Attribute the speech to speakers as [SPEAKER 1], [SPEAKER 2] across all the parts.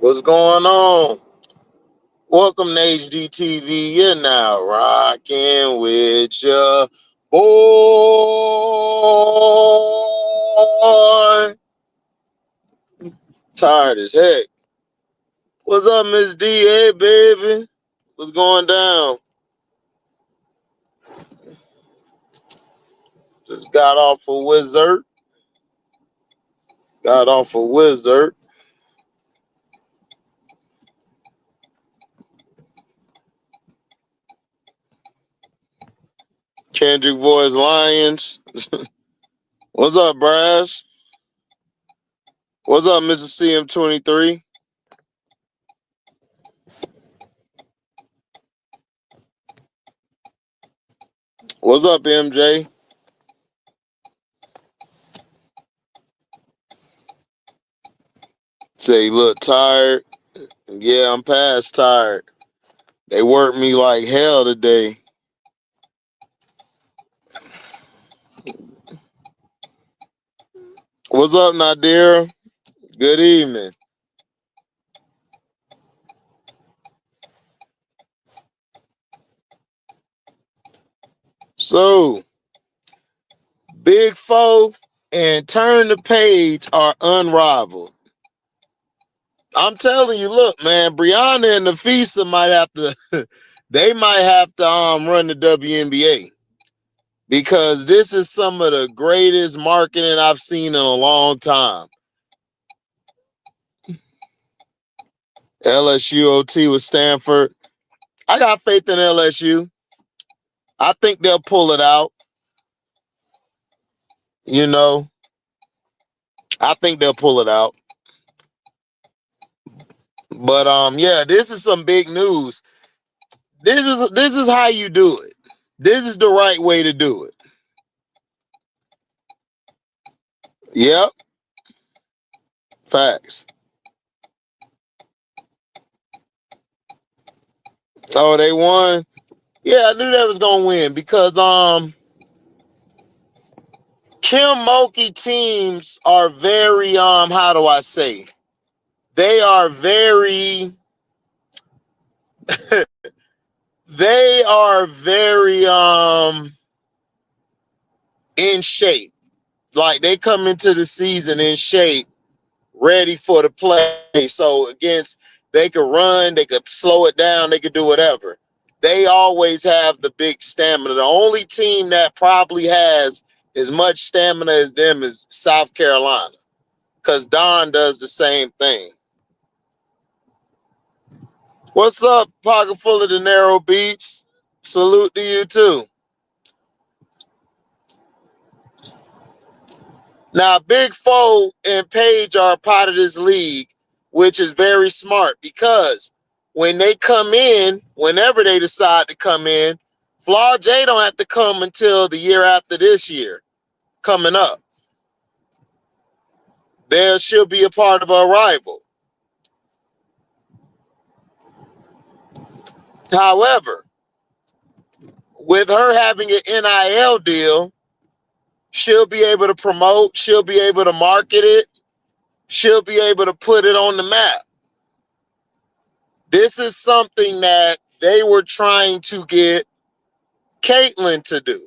[SPEAKER 1] What's going on? Welcome to HDiiTV. You're now rocking with your boy. Tired as heck. What's up, Miss D? Hey, baby. What's going down? Just got off a wizard. Kendrick Voice Lions. What's up, Brass? What's up, Mrs. CM23? What's up, MJ? Say, you look tired. Yeah, I'm past tired. They worked me like hell today. What's up, Nadira? Good evening. So, Big Foe and Turn the Page are unrivaled. I'm telling you, look, man, Brianna and Nafisa might have to they might have to run the WNBA because this is some of the greatest marketing I've seen in a long time. LSU OT with Stanford. I got faith in LSU. I think they'll pull it out. You know, I think they'll pull it out. But yeah, this is some big news. This is how you do it. This is the right way to do it. Yep. Facts. Oh, they won? Yeah, I knew they was gonna win because Kim Mulkey teams are very how do I say? They are very they are very in shape. Like they come into the season in shape, ready for the play. So against they could run, they could slow it down, they could do whatever. They always have the big stamina. The only team that probably has as much stamina as them is South Carolina, because Don does the same thing. What's up, pocket full of the narrow beats? Salute to you too. Now, Big Foe and Paige are a part of this league, which is very smart because when they come in, whenever they decide to come in, Flaw J don't have to come until the year after this year coming up. There she'll be a part of our rival. However, with her having an NIL deal, she'll be able to promote, she'll be able to market it, she'll be able to put it on the map. This is something that they were trying to get Caitlyn to do.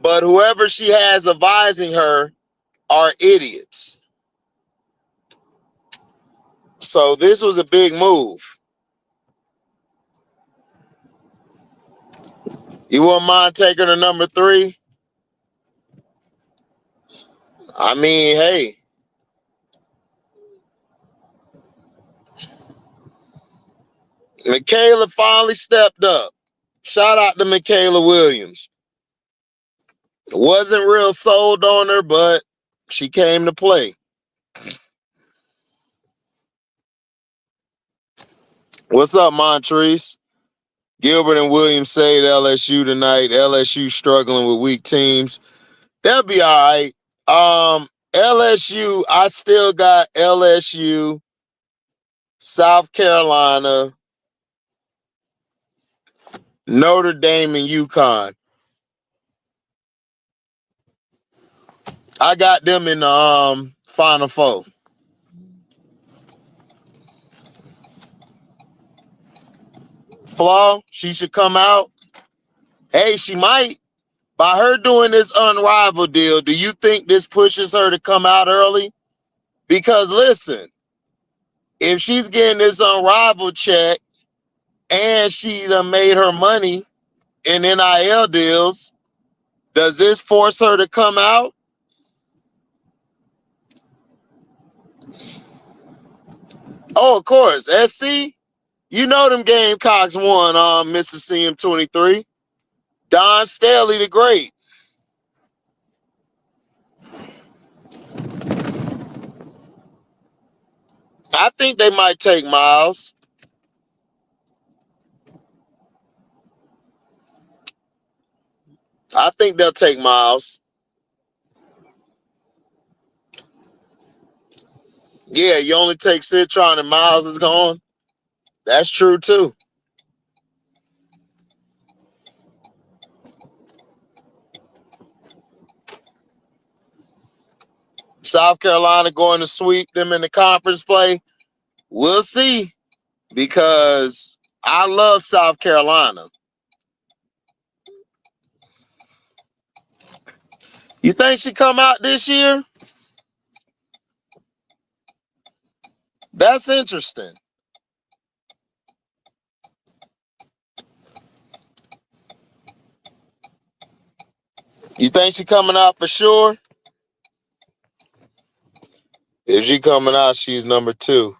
[SPEAKER 1] But whoever she has advising her are idiots. So this was a big move. You wouldn't mind taking her number 3? I mean, hey. Michaela finally stepped up. Shout out to Michaela Williams. Wasn't real sold on her, but she came to play. What's up, Montrese? Gilbert and Williams saved LSU tonight. LSU struggling with weak teams. They'll be all right. LSU, I still got LSU, South Carolina, Notre Dame, and UConn. I got them in the Final Four. Flaw, she should come out. Hey, she might. By her doing this Unrivaled deal, do you think this pushes her to come out early? Because listen, if she's getting this Unrivaled check and she done made her money in NIL deals, does this force her to come out? Oh, of course. SC, you know them Gamecocks won Mississippi 23. Don Staley the Great. I think they might take Miles. I think they'll take Miles. Yeah, you only take Citron and Miles is gone. That's true too. South Carolina going to sweep them in the conference play. We'll see, because I love South Carolina. You think she come out this year? That's interesting. You think she coming out for sure? If she coming out, she's number 2.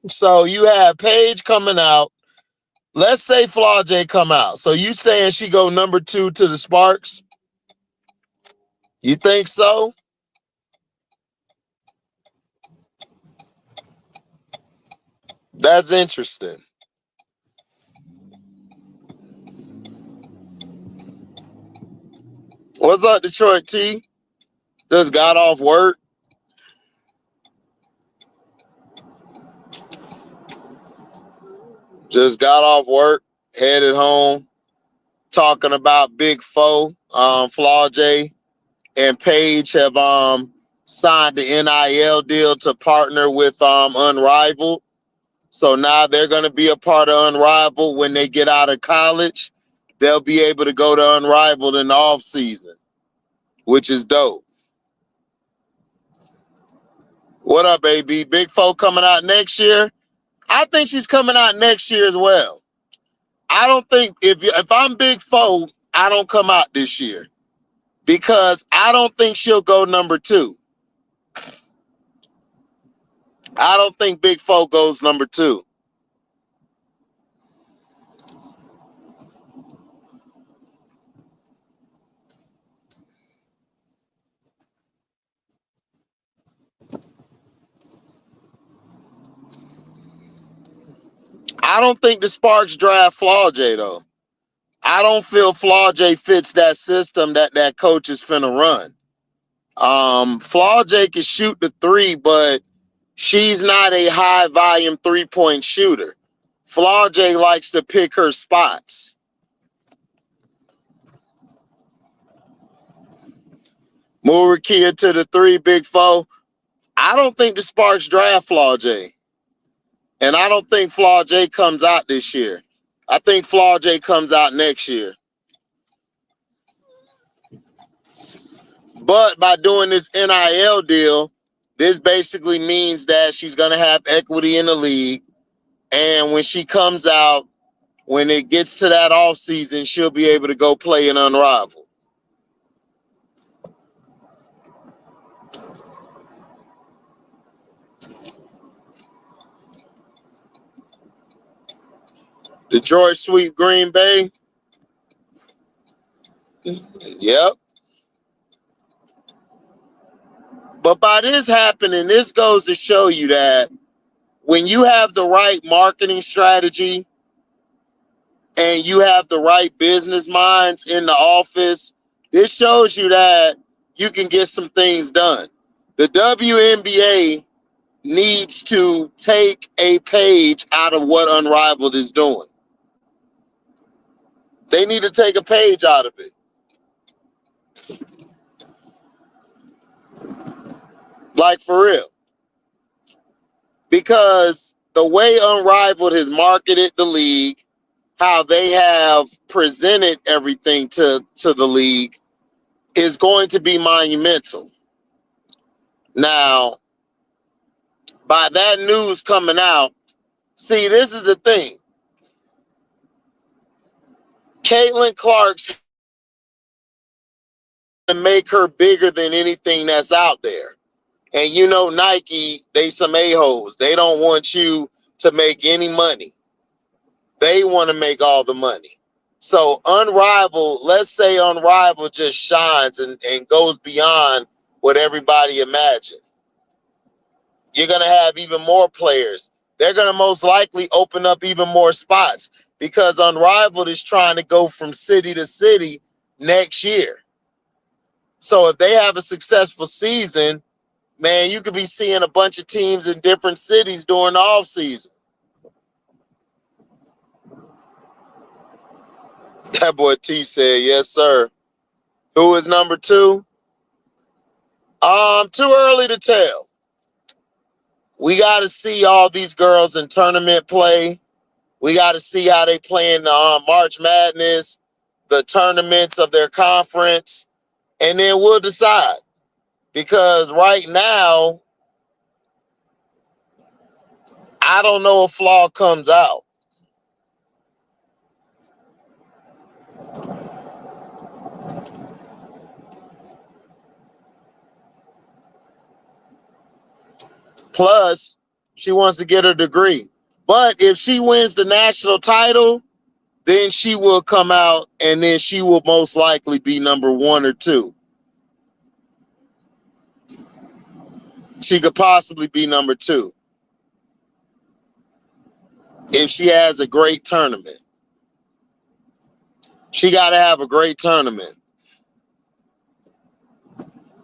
[SPEAKER 1] So you have Paige coming out. Let's say Flaw J come out. So you saying she go number 2 to the Sparks? You think so? That's interesting. What's up, Detroit T? Just got off work. Just got off work, headed home, talking about Big Foe. Flaw J and Paige have signed the NIL deal to partner with Unrivaled. So now they're going to be a part of Unrivaled when they get out of college. They'll be able to go to Unrivaled in the off season, which is dope. What up, AB? Big Foe coming out next year? I think she's coming out next year as well. I don't think if I'm Big Foe, I don't come out this year, because I don't think she'll go number 2. I don't think Big Foe goes number 2. I don't think the Sparks draft Flaw J though. I don't feel Flaw J fits that system that coach is finna run. Flaw J can shoot the 3, but she's not a high volume 3-point shooter. Flaw J likes to pick her spots. Move Rakia to the 3, Big Foe. I don't think the Sparks draft Flaw J. And I don't think Flaw J comes out this year. I think Flaw J comes out next year. But by doing this NIL deal, this basically means that she's going to have equity in the league. And when she comes out, when it gets to that off season, she'll be able to go play in Unrivaled. Detroit sweep Green Bay. Yep. But by this happening, this goes to show you that when you have the right marketing strategy and you have the right business minds in the office, this shows you that you can get some things done. The WNBA needs to take a page out of what Unrivaled is doing. They need to take a page out of it. Like, for real. Because the way Unrivaled has marketed the league, how they have presented everything to the league is going to be monumental. Now, by that news coming out, see, this is the thing. Caitlin Clark's to make her bigger than anything that's out there. And you know, Nike, they some a-holes. They don't want you to make any money. They want to make all the money. So Unrivaled, let's say Unrivaled just shines and goes beyond what everybody imagined. You're going to have even more players. They're going to most likely open up even more spots because Unrivaled is trying to go from city to city next year. So if they have a successful season, man, you could be seeing a bunch of teams in different cities during the off season. That boy T said, yes, sir. Who is number 2? Too early to tell. We got to see all these girls in tournament play. We got to see how they play in the March Madness, the tournaments of their conference, and then we'll decide. Because right now, I don't know if Flaw comes out. Plus, she wants to get her degree. But if she wins the national title, then she will come out and then she will most likely be number 1 or 2. She could possibly be number 2 if she has a great tournament. She got to have a great tournament.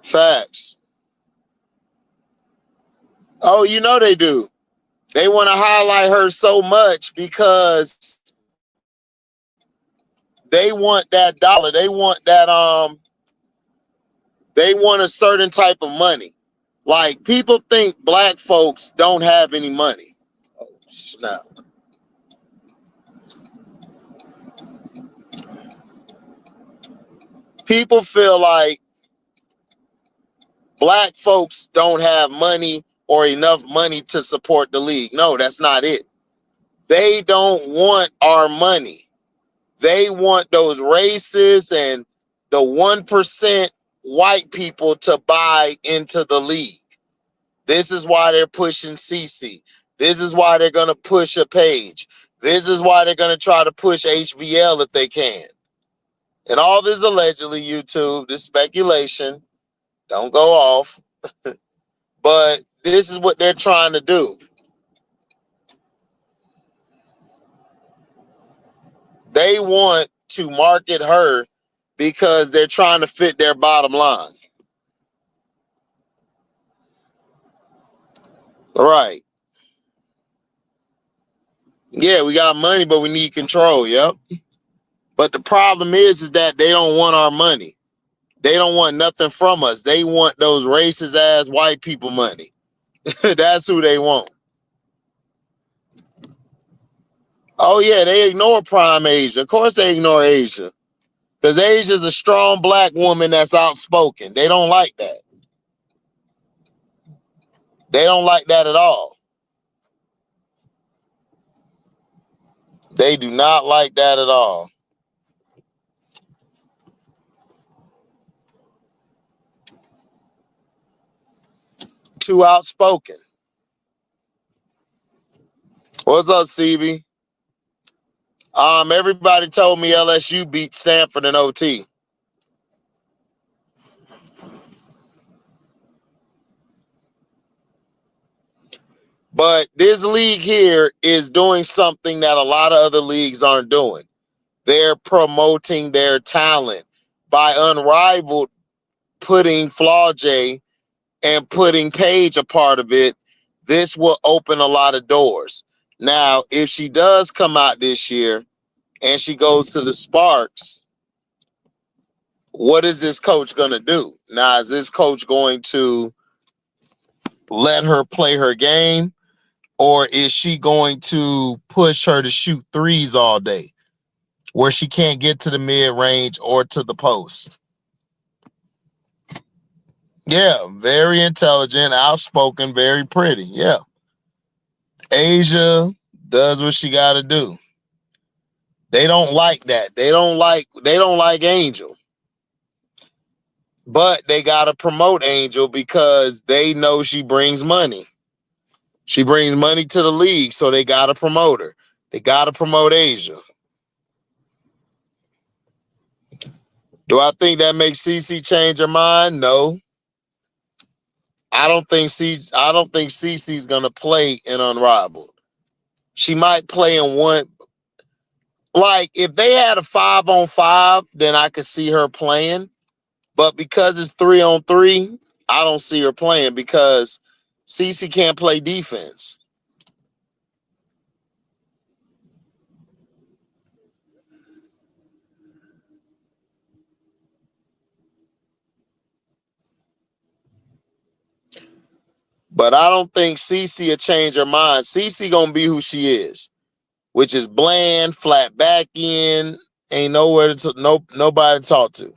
[SPEAKER 1] Facts. Oh, you know they do. They want to highlight her so much because they want that dollar. They want that they want a certain type of money. Like, people think black folks don't have any money. Oh, snap. People feel like black folks don't have money or enough money to support the league. No, that's not it. They don't want our money. They want those racists and the 1% white people to buy into the league. This is why they're pushing CC. This is why they're going to push a Paige. This is why they're going to try to push HVL if they can. And all this allegedly, YouTube, this speculation. Don't go off. But this is what they're trying to do. They want to market her because they're trying to fit their bottom line. Right. Yeah, we got money, but we need control. Yep. But the problem is that they don't want our money. They don't want nothing from us. They want those racist ass white people money. That's who they want. Oh, yeah, they ignore Prime Asia. Of course they ignore Asia. Because Asia's a strong black woman that's outspoken. They don't like that. They don't like that at all. They do not like that at all. Too outspoken. What's up, Stevie? Everybody told me LSU beat Stanford in OT. But this league here is doing something that a lot of other leagues aren't doing. They're promoting their talent by Unrivaled putting Flaw J and putting Paige a part of it. This will open a lot of doors. Now, if she does come out this year and she goes to the Sparks, what is this coach going to do? Now, is this coach going to let her play her game, or is she going to push her to shoot threes all day where she can't get to the mid-range or to the post? Yeah, very intelligent, outspoken, very pretty. Yeah. Asia does what she got to do. They don't like that. They don't like Angel. But they got to promote Angel because they know she brings money. She brings money to the league, so they got to promote her. They got to promote Asia. Do I think that makes CC change her mind? No. I don't think CC's going to play in Unrivaled. She might play in one. Like, if they had a 5-on-5, then I could see her playing. But because it's 3-on-3, I don't see her playing because CC can't play defense. But I don't think CC will change her mind. CC gonna be who she is, which is bland, flat back end, ain't nowhere to nobody to talk to.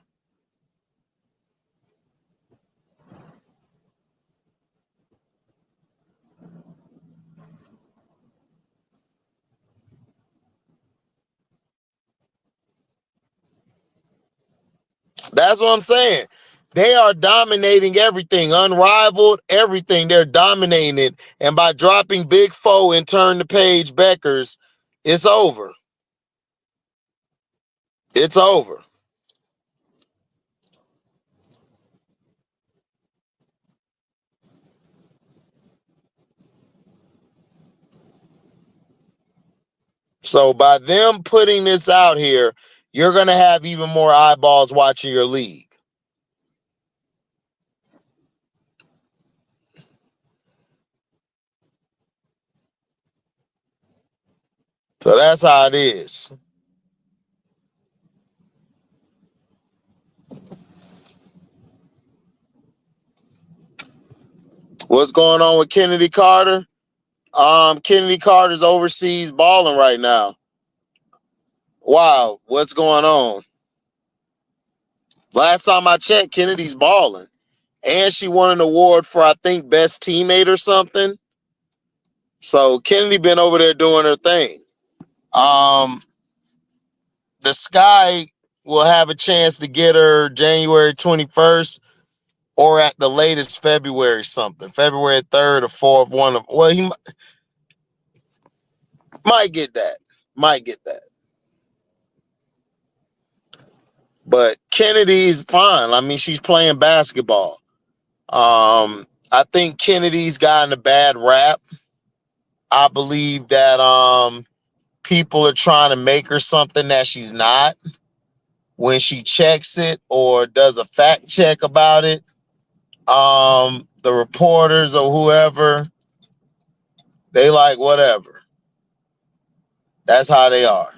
[SPEAKER 1] That's what I'm saying. They are dominating everything, unrivaled everything. They're dominating it. And by dropping Big Foe and turn to Paige Beckers, it's over. It's over. So by them putting this out here, you're going to have even more eyeballs watching your league. So that's how it is. What's going on with Kennedy Carter? Kennedy Carter's overseas balling right now. Wow, what's going on? Last time I checked, Kennedy's balling. And she won an award for, I think, best teammate or something. So Kennedy been over there doing her thing. The Sky will have a chance to get her January 21st or at the latest February something. February 3rd or 4th, one of, well, he might get that. Might get that. But Kennedy's fine. I mean, she's playing basketball. I think Kennedy's gotten a bad rap. I believe that people are trying to make her something that she's not when she checks it or does a fact check about it. The reporters or whoever, they like whatever. That's how they are.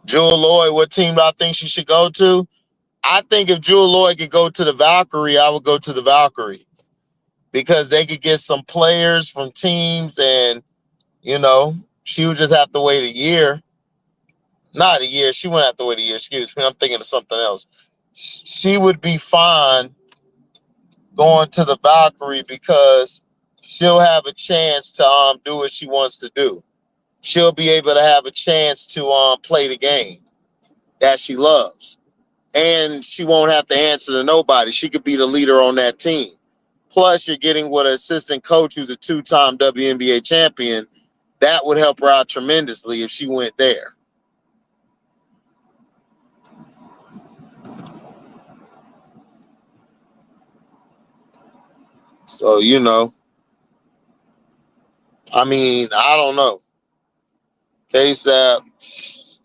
[SPEAKER 1] Jewel Lloyd, what team do I think she should go to? I think if Jewel Lloyd could go to the Valkyrie, I would go to the Valkyrie because they could get some players from teams and, she would just have to wait a year. Not a year. She wouldn't have to wait a year. Excuse me. I'm thinking of something else. She would be fine going to the Valkyrie because she'll have a chance to do what she wants to do. She'll be able to have a chance to play the game that she loves. And she won't have to answer to nobody. She could be the leader on that team. Plus, you're getting with an assistant coach who's a 2-time WNBA champion. That would help her out tremendously if she went there. So, I mean, I don't know. Cashapp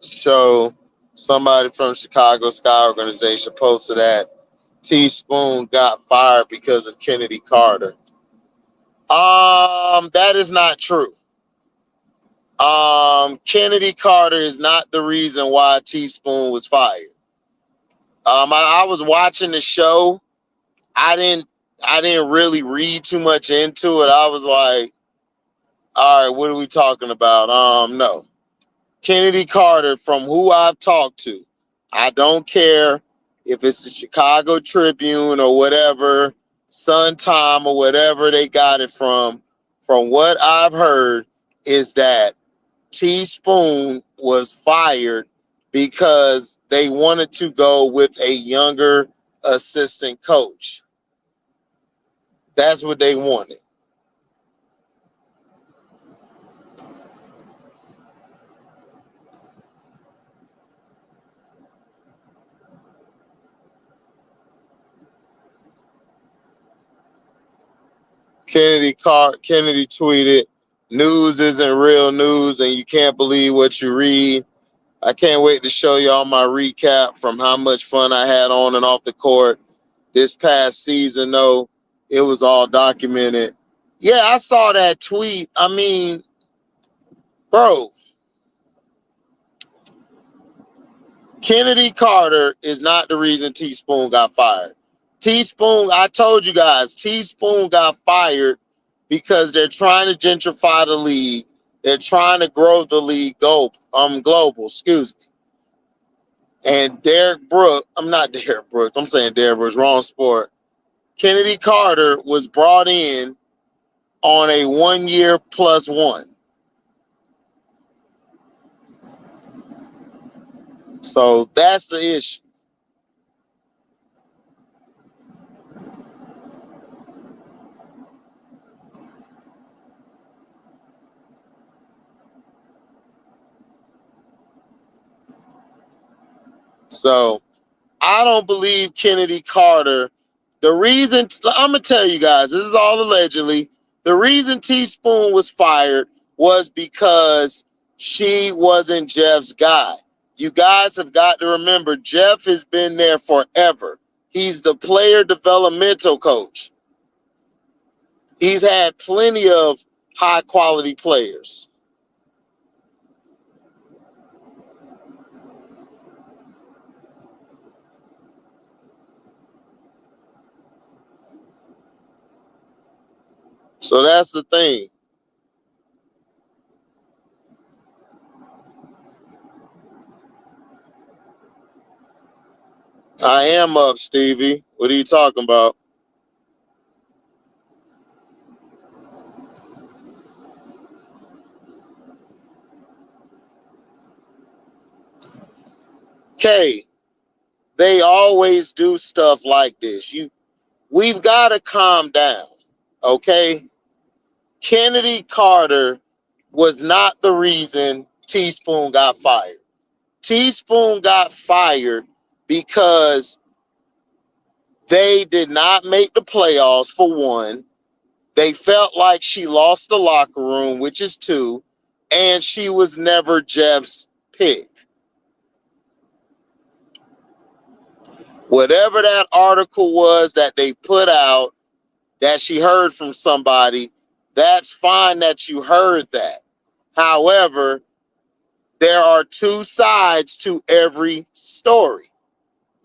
[SPEAKER 1] show somebody from Chicago Sky Organization posted that Teaspoon got fired because of Kennedy Carter. That is not true. Kennedy Carter is not the reason why Teaspoon was fired. I was watching the show. I didn't really read too much into it. I was like, all right, what are we talking about? No. Kennedy Carter, from who I've talked to, I don't care if it's the Chicago Tribune or whatever, Sun Time or whatever they got it from. From what I've heard, is that Teaspoon was fired because they wanted to go with a younger assistant coach. That's what they wanted. Kennedy tweeted, "News isn't real news, and you can't believe what you read. I can't wait to show y'all my recap from how much fun I had on and off the court this past season. Though it was all documented." Yeah, I saw that tweet. I mean, bro, Kennedy Carter is not the reason Teaspoon got fired. Teaspoon, I told you guys, Teaspoon got fired because they're trying to gentrify the league. They're trying to grow the league global, excuse me. And Derek Brooks, I'm not Derek Brooks, I'm saying Derek Brooks, wrong sport. Kennedy Carter was brought in on a 1 year plus one. So that's the issue. So I don't believe Kennedy Carter. The reason, I'm going to tell you guys, this is all allegedly. The reason Teaspoon was fired was because she wasn't Jeff's guy. You guys have got to remember, Jeff has been there forever. He's the player developmental coach. He's had plenty of high quality players. So that's the thing. I am up, Stevie. What are you talking about? Kay, they always do stuff like this. We've got to calm down, okay? Kennedy Carter was not the reason Teaspoon got fired. Teaspoon got fired because they did not make the playoffs, for one. They felt like she lost the locker room, which is two, and she was never Jeff's pick. Whatever that article was that they put out that she heard from somebody, that's fine that you heard that. However, there are two sides to every story.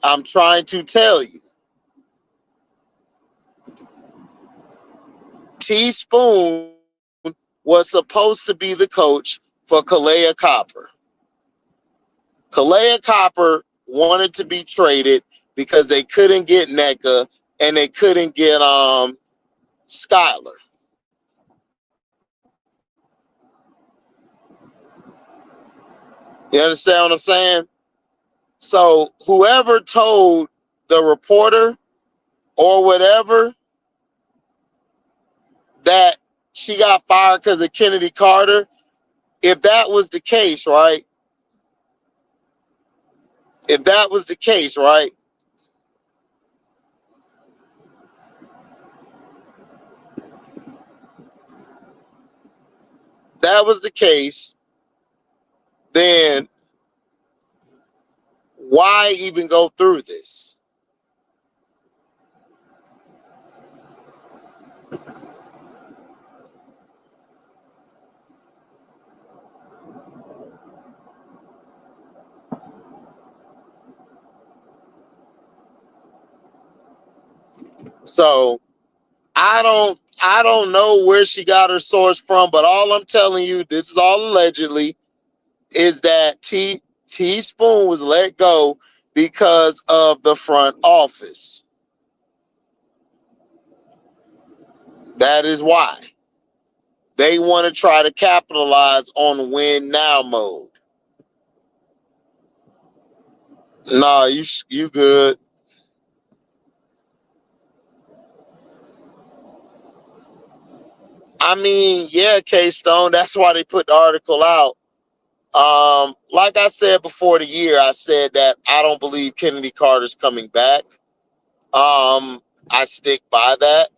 [SPEAKER 1] I'm trying to tell you. Teaspoon was supposed to be the coach for Kalea Copper. Kalea Copper wanted to be traded because they couldn't get NECA and they couldn't get Skylar. You understand what I'm saying? So whoever told the reporter or whatever that she got fired because of Kennedy Carter, if that was the case, right? If that was the case, right? That was the case, then why even go through this? So I don't know where she got her source from, but all I'm telling you, this is all allegedly, is that Teaspoon was let go because of the front office. That is why. They want to try to capitalize on win now mode. Nah, you good. I mean, yeah, K-Stone, that's why they put the article out. Like I said before the year, I said that I don't believe Kennedy Carter's coming back. I stick by that.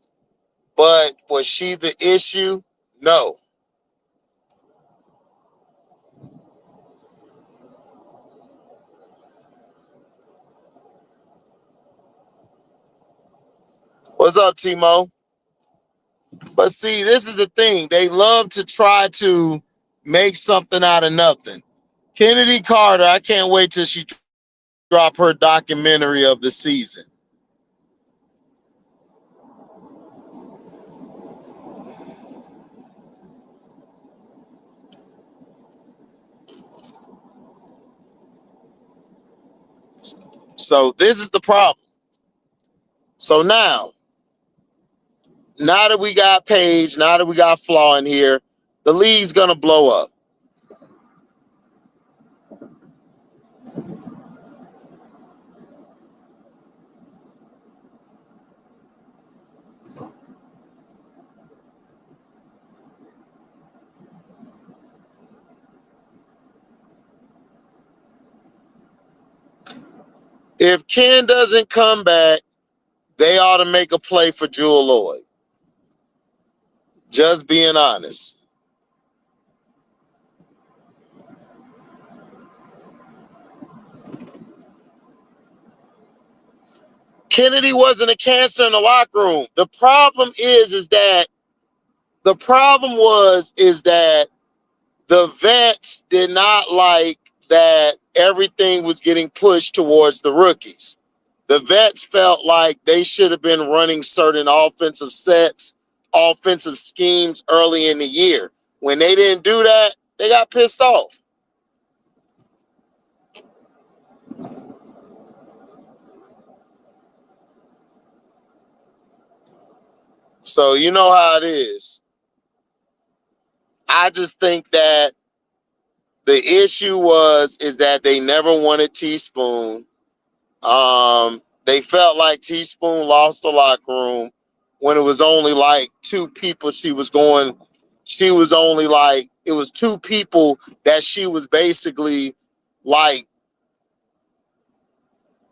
[SPEAKER 1] But was she the issue? No. What's up, Timo? But see, this is the thing. They love to try to make something out of nothing. Kennedy Carter, I can't wait till she drop her documentary of the season. So this is the problem. So now that we got Paige, now that we got Flaw in here, the league's gonna blow up. If Ken doesn't come back, they ought to make a play for Jewel Lloyd. Just being honest. Kennedy wasn't a cancer in the locker room. The problem is that the vets did not like that everything was getting pushed towards the rookies. The vets felt like they should have been running certain offensive sets, offensive schemes early in the year. When they didn't do that, they got pissed off. So you know how it is. I just think that the issue is that they never wanted Teaspoon. They felt like Teaspoon lost the locker room when it was only like two people she was only like, it was two people that she was basically like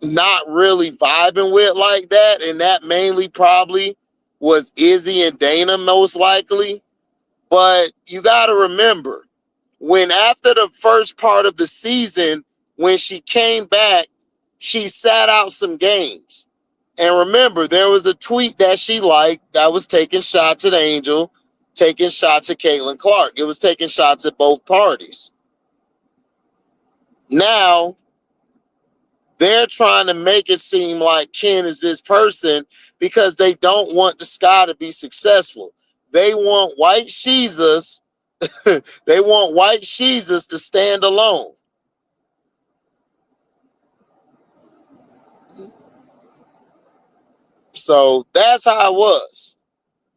[SPEAKER 1] not really vibing with like that. And that mainly probably was Izzy and Dana, most likely. But you got to remember, when after the first part of the season, when she came back, she sat out some games. And remember, there was a tweet that she liked that was taking shots at Angel, taking shots at Caitlin Clark. It was taking shots at both parties. Now, they're trying to make it seem like Ken is this person because they don't want the Sky to be successful. They want White Jesus. They want White Jesus to stand alone. So that's how it was.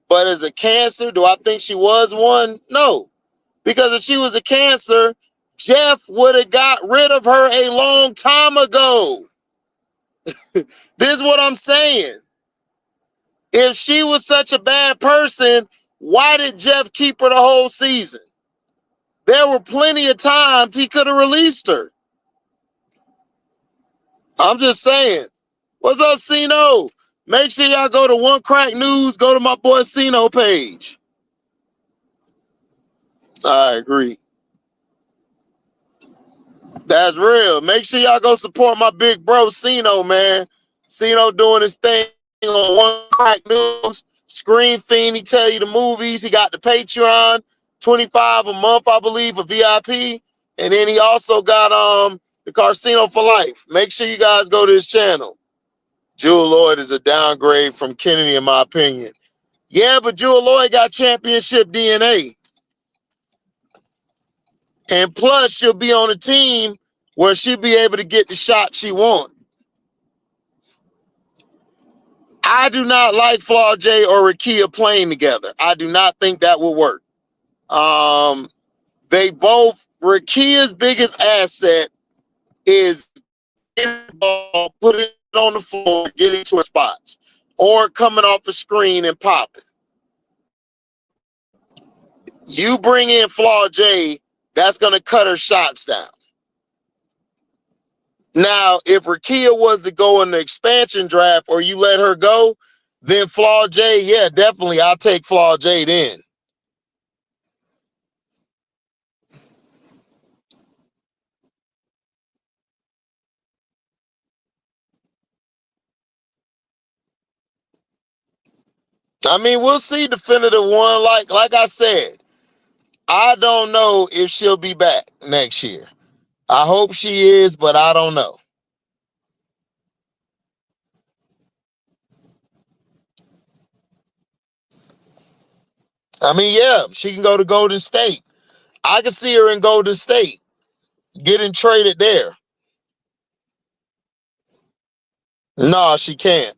[SPEAKER 1] But as a cancer, do I think she was one? No. Because if she was a cancer, Jeff would have got rid of her a long time ago. This is what I'm saying. If she was such a bad person, why did Jeff keep her the whole season? There were plenty of times he could have released her. I'm just saying. What's up, Cino? Make sure y'all go to One Crack News. Go to my boy Cino page. I agree. That's real. Make sure y'all go support my big bro Cino, man. Cino doing his thing on One Crack News. Screen Fiend, he tell you the movies. He got the Patreon, 25 a month, I believe, a VIP. And then he also got the Casino for Life. Make sure you guys go to his channel. Jewel Lloyd is a downgrade from Kennedy, in my opinion. Yeah, but Jewel Lloyd got championship DNA. And plus, she'll be on a team where she'll be able to get the shot she wants. I do not like Flaw J or Rakia playing together. I do not think that will work. They both, Rakia's biggest asset is getting the ball, putting it on the floor, getting to her spots, or coming off a screen and popping. You bring in Flaw J, that's going to cut her shots down. Now, if Rakia was to go in the expansion draft or you let her go, then Flaw J, yeah, definitely, I'll take Flaw J then. I mean, we'll see definitive one. Like I said, I don't know if she'll be back next year. I hope she is, but I don't know. I mean, yeah, she can go to Golden State. I can see her in Golden State getting traded there. No, she can't.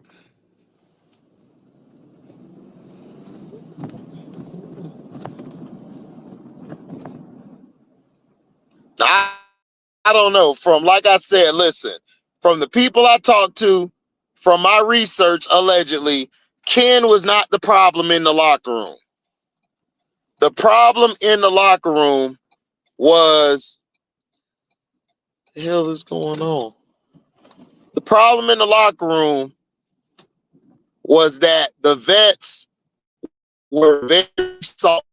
[SPEAKER 1] I, I don't know. From, like I said, listen, from the people I talked to, from my research, allegedly, Ken was not the problem in the locker room. The problem in the locker room was, what the hell is going on? The problem in the locker room was that the vets were very soft.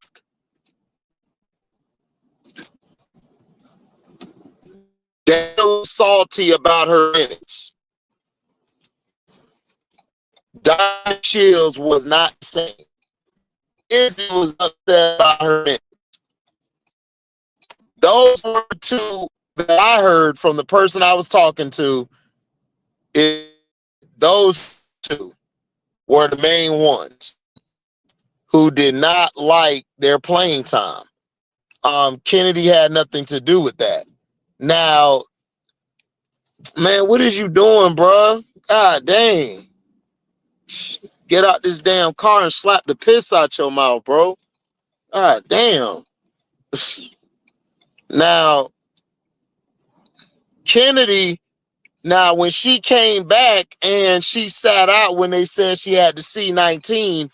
[SPEAKER 1] They were salty about her minutes. Don Shields was not the same. Izzy was upset about her minutes. Those were two that I heard from the person I was talking to. Those two were the main ones who did not like their playing time. Kennedy had nothing to do with that. Now, man, what is you doing, bro? God dang. Get out this damn car and slap the piss out your mouth, bro. God damn. Now, Kennedy, now when she came back and she sat out when they said she had the C19,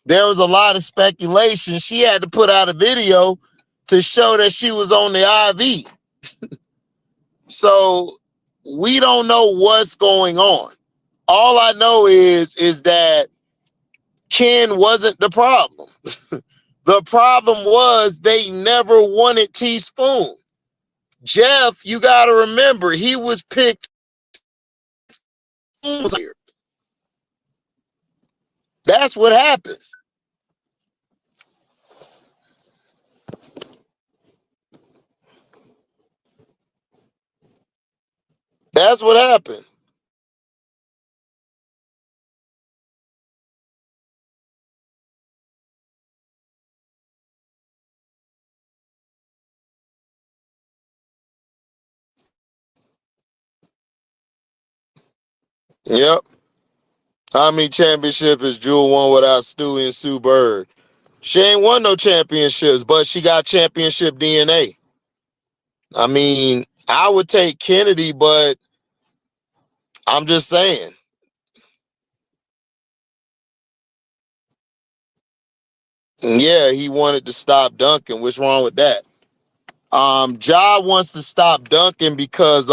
[SPEAKER 1] there was a lot of speculation. She had to put out a video to show that she was on the IV. So we don't know what's going on. All I know is that Ken wasn't the problem. The problem was they never wanted Teaspoon. Jeff, you got to remember, he was picked. That's what happened. That's what happened. Yep. How many championships has Jewel won without Stewie and Sue Bird? She ain't won no championships, but she got championship DNA. I mean, I would take Kennedy, but I'm just saying. Yeah, he wanted to stop dunking. What's wrong with that? Ja wants to stop dunking because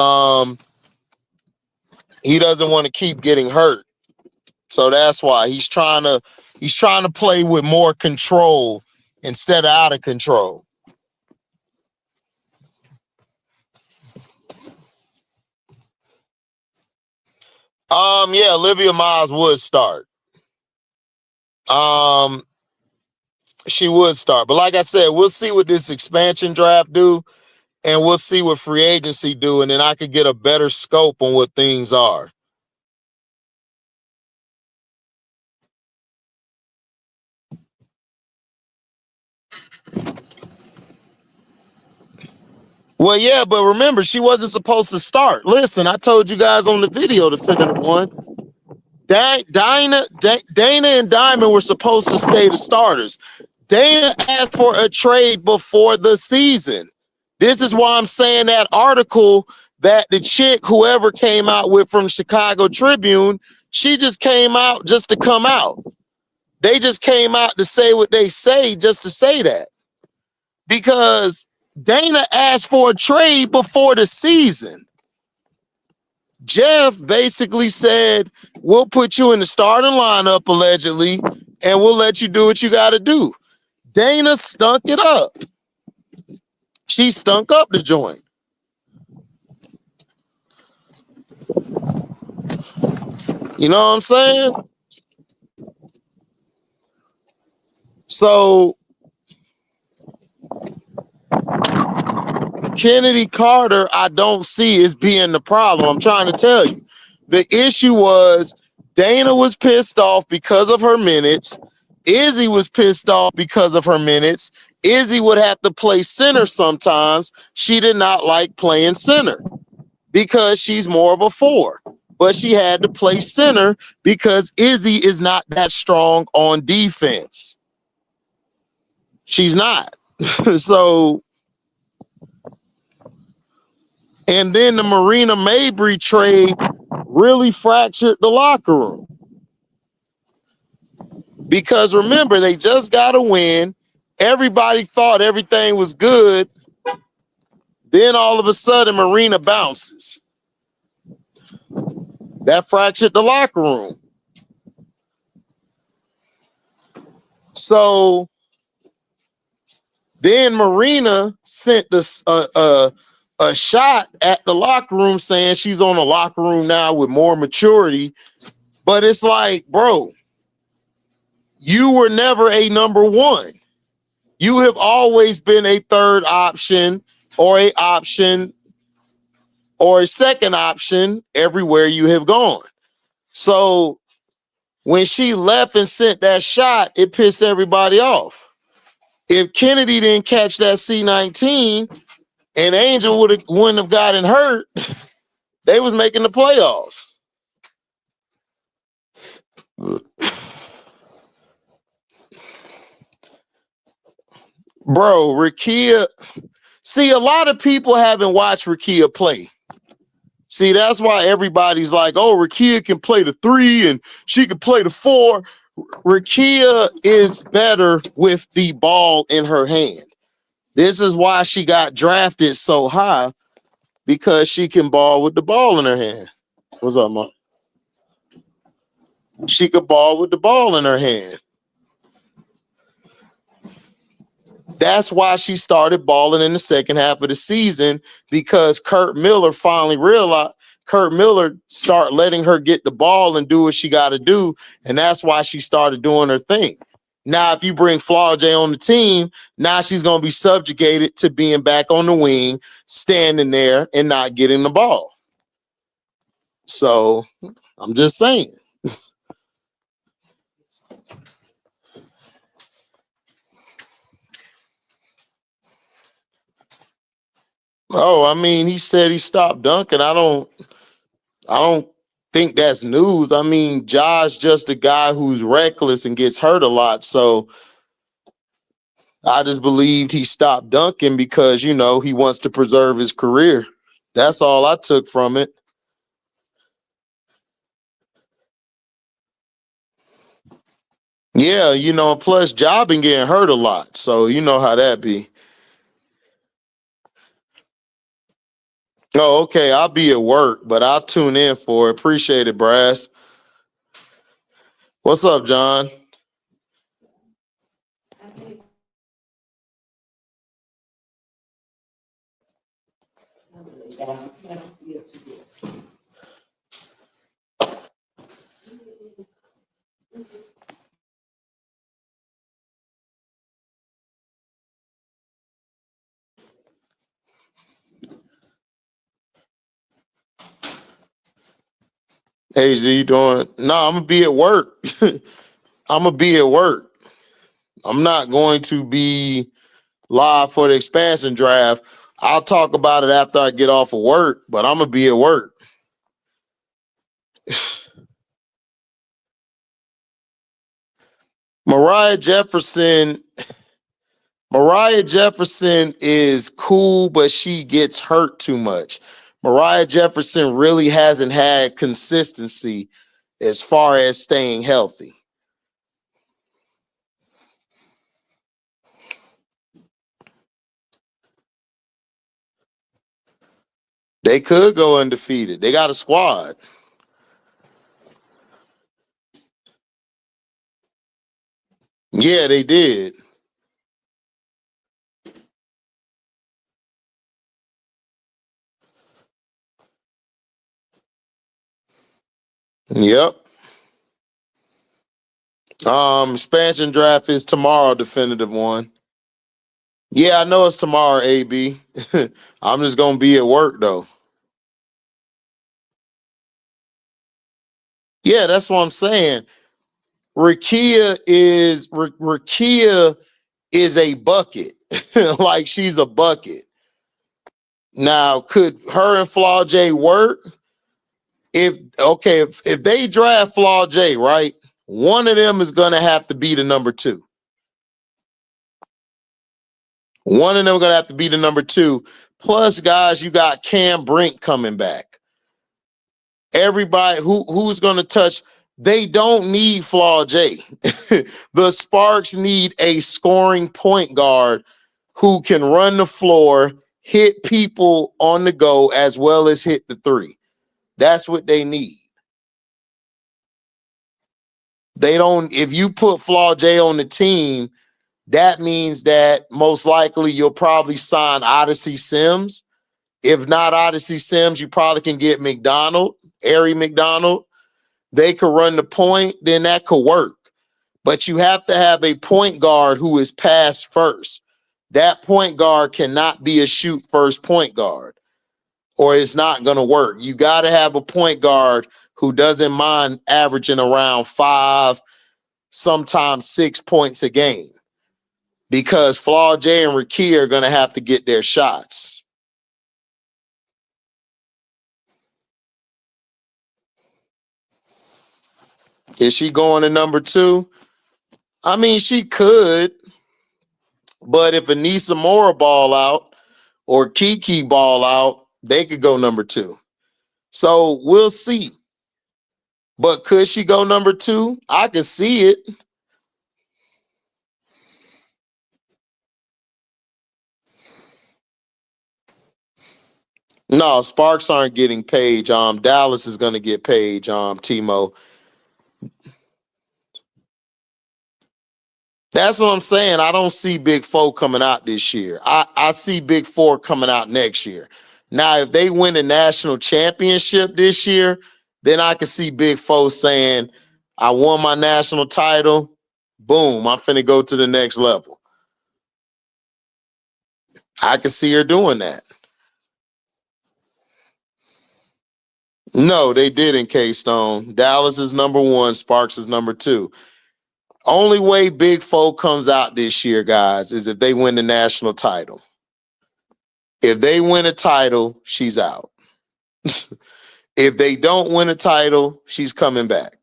[SPEAKER 1] he doesn't want to keep getting hurt. So that's why he's trying to play with more control instead of out of control. Yeah, Olivia Miles would start. Um, she would start. But like I said, we'll see what this expansion draft do, and we'll see what free agency do, and then I could get a better scope on what things are. Well, yeah, but remember, she wasn't supposed to start. Listen, I told you guys on the video, definitive one. Dana and Diamond were supposed to stay the starters. Dana asked for a trade before the season. This is why I'm saying that article that the chick, whoever came out with from Chicago Tribune, she just came out just to come out. They just came out to say what they say just to say that. Because Dana asked for a trade before the season. Jeff basically said, we'll put you in the starting lineup allegedly, and we'll let you do what you got to do. Dana stunk it up. She stunk up the joint. You know what I'm saying? So Kennedy Carter, I don't see as being the problem. I'm trying to tell you. The issue was Dana was pissed off because of her minutes. Izzy was pissed off because of her minutes. Izzy would have to play center sometimes. She did not like playing center because she's more of a 4. But she had to play center because Izzy is not that strong on defense. She's not. So, and then the Marina Mabry trade really fractured the locker room. Because remember, they just got a win. Everybody thought everything was good. Then all of a sudden, Marina bounces. That fractured the locker room. So then Marina sent a shot at the locker room saying she's on the locker room now with more maturity. But it's like, bro, you were never a number 1. You have always been a third option or a option or a second option everywhere you have gone. So when she left and sent that shot, it pissed everybody off. If Kennedy didn't catch that C-19 and Angel wouldn't have gotten hurt, they was making the playoffs. Bro, Rakia, see, a lot of people haven't watched Rakia play. See, that's why everybody's like, oh, Rakia can play the 3 and she can play the 4. Rakia is better with the ball in her hand. This is why she got drafted so high, because she can ball with the ball in her hand. What's up, Mom? She could ball with the ball in her hand. That's why she started balling in the second half of the season, because Kurt Miller finally realized, Kurt Miller start letting her get the ball and do what she got to do. And that's why she started doing her thing. Now, if you bring Flau'jae on the team, now she's going to be subjugated to being back on the wing, standing there and not getting the ball. So I'm just saying. Oh, I mean, he said he stopped dunking. I don't think that's news. I mean, Josh just a guy who's reckless and gets hurt a lot. So I just believed he stopped dunking because, you know, he wants to preserve his career. That's all I took from it. Yeah, you know, plus Ja been getting hurt a lot. So you know how that be. Oh, okay. I'll be at work, but I'll tune in for it. Appreciate it, Brass. What's up, John? HD, you doing? No, I'm gonna be at work. I'm gonna be at work. I'm not going to be live for the expansion draft. I'll talk about it after I get off of work, but I'm gonna be at work. Mariah Jefferson is cool, but she gets hurt too much. Mariah Jefferson really hasn't had consistency as far as staying healthy. They could go undefeated. They got a squad. Yeah, they did. Yep. Expansion draft is tomorrow, definitive one. Yeah, I know it's tomorrow, AB. I'm just gonna be at work though. Yeah, that's what I'm saying. Rakia is a bucket. Like she's a bucket. Now, could her and Flaw J work? If they draft Flaw J, right? One of them is gonna have to be the number two. One of them gonna have to be the number two. Plus, guys, you got Cam Brink coming back. Everybody who's gonna touch, they don't need Flaw J. The Sparks need a scoring point guard who can run the floor, hit people on the go, as well as hit the three. That's what they need. They don't, if you put Flaw J on the team, that means that most likely you'll probably sign Odyssey Sims. If not Odyssey Sims, you probably can get McDonald, Ari McDonald. They could run the point, then that could work. But you have to have a point guard who is pass first. That point guard cannot be a shoot first point guard, or it's not going to work. You got to have a point guard who doesn't mind averaging around 5, sometimes 6 points a game, because Flaw J and Rakia are going to have to get their shots. Is she going to number two? I mean, she could, but if Anissa Mora ball out or Kiki ball out, they could go number two. So we'll see. But could she go number two? I could see it. No, Sparks aren't getting Paige. Dallas is going to get Paige. Timo. That's what I'm saying. I don't see Big Four coming out this year. I see Big Four coming out next year. Now, if they win a national championship this year, then I can see Big Four saying, I won my national title. Boom, I'm finna go to the next level. I can see her doing that. No, they didn't, K-Stone. Dallas is number one. Sparks is number two. Only way Big Four comes out this year, guys, is if they win the national title. If they win a title, she's out. If they don't win a title, she's coming back.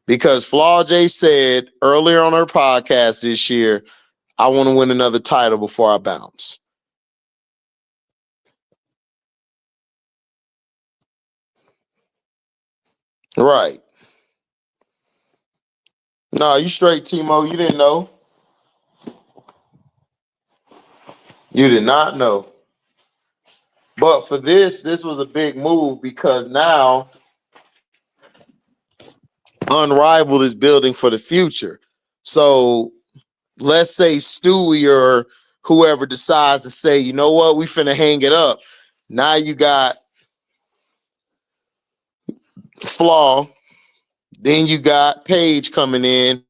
[SPEAKER 1] Because Flaw J said earlier on her podcast this year, I want to win another title before I bounce. Right. No, you straight, Timo. You didn't know. You did not know. But for this was a big move because now Unrivaled is building for the future. So let's say Stewie or whoever decides to say, you know what, we finna hang it up. Now you got Flaw, then you got Paige coming in.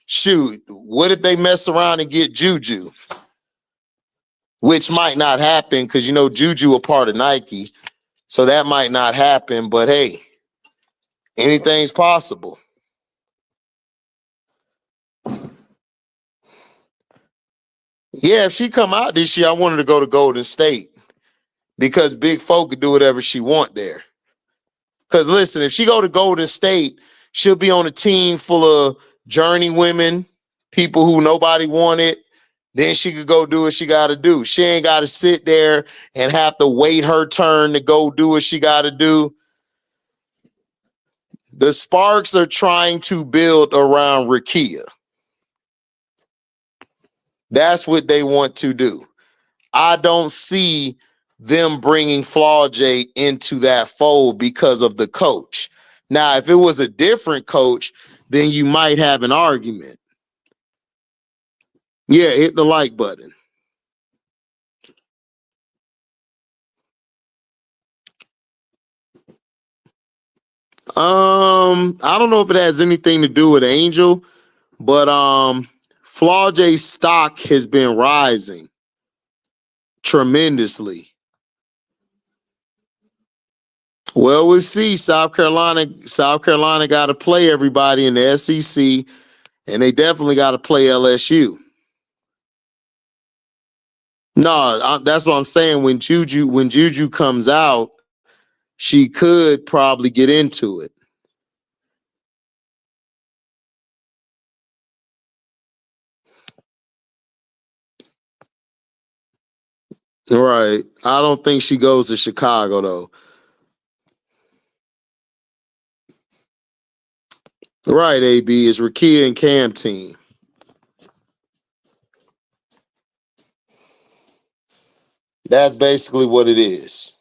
[SPEAKER 1] Shoot, what if they mess around and get Juju? Which might not happen because you know Juju a part of Nike. So that might not happen, but hey, anything's possible. Yeah, if she come out this year, I wanted to go to Golden State because Big Folk could do whatever she want there. Because listen, if she go to Golden State, she'll be on a team full of journey women, people who nobody wanted. Then she could go do what she got to do. She ain't got to sit there and have to wait her turn to go do what she got to do. The Sparks are trying to build around Rakia. That's what they want to do. I don't see them bringing Flau'jae into that fold because of the coach. Now, if it was a different coach, then you might have an argument. Yeah, hit the like button. I don't know if it has anything to do with Angel, but Flau'jae's stock has been rising tremendously. Well, we'll see. South Carolina got to play everybody in the SEC, and they definitely got to play LSU. No, that's what I'm saying. When Juju comes out, she could probably get into it. Right. I don't think she goes to Chicago though. Right, AB is Rakia and Cam team. That's basically what it is.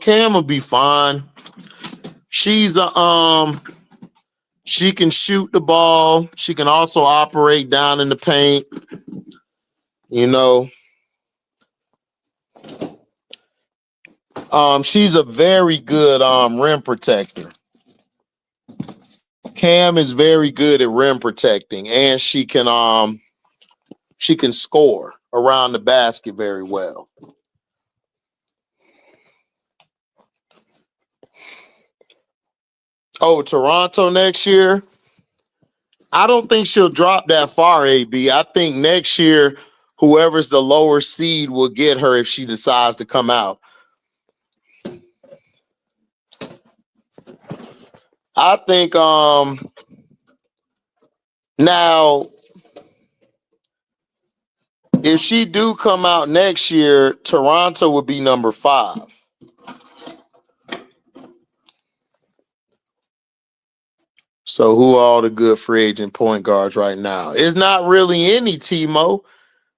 [SPEAKER 1] Cam will be fine. She's she can shoot the ball. She can also operate down in the paint. You know. She's a very good rim protector. Cam is very good at rim protecting, and she can score around the basket very well. Oh, Toronto next year? I don't think she'll drop that far, AB. I think next year, whoever's the lower seed will get her if she decides to come out. I think now if she do come out next year, Toronto would be number 5. So who are all the good free agent point guards right now? It's not really any, Timo.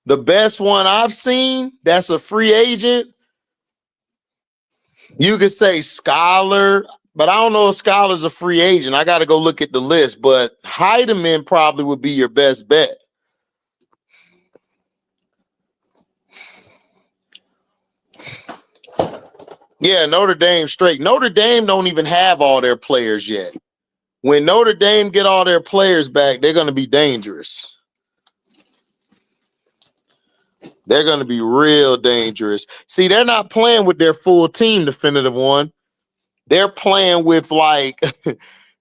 [SPEAKER 1] The best one I've seen that's a free agent, you could say Scholar, but I don't know if Scholar's a free agent. I got to go look at the list, but Heidemann probably would be your best bet. Yeah, Notre Dame straight. Notre Dame don't even have all their players yet. When Notre Dame get all their players back, they're going to be dangerous. They're going to be real dangerous. See, they're not playing with their full team, definitive one. They're playing with like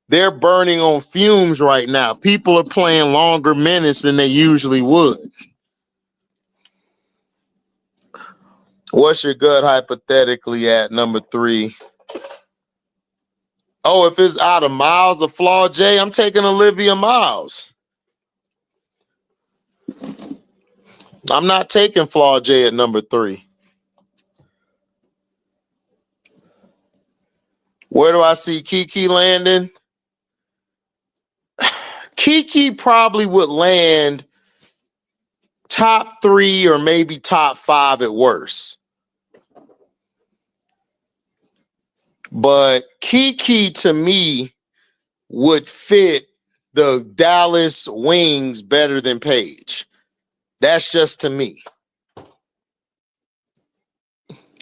[SPEAKER 1] they're burning on fumes right now. People are playing longer minutes than they usually would. What's your gut hypothetically at number 3? Oh, if it's out of Miles or Flau'jae, I'm taking Olivia Miles. I'm not taking Flau'jae at number 3. Where do I see Kiki landing? Kiki probably would land top 3 or maybe top 5 at worst. But Kiki to me would fit the Dallas wings better than Paige. That's just to me.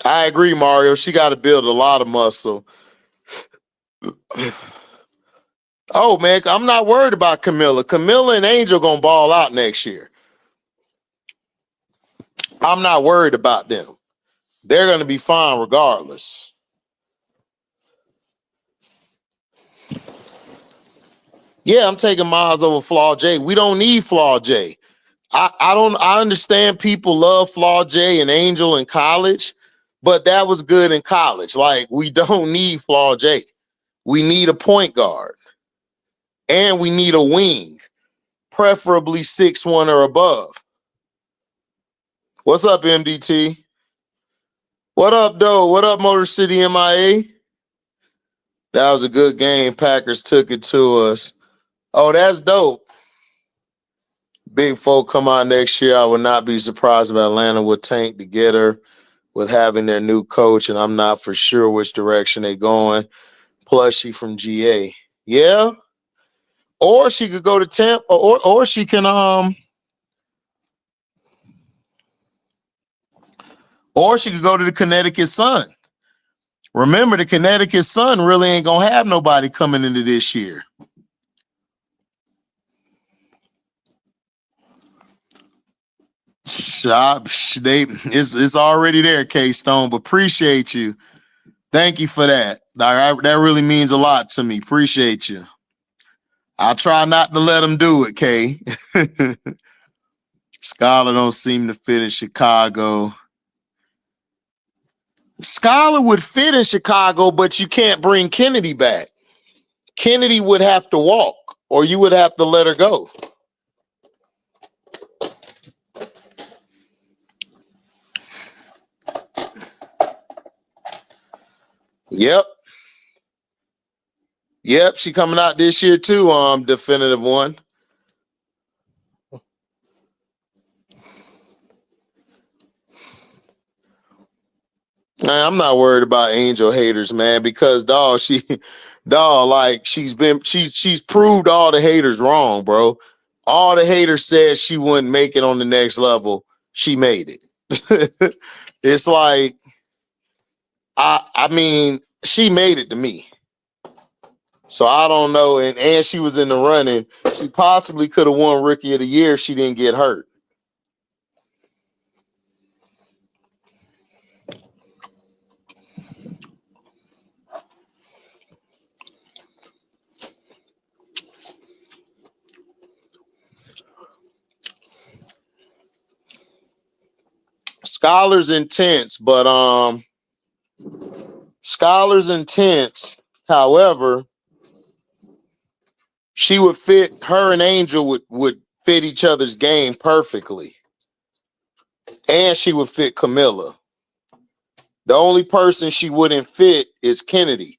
[SPEAKER 1] I agree, Mario. She got to build a lot of muscle. Oh, man, I'm not worried about Camilla. Camilla and Angel going to ball out next year. I'm not worried about them. They're going to be fine regardless. Yeah, I'm taking Miles over Flaw J. We don't need Flaw J. I understand people love Flaw J and Angel in college, but that was good in college. Like, we don't need Flaw J. We need a point guard. And we need a wing, preferably 6'1" or above. What's up, MDT? What up, Doe? What up, Motor City MIA? That was a good game. Packers took it to us. Oh, that's dope. Big folk come out next year. I would not be surprised if Atlanta would tank to get her with having their new coach, and I'm not for sure which direction they're going. Plus, she from GA. Yeah. Or she could go to Tampa, or she can or she could go to the Connecticut Sun. Remember, the Connecticut Sun really ain't gonna have nobody coming into this year. It's already there, K-Stone, but appreciate you. Thank you for that. That really means a lot to me. Appreciate you. I'll try not to let them do it, K. Scholar don't seem to fit in Chicago. Scholar would fit in Chicago, but you can't bring Kennedy back. Kennedy would have to walk, or you would have to let her go. Yep, she coming out this year too, definitive one. Man, I'm not worried about Angel haters, man, because she's proved all the haters wrong, bro. All the haters said she wouldn't make it on the next level. She made it. It's like, I mean, she made it to me. So I don't know. And she was in the running. She possibly could have won Rookie of the Year if she didn't get hurt. Scholar's intense, but Scholar's intense. However, she would fit, her and Angel would fit each other's game perfectly. And she would fit Camilla. The only person she wouldn't fit is Kennedy.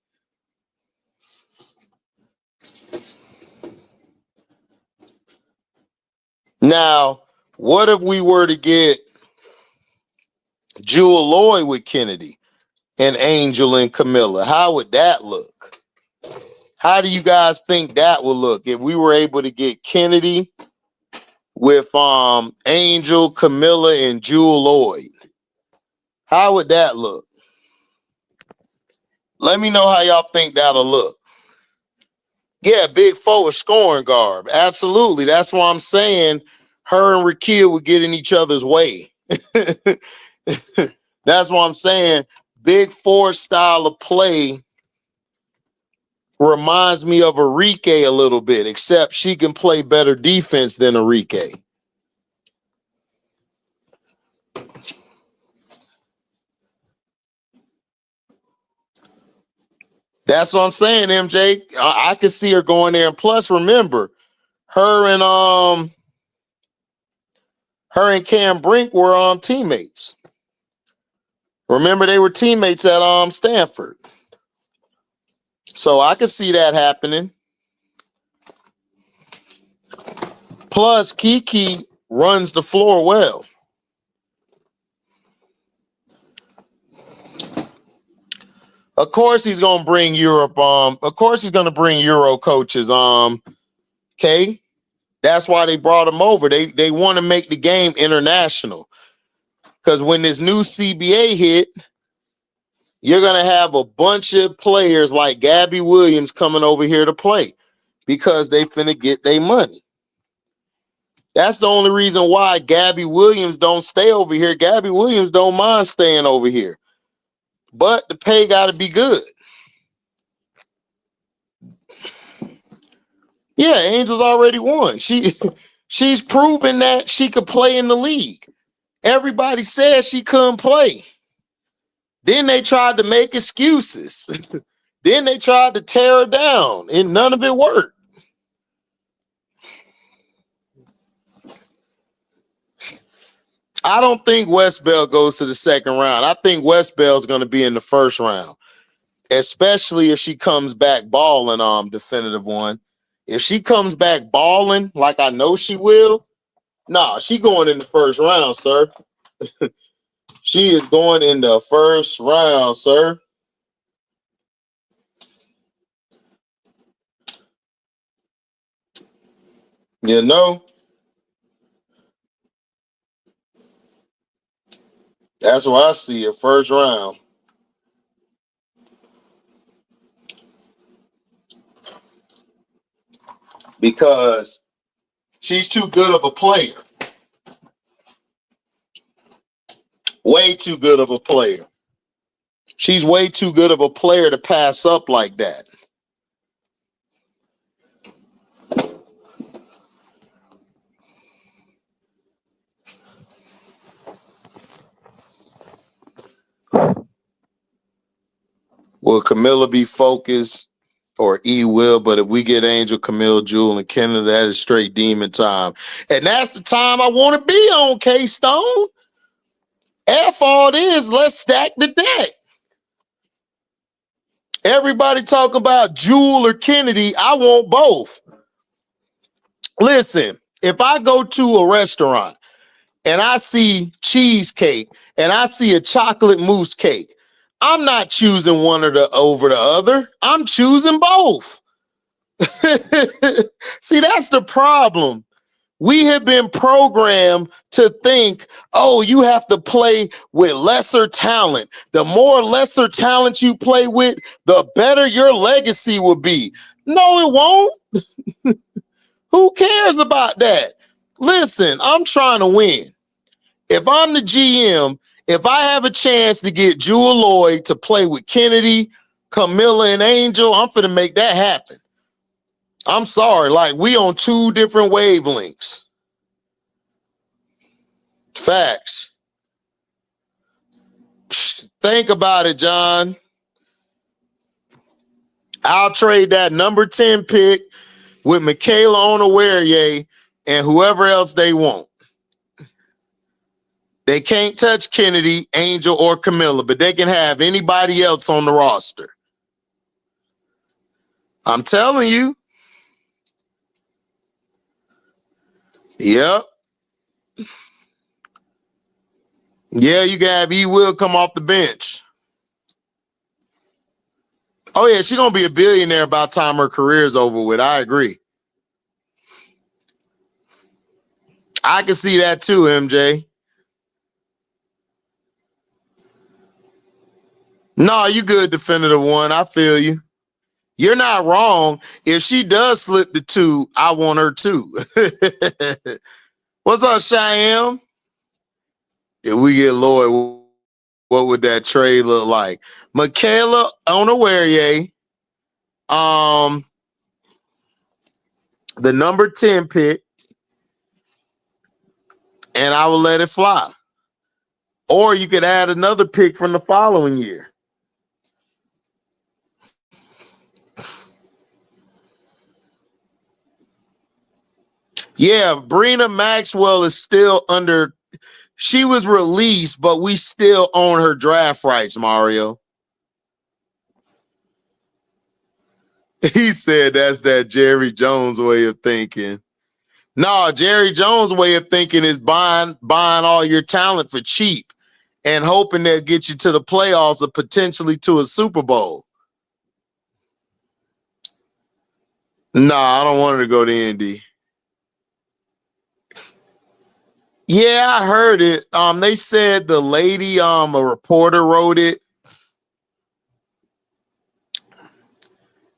[SPEAKER 1] Now, what if we were to get Jewel Lloyd with Kennedy and Angel and Camilla? How would that look? How do you guys think that would look if we were able to get Kennedy with Angel, Camilla, and Jewel Lloyd? How would that look? Let me know how y'all think that'll look. Yeah, big forward scoring guard. Absolutely. That's why I'm saying her and Raquel would get in each other's way. That's why I'm saying big forward style of play reminds me of Enrique a little bit, except she can play better defense than Enrique. That's what I'm saying, MJ. I can see her going there. And plus, remember, her and Cam Brink were teammates. Remember, they were teammates at Stanford. So I could see that happening. Plus, Kiki runs the floor well. Of course, he's going to bring Europe. Of course, he's going to bring Euro coaches. Okay. That's why they brought him over. They want to make the game international. Because when this new CBA hit, you're going to have a bunch of players like Gabby Williams coming over here to play because they finna get their money. That's the only reason why Gabby Williams don't stay over here. Gabby Williams don't mind staying over here. But the pay got to be good. Yeah, Angel's already won. She's proven that she could play in the league. Everybody said she couldn't play. Then they tried to make excuses. Then they tried to tear her down, and none of it worked. I don't think West Bell goes to the second round. I think West Bell's going to be in the first round, especially if she comes back balling. Definitive one. If she comes back balling like I know she will, nah, she going in the first round, sir. She is going in the first round, sir. You know, that's where I see it, first round. Because she's too good of a player. Way too good of a player. She's way too good of a player to pass up like that. Will Camilla be focused or E will? But if we get Angel, Camille, Jewel, and Canada, that is straight demon time. And that's the time I want to be on, K-Stone. F all this, let's stack the deck. Everybody talk about Jewel or Kennedy. I want both. Listen, if I go to a restaurant and I see cheesecake and I see a chocolate mousse cake, I'm not choosing one over the other. I'm choosing both. See, that's the problem. We have been programmed to think, oh, you have to play with lesser talent. The more lesser talent you play with, the better your legacy will be. No, it won't. Who cares about that? Listen, I'm trying to win. If I'm the GM, if I have a chance to get Jewel Lloyd to play with Kennedy, Camilla, and Angel, I'm finna make that happen. I'm sorry, like we on two different wavelengths. Facts. Think about it, John. I'll trade that number 10 pick with Michaela Onwuarie and whoever else they want. They can't touch Kennedy, Angel, or Camilla, but they can have anybody else on the roster. I'm telling you. Yep. Yeah, you can have E Will come off the bench. Oh, yeah, she's going to be a billionaire by the time her career is over with. I agree. I can see that too, MJ. No, you good, definitive one. I feel you. You're not wrong. If she does slip to 2, I want her too. What's up, Cheyenne? If we get Lloyd, what would that trade look like? Michaela Onwuarie, the number 10 pick, and I will let it fly. Or you could add another pick from the following year. Yeah, Brina Maxwell is still under. She was released, but we still own her draft rights, Mario. He said that's that Jerry Jones way of thinking. No, Jerry Jones' way of thinking is buying all your talent for cheap and hoping they'll get you to the playoffs or potentially to a Super Bowl. Nah, I don't want her to go to Indy. Yeah, I heard it. They said the lady, a reporter wrote it.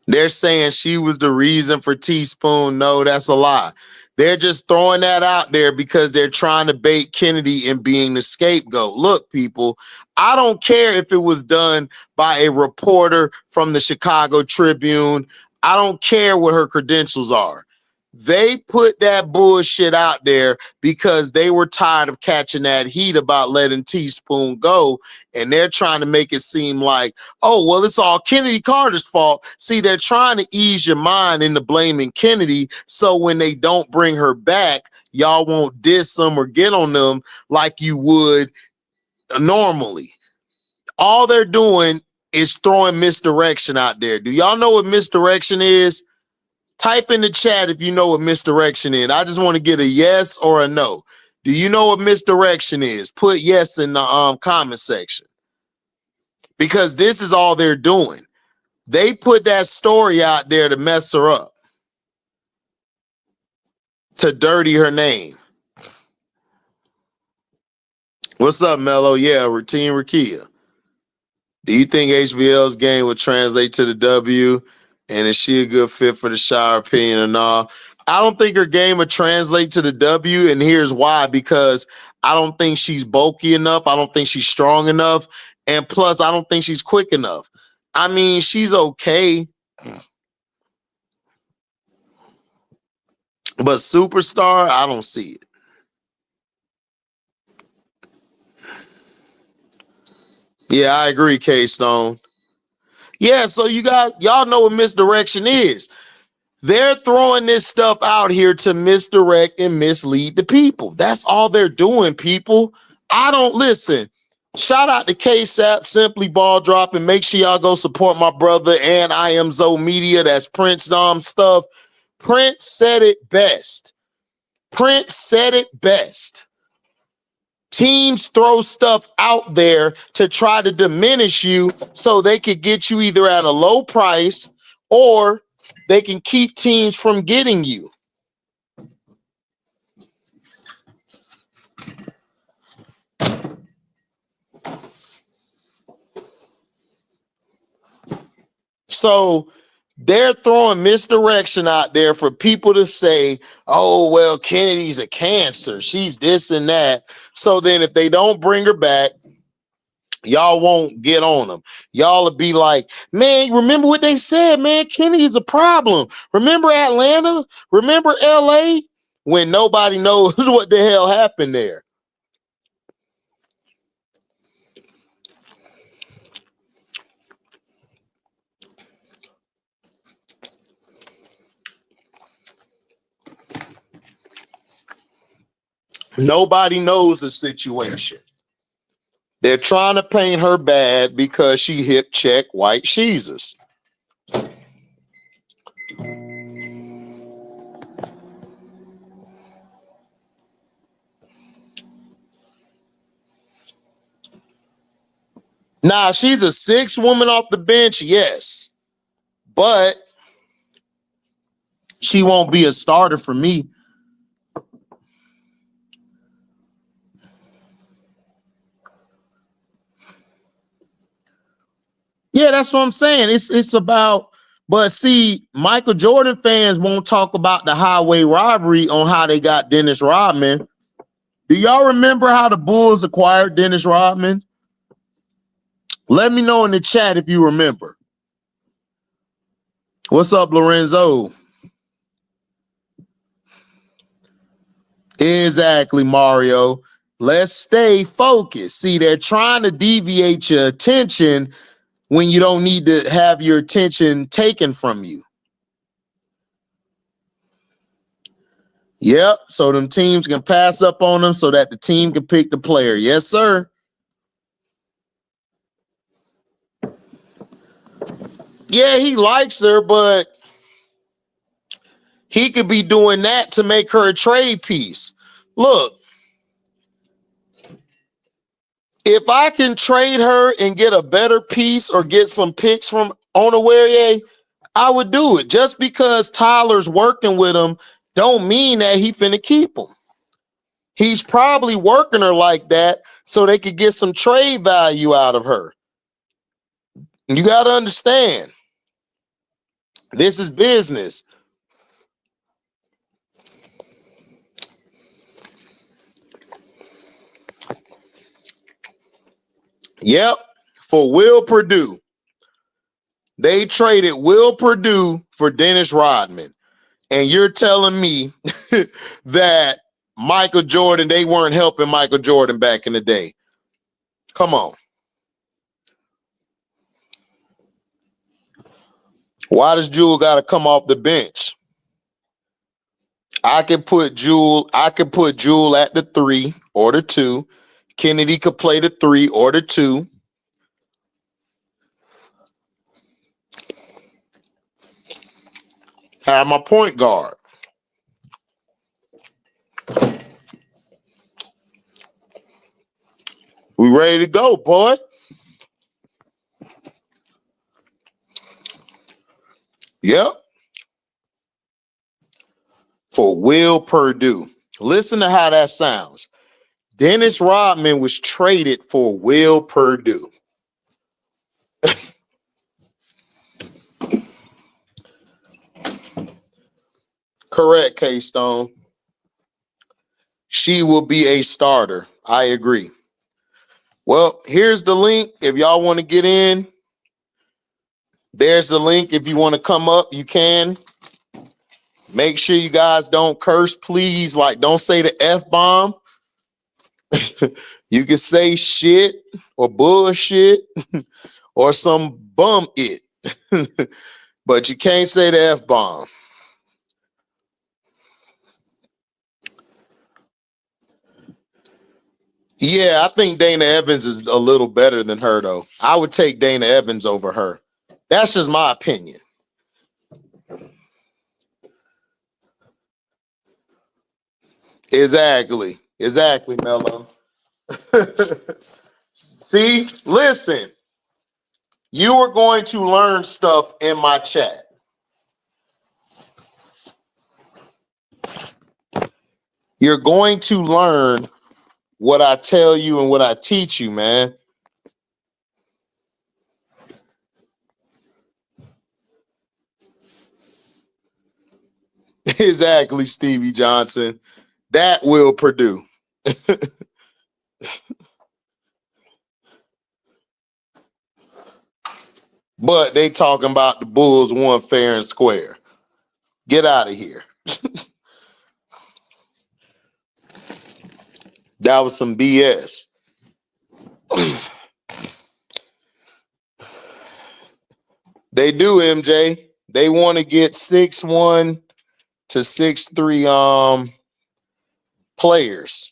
[SPEAKER 1] They're saying she was the reason for Teaspoon. No, that's a lie. They're just throwing that out there because they're trying to bait Kennedy in being the scapegoat. Look, people, I don't care if it was done by a reporter from the Chicago Tribune. I don't care what her credentials are. They put that bullshit out there because they were tired of catching that heat about letting Teaspoon go. And they're trying to make it seem like, oh, well, it's all Kennedy Carter's fault. See, they're trying to ease your mind into blaming Kennedy. So when they don't bring her back, y'all won't diss them or get on them like you would normally. All they're doing is throwing misdirection out there. Do y'all know what misdirection is? Type in the chat if you know what misdirection is. I just want to get a yes or a no. Do you know what misdirection is? Put yes in the comment section. Because this is all they're doing. They put that story out there to mess her up, to dirty her name. What's up, Mello? Yeah, Routine Rakia. Do you think HBL's game would translate to the W? And is she a good fit for the Shire opinion and all? I don't think her game would translate to the W, and here's why. Because I don't think she's bulky enough. I don't think she's strong enough. And plus, I don't think she's quick enough. I mean, she's okay. But superstar, I don't see it. Yeah, I agree, K-Stone. Yeah, so you guys, y'all know what misdirection is. They're throwing this stuff out here to misdirect and mislead the people. That's all they're doing, people. I don't listen. Shout out to Cashapp, Simply Ball Dropping. Make sure y'all go support my brother and I Am Zo Media. That's Prince stuff. Prince said it best. Prince said it best. Teams throw stuff out there to try to diminish you so they could get you either at a low price or they can keep teams from getting you. So they're throwing misdirection out there for people to say, oh, well, Kennedy's a cancer. She's this and that. So then if they don't bring her back, y'all won't get on them. Y'all will be like, man, remember what they said, man? Kennedy's a problem. Remember Atlanta? Remember LA? When nobody knows what the hell happened there. Nobody knows the situation. They're trying to paint her bad because she hip check white Jesus. Now, if she's a sixth woman off the bench, yes. But she won't be a starter for me. Yeah, that's what I'm saying. It's about, but see, Michael Jordan fans won't talk about the highway robbery on how they got Dennis Rodman. Do y'all remember how the Bulls acquired Dennis Rodman? Let me know in the chat if you remember. What's up, Lorenzo? Exactly, Mario. Let's stay focused. See, they're trying to deviate your attention when you don't need to have your attention taken from you. Yep. So them teams can pass up on them so that the team can pick the player. Yes, sir. Yeah, he likes her, but he could be doing that to make her a trade piece. Look, if I can trade her and get a better piece or get some picks from Onawarie, I would do it. Just because Tyler's working with him don't mean that he finna keep him. He's probably working her like that so they could get some trade value out of her. You got to understand, this is business. Yep, for Will Perdue. They traded Will Perdue for Dennis Rodman. And you're telling me that Michael Jordan, they weren't helping Michael Jordan back in the day. Come on. Why does Jewel got to come off the bench? I could put Jewel at the 3 or the 2. Kennedy could play the 3 or the 2. Have my point guard. We ready to go, boy. Yep. For Will Perdue. Listen to how that sounds. Dennis Rodman was traded for Will Perdue. Correct, K-Stone. She will be a starter. I agree. Well, here's the link. If y'all want to get in, there's the link. If you want to come up, you can. Make sure you guys don't curse, please. Like, don't say the F-bomb. You can say shit or bullshit or some bum it. But you can't say the F-bomb. Yeah, I think Dana Evans is a little better than her, though. I would take Dana Evans over her. That's just my opinion. Exactly, Mello. See, listen, you are going to learn stuff in my chat. You're going to learn what I tell you and what I teach you, man. Exactly, Stevie Johnson. That will Purdue. But they talking about the Bulls won fair and square. Get out of here. That was some BS. They do, MJ. They want to get 6'1" to 6'3" players.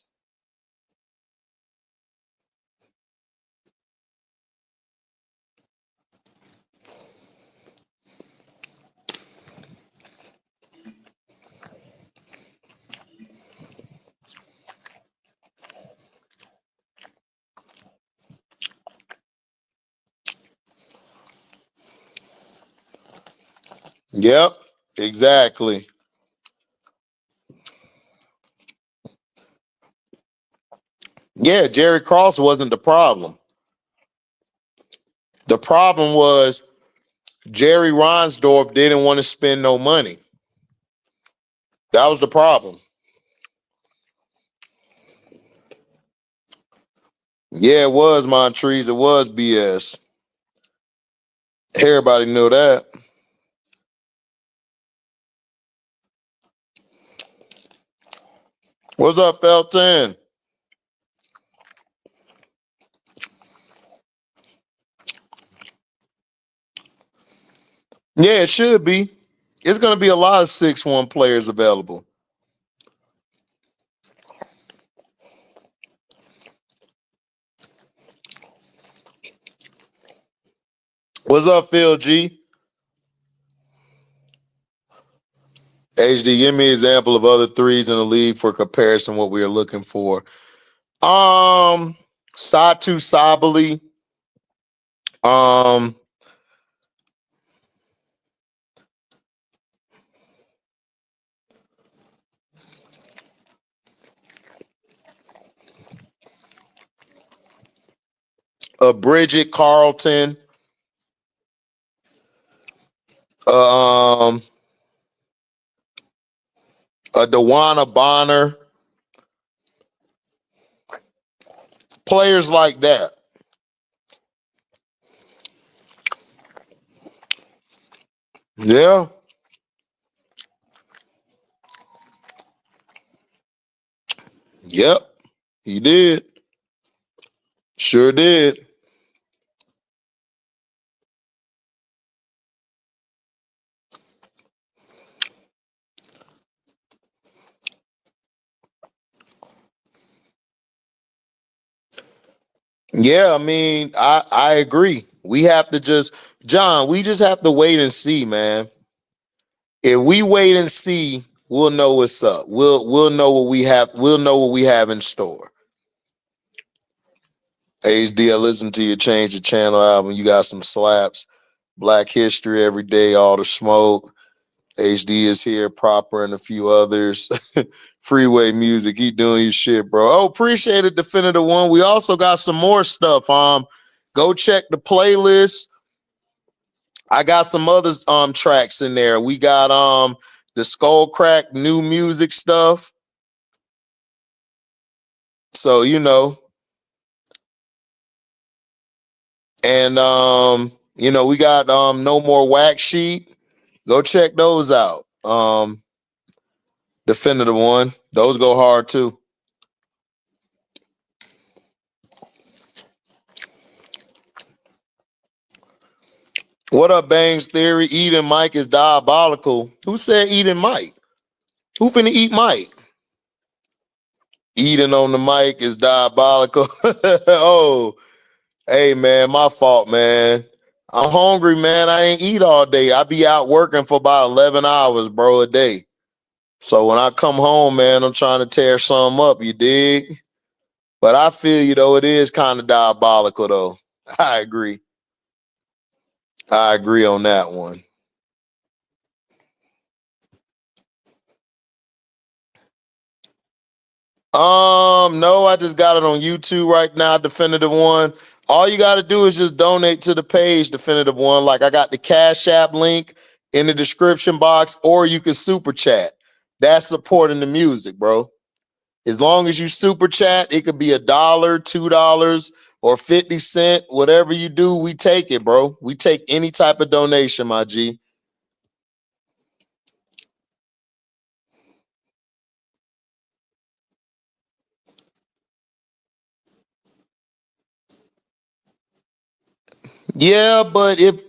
[SPEAKER 1] Yep, exactly. Yeah, Jerry Cross wasn't the problem. The problem was Jerry Reinsdorf didn't want to spend no money. That was the problem. Yeah, it was Montrese. It was BS. Everybody knew that. What's up, Felton? Yeah, it should be. It's going to be a lot of 6'1" players available. What's up, Phil G? HD, give me an example of other threes in the league for comparison what we are looking for. Satu Sabali. a Bridget Carlton, um, a Dewana Bonner, players like that. Yeah. Yep. He did. Sure did. Yeah, I mean, I agree. We have to just, John, we just have to wait and see, man. If we wait and see, we'll know what's up. We'll know what we have. We'll know what we have in store. HD, I listened to your Change the Channel album. You got some slaps. Black History every day, all the smoke. HD is here, Proper, and a few others. Freeway Music, keep doing your shit, bro. Oh, appreciate it, Definitive One. We also got some more stuff. Go check the playlist. I got some other tracks in there. We got the Skullkrack new music stuff. So and we got No More Wax Sheet. Go check those out. Definitive One. Those go hard too. What up, Bangs Theory? Eating Mike is diabolical. Who said eating Mike? Who finna eat Mike? Eating on the mic is diabolical. Oh, hey man, my fault, man. I'm hungry, man. I ain't eat all day. I be out working for about 11 hours, bro, a day. So when I come home, man, I'm trying to tear some up, you dig? But I feel you though, it is kind of diabolical though. I agree. I agree on that one. No, I just got it on YouTube right now, Definitive One. All you got to do is just donate to the page, Definitive One. Like I got the Cash App link in the description box, or you can super chat. That's supporting the music, bro. As long as you super chat, it could be $1, $2, or 50 cents. Whatever you do, we take it, bro. We take any type of donation, my G. Yeah, but if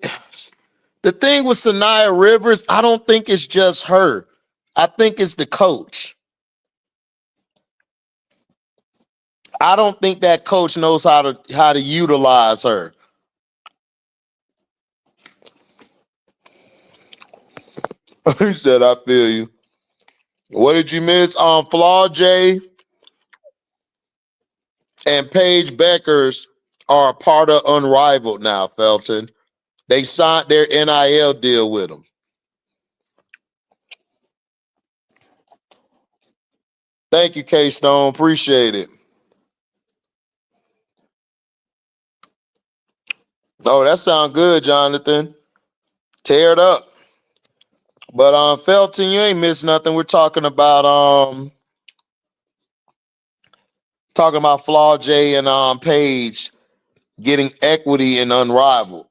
[SPEAKER 1] the thing with Sanaya Rivers, I don't think it's just her. I think it's the coach. I don't think that coach knows how to utilize her. He said, "I feel you." What did you miss? Flaw J and Paige Beckers are a part of Unrivaled now, Felton. They signed their NIL deal with them. Thank you, K Stone. Appreciate it. Oh, that sounds good, Jonathan. Tear it up. But Felton, you ain't missed nothing. We're talking about Flaw J and Paige getting equity in Unrivaled.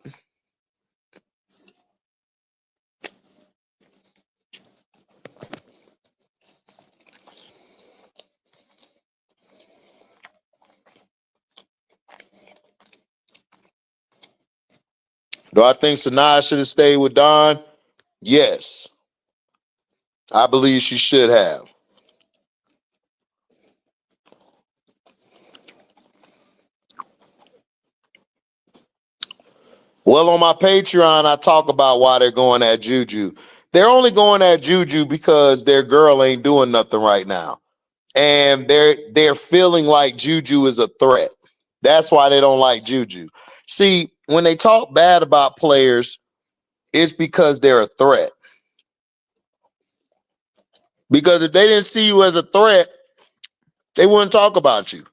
[SPEAKER 1] Do I think Sanaa should have stayed with Don? Yes. I believe she should have. Well, on my Patreon, I talk about why they're going at Juju. They're only going at Juju because their girl ain't doing nothing right now. And they're feeling like Juju is a threat. That's why they don't like Juju. See, when they talk bad about players, it's because they're a threat. Because if they didn't see you as a threat, they wouldn't talk about you.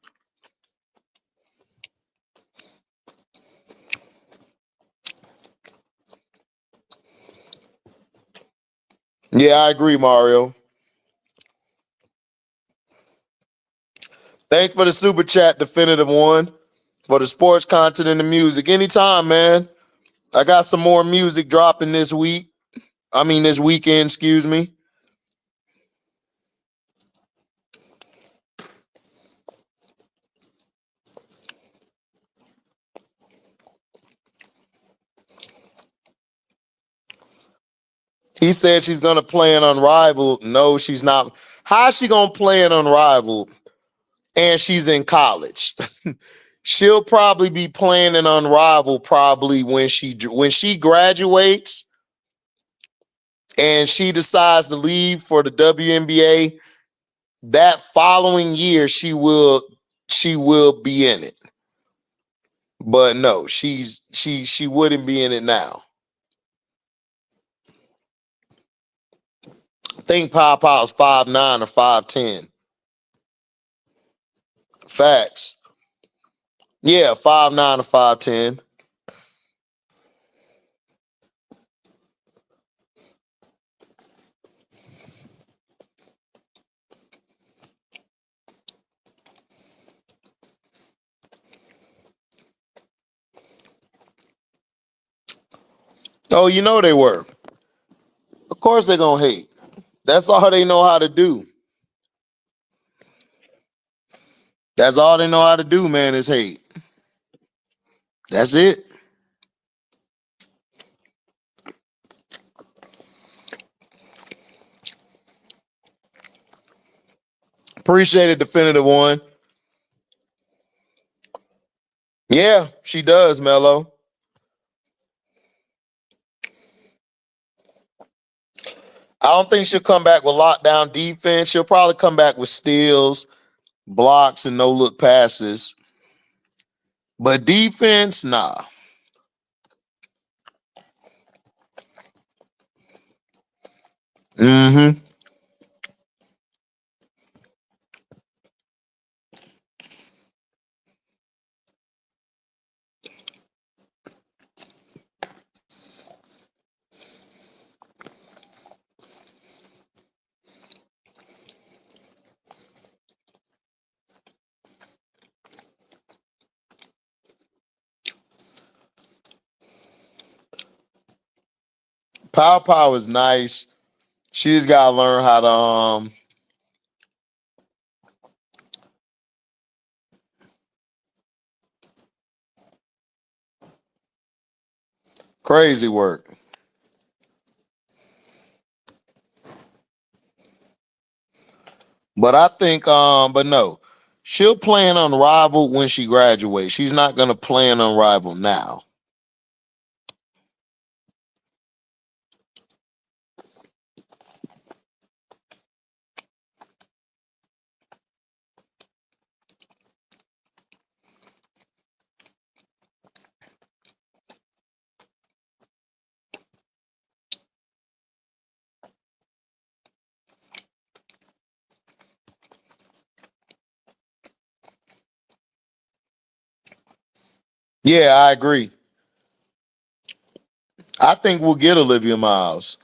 [SPEAKER 1] Yeah, I agree, Mario. Thanks for the super chat, definitive one, for the sports content and the music. Anytime, man. I got some more music dropping this week. This weekend, excuse me. He said she's gonna play an Unrivaled. No, she's not. How's she gonna play an Unrivaled? And she's in college. She'll probably be playing an Unrivaled probably when she graduates and she decides to leave for the WNBA. That following year, she will be in it. But no, she wouldn't be in it now. I think Pow Pow's 5'9" or 5'10". Facts. Yeah, 5'9" or 5'10". Oh, you know they were. Of course they're gonna hate. That's all they know how to do. That's all they know how to do, man, is hate. That's it. Appreciate it, definitive one. Yeah, she does, Mello. I don't think she'll come back with lockdown defense. She'll probably come back with steals, blocks, and no look passes. But defense, nah. Mm-hmm. Pow is nice. She just gotta learn how to crazy work. But I think but no. She'll plan Unrivaled when she graduates. She's not gonna plan Unrivaled now. Yeah, I agree. I think we'll get Olivia Miles.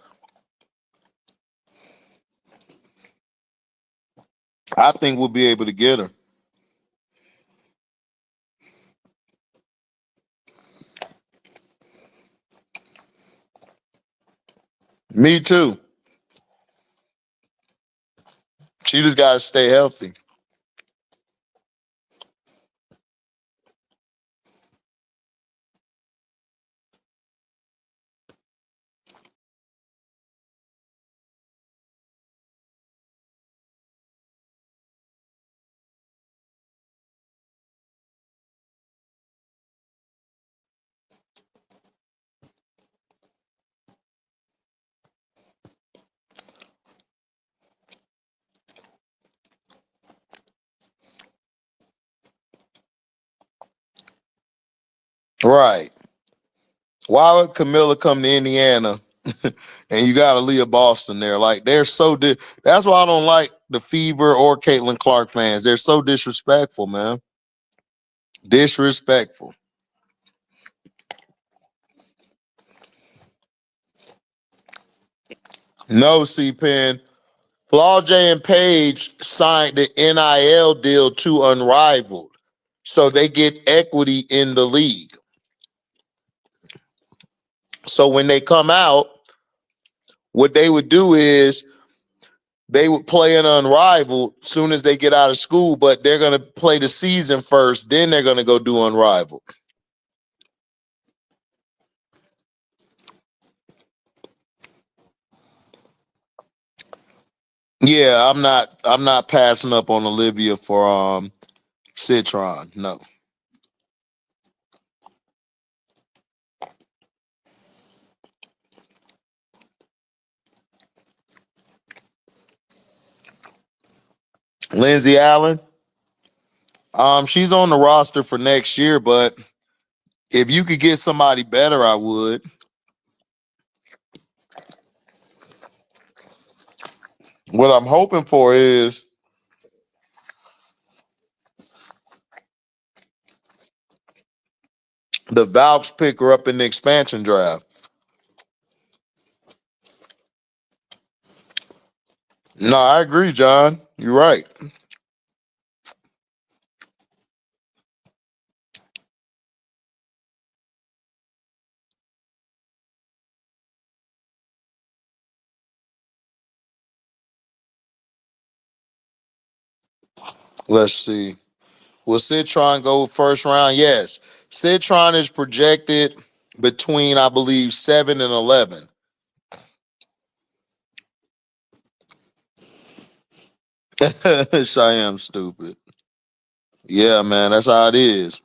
[SPEAKER 1] I think we'll be able to get her. Me too. She just gotta stay healthy. Right. Why would Camilla come to Indiana and you got Aaliyah Boston there? Like they're so that's why I don't like the Fever or Caitlin Clark fans. They're so disrespectful, man. Disrespectful. No, C-Pen. Flaw J and Paige signed the NIL deal to Unrivaled, so they get equity in the league. So when they come out, what they would do is they would play an Unrivaled soon as they get out of school, but they're going to play the season first, then they're going to go do Unrivaled. Yeah, I'm not passing up on Olivia for Citron. No. Lindsay Allen, she's on the roster for next year, but if you could get somebody better, I would. What I'm hoping for is the Valps pick her up in the expansion draft. No, I agree, John. You're right. Let's see. Will Citron go first round? Yes. Citron is projected between, I believe, 7 and 11. Cheyenne stupid. Yeah, man, that's how it is.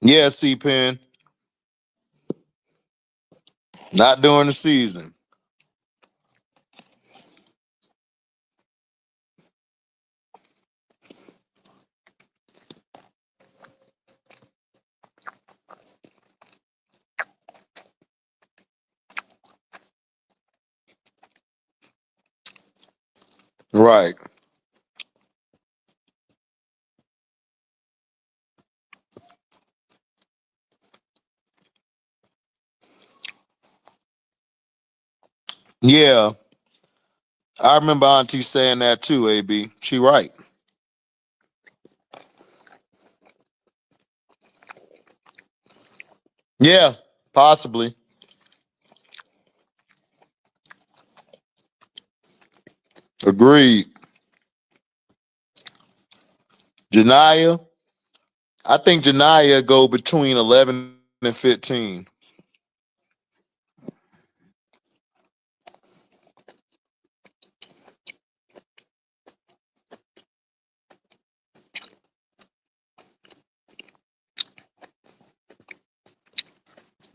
[SPEAKER 1] Yeah, C-Pen. Not during the season. Right. Yeah. I remember Auntie saying that too, AB. She right. Yeah, possibly. Agreed. Janaya, I think Janaya go between 11 and 15.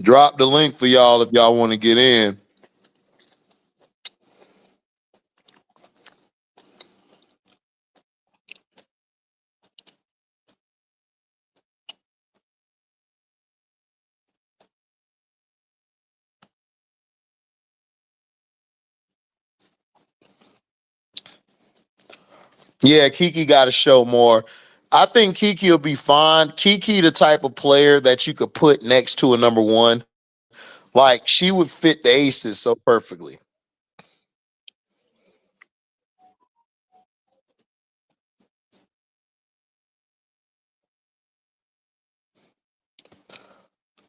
[SPEAKER 1] Drop the link for y'all if y'all want to get in. Yeah, Kiki got to show more. I think Kiki will be fine. Kiki, the type of player that you could put next to a number one. Like, she would fit the aces so perfectly.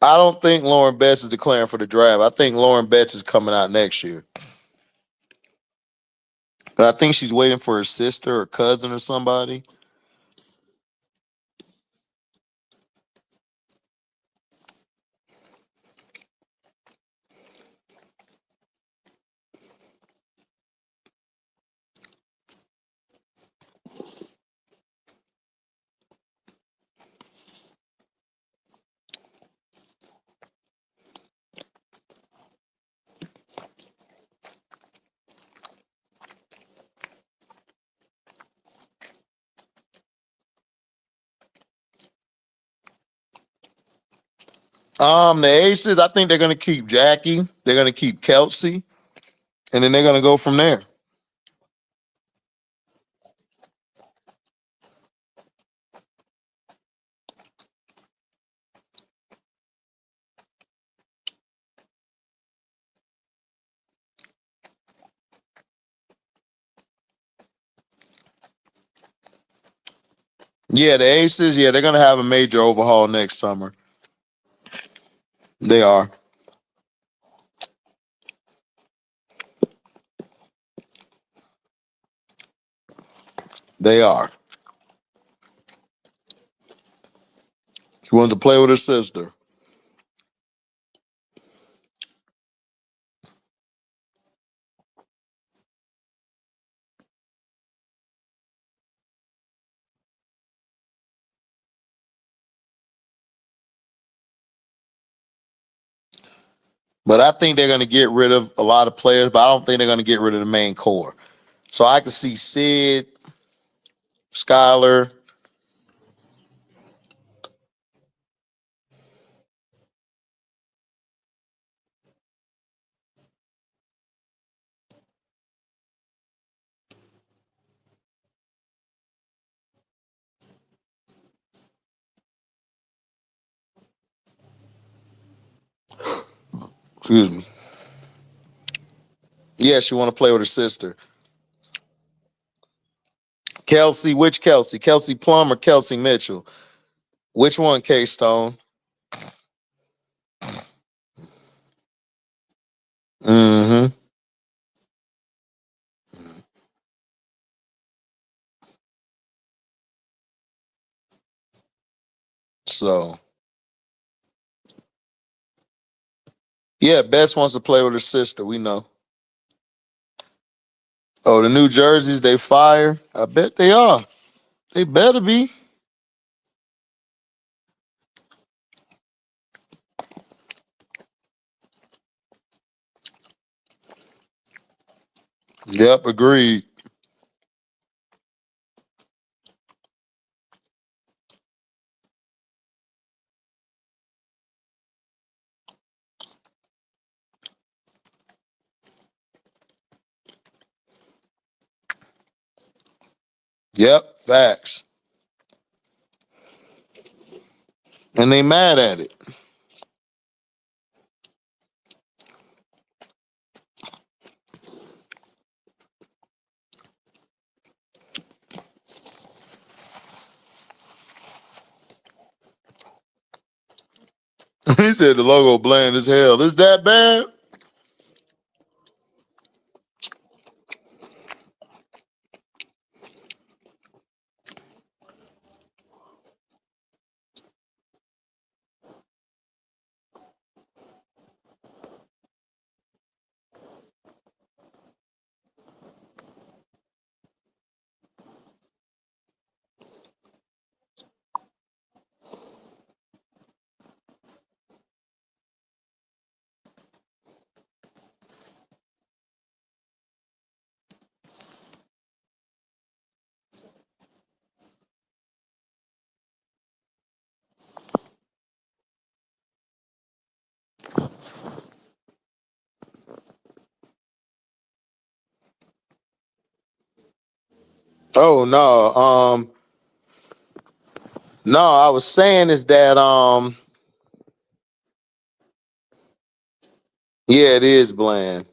[SPEAKER 1] I don't think Lauren Betts is declaring for the draft. I think Lauren Betts is coming out next year. But I think she's waiting for her sister or cousin or somebody. The aces, I think they're gonna keep Jackie. They're gonna keep Kelsey, and then they're gonna go from there. Yeah, the Aces, yeah, they're gonna have a major overhaul next summer. They are. They are. She wants to play with her sister. But I think they're gonna get rid of a lot of players, but I don't think they're gonna get rid of the main core. So I can see Sid, Skylar. Excuse me. Yeah, she want to play with her sister. Kelsey, which Kelsey? Kelsey Plum or Kelsey Mitchell? Which one, K Stone? Mm-hmm. So yeah, Bess wants to play with her sister. We know. Oh, the New Jerseys, they fire. I bet they are. They better be. Yep, agreed. Yep, facts. And they mad at it. He said the logo bland as hell. Is that bad? Oh no. No, I was saying is that yeah, it is bland.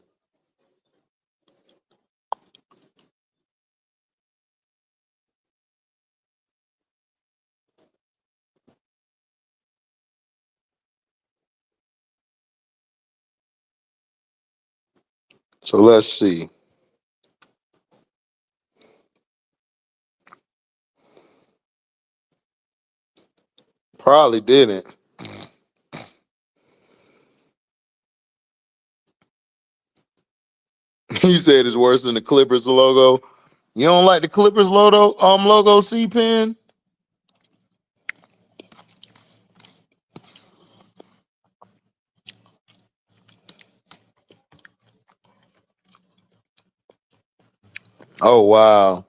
[SPEAKER 1] So let's see. Probably didn't. You said it's worse than the Clippers logo. You don't like the Clippers logo C pen? Oh wow.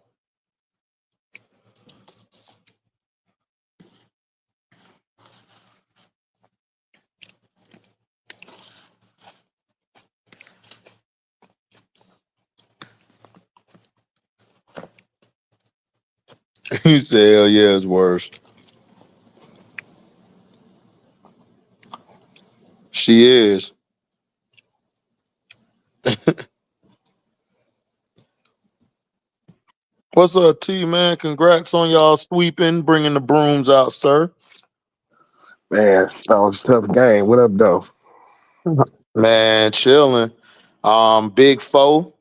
[SPEAKER 1] You said hell yeah, it's worse. She is. What's up, T, man? Congrats on y'all sweeping, bringing the brooms out, sir.
[SPEAKER 2] Man, that was a tough game. What up, though?
[SPEAKER 1] Man, chilling. Big Foe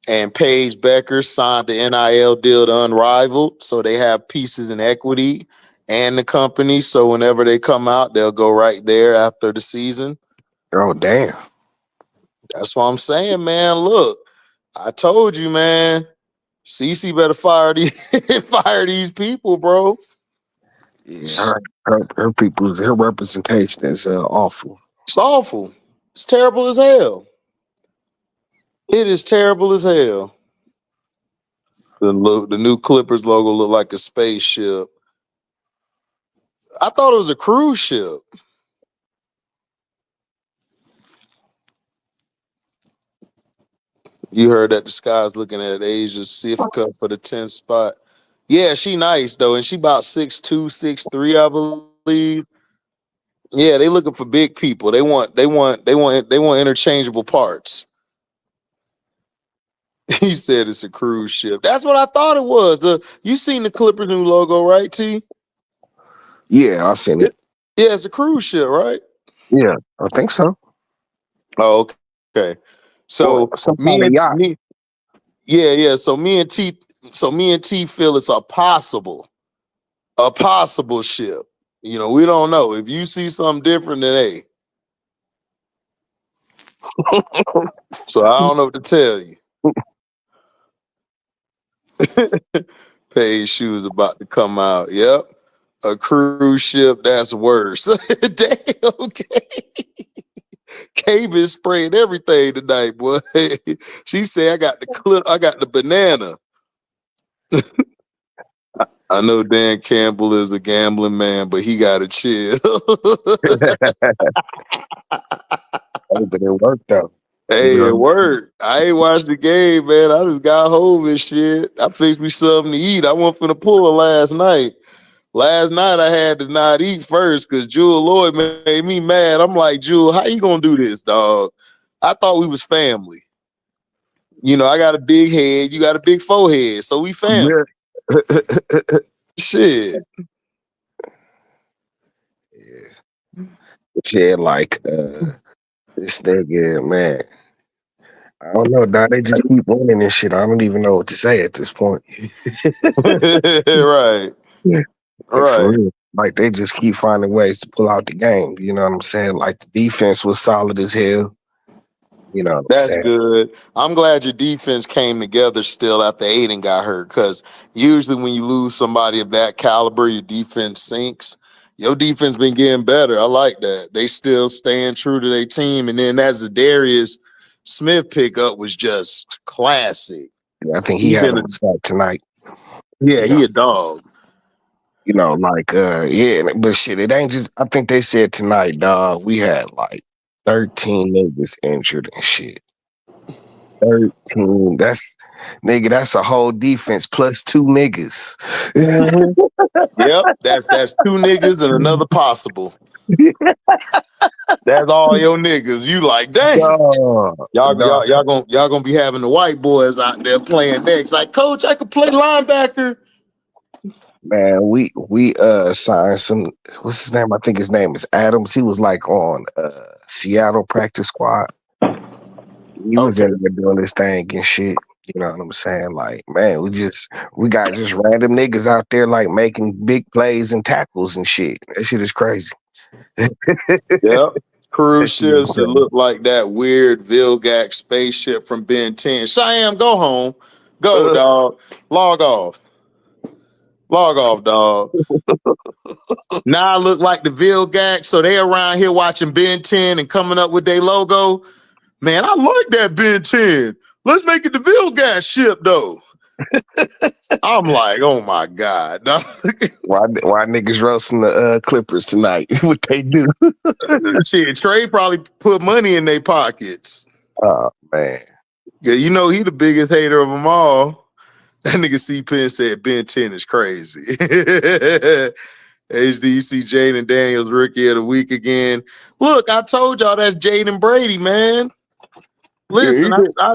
[SPEAKER 1] and Paige Becker signed the NIL deal to Unrivaled, so they have pieces in equity and the company. So whenever they come out, they'll go right there after the season.
[SPEAKER 2] Oh, damn.
[SPEAKER 1] That's what I'm saying, man. Look, I told you, man. CC better fire these people, bro.
[SPEAKER 2] Yeah, her people's her representation is awful.
[SPEAKER 1] It's awful. It's terrible as hell. It is terrible as hell. The new Clippers logo look like a spaceship. I thought it was a cruise ship. You heard that the Sky's looking at Asia Sifka for the 10th spot. Yeah, she nice though, and she about 6'2", 6'3", I believe. Yeah, they looking for big people. They want interchangeable parts. He said it's a cruise ship. That's what I thought it was. You seen the Clippers new logo, right, T?
[SPEAKER 2] Yeah, I seen it.
[SPEAKER 1] Yeah, it's a cruise ship, right?
[SPEAKER 2] Yeah, I think so.
[SPEAKER 1] Oh, okay.
[SPEAKER 2] Or
[SPEAKER 1] So
[SPEAKER 2] some
[SPEAKER 1] me
[SPEAKER 2] kind of
[SPEAKER 1] and
[SPEAKER 2] yacht.
[SPEAKER 1] me, yeah. So me and T feel it's a possible ship. You know, we don't know. If you see something different, then hey. So I don't know what to tell you. Paige shoes about to come out. Yep. A cruise ship, that's worse. Damn, okay. K been spraying everything tonight, boy. She said I got the banana. I know Dan Campbell is a gambling man, but he gotta chill.
[SPEAKER 2] Oh, but it worked though. You
[SPEAKER 1] Hey, it
[SPEAKER 2] heard?
[SPEAKER 1] worked. I ain't watched the game, man. I just got home and shit. I fixed me something to eat. I went for the pool last night. Last night I had to not eat first because Jewel Lloyd made me mad. I'm like, Jewel, how you gonna do this, dog? I thought we was family. You know, I got a big head, you got a big forehead, so we family.
[SPEAKER 2] Yeah.
[SPEAKER 1] Shit.
[SPEAKER 2] Yeah. Shit, like this nigga, man. I don't know, dog. They just keep winning and shit. I don't even know what to say at this point.
[SPEAKER 1] Right.
[SPEAKER 2] Like for
[SPEAKER 1] Right.
[SPEAKER 2] real. Like they just keep finding ways to pull out the game. You know what I'm saying? Like the defense was solid as hell. You know what I'm
[SPEAKER 1] That's
[SPEAKER 2] saying?
[SPEAKER 1] good. I'm glad your defense came together still after Aiden got hurt. Because usually when you lose somebody of that caliber, your defense sinks. Your defense been getting better. I like that. They still staying true to their team. And then that Zadarius Smith pickup was just classic.
[SPEAKER 2] I think he
[SPEAKER 1] He
[SPEAKER 2] had
[SPEAKER 1] been
[SPEAKER 2] him sacked tonight.
[SPEAKER 1] yeah,
[SPEAKER 2] You know,
[SPEAKER 1] he a dog.
[SPEAKER 2] like yeah, but shit, it ain't just I think they said tonight, dog, we had like 13 niggas injured and shit. 13. That's a whole defense plus two niggas.
[SPEAKER 1] Mhm. Yep, that's two niggas and another possible. That's all your niggas. You like, dang.
[SPEAKER 2] Dog, dog.
[SPEAKER 1] Y'all gonna be having the white boys out there playing next. Like, coach, I could play linebacker.
[SPEAKER 2] Man, we signed some what's his name? I think his name is Adams. He was like on Seattle practice squad. He was
[SPEAKER 1] Okay.
[SPEAKER 2] in there doing this thing and shit. You know what I'm saying? Like, man, we got just random niggas out there like making big plays and tackles and shit. That shit is crazy.
[SPEAKER 1] Yep.
[SPEAKER 2] That
[SPEAKER 1] Cruise
[SPEAKER 2] shit is
[SPEAKER 1] ships that
[SPEAKER 2] crazy.
[SPEAKER 1] look like that weird Vilgax spaceship from Ben 10. Cheyenne, go home. Go,
[SPEAKER 2] Uh,
[SPEAKER 1] dog. Log off. Log off, dog. Now I look like the Vilgax, so they around here watching Ben 10 and coming up with their logo. Man, I like that Ben 10. Let's make it the Vilgax ship, though. I'm like, oh my God. dog.
[SPEAKER 2] why niggas roasting the Clippers tonight? What they do?
[SPEAKER 1] Shit, Trey probably put money in their pockets.
[SPEAKER 2] Oh man.
[SPEAKER 1] Yeah, you know he the biggest hater of them all. That nigga C Pen said Ben 10 is crazy. HDC Jaden Daniels rookie of the week again. Look, I told y'all that's Jaden Brady, man.
[SPEAKER 2] Yeah,
[SPEAKER 1] Listen,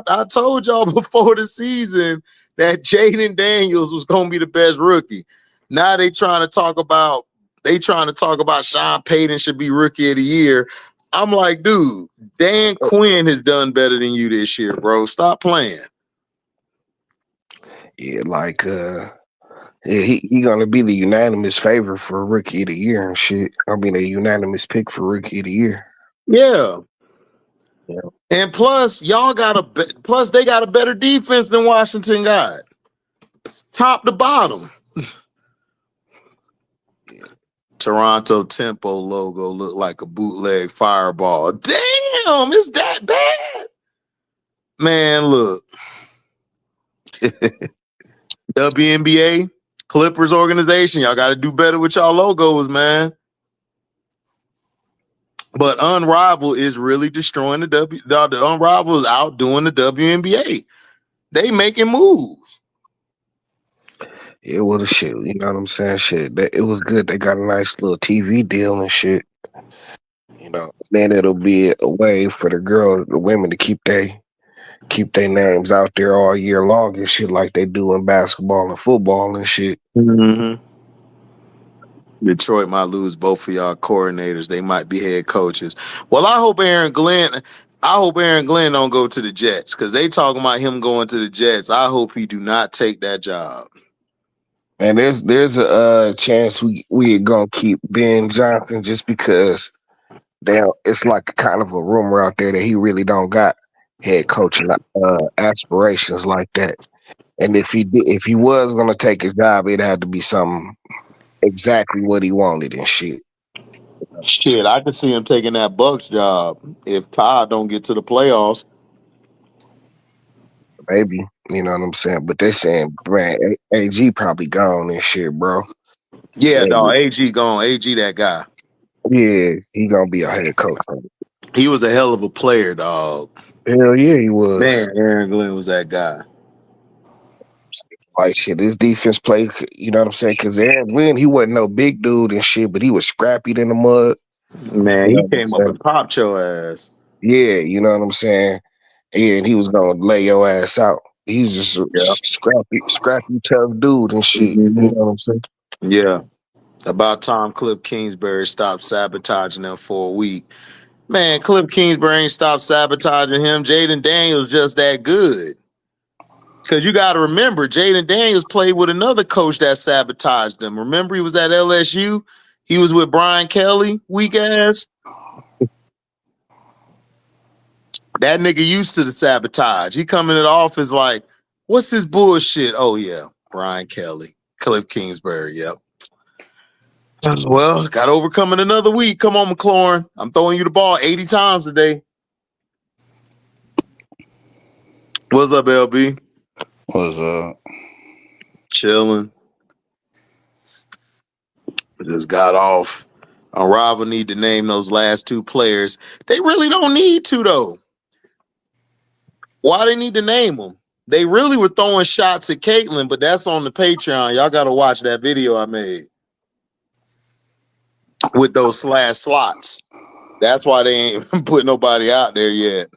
[SPEAKER 1] I told y'all before the season, that Jaden Daniels was gonna be the best rookie. Now they trying to talk about Sean Payton should be rookie of the year. I'm like, dude, Dan Quinn has done better than you this year, bro. Stop playing.
[SPEAKER 2] Yeah, like yeah, he gonna be the unanimous favorite for rookie of the year and shit. I mean, a unanimous pick for rookie of the year.
[SPEAKER 1] Yeah.
[SPEAKER 2] Yeah.
[SPEAKER 1] And plus, they got a better defense than Washington got. Top to bottom.
[SPEAKER 2] Yeah.
[SPEAKER 1] Toronto Tempo logo look like a bootleg fireball. Damn, is that bad? Man, look. WNBA, Clippers organization, y'all got to do better with y'all logos, man. But Unrivaled is really destroying the Unrivaled is outdoing the WNBA. They making moves.
[SPEAKER 2] Yeah, well, the shit, you know what I'm saying? Shit, it was good. They got a nice little TV deal and shit. You know, then it'll be a way for the women to keep their names out there all year long and shit, like they do in basketball and football and shit.
[SPEAKER 1] Mm-hmm. Detroit might lose both of y'all coordinators. They might be head coaches. Well, I hope Aaron Glenn don't go to the Jets because they talking about him going to the Jets. I hope he do not take that job.
[SPEAKER 2] And there's a chance we gonna keep Ben Johnson just because it's like a kind of a rumor out there that he really don't got head coaching aspirations like that. And if he was gonna take his job, it had to be something exactly what he wanted and shit.
[SPEAKER 1] Shit, I could see him taking that Bucks job if Todd don't get to the playoffs.
[SPEAKER 2] Maybe, you know what I'm saying? But they're saying, man, AG probably gone and shit, bro.
[SPEAKER 1] Yeah,
[SPEAKER 2] And
[SPEAKER 1] dog. AG gone. AG that guy.
[SPEAKER 2] yeah, he gonna be a head coach.
[SPEAKER 1] He was a hell of a player, dog.
[SPEAKER 2] Hell yeah, he was.
[SPEAKER 1] Man, Aaron Glenn was that guy.
[SPEAKER 2] Like shit, his defense play, you know what I'm saying? Because Aaron Glenn, he wasn't no big dude and shit, but he was scrappy in the mud.
[SPEAKER 1] Man,
[SPEAKER 2] You know
[SPEAKER 1] he
[SPEAKER 2] what I'm
[SPEAKER 1] came up
[SPEAKER 2] saying?
[SPEAKER 1] and popped your ass.
[SPEAKER 2] Yeah, you know what I'm saying? Yeah, and he was gonna lay your ass out. He's just a
[SPEAKER 1] Yeah.
[SPEAKER 2] scrappy, tough dude and shit. You know
[SPEAKER 1] Mm-hmm.
[SPEAKER 2] what I'm saying?
[SPEAKER 1] Yeah. About time Cliff Kingsbury stopped sabotaging them for a week. Man, Cliff Kingsbury ain't stopped sabotaging him. Jaden Daniels just that good. Because you got to remember, Jaden Daniels played with another coach that sabotaged him. Remember, he was at LSU. He was with Brian Kelly, weak ass. That nigga used to the sabotage. He come into the office like, what's this bullshit? Oh, yeah, Brian Kelly, Cliff Kingsbury, yep. Well, got to overcome it another week. Come on, McLaurin. I'm throwing you the ball 80 times a day. What's up, LB?
[SPEAKER 3] What's up?
[SPEAKER 1] Chilling. Just got off. Unrivaled need to name those last two players. They really don't need to, though. Why they need to name them? They really were throwing shots at Caitlyn, but that's on the Patreon. Y'all got to watch that video I made with those slash slots. That's why they ain't put nobody out there yet,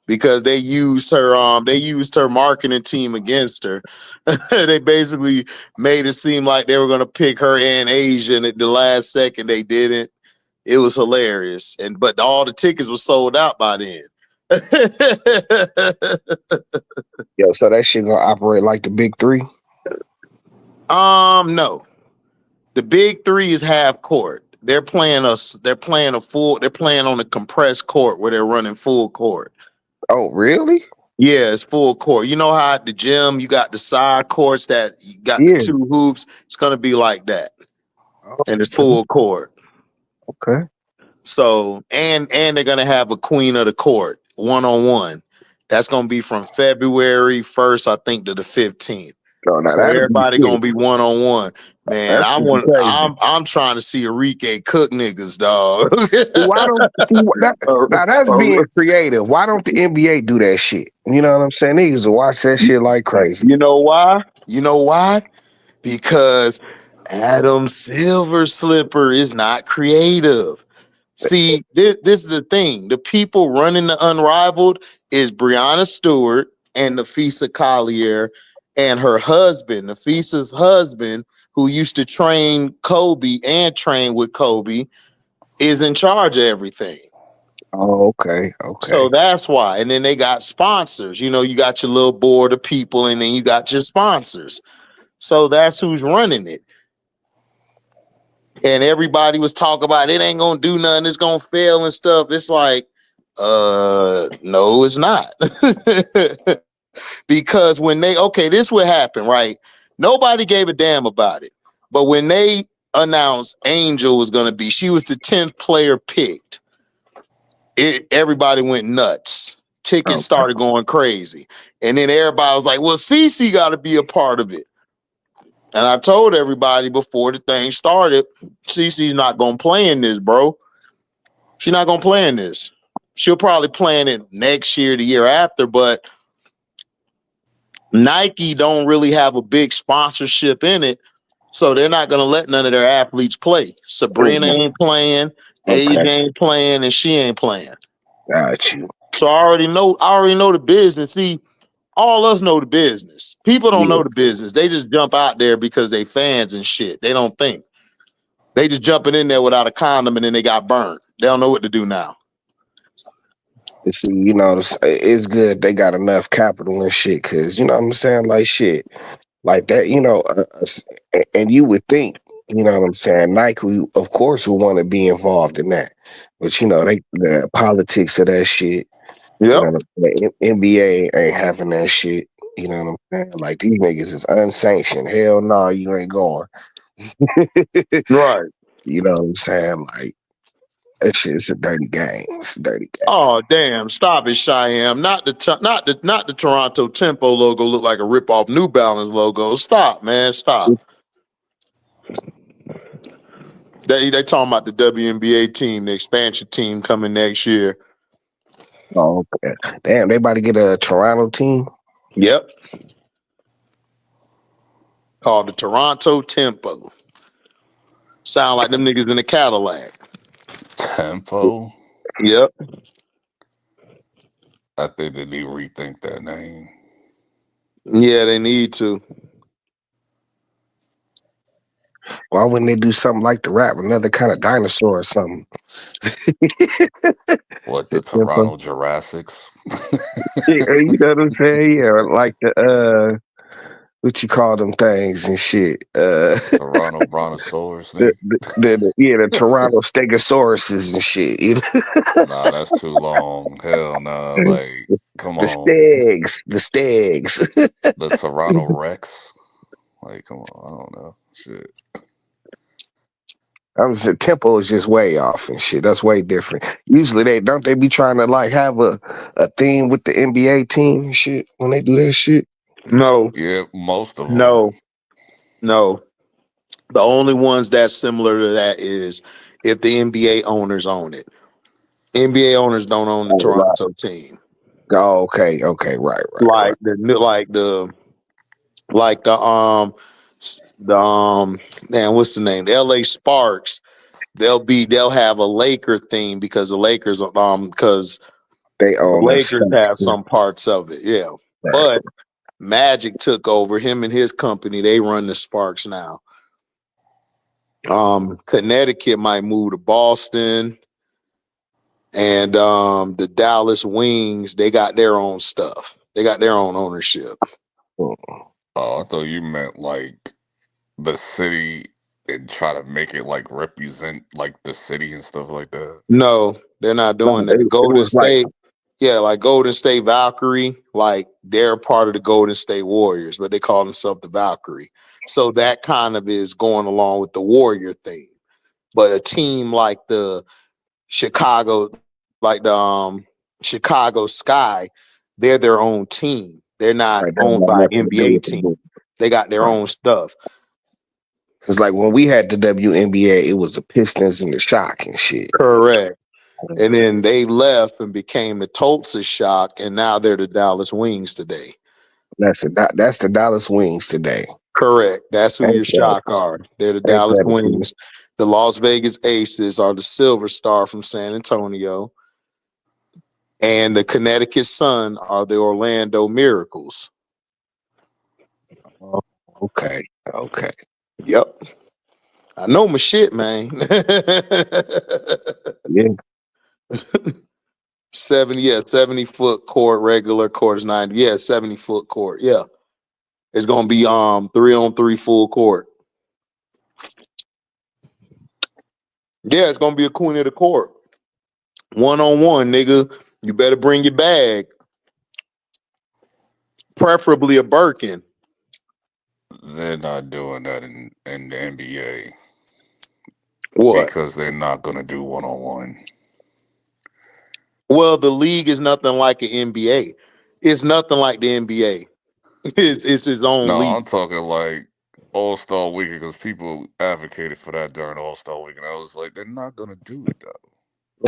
[SPEAKER 1] because they used her marketing team against her. They basically made it seem like they were going to pick her and Asia, and at the last second they didn't. It was hilarious, but all the tickets were sold out by then.
[SPEAKER 2] Yo, so that shit gonna operate like the big three?
[SPEAKER 1] No. The big three is half court. They're playing on a compressed court where they're running full court.
[SPEAKER 2] Oh, really?
[SPEAKER 1] Yeah, it's full court. You know how at the gym you got the side courts that you got the
[SPEAKER 2] Yeah.
[SPEAKER 1] two hoops? It's gonna be like that.
[SPEAKER 2] Oh,
[SPEAKER 1] And it's full court.
[SPEAKER 2] okay.
[SPEAKER 1] So and they're gonna have a queen of the court, 1-on-1. That's gonna be from February 1st, I think, to the 15th.
[SPEAKER 2] No, now
[SPEAKER 1] So
[SPEAKER 2] that'll be
[SPEAKER 1] everybody
[SPEAKER 2] shit.
[SPEAKER 1] gonna be 1-on-1. Man,
[SPEAKER 2] That's gonna be crazy.
[SPEAKER 1] I'm trying to see Enrique cook niggas, dog.
[SPEAKER 2] Why don't now that's being creative? Why don't the NBA do that shit? You know what I'm saying? Niggas will watch that shit like crazy.
[SPEAKER 1] You know why? You know why? Because Adam Silver Slipper is not creative. See, this is the thing. The people running the Unrivaled is Brianna Stewart and Nafisa Collier and her husband, Nafisa's husband, who used to train Kobe and train with Kobe, is in charge of everything.
[SPEAKER 2] Oh, okay, okay.
[SPEAKER 1] So that's why. And then they got sponsors. You know, you got your little board of people, and then you got your sponsors. So that's who's running it. And everybody was talking about it ain't gonna do nothing, it's gonna fail and stuff. It's like, no, it's not. Because when this would happen, right? Nobody gave a damn about it. But when they announced Angel was gonna be, she was the 10th player picked. Everybody went nuts. Tickets
[SPEAKER 2] Okay.
[SPEAKER 1] started going crazy. And then everybody was like, well, Cece got to be a part of it. And I told everybody before the thing started, Cece's not going to play in this, bro. She's not going to play in this. She'll probably play in it next year, the year after, but Nike don't really have a big sponsorship in it. So they're not going to let none of their athletes play. Sabrina
[SPEAKER 2] Mhm.
[SPEAKER 1] ain't playing, Paige
[SPEAKER 2] Okay,
[SPEAKER 1] ain't playing, and she ain't playing.
[SPEAKER 2] got you.
[SPEAKER 1] So I already know the business. See, all us know the business. People don't
[SPEAKER 2] Yeah,
[SPEAKER 1] know the business. They just jump out there because they fans and shit. They don't think. They just jumping in there without a condom and then they got burned. They don't know what to do now.
[SPEAKER 2] you see, it's good they got enough capital and shit, cause you know what I'm saying, like shit, like that, and you would think, you know what I'm saying, Nike, of course, would want to be involved in that, but the politics of that shit,
[SPEAKER 1] Yep.
[SPEAKER 2] the NBA ain't having that shit. You know what I'm saying? Like these niggas is unsanctioned. Hell no, you ain't going.
[SPEAKER 1] Right.
[SPEAKER 2] You know what I'm saying? Like that shit's a dirty game. It's a dirty game.
[SPEAKER 1] Oh damn! Stop it, Cheyenne. Not the Toronto Tempo logo look like a rip off New Balance logo. Stop, man. Stop. They talking about the WNBA team, the expansion team coming next year.
[SPEAKER 2] Oh, okay. Damn, they about to get a Toronto team.
[SPEAKER 1] Yep. Called the Toronto Tempo. Sound like them niggas in a Cadillac.
[SPEAKER 3] Tempo.
[SPEAKER 1] Yep.
[SPEAKER 3] I think they need to rethink that name.
[SPEAKER 1] Yeah, they need to.
[SPEAKER 2] Why wouldn't they do something like the rap, another kind of dinosaur or something?
[SPEAKER 3] What,
[SPEAKER 2] The
[SPEAKER 3] the
[SPEAKER 2] Tempo.
[SPEAKER 3] Toronto Jurassics?
[SPEAKER 2] Yeah, you know what I'm saying? Yeah, like the what you call them things and shit.
[SPEAKER 3] Toronto Brontosaurus
[SPEAKER 2] The,
[SPEAKER 3] thing?
[SPEAKER 2] the Toronto Stegosauruses and shit.
[SPEAKER 3] Nah, that's too long. Hell nah. Like, come
[SPEAKER 2] The
[SPEAKER 3] on.
[SPEAKER 2] Stegs.
[SPEAKER 3] The Toronto Rex? Like, come on. I don't know. Shit.
[SPEAKER 2] I'm just saying tempo is just way off and shit. That's way different. Usually they be trying to like have a theme with the NBA team and shit when they do that shit.
[SPEAKER 1] No,
[SPEAKER 3] Yeah, most of them.
[SPEAKER 1] no, no. The only ones that's similar to that is if the NBA owners own it. NBA owners don't own the
[SPEAKER 2] Oh, right.
[SPEAKER 1] Toronto team.
[SPEAKER 2] Oh, okay, right.
[SPEAKER 1] Like the man, what's the name? The LA Sparks. They'll have a Laker theme because because
[SPEAKER 2] They
[SPEAKER 1] the
[SPEAKER 2] own us.
[SPEAKER 1] Lakers have some parts of it. Yeah.
[SPEAKER 2] Right.
[SPEAKER 1] But Magic took over him and his company. They run the Sparks now. Connecticut might move to Boston, and the Dallas Wings, they got their own stuff. They got their own ownership.
[SPEAKER 2] Mm.
[SPEAKER 3] Oh, I thought you meant like the city and try to make it like represent like the city and stuff like that.
[SPEAKER 1] No, they're not
[SPEAKER 2] No,
[SPEAKER 1] doing that.
[SPEAKER 2] it
[SPEAKER 1] Golden
[SPEAKER 2] was like
[SPEAKER 1] State, yeah, like Golden State Valkyrie, like they're part of the Golden State Warriors, but they call themselves the Valkyrie. So that kind of is going along with the Warrior thing. But a team like the Chicago, like the Chicago Sky, they're their own team. They're not
[SPEAKER 2] right, that
[SPEAKER 1] owned
[SPEAKER 2] got
[SPEAKER 1] by
[SPEAKER 2] nothing to do
[SPEAKER 1] NBA
[SPEAKER 2] with the
[SPEAKER 1] team.
[SPEAKER 2] book.
[SPEAKER 1] They got their
[SPEAKER 2] Right.
[SPEAKER 1] own stuff.
[SPEAKER 2] Cause like when we had the WNBA, it was the Pistons and the Shock and shit.
[SPEAKER 1] Correct. And then they left and became the Tulsa Shock, and now they're the Dallas Wings today.
[SPEAKER 2] That's the Dallas Wings today.
[SPEAKER 1] Correct. That's who
[SPEAKER 2] Ain't
[SPEAKER 1] your
[SPEAKER 2] that,
[SPEAKER 1] Shock are. They're the
[SPEAKER 2] ain't
[SPEAKER 1] Dallas
[SPEAKER 2] that a shit?
[SPEAKER 1] Wings. The Las Vegas Aces are the Silver Star from San Antonio. And the Connecticut Sun are the Orlando Miracles.
[SPEAKER 2] Okay. Okay.
[SPEAKER 1] Yep. I know my shit, man.
[SPEAKER 2] Yeah.
[SPEAKER 1] 70-foot court, regular court is 90. Yeah, 70-foot court. Yeah. It's gonna be 3-on-3 full court. Yeah, it's gonna be a queen of the court. 1-on-1, nigga. You better bring your bag. Preferably a Birkin.
[SPEAKER 3] They're not doing that in the NBA
[SPEAKER 1] What?
[SPEAKER 3] because they're not gonna do 1-on-1.
[SPEAKER 1] Well, the league is nothing like an NBA. It's nothing like the NBA. It's its own
[SPEAKER 3] No,
[SPEAKER 1] league.
[SPEAKER 3] I'm talking like All Star Weekend because people advocated for that during All Star Weekend. I was like, they're not gonna do it though.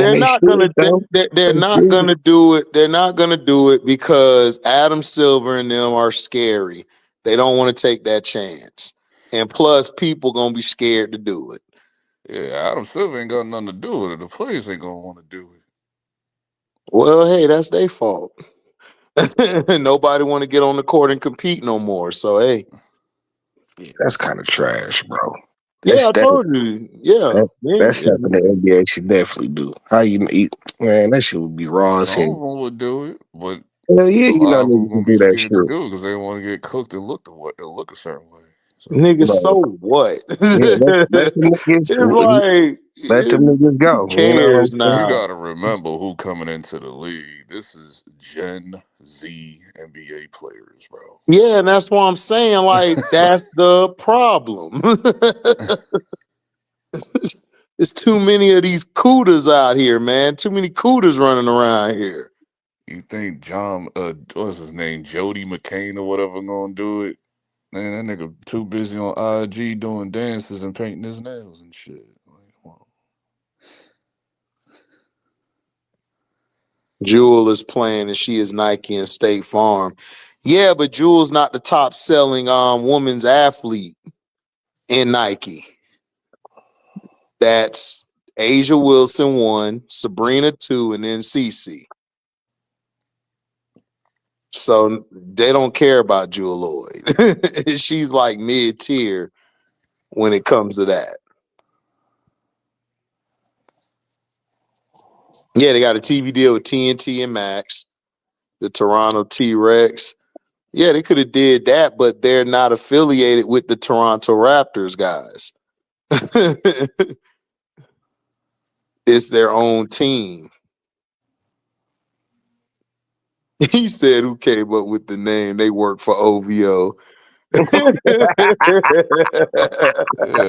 [SPEAKER 2] And
[SPEAKER 1] They're
[SPEAKER 2] they
[SPEAKER 1] not gonna.
[SPEAKER 2] should though.
[SPEAKER 1] They're
[SPEAKER 2] They
[SPEAKER 1] not
[SPEAKER 2] should.
[SPEAKER 1] gonna do it. They're not gonna do it because Adam Silver and them are scary. They don't want to take that chance, and plus, people gonna be scared to do it.
[SPEAKER 3] Yeah, Adam Silver ain't got nothing to do with it. The players ain't gonna want to do it.
[SPEAKER 1] Well, hey, that's their fault. Nobody want to get on the court and compete no more. So, hey,
[SPEAKER 2] Yeah, that's kind of trash, bro.
[SPEAKER 1] yeah,
[SPEAKER 2] That's
[SPEAKER 1] I told you. Yeah,
[SPEAKER 2] that
[SPEAKER 1] yeah,
[SPEAKER 2] that's
[SPEAKER 1] yeah.
[SPEAKER 2] something the NBA should definitely do. How you eat, man? That shit would be raw as
[SPEAKER 3] Some of
[SPEAKER 2] hell.
[SPEAKER 3] them would do it, but
[SPEAKER 2] Hell yeah,
[SPEAKER 3] a
[SPEAKER 2] you
[SPEAKER 3] lot
[SPEAKER 2] know
[SPEAKER 3] of them
[SPEAKER 2] niggas
[SPEAKER 3] gonna
[SPEAKER 2] can
[SPEAKER 3] be
[SPEAKER 2] do that
[SPEAKER 3] scared to
[SPEAKER 2] shit.
[SPEAKER 3] do it because they don't want to get cooked and look a certain way. So
[SPEAKER 1] Nigga,
[SPEAKER 2] Bro,
[SPEAKER 1] so what?
[SPEAKER 2] yeah, let them niggas
[SPEAKER 1] It's like,
[SPEAKER 2] let them niggas
[SPEAKER 1] who
[SPEAKER 2] go. You know
[SPEAKER 1] cares
[SPEAKER 2] what I'm
[SPEAKER 3] you
[SPEAKER 1] now?
[SPEAKER 3] got to remember who coming into the league. This is Gen Z NBA players, bro.
[SPEAKER 1] Yeah, and that's why I'm saying, like, that's the problem. It's too many of these cooters out here, man. Too many cooters running around here.
[SPEAKER 3] You think John, what's his name, Jody McCain or whatever, gonna do it? Man, that nigga too busy on IG doing dances and painting his nails and shit. Like, come on.
[SPEAKER 1] Jewel is playing and she is Nike and State Farm. Yeah, but Jewel's not the top selling women's athlete in Nike. That's Asia Wilson 1, Sabrina 2, and then Cece. So they don't care about Jewel Lloyd. She's like mid-tier when it comes to that. Yeah, they got a TV deal with TNT and Max, the Toronto T-Rex. Yeah, they could have did that, but they're not affiliated with the Toronto Raptors guys. It's their own team. He said, who came up with the name? They work for OVO.
[SPEAKER 3] Yeah,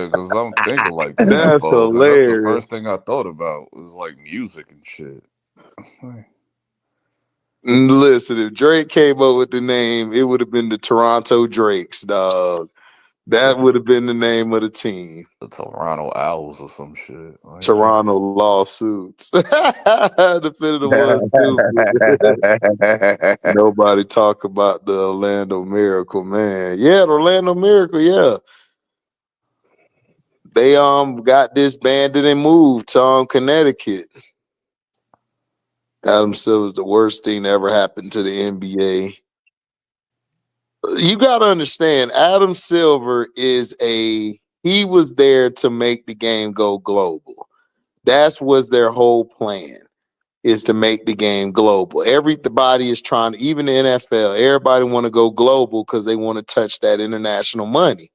[SPEAKER 3] because I'm thinking like
[SPEAKER 1] That's
[SPEAKER 3] tempo, because that's the
[SPEAKER 1] hilarious.
[SPEAKER 3] first thing I thought about was like music and shit. Like,
[SPEAKER 1] Listen, if Drake came up with the name, it would have been the Toronto Drakes, dog. That would have been the name of the team.
[SPEAKER 3] the Toronto Owls or some shit. Like,
[SPEAKER 1] Toronto lawsuits. Definitive was stupid. Nobody talk about the Orlando Miracle, man. Yeah, the Orlando Miracle, yeah. They got disbanded and moved to Connecticut. Adam Silver's the worst thing that ever happened to the NBA. You got to understand, Adam Silver he was there to make the game go global. That was their whole plan, is to make the game global. Everybody is trying, even the NFL, everybody want to go global because they want to touch that international money.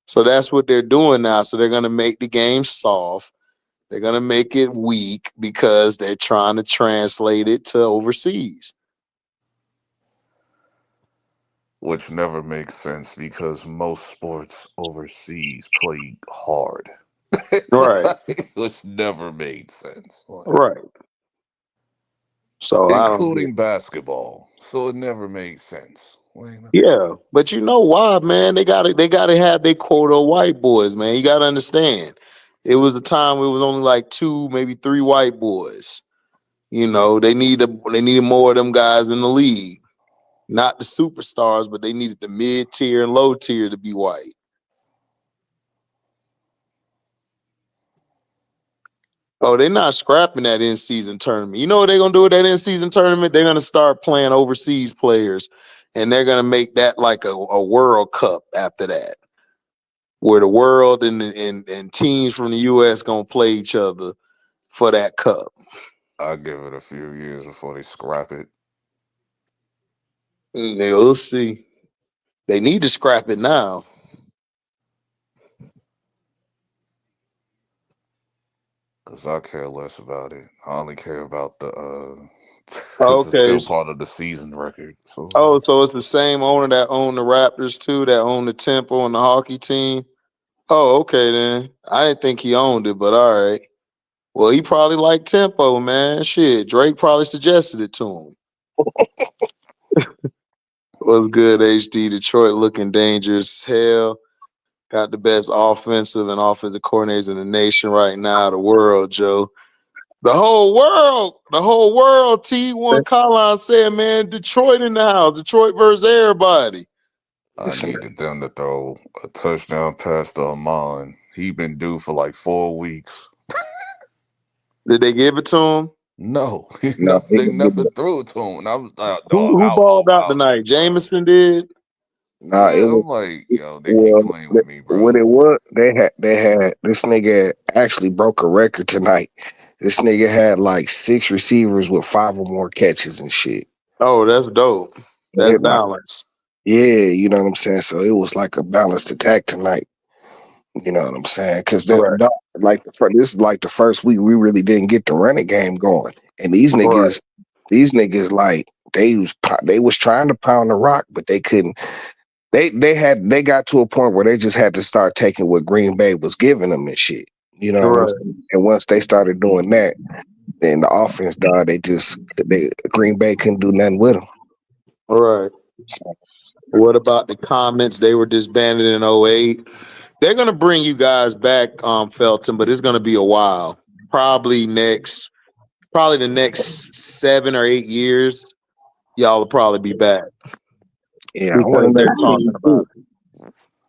[SPEAKER 1] So that's what they're doing now. So they're going to make the game soft. They're going to make it weak because they're trying to translate it to overseas.
[SPEAKER 3] which never makes sense because most sports overseas play hard.
[SPEAKER 1] Right.
[SPEAKER 3] Which never made sense. Like,
[SPEAKER 1] Right. So I don't get.
[SPEAKER 3] including basketball. So it never made sense. Like,
[SPEAKER 1] Yeah, but you know why, man? They gotta have their quota of white boys, man. You gotta understand. It was a time where it was only like two, maybe three white boys. You know, they needed more of them guys in the league. Not the superstars, but they needed the mid tier and low tier to be white. Oh, they're not scrapping that in-season tournament. You know what they're gonna do with that in-season tournament? They're gonna start playing overseas players and they're gonna make that like a World Cup after that, where the world and teams from the U.S. gonna play each other for that cup.
[SPEAKER 3] I'll give it a few years before they scrap it.
[SPEAKER 1] We'll see. They need to scrap it now.
[SPEAKER 3] Cause I care less about it. I only care about the cause it's
[SPEAKER 1] Okay.
[SPEAKER 3] still part of the season record. So
[SPEAKER 1] Oh, so it's the same owner that owned the Raptors too, that owned the Temple and the hockey team. Oh, okay then. I didn't think he owned it, but all right. Well, he probably liked Tempo, man. Shit, Drake probably suggested it to him. What's good, HD? Detroit looking dangerous as hell. Got the best offensive and offensive coordinators in the nation right now, the world, Joe. The whole world. The whole world. T1 Collins said, man, Detroit in the house. Detroit versus everybody.
[SPEAKER 3] I
[SPEAKER 2] Listen,
[SPEAKER 3] needed them to throw a touchdown pass to Amon. He been due for like 4 weeks.
[SPEAKER 1] Did they give it to him?
[SPEAKER 3] No,
[SPEAKER 2] no, he
[SPEAKER 3] they
[SPEAKER 2] didn't give
[SPEAKER 3] never
[SPEAKER 2] it.
[SPEAKER 3] threw it to him. And I was like, dog,
[SPEAKER 1] Who balled out
[SPEAKER 3] how
[SPEAKER 1] tonight?
[SPEAKER 3] many times?
[SPEAKER 1] Jameson did?
[SPEAKER 2] Nah, it
[SPEAKER 3] Yeah,
[SPEAKER 2] was
[SPEAKER 3] I'm like, yo, they keep
[SPEAKER 2] well.
[SPEAKER 3] playing with me,
[SPEAKER 2] What
[SPEAKER 3] bro.
[SPEAKER 2] it was, they had this nigga actually broke a record tonight. This nigga had like 6 receivers with 5 or more catches and shit.
[SPEAKER 1] Oh, that's dope. That's
[SPEAKER 2] It like,
[SPEAKER 1] balance.
[SPEAKER 2] yeah, you know what I'm saying. So it was like a balanced attack tonight. You know what I'm saying? Because
[SPEAKER 1] Right.
[SPEAKER 2] this is like the first week we really didn't get the running game going, and
[SPEAKER 1] Right.
[SPEAKER 2] these niggas like they was trying to pound the rock, but they couldn't. They got to a point where they just had to start taking what Green Bay was giving them and shit. You know what I'm
[SPEAKER 1] Right.
[SPEAKER 2] saying? And once they started doing that, then the offense died. They Green Bay couldn't do nothing with them.
[SPEAKER 1] Right.
[SPEAKER 2] So,
[SPEAKER 1] What about the comments? They were disbanded in '08. They're gonna bring you guys back, Felton, but it's gonna be a while. Probably the next 7 or 8 years, y'all will probably be back
[SPEAKER 2] yeah, I want
[SPEAKER 1] because they're
[SPEAKER 2] another
[SPEAKER 1] talking
[SPEAKER 2] team
[SPEAKER 1] about
[SPEAKER 2] too.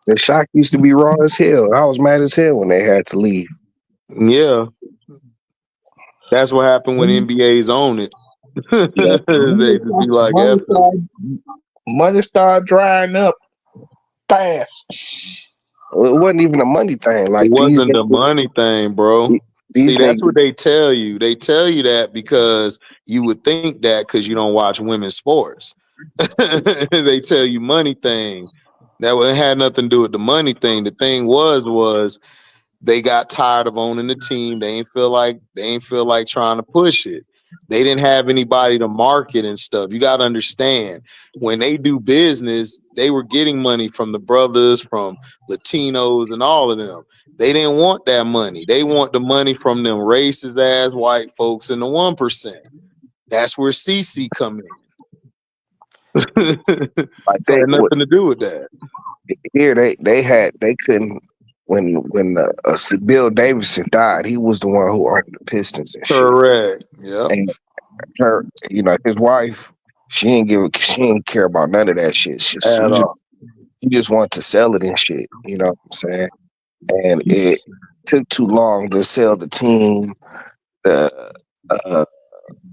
[SPEAKER 2] The shock used to be raw as hell. I was mad as hell when they had to leave.
[SPEAKER 1] it. Yeah, that's what happened when NBA's own it.
[SPEAKER 2] Yeah,
[SPEAKER 1] They just be like, F it.
[SPEAKER 2] money started drying up fast. Well, it wasn't even a money thing.
[SPEAKER 1] It
[SPEAKER 2] Like
[SPEAKER 1] wasn't the money thing, bro. See,
[SPEAKER 2] these
[SPEAKER 1] that's
[SPEAKER 2] niggas,
[SPEAKER 1] what they tell you. They tell you that because you would think that because you don't watch women's sports. They tell you money thing. Had nothing to do with the money thing. The thing was they got tired of owning the team. They ain't feel like trying to push it. They didn't have anybody to market and stuff. You got to understand when they do business, they were getting money from the brothers, from Latinos, and all of them. They didn't want that money. They want the money from them racist ass white folks and the 1%. That's where CC come in.
[SPEAKER 2] like
[SPEAKER 1] Had nothing to do with that.
[SPEAKER 2] here they couldn't Bill Davidson died. He was the one who owned the Pistons and shit.
[SPEAKER 1] Correct. Yep.
[SPEAKER 2] And her, his wife, she didn't care about none of that shit.
[SPEAKER 1] At all.
[SPEAKER 2] She just wanted to sell it and shit. You know what I'm saying? And it took too long to sell the team, the uh,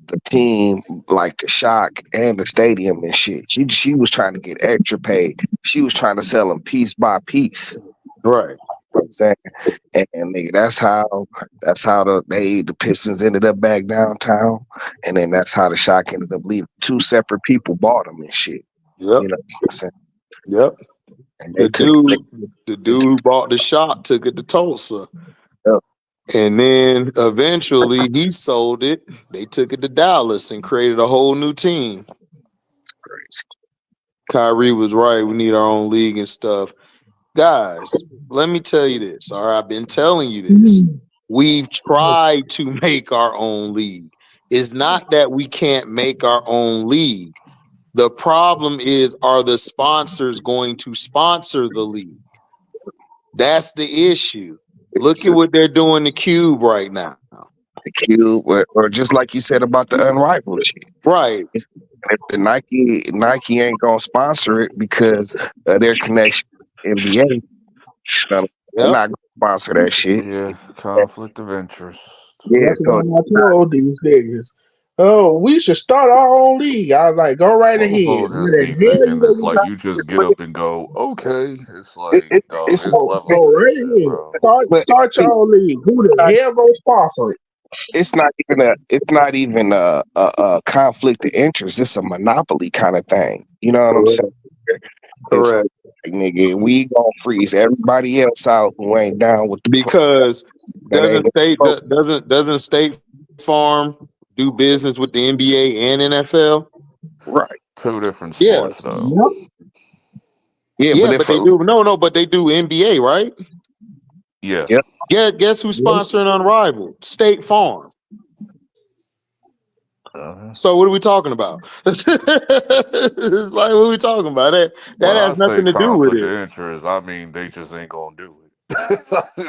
[SPEAKER 2] the team, like the shock and the stadium and shit. She was trying to get extra pay. She was trying to sell them piece by piece.
[SPEAKER 1] Right.
[SPEAKER 2] You know what I'm saying? And nigga, that's how the Pistons ended up back downtown, and then that's how the Shock ended up leaving. Two separate people bought them and shit.
[SPEAKER 1] Yep.
[SPEAKER 2] You know what I'm saying?
[SPEAKER 1] Yep.
[SPEAKER 2] And
[SPEAKER 1] The
[SPEAKER 2] they took
[SPEAKER 1] dude who bought the shop took it to Tulsa.
[SPEAKER 2] it up.
[SPEAKER 1] And then eventually he sold it. They took it to Dallas and created a whole new team.
[SPEAKER 2] Crazy.
[SPEAKER 1] Kyrie was right. We need our own league and stuff. Guys, let me tell you this. All right, I've been telling you this. We've tried to make our own league. It's not that we can't make our own league. The problem is, are the sponsors going to sponsor the league? That's the issue. Look
[SPEAKER 2] It's
[SPEAKER 1] at what they're doing to Cube right now.
[SPEAKER 2] the cube, or just like you said about the unrivaled shit.
[SPEAKER 1] Right.
[SPEAKER 2] If the Nike ain't gonna sponsor it because of their connection to NBA, they're
[SPEAKER 1] Yep.
[SPEAKER 2] not gonna sponsor that shit.
[SPEAKER 3] Yeah, conflict of interest.
[SPEAKER 2] Yeah,
[SPEAKER 4] That's
[SPEAKER 2] so
[SPEAKER 4] what I told these niggas. oh, we should start our own league. I was like, go right ahead. What
[SPEAKER 3] Motherfuckers be
[SPEAKER 4] the hell you
[SPEAKER 3] thinking
[SPEAKER 4] gonna
[SPEAKER 3] it's
[SPEAKER 4] be
[SPEAKER 3] like you just get up and go, okay. It's
[SPEAKER 2] It,
[SPEAKER 3] like,
[SPEAKER 2] it,
[SPEAKER 3] dog,
[SPEAKER 2] it's
[SPEAKER 3] there's
[SPEAKER 2] no,
[SPEAKER 3] levels
[SPEAKER 4] go
[SPEAKER 3] to
[SPEAKER 4] right
[SPEAKER 3] this shit,
[SPEAKER 4] ahead?
[SPEAKER 3] bro.
[SPEAKER 2] but
[SPEAKER 4] Start your own league. Who
[SPEAKER 2] it's
[SPEAKER 4] the
[SPEAKER 2] not,
[SPEAKER 4] hell gonna sponsor it?
[SPEAKER 2] it's not even a conflict of interest. It's a monopoly kind of thing. You know what I'm
[SPEAKER 1] Correct.
[SPEAKER 2] saying? It's
[SPEAKER 1] Correct.
[SPEAKER 2] like, nigga, we gonna freeze everybody else out who ain't down with the plan.
[SPEAKER 1] Because
[SPEAKER 2] That ain't
[SPEAKER 1] doesn't State Farm do business with the NBA and NFL?
[SPEAKER 2] right.
[SPEAKER 3] Two different sports,
[SPEAKER 1] Yes.
[SPEAKER 3] though.
[SPEAKER 4] Yep.
[SPEAKER 2] Yeah,
[SPEAKER 1] Yeah,
[SPEAKER 2] but
[SPEAKER 1] but
[SPEAKER 2] if
[SPEAKER 1] they do but they do NBA, right?
[SPEAKER 3] Yeah.
[SPEAKER 2] yeah,
[SPEAKER 1] Yeah, guess who's sponsoring Unrivaled? State Farm.
[SPEAKER 3] Uh-huh.
[SPEAKER 1] So what are we talking about? It's like, what are we talking about? That
[SPEAKER 3] When I
[SPEAKER 1] has
[SPEAKER 3] say
[SPEAKER 1] nothing to do with
[SPEAKER 3] conflict of
[SPEAKER 1] it.
[SPEAKER 3] interest, I mean they just ain't gonna do it.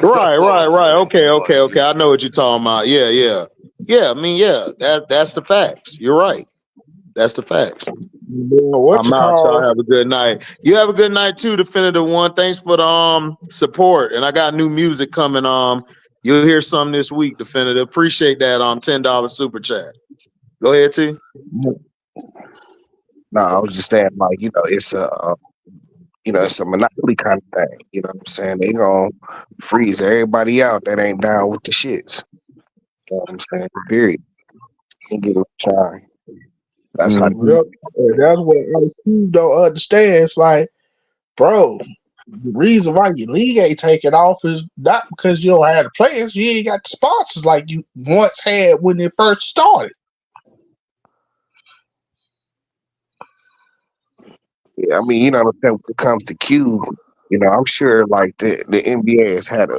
[SPEAKER 1] Right,
[SPEAKER 3] That's all
[SPEAKER 1] right,
[SPEAKER 3] I'm
[SPEAKER 1] right.
[SPEAKER 3] saying.
[SPEAKER 1] Okay, okay,
[SPEAKER 3] Like,
[SPEAKER 1] okay. I know what you're talking about. Yeah, yeah. Yeah, I mean, yeah, that's the facts. You're right. That's the facts.
[SPEAKER 4] What
[SPEAKER 1] I'm
[SPEAKER 4] you
[SPEAKER 1] out, y'all.
[SPEAKER 4] call?
[SPEAKER 1] Have a good night. You have a good night too, Definitive One. Thanks for the support. And I got new music coming. You'll hear some this week, Definitive. Appreciate that $10 super chat. Go ahead, T.
[SPEAKER 2] no, I was just saying like it's a monopoly kind of thing. You know what I'm saying? They gonna freeze everybody out that ain't down with the shits. You know what I'm saying? Period. And give it a try. That's how.
[SPEAKER 1] Mhm.
[SPEAKER 4] Yep. And that's what Ice Cube don't understand. It's like, bro, the reason why your league ain't taking off is not because you don't have the players. You ain't got the sponsors like you once had when it first started.
[SPEAKER 2] Yeah, I mean, you know what I'm saying? When it comes to Cube, I'm sure like the NBA has had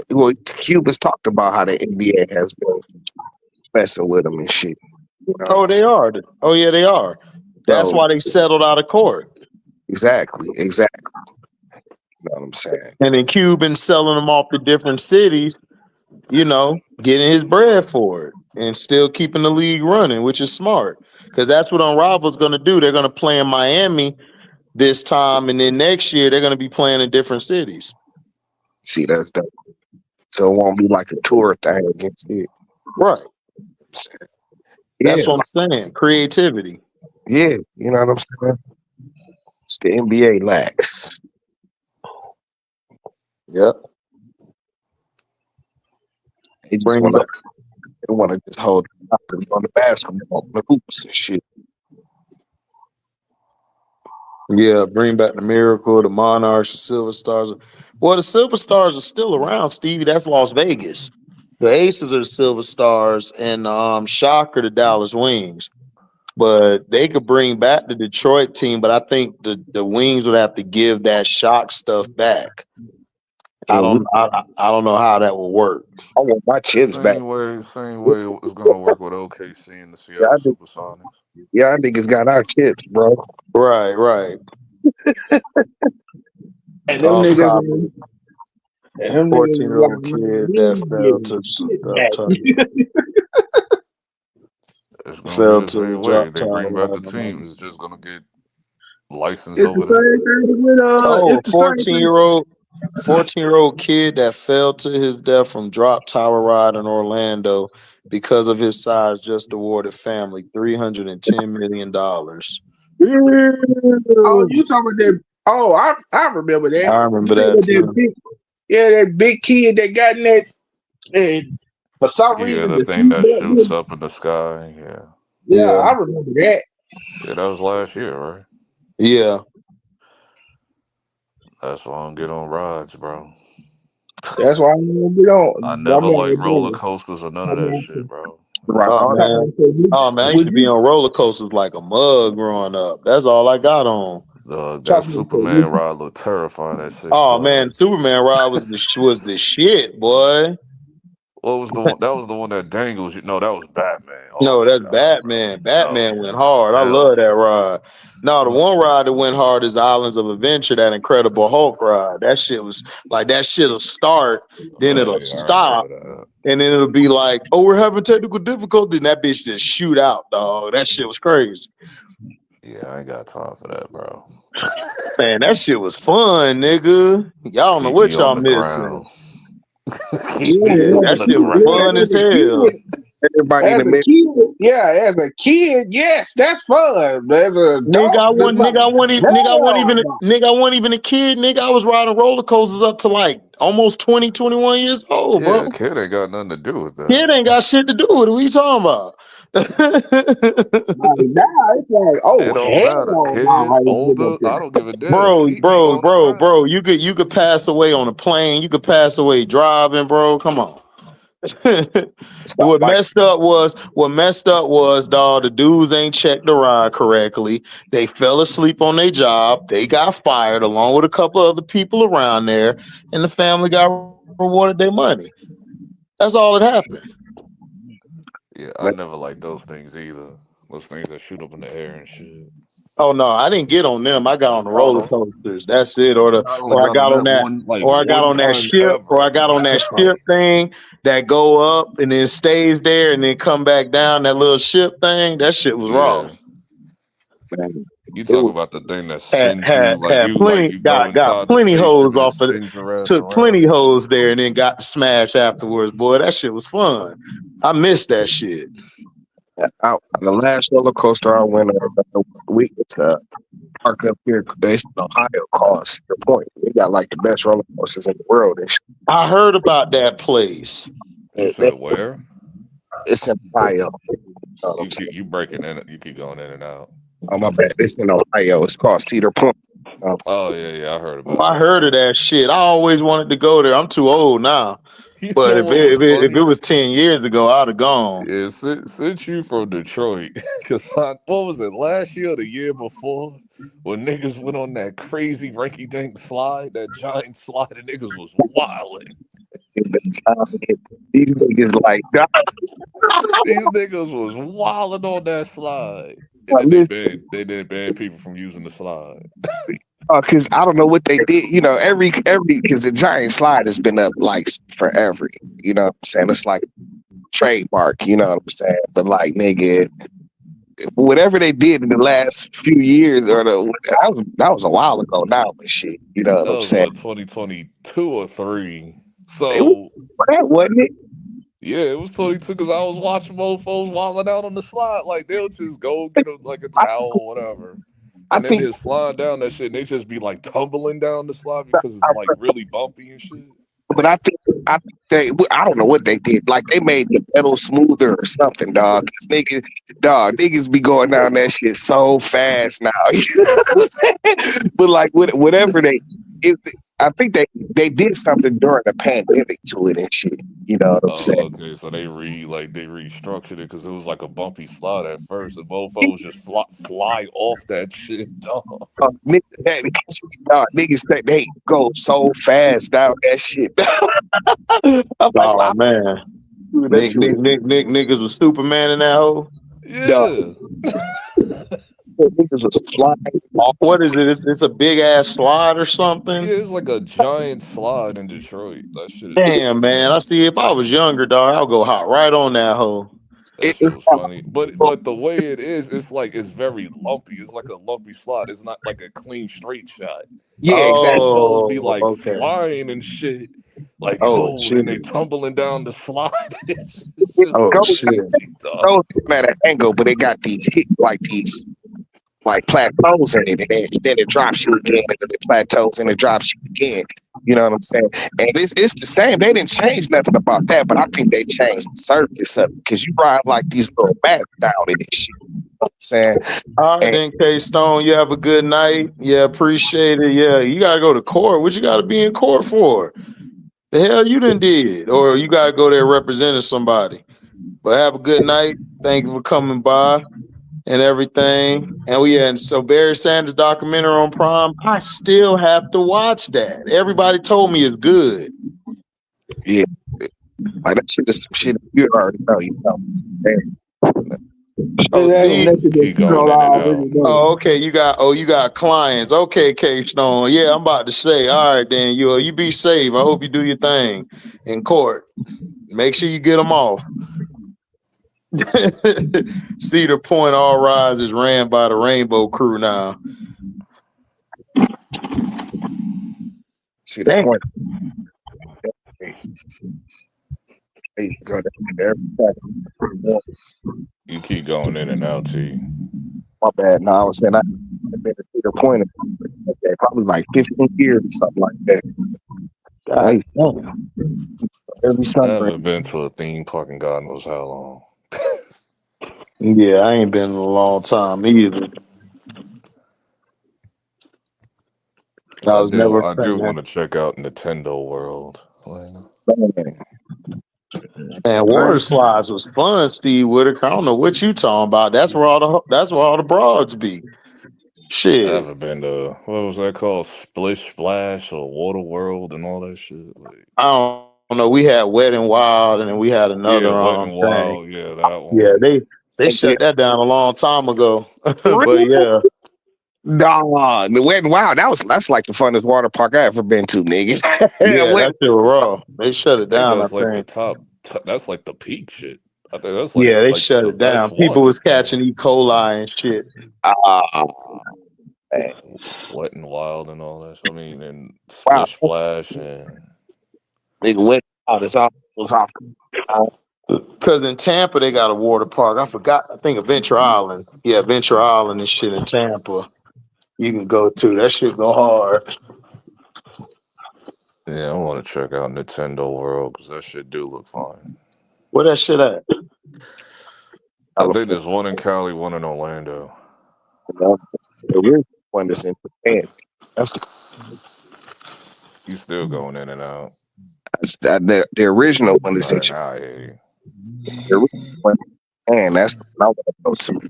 [SPEAKER 2] Cube has talked about how the NBA has been messing with him and shit. You know what
[SPEAKER 1] Oh,
[SPEAKER 2] I'm
[SPEAKER 1] they
[SPEAKER 2] saying?
[SPEAKER 1] are. Oh, yeah, they are. That's
[SPEAKER 2] So
[SPEAKER 1] why they settled out of court.
[SPEAKER 2] exactly. You know what I'm saying?
[SPEAKER 1] And then Cuban selling them off to different cities, getting his bread for it and still keeping the league running, which is smart. Because that's what Unrival's going to do. They're going to play in Miami this time, and then next year they're going to be playing in different cities.
[SPEAKER 2] See, that's dope. So it won't be like a tour thing against it.
[SPEAKER 1] Right. That's
[SPEAKER 2] Yeah,
[SPEAKER 1] what I'm saying. Creativity.
[SPEAKER 2] yeah. You know what I'm saying? It's the NBA lacks.
[SPEAKER 1] Yep.
[SPEAKER 2] They just
[SPEAKER 1] Bring
[SPEAKER 2] wanna
[SPEAKER 1] back.
[SPEAKER 2] they wanna just hold on the basketball, the hoops and shit.
[SPEAKER 1] Yeah, bring back the Miracle, the Monarchs, the Silver Stars. Well, the Silver Stars are still around, Stevie. That's Las Vegas. The Aces are the Silver Stars, and Shock are the Dallas Wings. But they could bring back the Detroit team, but I think the Wings would have to give that Shock stuff back. I
[SPEAKER 2] Yeah,
[SPEAKER 1] don't I don't know how that will work.
[SPEAKER 2] I want my chips back.
[SPEAKER 3] Same way it's gonna work with OKC and the Seattle
[SPEAKER 2] Y'all,
[SPEAKER 3] Supersonics.
[SPEAKER 2] y'all niggas got our chips, bro.
[SPEAKER 1] Right, right.
[SPEAKER 4] And them
[SPEAKER 1] Off
[SPEAKER 4] niggas,
[SPEAKER 1] top,
[SPEAKER 4] and them niggas was
[SPEAKER 1] 14-year-old
[SPEAKER 4] like, man,
[SPEAKER 1] kid
[SPEAKER 4] we
[SPEAKER 1] that
[SPEAKER 4] ain't
[SPEAKER 1] fell
[SPEAKER 4] getting
[SPEAKER 1] to
[SPEAKER 4] shit
[SPEAKER 1] the
[SPEAKER 4] back.
[SPEAKER 3] It's gonna be
[SPEAKER 1] fell
[SPEAKER 3] the
[SPEAKER 1] to the
[SPEAKER 3] same way.
[SPEAKER 1] drop
[SPEAKER 3] They bring back the team.
[SPEAKER 1] tower.
[SPEAKER 3] It's just gonna get licensed
[SPEAKER 4] It's the
[SPEAKER 3] over there.
[SPEAKER 4] same thing with
[SPEAKER 1] Oh,
[SPEAKER 4] it's the same thing.
[SPEAKER 1] 14-year-old kid that fell to his death from drop tower ride in Orlando because of his size just awarded family $310 million.
[SPEAKER 4] Oh, you talking about that? Oh, I remember that.
[SPEAKER 1] I
[SPEAKER 4] You
[SPEAKER 1] remember
[SPEAKER 4] talking
[SPEAKER 1] that
[SPEAKER 4] about that
[SPEAKER 1] too.
[SPEAKER 4] big, yeah, that big kid that got in that, and for some
[SPEAKER 3] Yeah,
[SPEAKER 4] reason
[SPEAKER 3] the
[SPEAKER 4] the
[SPEAKER 3] thing that
[SPEAKER 4] seatbelt
[SPEAKER 3] shoots
[SPEAKER 4] wouldn't.
[SPEAKER 3] up in the sky. Yeah.
[SPEAKER 4] Yeah,
[SPEAKER 1] Yeah,
[SPEAKER 4] I remember that.
[SPEAKER 3] Yeah, that was last year, right?
[SPEAKER 1] yeah.
[SPEAKER 3] That's why I don't get on rides, bro.
[SPEAKER 4] That's why I don't get
[SPEAKER 3] I
[SPEAKER 4] on.
[SPEAKER 3] never
[SPEAKER 4] I'm
[SPEAKER 3] like
[SPEAKER 4] like,
[SPEAKER 3] roller
[SPEAKER 4] bro,
[SPEAKER 3] coasters or none of
[SPEAKER 4] I'm
[SPEAKER 3] that
[SPEAKER 4] like,
[SPEAKER 3] shit, bro.
[SPEAKER 2] Right
[SPEAKER 1] Oh
[SPEAKER 2] on.
[SPEAKER 1] man. Oh man, I used
[SPEAKER 4] would
[SPEAKER 1] to be
[SPEAKER 4] you
[SPEAKER 1] on roller coasters like a mug growing up. That's all I got on.
[SPEAKER 3] That
[SPEAKER 4] talking
[SPEAKER 3] Superman ride looked terrifying at Six
[SPEAKER 1] Oh man,
[SPEAKER 3] Flags.
[SPEAKER 1] Superman ride was the shit, boy.
[SPEAKER 3] What was the one? That was the one that dangles. No, that was Batman. Oh
[SPEAKER 1] No,
[SPEAKER 3] my
[SPEAKER 1] that's
[SPEAKER 3] god, bro.
[SPEAKER 1] Batman.
[SPEAKER 3] No,
[SPEAKER 1] Batman went hard. I
[SPEAKER 3] hell
[SPEAKER 1] love that
[SPEAKER 3] no.
[SPEAKER 1] ride. No, the one ride that went hard is Islands of Adventure, that Incredible Hulk ride. That shit was like that shit'll start, then it'll
[SPEAKER 3] Yeah, I
[SPEAKER 1] stop,
[SPEAKER 3] remember that.
[SPEAKER 1] and then it'll be like, oh, we're having technical difficulty, and that bitch just shoot out, dog. That shit was crazy.
[SPEAKER 3] Yeah, I ain't got time for that, bro.
[SPEAKER 1] Man, that shit was fun, nigga. Y'all don't know
[SPEAKER 3] Keep me
[SPEAKER 1] what
[SPEAKER 3] on
[SPEAKER 1] about
[SPEAKER 3] the
[SPEAKER 1] missing.
[SPEAKER 3] ground. Keep
[SPEAKER 4] yeah,
[SPEAKER 3] me
[SPEAKER 1] Yeah,
[SPEAKER 3] on
[SPEAKER 1] that
[SPEAKER 3] the
[SPEAKER 1] shit was
[SPEAKER 4] yeah,
[SPEAKER 1] fun
[SPEAKER 3] ground.
[SPEAKER 4] as
[SPEAKER 1] as
[SPEAKER 4] a
[SPEAKER 1] hell.
[SPEAKER 4] kid,
[SPEAKER 2] Everybody in the
[SPEAKER 4] As a
[SPEAKER 2] middle.
[SPEAKER 4] kid, yeah, as a kid, yes, that's fun. But as an
[SPEAKER 1] Nigga,
[SPEAKER 4] adult, it's like, hell no.
[SPEAKER 1] I wasn't even a kid, nigga. I was riding roller coasters up to like almost 20, 21 years old,
[SPEAKER 3] Yeah,
[SPEAKER 1] bro.
[SPEAKER 3] kid ain't got nothing to do with that.
[SPEAKER 1] Kid ain't got shit to do with it. What you talking about?
[SPEAKER 4] Like now, it's like,
[SPEAKER 3] It
[SPEAKER 4] oh
[SPEAKER 3] don't matter.
[SPEAKER 4] hell no,
[SPEAKER 3] Kid,
[SPEAKER 4] I ain't getting up
[SPEAKER 3] older, I
[SPEAKER 4] there.
[SPEAKER 3] don't give a damn.
[SPEAKER 1] bro,
[SPEAKER 3] Kiki
[SPEAKER 1] bro,
[SPEAKER 3] on the
[SPEAKER 1] bro,
[SPEAKER 3] ride.
[SPEAKER 1] bro. You could pass away on a plane. You could pass away driving, bro. Come on.
[SPEAKER 2] Stop
[SPEAKER 1] What messed up was, dog, the dudes ain't checked the ride correctly. They fell asleep on their job. They got fired along with a couple other people around there, and the family got rewarded their money. That's all that happened.
[SPEAKER 3] Yeah, I
[SPEAKER 2] like,
[SPEAKER 3] never liked those things either. Those things that shoot up in the air and shit.
[SPEAKER 1] Oh no, I didn't get on them. I got on the roller
[SPEAKER 3] Oh,
[SPEAKER 1] coasters. That's it. Or the
[SPEAKER 3] I only
[SPEAKER 1] or I
[SPEAKER 3] got on
[SPEAKER 1] got on
[SPEAKER 3] that
[SPEAKER 1] that
[SPEAKER 3] one, like
[SPEAKER 1] or I got
[SPEAKER 3] one
[SPEAKER 1] on that
[SPEAKER 3] time
[SPEAKER 1] ship, or I
[SPEAKER 3] ever.
[SPEAKER 1] got on that ship thing that go up and then stays there and then come back down. That little ship thing. That shit was raw.
[SPEAKER 3] Yeah,
[SPEAKER 2] man,
[SPEAKER 3] you
[SPEAKER 2] it
[SPEAKER 3] talk
[SPEAKER 2] was
[SPEAKER 3] about the thing that
[SPEAKER 1] Had
[SPEAKER 3] spins
[SPEAKER 1] had
[SPEAKER 3] you,
[SPEAKER 1] had
[SPEAKER 3] like
[SPEAKER 1] plenty
[SPEAKER 3] you go
[SPEAKER 1] got
[SPEAKER 3] inside the
[SPEAKER 1] plenty
[SPEAKER 3] spaceship
[SPEAKER 1] hoes
[SPEAKER 3] and it
[SPEAKER 1] off of
[SPEAKER 3] spins your ass
[SPEAKER 1] took
[SPEAKER 3] around
[SPEAKER 1] plenty
[SPEAKER 3] and shit.
[SPEAKER 1] hoes there and then got smashed afterwards. Boy, that shit was fun. I missed that shit.
[SPEAKER 2] the last roller coaster I went on, we went to park up here based in Ohio called Cedar Point. We got like the best roller coasters in the world. And
[SPEAKER 1] I heard about that place.
[SPEAKER 3] You said where?
[SPEAKER 2] it's in Ohio. I'm
[SPEAKER 3] You
[SPEAKER 2] saying?
[SPEAKER 3] keep you breaking in, you keep going in and out.
[SPEAKER 2] Oh my bad. It's in Ohio. It's called Cedar Point. Um,
[SPEAKER 3] Oh yeah, yeah, I heard
[SPEAKER 1] Oh,
[SPEAKER 3] about
[SPEAKER 1] I
[SPEAKER 3] that
[SPEAKER 1] heard of
[SPEAKER 3] joint.
[SPEAKER 1] that shit. I always wanted to go there. I'm too old now.
[SPEAKER 3] You
[SPEAKER 1] But
[SPEAKER 3] know
[SPEAKER 1] if
[SPEAKER 3] what
[SPEAKER 1] it,
[SPEAKER 3] was
[SPEAKER 1] if it, if it
[SPEAKER 3] funny?
[SPEAKER 1] was 10 years ago, I'd have gone.
[SPEAKER 3] Yeah, since you from Detroit, because what was it, last year or the year before, when niggas went on that crazy rinky dink slide, that giant slide, and niggas was wilding.
[SPEAKER 2] these niggas like, God,
[SPEAKER 3] These niggas was wilding on that slide, and then
[SPEAKER 2] listen,
[SPEAKER 3] they did ban people from using the slide.
[SPEAKER 2] because I don't know what they did. You know, every because the giant slide has been up like forever. You know what I'm saying? It's like trademark. You know what I'm saying? But like, nigga, whatever they did in the last few years, or that was a while ago now, and shit. You know what
[SPEAKER 3] That
[SPEAKER 2] I'm
[SPEAKER 3] was
[SPEAKER 2] saying?
[SPEAKER 3] what 2022 or three.
[SPEAKER 2] It was
[SPEAKER 3] So
[SPEAKER 2] that, wasn't it?
[SPEAKER 3] yeah, it was 22 because I was watching mofos wilding out on the slide. Like they'll just go get like a
[SPEAKER 2] I,
[SPEAKER 3] towel or whatever.
[SPEAKER 2] I
[SPEAKER 3] And then
[SPEAKER 2] think,
[SPEAKER 3] they'll slide down that shit and they just be like tumbling down the slide because it's like really bumpy and shit.
[SPEAKER 2] but I think I don't know what they did. Like they made the pedal smoother or something, dog. 'Cause niggas be going down that shit so fast now. You know what I'm saying? But like whatever it, I think they did something during the pandemic to it and shit. You know what I'm
[SPEAKER 3] Oh,
[SPEAKER 2] saying?
[SPEAKER 3] okay. So they restructured it because it was like a bumpy slide at first, and mofos just fly off that shit, dog.
[SPEAKER 2] Niggas think they go so fast down that shit. I'm like,
[SPEAKER 1] Oh
[SPEAKER 2] wow,
[SPEAKER 1] man.
[SPEAKER 2] dude, that
[SPEAKER 1] Nick,
[SPEAKER 2] shit was
[SPEAKER 1] Nick, Nick, Nick, niggas was Superman in that hole.
[SPEAKER 2] dog.
[SPEAKER 3] Yeah.
[SPEAKER 2] Niggas was flying off.
[SPEAKER 1] What is it? It's a big ass slide or
[SPEAKER 3] Yeah,
[SPEAKER 1] something.
[SPEAKER 3] it's like a giant slide in Detroit. That shit is
[SPEAKER 1] Damn, man. I
[SPEAKER 3] insane.
[SPEAKER 1] see. If I was younger, dog, I'll go hot right on that hole.
[SPEAKER 3] That shit
[SPEAKER 2] It's
[SPEAKER 3] was funny. But the way it is, it's like it's very lumpy. It's like a lumpy slide. It's not like a clean straight shot.
[SPEAKER 2] yeah,
[SPEAKER 3] So
[SPEAKER 2] exactly.
[SPEAKER 3] mofos be
[SPEAKER 1] Oh,
[SPEAKER 3] like
[SPEAKER 1] okay.
[SPEAKER 3] flying and shit. Like,
[SPEAKER 1] Oh
[SPEAKER 3] oh,
[SPEAKER 1] shit.
[SPEAKER 3] and they tumbling down the slide. It's just
[SPEAKER 1] Oh
[SPEAKER 2] Goes
[SPEAKER 1] shit.
[SPEAKER 3] crazy, dog.
[SPEAKER 2] goes at an angle, but it got these like plateaus in it, and then it drops you again, and then it plateaus and it drops you again. You know what I'm saying? And it's the same. They didn't change nothing about that, but I think they changed the surface up because you ride like these little mats down in this shit. You know what I'm saying?
[SPEAKER 1] All right,
[SPEAKER 2] And
[SPEAKER 1] then, K Stone. You have a good night. Yeah, appreciate it. Yeah, you gotta go to court. What you gotta be in court for? The hell you done did, or you gotta go there representing somebody. But have a good night. Thank you for coming by and everything. And and so Barry Sanders documentary on Prime. I still have to watch that. Everybody told me it's good.
[SPEAKER 2] yeah, like that shit is some shit you already know. You know. And
[SPEAKER 1] Oh,
[SPEAKER 4] It ain't
[SPEAKER 1] see.
[SPEAKER 4] nothing
[SPEAKER 3] Keep
[SPEAKER 4] that you
[SPEAKER 3] going
[SPEAKER 4] don't
[SPEAKER 3] in and
[SPEAKER 4] already
[SPEAKER 3] out.
[SPEAKER 4] know.
[SPEAKER 1] Oh, okay. You got clients. Okay, K Stone. Yeah, I'm about to say. All right, then you be safe. I hope you do your thing in court. Make sure you get them off. Cedar Point All Rise is ran by the Rainbow Crew now.
[SPEAKER 2] see the
[SPEAKER 1] Dang.
[SPEAKER 2] point. They go there every Saturday.
[SPEAKER 3] You keep going in and out, T.
[SPEAKER 2] My bad. No, I was saying I've been to the point of probably like 15 years or something like that.
[SPEAKER 1] God
[SPEAKER 2] Hey,
[SPEAKER 1] damn.
[SPEAKER 2] every
[SPEAKER 3] I
[SPEAKER 2] Sunday.
[SPEAKER 3] haven't been to a theme park in God knows how long.
[SPEAKER 1] Yeah, I ain't been in a long time either. I was never a
[SPEAKER 3] I do
[SPEAKER 1] fan.
[SPEAKER 3] want to check out Nintendo World. Like,
[SPEAKER 2] Man,
[SPEAKER 1] And water slides was fun, Steve Whitaker. I don't know what you talking about. That's where all the broads be.
[SPEAKER 3] I
[SPEAKER 1] Shit.
[SPEAKER 3] haven't been to what was that called? Splish Splash or Water World and all that shit. Like,
[SPEAKER 1] I don't know. We had Wet and Wild, and then we had
[SPEAKER 3] yeah,
[SPEAKER 1] another
[SPEAKER 3] Wet and
[SPEAKER 1] thing.
[SPEAKER 3] Wild. Yeah, that
[SPEAKER 1] Yeah,
[SPEAKER 3] one.
[SPEAKER 1] they shut that down a long time ago. But
[SPEAKER 2] really?
[SPEAKER 1] yeah,
[SPEAKER 2] Nah, the Wet and Wild. That's like the funnest water park I ever been to, nigga.
[SPEAKER 1] yeah,
[SPEAKER 2] Wet,
[SPEAKER 1] that shit was raw. They shut
[SPEAKER 3] I
[SPEAKER 1] it
[SPEAKER 3] think
[SPEAKER 1] down, I
[SPEAKER 3] that's like the
[SPEAKER 1] think.
[SPEAKER 3] top. That's like the peak shit. I think that's
[SPEAKER 1] Yeah, they
[SPEAKER 3] like
[SPEAKER 1] shut
[SPEAKER 3] the
[SPEAKER 1] it
[SPEAKER 3] best
[SPEAKER 1] down. People
[SPEAKER 3] one.
[SPEAKER 1] was catching E. coli and shit.
[SPEAKER 2] ah, man.
[SPEAKER 3] Wet and Wild and all that. I mean, and
[SPEAKER 2] Wow,
[SPEAKER 3] Splish Splash and
[SPEAKER 2] nigga, Wet and Wild is off.
[SPEAKER 1] Because in Tampa, they got a water park. I forgot. I think of Venture Island. Yeah, Venture Island and shit in Tampa. You can go to. That shit go hard.
[SPEAKER 3] yeah, I want to check out Nintendo World because that shit do look fine.
[SPEAKER 1] Where that shit at?
[SPEAKER 3] I think
[SPEAKER 2] California.
[SPEAKER 3] there's one in Cali, one in Orlando.
[SPEAKER 2] The real one that's in Japan. That's
[SPEAKER 3] You still going in and out.
[SPEAKER 2] the original one that's
[SPEAKER 3] All
[SPEAKER 2] in
[SPEAKER 3] right,
[SPEAKER 2] Japan.
[SPEAKER 3] now I hear you.
[SPEAKER 2] The original one, man, that's the one I want to go to.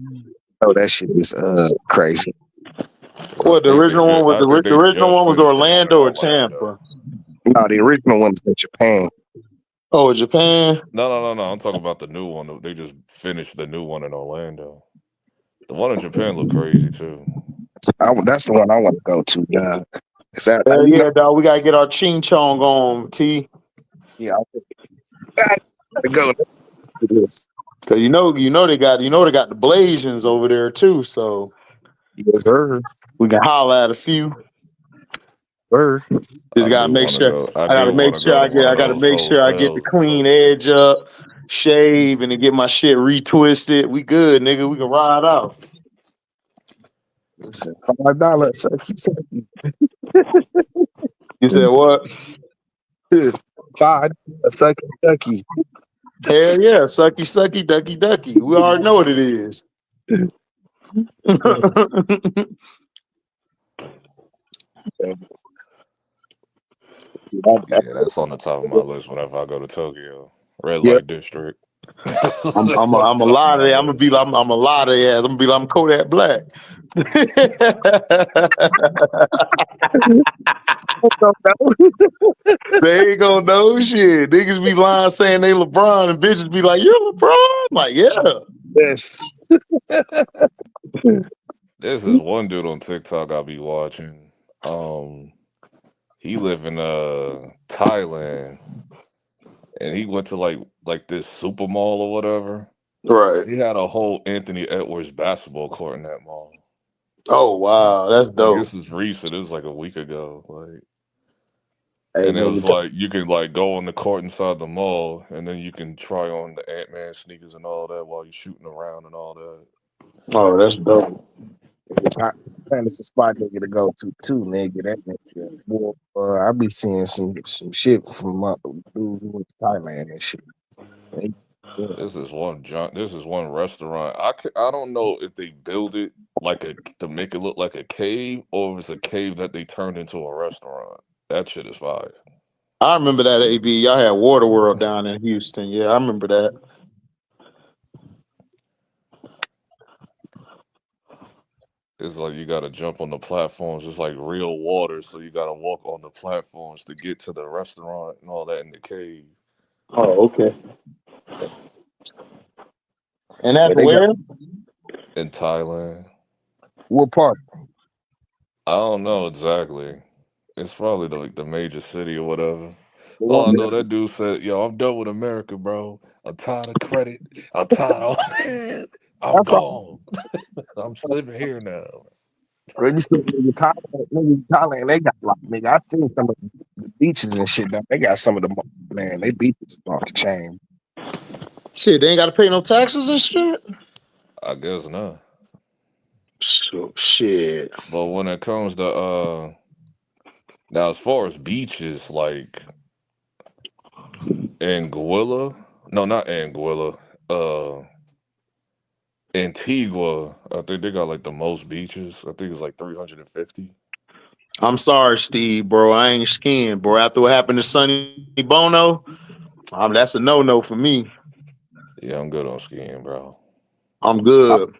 [SPEAKER 2] Oh, that shit is crazy.
[SPEAKER 3] 'Cause
[SPEAKER 1] What the original one was?
[SPEAKER 3] I think
[SPEAKER 1] The
[SPEAKER 3] they
[SPEAKER 1] original
[SPEAKER 3] just
[SPEAKER 1] one was
[SPEAKER 3] finished the one in
[SPEAKER 1] Orlando or
[SPEAKER 3] Orlando.
[SPEAKER 1] Tampa?
[SPEAKER 2] No, the original one's in Japan.
[SPEAKER 1] Oh, Japan.
[SPEAKER 3] No. I'm talking about the new one. They just finished the new one in Orlando. The one in Japan looked crazy too.
[SPEAKER 2] That's the one I want to go to. Is that
[SPEAKER 1] Hell
[SPEAKER 2] you know?
[SPEAKER 1] yeah, dog. We gotta get our ching chong on, T.
[SPEAKER 2] Yeah, I gotta go to this.
[SPEAKER 1] Cause you know they got the Blasians over there too. So
[SPEAKER 2] Yes, sir.
[SPEAKER 1] we can holler at a few.
[SPEAKER 2] Sir.
[SPEAKER 1] Just gotta make sure.
[SPEAKER 3] I
[SPEAKER 1] I gotta
[SPEAKER 3] do
[SPEAKER 1] make
[SPEAKER 3] want to
[SPEAKER 1] sure
[SPEAKER 3] go to
[SPEAKER 1] I get.
[SPEAKER 3] one
[SPEAKER 1] I
[SPEAKER 3] of
[SPEAKER 1] gotta
[SPEAKER 3] those
[SPEAKER 1] make sure I get the
[SPEAKER 3] hotels and
[SPEAKER 1] clean
[SPEAKER 3] fucking.
[SPEAKER 1] edge up, shave, and then get my shit retwisted. We good, nigga. We can ride out.
[SPEAKER 2] Listen, $5.
[SPEAKER 1] You said what?
[SPEAKER 2] Five sucky sucky.
[SPEAKER 1] Hell yeah, sucky, sucky, ducky, ducky. We already know what it is.
[SPEAKER 3] Yeah, that's on the top of my list whenever I go to Tokyo. Red
[SPEAKER 1] Yeah,
[SPEAKER 3] light district.
[SPEAKER 1] I'm
[SPEAKER 3] That's
[SPEAKER 1] a,
[SPEAKER 3] on the
[SPEAKER 1] I'm a
[SPEAKER 3] top of
[SPEAKER 1] lot of
[SPEAKER 3] my
[SPEAKER 1] that. I'm gonna be
[SPEAKER 3] list.
[SPEAKER 1] like I'm a lot of ass. I'm gonna be like I'm Kodak Black. They ain't gonna know shit. Niggas be lying saying they LeBron and bitches be like, "You're LeBron?" Like, yeah.
[SPEAKER 2] Yes.
[SPEAKER 3] There's this one dude on TikTok I'll be watching. He live in Thailand, and he went to like this super mall or whatever.
[SPEAKER 1] Right.
[SPEAKER 3] He had a whole Anthony Edwards basketball court in that mall.
[SPEAKER 1] Oh wow, that's
[SPEAKER 3] Like
[SPEAKER 1] dope.
[SPEAKER 3] this is recent. It was like a week ago.
[SPEAKER 2] Hey,
[SPEAKER 3] And it
[SPEAKER 2] nigga,
[SPEAKER 3] was like you can like go on the court inside the mall, and then you can try on the Ant Man sneakers and all that while you're shooting around and all that.
[SPEAKER 1] Oh, that's dope.
[SPEAKER 2] It's a spot nigga to go to too, nigga. That nigga. Boy, I be seeing some shit from dude who went to Thailand and shit. Yeah.
[SPEAKER 3] This is one restaurant. I don't know if they build it like a to make it look like a cave or if it's a cave that they turned into a restaurant. That shit is fire.
[SPEAKER 1] I remember that AB. Y'all had Water World down in Houston. Yeah, I remember that.
[SPEAKER 3] It's like you gotta jump on the platforms. It's like real water, so you gotta walk on the platforms to get to the restaurant and all that in the cave.
[SPEAKER 1] Oh, okay. And
[SPEAKER 2] Yeah,
[SPEAKER 1] that's
[SPEAKER 2] they got
[SPEAKER 1] where?
[SPEAKER 3] In Thailand.
[SPEAKER 2] what part?
[SPEAKER 3] I don't know exactly. It's probably the major city or whatever.
[SPEAKER 2] The one
[SPEAKER 3] All I
[SPEAKER 2] that,
[SPEAKER 3] know that dude said, "Yo, I'm done with America, bro. I'm tired of credit. I'm tired of all that. I'm
[SPEAKER 2] that's all.
[SPEAKER 3] gone. I'm living here now."
[SPEAKER 2] You see Thailand, they got like nigga. I seen some of the beaches and shit. They got some of the man. They beaches off the chain.
[SPEAKER 1] Shit, they ain't got to pay no taxes and shit.
[SPEAKER 3] I guess not.
[SPEAKER 1] So, shit.
[SPEAKER 3] But when it comes to now as far as beaches, like Anguilla, no, not Anguilla, Antigua, I think they got like the most beaches. I think it's like 350.
[SPEAKER 1] I'm sorry, Steve, bro. I ain't skiing, bro. After what happened to Sonny Bono, that's a no for me.
[SPEAKER 3] Yeah, I'm good on skiing, bro.
[SPEAKER 1] I'm good.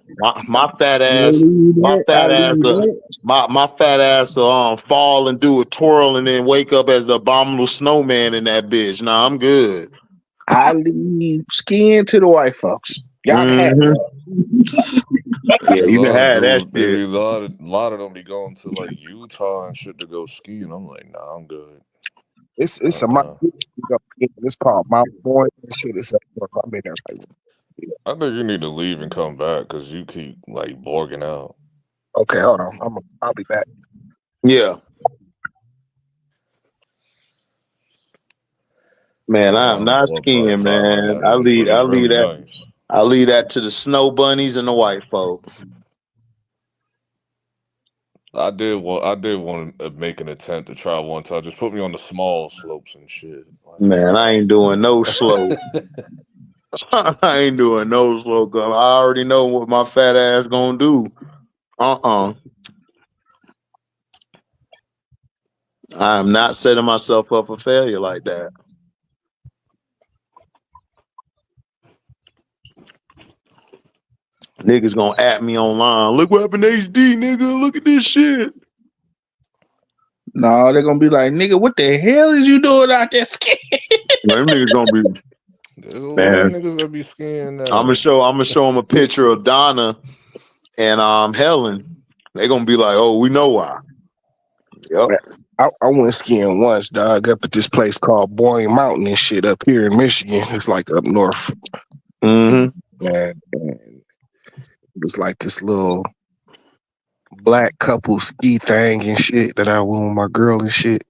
[SPEAKER 1] My fat
[SPEAKER 2] I
[SPEAKER 1] ass,
[SPEAKER 2] leave
[SPEAKER 1] my
[SPEAKER 2] that. I
[SPEAKER 1] fat ass,
[SPEAKER 2] leave that.
[SPEAKER 1] my fat ass will fall and do a twirl and then wake up as the abominable snowman in that bitch. Nah, I'm good.
[SPEAKER 2] I leave skiing to the white folks. Y'all can have
[SPEAKER 1] Hmm.
[SPEAKER 2] that.
[SPEAKER 3] There
[SPEAKER 1] Yeah,
[SPEAKER 3] be a
[SPEAKER 1] you can
[SPEAKER 3] lot of
[SPEAKER 1] have that
[SPEAKER 3] dudes. There
[SPEAKER 1] shit.
[SPEAKER 3] be a lot of them be going to like Utah and shit to go skiing. I'm like, nah, I'm good.
[SPEAKER 2] It's a mountain. It's called Mount Boy. Shit, it's up north. I'm in there. Like, yeah.
[SPEAKER 3] I think you need to leave and come back because you keep like borging out.
[SPEAKER 2] Okay, hold on. I'll be back.
[SPEAKER 1] Yeah, man,
[SPEAKER 3] Yeah, I
[SPEAKER 1] I'm
[SPEAKER 3] don't know
[SPEAKER 1] not
[SPEAKER 3] what part of
[SPEAKER 1] skiing,
[SPEAKER 3] Thailand
[SPEAKER 1] man.
[SPEAKER 3] that is, but
[SPEAKER 1] I
[SPEAKER 3] it's
[SPEAKER 1] leave
[SPEAKER 3] really
[SPEAKER 1] that.
[SPEAKER 3] nice.
[SPEAKER 1] I leave that to the snow bunnies and the white folk.
[SPEAKER 3] I did want to make an attempt to try one time. Just put me on the small slopes and shit.
[SPEAKER 1] Man, I ain't doing no slope. I ain't doing no slope. I already know what my fat ass gonna do. Uh-uh. I am not setting myself up for failure like that. Niggas gonna at me online. Look what happened to HD, nigga. Look at this shit.
[SPEAKER 4] No, they're gonna be like, nigga, what the hell is you doing out there skiing?
[SPEAKER 1] Man, them niggas gonna be,
[SPEAKER 3] There's a lot of
[SPEAKER 1] man.
[SPEAKER 3] niggas that be skiing
[SPEAKER 1] I'm gonna
[SPEAKER 3] now.
[SPEAKER 1] show them a picture of Donna and Helen. They gonna be like, oh, we know why. Yep.
[SPEAKER 2] Man, I went skiing once, dog, up at this place called Boyne Mountain and shit up here in Michigan. It's like up north.
[SPEAKER 1] Mm-hmm.
[SPEAKER 2] And it was like this little black couple ski thing and shit that I went with my girl and shit.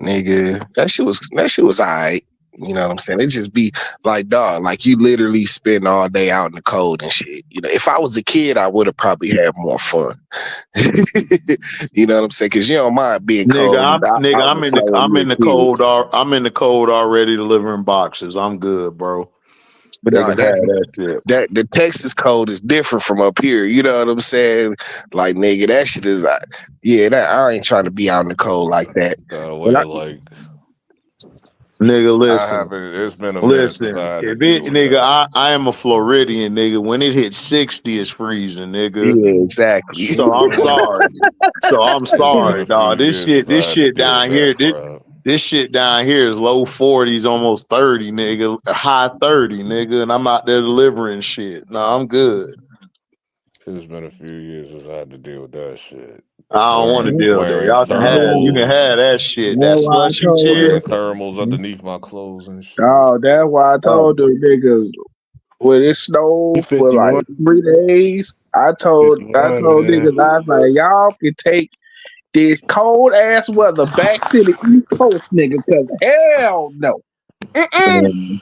[SPEAKER 2] Nigga, that shit was alright. You know what I'm saying? It just be like, dog, like you literally spend all day out in the cold and shit. You know, if I was a kid, I would have probably had more fun. You know what I'm saying? Because you don't mind being
[SPEAKER 1] Nigga,
[SPEAKER 2] cold out in the snow when
[SPEAKER 1] I'm
[SPEAKER 2] you're
[SPEAKER 1] in
[SPEAKER 2] a
[SPEAKER 1] the
[SPEAKER 2] kid.
[SPEAKER 1] cold. I'm in the cold already, delivering boxes. I'm good, bro.
[SPEAKER 2] But
[SPEAKER 1] They
[SPEAKER 2] nah,
[SPEAKER 1] can have that shit.
[SPEAKER 2] that the Texas cold is different from up here. You know what I'm saying? Like nigga, that shit is yeah. That I ain't trying to be out in the cold like that.
[SPEAKER 3] Gotta
[SPEAKER 2] But
[SPEAKER 3] wear like
[SPEAKER 1] Nigga,
[SPEAKER 3] I
[SPEAKER 1] listen.
[SPEAKER 3] haven't. It's been a minute since I
[SPEAKER 1] Listen,
[SPEAKER 3] had to
[SPEAKER 1] if
[SPEAKER 3] deal
[SPEAKER 1] it,
[SPEAKER 3] with
[SPEAKER 1] nigga,
[SPEAKER 3] that.
[SPEAKER 1] I am a Floridian, nigga. When it hits 60, it's freezing, nigga.
[SPEAKER 2] yeah, exactly.
[SPEAKER 1] So I'm sorry. So I'm
[SPEAKER 3] It's been
[SPEAKER 1] sorry,
[SPEAKER 3] a few
[SPEAKER 1] dog.
[SPEAKER 3] years since
[SPEAKER 1] This
[SPEAKER 3] I had to
[SPEAKER 1] shit
[SPEAKER 3] deal with
[SPEAKER 1] down
[SPEAKER 3] that
[SPEAKER 1] here,
[SPEAKER 3] crap.
[SPEAKER 1] this shit down here is low 40s, almost 30, nigga. High 30, nigga. And I'm out there delivering shit. No, I'm good.
[SPEAKER 3] It's been a few years since I had to deal with that shit.
[SPEAKER 1] I don't want to
[SPEAKER 3] Wearing
[SPEAKER 1] deal with that.
[SPEAKER 3] wearing
[SPEAKER 1] Y'all can have, you can
[SPEAKER 3] thermals,
[SPEAKER 1] have that shit. That
[SPEAKER 4] That's why I
[SPEAKER 1] slushy
[SPEAKER 4] told
[SPEAKER 3] wearing
[SPEAKER 1] shit.
[SPEAKER 3] thermals
[SPEAKER 4] them.
[SPEAKER 3] underneath my clothes and shit.
[SPEAKER 4] Oh, that's why I
[SPEAKER 1] Oh,
[SPEAKER 4] told them niggas when it snowed for
[SPEAKER 5] 51,
[SPEAKER 4] like 3 days. I
[SPEAKER 5] 51,
[SPEAKER 4] told
[SPEAKER 5] man.
[SPEAKER 4] niggas I was like, y'all can take this cold ass weather back to the East Coast, nigga, because hell no. Mm-mm.
[SPEAKER 1] man.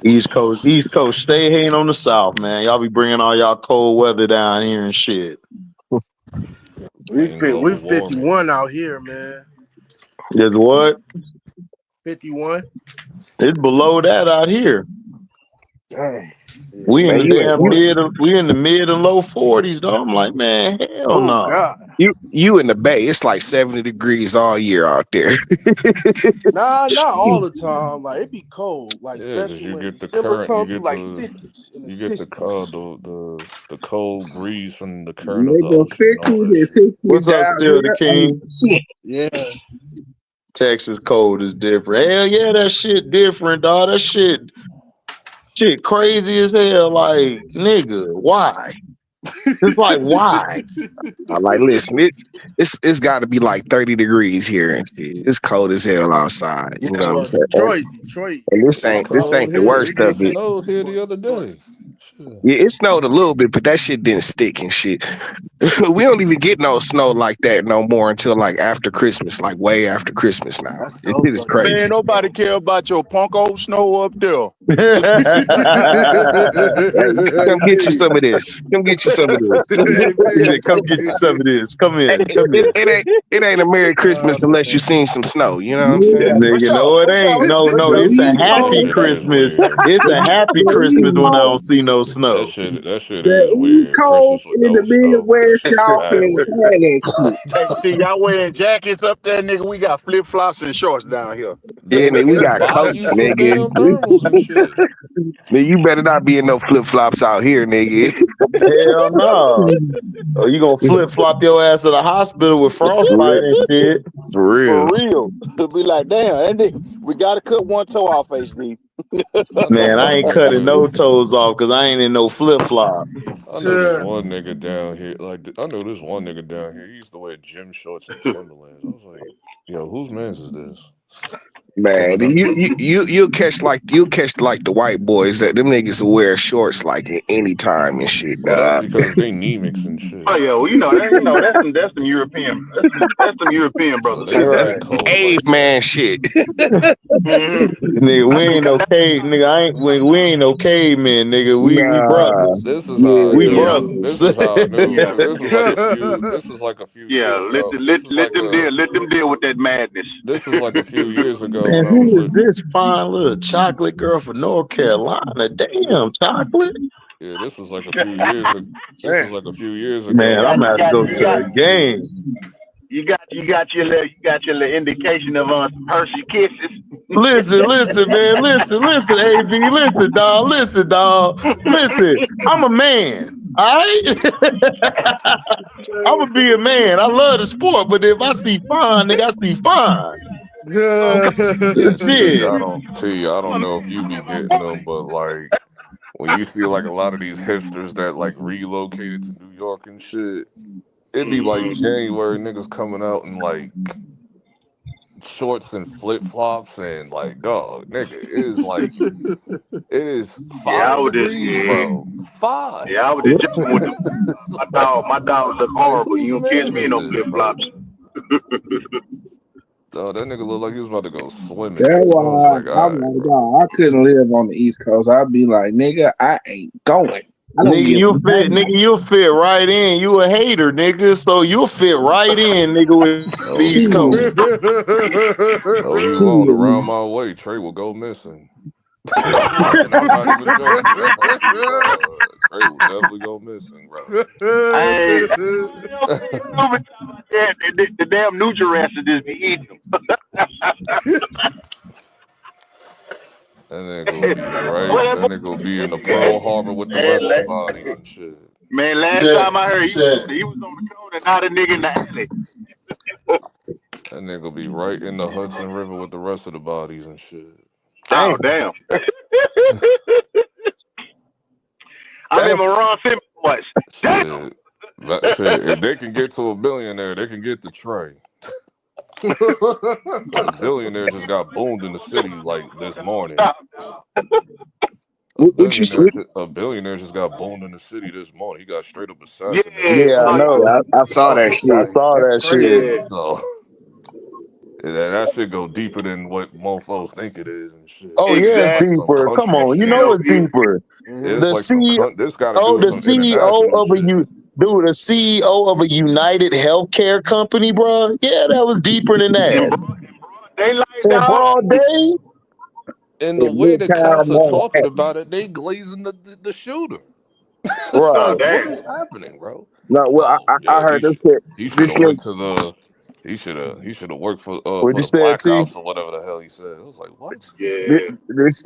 [SPEAKER 1] East Coast, stay hating on the South, man. Y'all be bringing all y'all cold weather down here and shit.
[SPEAKER 3] Blame
[SPEAKER 5] We
[SPEAKER 3] global warming.
[SPEAKER 5] 51 out here, man.
[SPEAKER 1] Guess what?
[SPEAKER 5] 51.
[SPEAKER 1] It's below that out here.
[SPEAKER 5] Dang.
[SPEAKER 1] We in
[SPEAKER 2] Man,
[SPEAKER 1] the damn mid. We in the mid and low 40s, though. I'm like, man, hell
[SPEAKER 5] Oh
[SPEAKER 1] no.
[SPEAKER 5] God.
[SPEAKER 2] you in the Bay. It's like 70 degrees all year out there.
[SPEAKER 5] Nah, not all the time. Like it be cold. Like
[SPEAKER 3] Yeah, because
[SPEAKER 5] especially
[SPEAKER 3] you
[SPEAKER 5] when
[SPEAKER 3] get the
[SPEAKER 5] December
[SPEAKER 3] current,
[SPEAKER 5] comes, be like 50s in the
[SPEAKER 3] you get
[SPEAKER 5] 60s.
[SPEAKER 3] the cold breeze from the current of the
[SPEAKER 4] Nigga,
[SPEAKER 3] ocean and
[SPEAKER 4] 50
[SPEAKER 3] all that
[SPEAKER 4] to
[SPEAKER 3] shit.
[SPEAKER 4] 60
[SPEAKER 1] What's up,
[SPEAKER 4] down
[SPEAKER 1] still the
[SPEAKER 4] here ain't
[SPEAKER 1] king?
[SPEAKER 4] shit.
[SPEAKER 5] Yeah.
[SPEAKER 1] Texas cold is different. Hell yeah, that shit different, dog. That shit crazy as hell. Like, nigga, why? It's like, why?
[SPEAKER 2] I'm like, listen, it's got to be like 30 degrees here and shit. It's cold as hell outside.
[SPEAKER 5] Yeah,
[SPEAKER 2] You know what I'm
[SPEAKER 5] well,
[SPEAKER 2] saying?
[SPEAKER 5] Detroit,
[SPEAKER 2] And
[SPEAKER 3] It's
[SPEAKER 2] this
[SPEAKER 3] cold
[SPEAKER 2] ain't the
[SPEAKER 3] here.
[SPEAKER 2] worst
[SPEAKER 3] It
[SPEAKER 2] of
[SPEAKER 3] just
[SPEAKER 2] it.
[SPEAKER 3] snowed here the other
[SPEAKER 5] Detroit.
[SPEAKER 3] day. Shit.
[SPEAKER 2] Yeah, it snowed a little bit, but that shit didn't stick and shit. We don't even get no snow like that no more until like after Christmas, like way after Christmas now.
[SPEAKER 5] That's
[SPEAKER 2] It
[SPEAKER 5] dope
[SPEAKER 2] is
[SPEAKER 5] though.
[SPEAKER 2] crazy.
[SPEAKER 6] Man, nobody care about your punk old snow up there.
[SPEAKER 2] Hey, come get you
[SPEAKER 5] Hey,
[SPEAKER 2] some of this. Come get you some of this.
[SPEAKER 5] hey,
[SPEAKER 1] He said,
[SPEAKER 5] Paige,
[SPEAKER 1] "Come
[SPEAKER 5] come
[SPEAKER 1] get you
[SPEAKER 5] get
[SPEAKER 1] some of
[SPEAKER 5] this.
[SPEAKER 1] this. Come
[SPEAKER 2] It,
[SPEAKER 1] here,
[SPEAKER 2] it,
[SPEAKER 1] come
[SPEAKER 2] it,
[SPEAKER 1] here."
[SPEAKER 2] it ain't a Merry Christmas unless you seen some snow. You know what I'm
[SPEAKER 4] Yeah,
[SPEAKER 2] saying?
[SPEAKER 4] for
[SPEAKER 1] Nigga, no,
[SPEAKER 4] sure,
[SPEAKER 1] it
[SPEAKER 4] for
[SPEAKER 1] ain't.
[SPEAKER 4] sure.
[SPEAKER 1] No,
[SPEAKER 4] But
[SPEAKER 1] no,
[SPEAKER 4] the
[SPEAKER 1] it's a
[SPEAKER 4] East
[SPEAKER 3] That
[SPEAKER 1] happy
[SPEAKER 4] Coast,
[SPEAKER 3] shit is
[SPEAKER 1] Christmas.
[SPEAKER 3] weird.
[SPEAKER 1] It's a happy
[SPEAKER 4] the
[SPEAKER 1] Christmas
[SPEAKER 4] East
[SPEAKER 1] when I
[SPEAKER 4] Coast,
[SPEAKER 1] don't see no snow.
[SPEAKER 3] That shit
[SPEAKER 4] the
[SPEAKER 3] is
[SPEAKER 4] East
[SPEAKER 3] weird.
[SPEAKER 4] Coast
[SPEAKER 3] Christmas with
[SPEAKER 4] and the
[SPEAKER 3] no snow. That
[SPEAKER 4] Midwest,
[SPEAKER 3] shit is
[SPEAKER 4] y'all can't
[SPEAKER 3] backwards.
[SPEAKER 4] have that shit.
[SPEAKER 6] Hey, see, y'all wearing jackets up there, nigga. We got flip flops and shorts down here.
[SPEAKER 2] Yeah, nigga, we
[SPEAKER 3] Nigga,
[SPEAKER 2] got
[SPEAKER 3] buy you
[SPEAKER 2] coats,
[SPEAKER 3] some
[SPEAKER 2] nigga.
[SPEAKER 3] damn thermals and shit.
[SPEAKER 2] Nigga, you better not be in no flip flops out here, nigga.
[SPEAKER 1] Hell no. Oh, you gonna flip flop your ass to the hospital with
[SPEAKER 2] For real.
[SPEAKER 1] frostbite and shit.
[SPEAKER 2] For real.
[SPEAKER 6] For real. Be like, damn, that nigga, we gotta cut one toe off, HD.
[SPEAKER 3] I know
[SPEAKER 1] Man, I
[SPEAKER 3] one
[SPEAKER 1] ain't cutting
[SPEAKER 3] nigga.
[SPEAKER 1] no toes off because I ain't in no flip flop.
[SPEAKER 3] I know this one nigga down here. Like I know this one nigga down here. He used to wear gym shorts and Timberlands. I was like, yo, whose man's is this?
[SPEAKER 2] Man,
[SPEAKER 3] Pulling up.
[SPEAKER 2] you'll catch like the white boys that them niggas will wear shorts like at any time and shit,
[SPEAKER 3] Well, that's
[SPEAKER 2] dog.
[SPEAKER 3] because they anemics and
[SPEAKER 7] Oh
[SPEAKER 3] shit.
[SPEAKER 7] yeah, well that's some European
[SPEAKER 3] So
[SPEAKER 7] brothers.
[SPEAKER 3] they
[SPEAKER 7] That's
[SPEAKER 3] got
[SPEAKER 7] that.
[SPEAKER 3] that
[SPEAKER 1] Right.
[SPEAKER 3] cold like that.
[SPEAKER 2] Caveman shit.
[SPEAKER 7] Mm-hmm.
[SPEAKER 1] Nigga, we
[SPEAKER 7] I know.
[SPEAKER 1] ain't no cave, nigga. We ain't no cavemen, nigga. We
[SPEAKER 2] Nah.
[SPEAKER 1] brothers.
[SPEAKER 3] This is how I
[SPEAKER 2] Yeah.
[SPEAKER 1] We
[SPEAKER 7] Yeah,
[SPEAKER 3] knew.
[SPEAKER 1] brothers.
[SPEAKER 3] This is how I knew
[SPEAKER 7] yeah,
[SPEAKER 3] because this was like a few. This was like a few
[SPEAKER 7] yeah.
[SPEAKER 3] years ago. This was like a.
[SPEAKER 7] Let them deal with that madness.
[SPEAKER 3] This was like a few years ago
[SPEAKER 1] Man,
[SPEAKER 3] when I was
[SPEAKER 1] who is
[SPEAKER 3] with.
[SPEAKER 1] this fine little chocolate girl from North Carolina?
[SPEAKER 3] This
[SPEAKER 1] Damn, chocolate.
[SPEAKER 3] yeah. This was like a few years. This was
[SPEAKER 5] Man.
[SPEAKER 3] like a few years
[SPEAKER 7] You
[SPEAKER 3] ago
[SPEAKER 1] Man,
[SPEAKER 3] when
[SPEAKER 7] got
[SPEAKER 3] I
[SPEAKER 1] I'm gonna
[SPEAKER 3] was
[SPEAKER 1] have to
[SPEAKER 3] with
[SPEAKER 1] go
[SPEAKER 7] you
[SPEAKER 1] to
[SPEAKER 7] got
[SPEAKER 1] a
[SPEAKER 3] Paige and shit.
[SPEAKER 1] game.
[SPEAKER 7] you got your little indication of Hershey kisses.
[SPEAKER 1] Listen, man, listen, AB, listen, dog, listen. I'm a man, all right? I'm gonna be a man. I love the sport, but if I see fine, nigga, I see fine.
[SPEAKER 3] T,
[SPEAKER 1] Shit.
[SPEAKER 3] I don't know if you be getting them, but like when you see like a lot of these hipsters that like relocated to New York and shit, it be like January niggas coming out in like shorts and flip flops and like dog, nigga, it is
[SPEAKER 7] Yeah, I
[SPEAKER 3] 5 degrees, bro.
[SPEAKER 7] I
[SPEAKER 3] Five.
[SPEAKER 7] was just joking with my dog look
[SPEAKER 3] Like
[SPEAKER 7] horrible.
[SPEAKER 3] whose
[SPEAKER 7] You don't catch
[SPEAKER 3] man's
[SPEAKER 7] me in
[SPEAKER 3] is
[SPEAKER 7] no
[SPEAKER 3] this,
[SPEAKER 7] flip
[SPEAKER 3] bro?
[SPEAKER 7] flops.
[SPEAKER 3] Dog, that nigga looked like he was about to go swimming.
[SPEAKER 4] That's
[SPEAKER 3] I was
[SPEAKER 4] why
[SPEAKER 3] like, all
[SPEAKER 4] I'm
[SPEAKER 3] right,
[SPEAKER 4] like,
[SPEAKER 3] bro.
[SPEAKER 4] dog, I couldn't live on the East Coast. I'd be like, nigga, I ain't going. I don't give a
[SPEAKER 1] Nigga,
[SPEAKER 4] damn.
[SPEAKER 1] you'll fit right in. You a hater, nigga, so you'll fit right in, nigga, with the
[SPEAKER 3] Oh, he
[SPEAKER 1] East Coast.
[SPEAKER 3] won't. No, he won't. Around my way, Trey will go missing. And I'm not even joking. That's not even. Trey will definitely go missing, bro.
[SPEAKER 7] Hey, you know me talking about that. The damn Nutri-Rest just be eating them.
[SPEAKER 3] That nigga will be right.
[SPEAKER 7] What that
[SPEAKER 3] That
[SPEAKER 7] boy
[SPEAKER 3] nigga will be in the
[SPEAKER 7] said?
[SPEAKER 3] Pearl Harbor with the
[SPEAKER 7] Man,
[SPEAKER 3] rest of the bodies and shit.
[SPEAKER 7] last time I heard he was on the cone and not a nigga in the alley.
[SPEAKER 3] That nigga will be right in the Hudson River with the rest of the bodies and shit.
[SPEAKER 7] Oh
[SPEAKER 1] Damn.
[SPEAKER 7] damn. I
[SPEAKER 1] Damn.
[SPEAKER 7] remember Ron Simmons was. Damn.
[SPEAKER 3] Shit. That shit. If they can get to a billionaire, they can get the Trey. Cause a billionaire just got boomed in the city like this morning. A billionaire just got boomed in the city this morning. He got straight up assassinated.
[SPEAKER 7] Yeah,
[SPEAKER 1] Yeah, I
[SPEAKER 7] oh,
[SPEAKER 1] know.
[SPEAKER 2] Yeah, I saw that
[SPEAKER 1] I
[SPEAKER 2] shit.
[SPEAKER 1] saw
[SPEAKER 5] That's
[SPEAKER 1] that
[SPEAKER 5] crazy.
[SPEAKER 1] shit.
[SPEAKER 7] yeah,
[SPEAKER 3] So that shit go deeper than what mofos think it is and shit.
[SPEAKER 1] Oh yeah, it's
[SPEAKER 3] It's like
[SPEAKER 7] exactly.
[SPEAKER 3] some
[SPEAKER 1] deeper. Come
[SPEAKER 3] country
[SPEAKER 1] on, you
[SPEAKER 3] shit.
[SPEAKER 1] know it's deeper.
[SPEAKER 3] It's
[SPEAKER 1] The
[SPEAKER 3] like some
[SPEAKER 1] CEO,
[SPEAKER 3] This got to do with
[SPEAKER 1] the
[SPEAKER 3] some
[SPEAKER 1] CEO
[SPEAKER 3] international
[SPEAKER 1] of a
[SPEAKER 3] shit.
[SPEAKER 1] dude, the CEO of a United Healthcare company, bro. Yeah, that was deeper than
[SPEAKER 7] And
[SPEAKER 1] that.
[SPEAKER 7] daylight
[SPEAKER 1] In
[SPEAKER 7] dog.
[SPEAKER 1] broad day,
[SPEAKER 3] And the
[SPEAKER 2] In
[SPEAKER 3] way the cops
[SPEAKER 2] midtown
[SPEAKER 3] are talking
[SPEAKER 2] Manhattan.
[SPEAKER 3] about it, they glazing the shooter. It's
[SPEAKER 7] Oh
[SPEAKER 1] right?
[SPEAKER 3] like, what
[SPEAKER 7] damn.
[SPEAKER 3] is happening, bro?
[SPEAKER 2] No, well,
[SPEAKER 3] Oh
[SPEAKER 2] I
[SPEAKER 3] yeah,
[SPEAKER 2] heard them say
[SPEAKER 3] he should
[SPEAKER 2] this
[SPEAKER 3] have
[SPEAKER 2] nigga,
[SPEAKER 3] went to the he should have worked
[SPEAKER 1] What
[SPEAKER 3] for
[SPEAKER 1] you
[SPEAKER 3] the
[SPEAKER 1] said,
[SPEAKER 3] Black
[SPEAKER 1] T?
[SPEAKER 3] Ops or whatever the hell he said. I was like, what?
[SPEAKER 7] Yeah.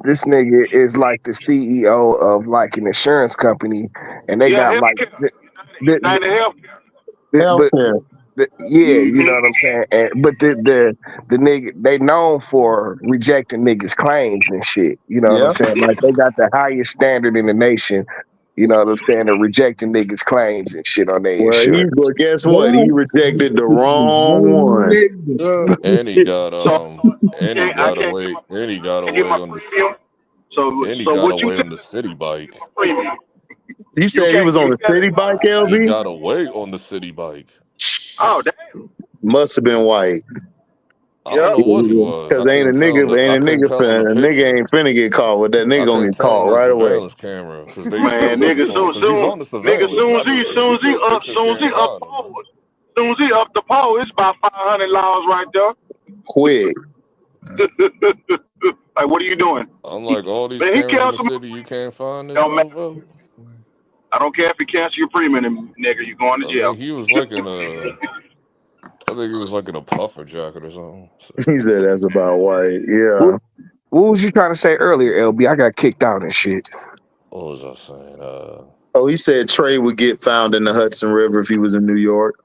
[SPEAKER 2] this nigga is like the CEO of like an insurance company, and they
[SPEAKER 7] Yeah,
[SPEAKER 2] got like
[SPEAKER 7] healthcare.
[SPEAKER 2] the,
[SPEAKER 7] United Healthcare.
[SPEAKER 2] but
[SPEAKER 1] Healthcare.
[SPEAKER 2] yeah, you know
[SPEAKER 7] Mm-hmm.
[SPEAKER 2] what I'm saying. But the nigga they known for rejecting niggas' claims and shit. You know what I'm
[SPEAKER 1] Yeah.
[SPEAKER 2] saying? Like they got the highest standard in the nation. You know what I'm saying? Of rejecting niggas' claims and shit on their insurance.
[SPEAKER 1] But guess what? He
[SPEAKER 4] Well,
[SPEAKER 1] rejected the
[SPEAKER 4] it's the
[SPEAKER 1] wrong
[SPEAKER 4] wrong
[SPEAKER 1] one.
[SPEAKER 4] nigga.
[SPEAKER 3] And he got
[SPEAKER 7] So I can't get my
[SPEAKER 3] and he got
[SPEAKER 7] get
[SPEAKER 3] away
[SPEAKER 7] my
[SPEAKER 3] on the
[SPEAKER 7] premium. So
[SPEAKER 3] and he
[SPEAKER 7] so
[SPEAKER 3] got
[SPEAKER 7] what you
[SPEAKER 3] away
[SPEAKER 7] say
[SPEAKER 3] on the city bike.
[SPEAKER 7] my premium?
[SPEAKER 1] You said he was on the city bike,
[SPEAKER 3] He
[SPEAKER 1] LB?
[SPEAKER 3] got away on the city bike.
[SPEAKER 7] Oh damn!
[SPEAKER 1] Must have been white.
[SPEAKER 3] I don't know what he was.
[SPEAKER 1] Cause
[SPEAKER 3] I couldn't tell on the picture.
[SPEAKER 1] ain't finna get caught with that.
[SPEAKER 3] I
[SPEAKER 1] Nigga gonna
[SPEAKER 3] couldn't
[SPEAKER 1] get
[SPEAKER 3] tell
[SPEAKER 1] caught
[SPEAKER 3] on the
[SPEAKER 1] right away.
[SPEAKER 3] surveillance camera because they still
[SPEAKER 7] Man,
[SPEAKER 3] looking
[SPEAKER 7] nigga,
[SPEAKER 3] for him because he's on the surveillance.
[SPEAKER 7] soon
[SPEAKER 3] I
[SPEAKER 7] as he
[SPEAKER 3] just we just can't
[SPEAKER 7] up
[SPEAKER 3] find him, man.
[SPEAKER 7] soon as he up the pole, it's about 500 laws right there.
[SPEAKER 1] Quick.
[SPEAKER 7] Like, what are you doing?
[SPEAKER 3] I'm like, all these
[SPEAKER 7] Man, he
[SPEAKER 3] cameras in the
[SPEAKER 7] canceled
[SPEAKER 3] city, you can't find this
[SPEAKER 7] Don't matter.
[SPEAKER 3] motherfucker.
[SPEAKER 7] I don't care if you cancel your premium, nigga. You going to
[SPEAKER 3] I
[SPEAKER 7] jail.
[SPEAKER 3] mean, he was like in a, I think he was like in a puffer jacket or something. So,
[SPEAKER 1] He said that's about white. Yeah.
[SPEAKER 2] What was you trying to say earlier, LB? I got kicked out and shit.
[SPEAKER 3] what was I saying?
[SPEAKER 1] Oh, he said Trey would get found in the Hudson River if he was in New York.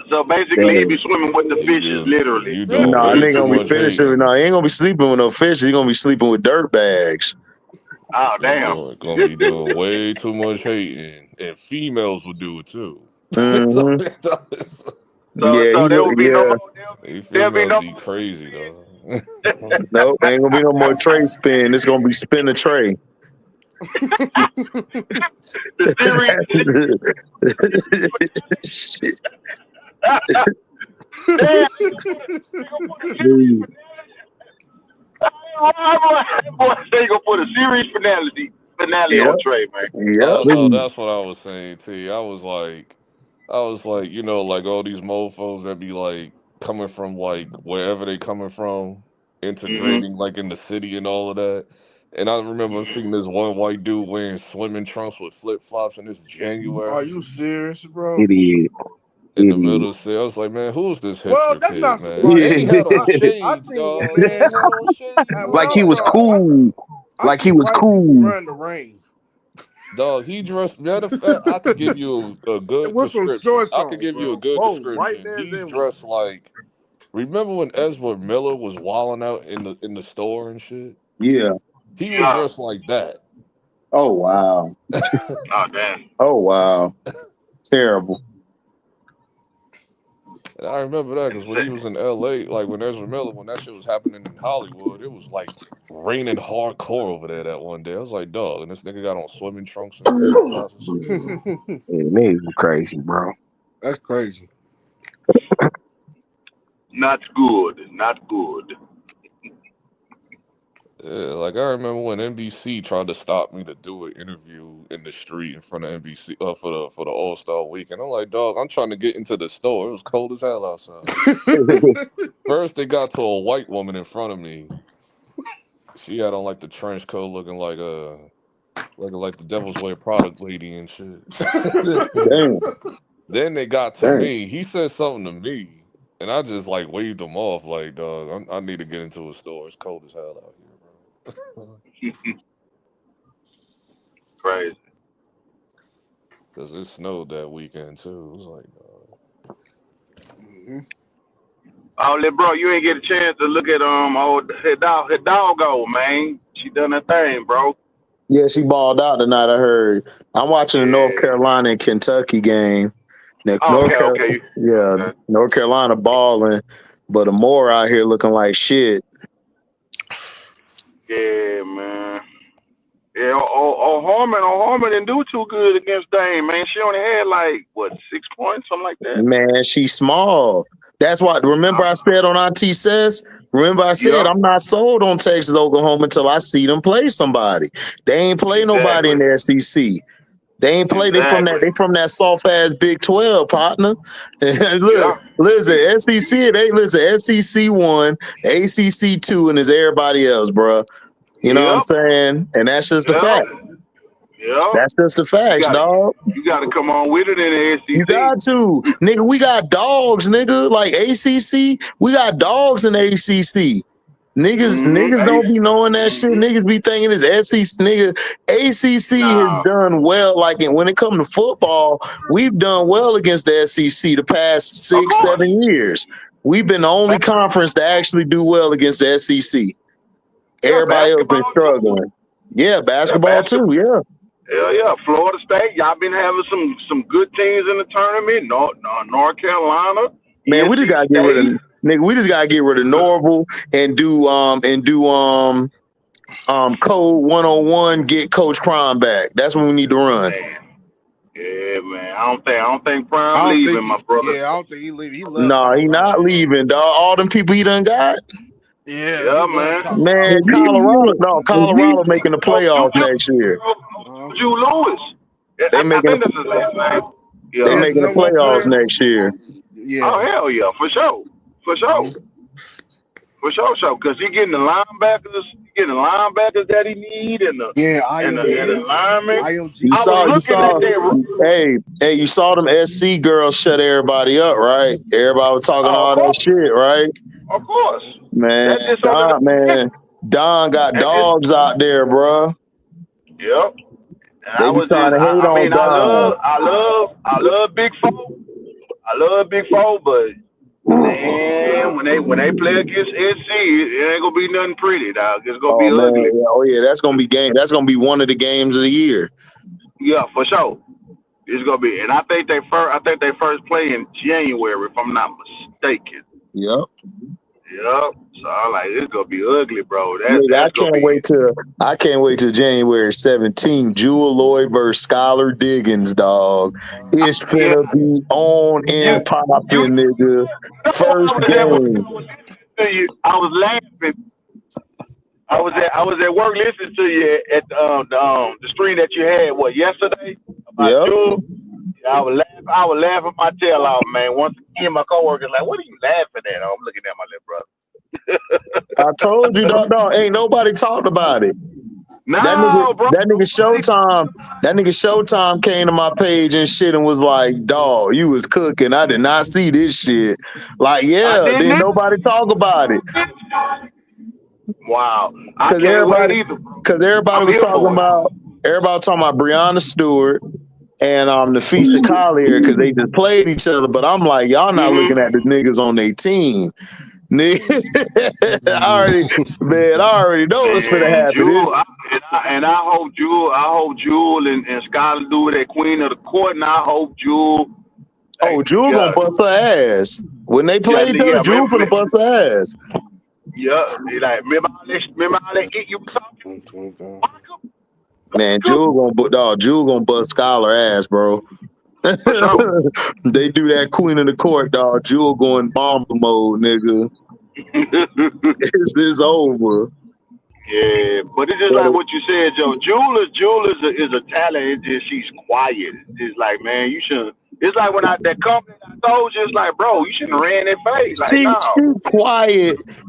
[SPEAKER 7] So basically, he be swimming with the fishes, literally.
[SPEAKER 3] You doing
[SPEAKER 1] Nah,
[SPEAKER 3] way
[SPEAKER 1] nigga
[SPEAKER 3] too
[SPEAKER 1] gonna be
[SPEAKER 3] much
[SPEAKER 1] finishing.
[SPEAKER 3] hating.
[SPEAKER 1] No, he ain't gonna be sleeping with no fish. He gonna be sleeping with dirt bags.
[SPEAKER 7] Oh damn!
[SPEAKER 3] Gonna be doing way too much hating, and females will do it too.
[SPEAKER 1] Mm-hmm.
[SPEAKER 7] So there will be no more.
[SPEAKER 3] These
[SPEAKER 7] There'll be
[SPEAKER 3] females
[SPEAKER 7] no
[SPEAKER 3] be crazy though.
[SPEAKER 1] Nope, ain't gonna be no more tray spin. It's gonna be spin a tray.
[SPEAKER 7] the series.
[SPEAKER 1] Shit.
[SPEAKER 7] Damn. Boy, they gonna put a series finale
[SPEAKER 1] Yep.
[SPEAKER 7] on Trey, man.
[SPEAKER 1] Yep.
[SPEAKER 3] Oh no, that's what I was saying, T. I was like, you know, like all these mofos that be like coming from like wherever they coming from, integrating like in the city and all of that. And I remember seeing this one white dude wearing swimming trunks with flip flops, and it's January.
[SPEAKER 5] Are you serious, bro?
[SPEAKER 2] Idiot.
[SPEAKER 3] In the middle of the city, I was like, man, who's this hipster
[SPEAKER 5] Well, that's
[SPEAKER 3] kid,
[SPEAKER 5] not
[SPEAKER 3] man?
[SPEAKER 5] surprising.
[SPEAKER 3] And he had on
[SPEAKER 5] I
[SPEAKER 3] shades,
[SPEAKER 5] seen
[SPEAKER 3] dog.
[SPEAKER 5] one man.
[SPEAKER 3] He had on shades.
[SPEAKER 5] Where
[SPEAKER 2] Like
[SPEAKER 5] I'm
[SPEAKER 2] he was
[SPEAKER 5] from,
[SPEAKER 2] cool.
[SPEAKER 5] I
[SPEAKER 2] Like
[SPEAKER 5] see
[SPEAKER 2] he was
[SPEAKER 5] white people
[SPEAKER 2] cool.
[SPEAKER 5] run the rain.
[SPEAKER 3] Dog, he dressed. Matter of fact, I could give you a good
[SPEAKER 5] With some
[SPEAKER 3] description.
[SPEAKER 5] shorts
[SPEAKER 3] I could
[SPEAKER 5] on,
[SPEAKER 3] give you a
[SPEAKER 5] bro.
[SPEAKER 3] good
[SPEAKER 5] Both white
[SPEAKER 3] description.
[SPEAKER 5] men
[SPEAKER 3] He's
[SPEAKER 5] and
[SPEAKER 3] dressed like. Remember when Ezra Miller was wilding out in the store and shit?
[SPEAKER 1] Yeah.
[SPEAKER 3] He was dressed like that.
[SPEAKER 1] Oh wow.
[SPEAKER 7] Oh damn.
[SPEAKER 1] Oh wow. Terrible.
[SPEAKER 3] And I remember that because when he was in L.A., like when Ezra Miller, when that shit was happening in Hollywood, it was like raining hardcore over there that one day. I was like, dog, and this nigga got on swimming trunks and flip flops and shit.
[SPEAKER 2] Yeah, niggas were crazy, bro.
[SPEAKER 5] That's crazy.
[SPEAKER 7] Not good. Not good.
[SPEAKER 3] Yeah, like I remember when NBC tried to stop me to do an interview in the street in front of NBC for the All-Star Weekend. I'm like, dog, I'm trying to get into the store. It was cold as hell outside. First, they got to a white woman in front of me. She had on like the trench coat, looking like the Devil's Wear product lady and shit.
[SPEAKER 1] Damn.
[SPEAKER 3] Then they got to
[SPEAKER 1] Damn.
[SPEAKER 3] me. He said something to me, and I just like waved him off, like, dog, I need to get into a store. It's cold as hell out here, bro.
[SPEAKER 7] Crazy.
[SPEAKER 3] Because it snowed that weekend too. It was like,
[SPEAKER 7] Oh, bro, you ain't get a chance to look at old her doggo, man. She done her thing, bro.
[SPEAKER 1] Yeah, she balled out tonight. I heard. I'm watching the North Carolina and Kentucky game.
[SPEAKER 7] Okay.
[SPEAKER 1] North Carolina balling, but Amore out here looking like shit.
[SPEAKER 7] Yeah, man. Yeah, Harmon didn't do too good against Dame, man. She only had like 6 points, something like that.
[SPEAKER 1] Man, she's small. That's why. Remember, I said on IT says. Remember, I said I'm not sold on Texas Oklahoma until I see them play somebody. They ain't play nobody in the SEC. They ain't play. They from that soft ass Big 12 partner. Look, listen, SEC. SEC 1, ACC 2, and there's everybody else, bro. You know what I'm saying? And that's just the fact.
[SPEAKER 7] Yeah.
[SPEAKER 1] That's just the facts, dog.
[SPEAKER 7] You got to come on with it in the SEC.
[SPEAKER 1] You got to. Nigga, we got dogs, nigga. Like ACC, we got dogs in the ACC. Niggas don't be knowing that shit. Niggas be thinking it's SEC. Nigga, ACC has done well. Like when it comes to football, we've done well against the SEC the past 6-7 years. We've been the only conference to actually do well against the SEC. Everybody else been struggling. Yeah, basketball too. Yeah.
[SPEAKER 7] Hell yeah, Florida State. Y'all been having some good teams in the tournament. North Carolina.
[SPEAKER 1] Man, we just gotta get rid of Norval and do Code 101, get Coach Prime back. That's what we need to run.
[SPEAKER 7] Man. Yeah, man. I don't think Prime
[SPEAKER 5] I don't
[SPEAKER 7] leaving,
[SPEAKER 5] think
[SPEAKER 7] my brother.
[SPEAKER 5] I don't think he leaving. He love
[SPEAKER 1] Nah, he
[SPEAKER 5] Colorado.
[SPEAKER 1] not leaving, dog. All them people he done got.
[SPEAKER 5] Yeah,
[SPEAKER 7] Yeah,
[SPEAKER 5] he love
[SPEAKER 7] man.
[SPEAKER 5] Colorado.
[SPEAKER 1] Man, Colorado making the playoffs next year.
[SPEAKER 7] Jude Lewis.
[SPEAKER 1] They
[SPEAKER 7] I
[SPEAKER 1] making
[SPEAKER 7] think that's his last name. Yeah.
[SPEAKER 1] they
[SPEAKER 5] That's
[SPEAKER 1] making the
[SPEAKER 5] number one
[SPEAKER 1] playoffs
[SPEAKER 5] player.
[SPEAKER 1] next year.
[SPEAKER 5] Yeah.
[SPEAKER 7] Oh hell yeah, for sure. For sure. Because he getting the linebackers that he need and the
[SPEAKER 5] IMG.
[SPEAKER 7] linemen.
[SPEAKER 5] IMG.
[SPEAKER 1] You
[SPEAKER 7] I was
[SPEAKER 1] saw,
[SPEAKER 7] looking at that.
[SPEAKER 1] hey, you saw them SC girls shut everybody up, right? Everybody was talking all that shit, right?
[SPEAKER 7] Of course.
[SPEAKER 1] Man,
[SPEAKER 7] That's just something
[SPEAKER 1] Don got dogs out there, bro.
[SPEAKER 7] Yep. And
[SPEAKER 1] They
[SPEAKER 7] I
[SPEAKER 1] be
[SPEAKER 7] was
[SPEAKER 1] trying
[SPEAKER 7] just,
[SPEAKER 1] to hate on Don.
[SPEAKER 7] I love Big Four. I love Big Four, but man, when they play against SC, it ain't gonna be nothing pretty, dog. It's gonna be
[SPEAKER 1] Oh
[SPEAKER 7] ugly.
[SPEAKER 1] man, that's gonna be That's gonna be one of the games of the year.
[SPEAKER 7] Yeah, for sure. It's gonna be, and I think they first play in January, if I'm not mistaken.
[SPEAKER 1] Yep.
[SPEAKER 7] Yep. So I'm like, it's gonna be ugly, bro.
[SPEAKER 1] Nigga,
[SPEAKER 7] That's gonna be.
[SPEAKER 1] I can't wait till January 17th. Jewel Lloyd versus Skylar Diggins, dog. It's finna be on and popping, nigga. First game.
[SPEAKER 7] I was laughing. I was at work listening to you at the stream that you had yesterday about
[SPEAKER 1] Yep.
[SPEAKER 7] Jewel. I was laughing my tail off, man. Once again, my coworkers like, "What are you laughing at?" I'm looking at my little brother.
[SPEAKER 1] I told you, dog. Ain't nobody talked about it.
[SPEAKER 7] No, bro.
[SPEAKER 1] That nigga Showtime came to my page and shit and was like, dog, you was cooking. I did not see this shit. Like, yeah, then nobody talk about it.
[SPEAKER 7] Wow. I can't wait either.
[SPEAKER 1] Because everybody was talking about Breonna Stewart and Nafisa Collier because they just played each other. But I'm like, y'all not looking at the niggas on their team. I already know what's gonna happen.
[SPEAKER 7] I hope Jewel and Skylar do that Queen of the Court, and I hope Jewel.
[SPEAKER 1] Jewel gonna bust her ass when they play each other. Jewel gonna bust her ass.
[SPEAKER 7] Yeah, like remember all that shit you talking?
[SPEAKER 1] Man, Jewel gonna bust Skylar ass, bro. They do that Queen of the Court, dog. Jewel going bomber mode, nigga. It's over.
[SPEAKER 7] Yeah, but it's just like what you said, Joe. Jewel is a talent. It's just she's quiet. It's like, man, you shouldn't. It's like when that company I told you, it's like, bro, you shouldn't have ran that face. Like, no.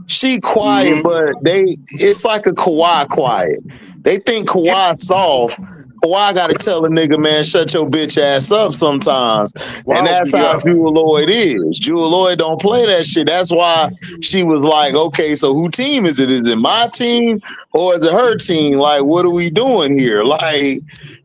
[SPEAKER 1] She quiet, but it's like a Kawhi quiet. They think Kawhi soft. Kawhi got to tell a nigga, man, shut your bitch ass up sometimes. And that's how Jewel Lloyd is. Jewel Lloyd don't play that shit. That's why she was like, okay, so who team is it? Is it my team or is it her team? Like, what are we doing here? Like,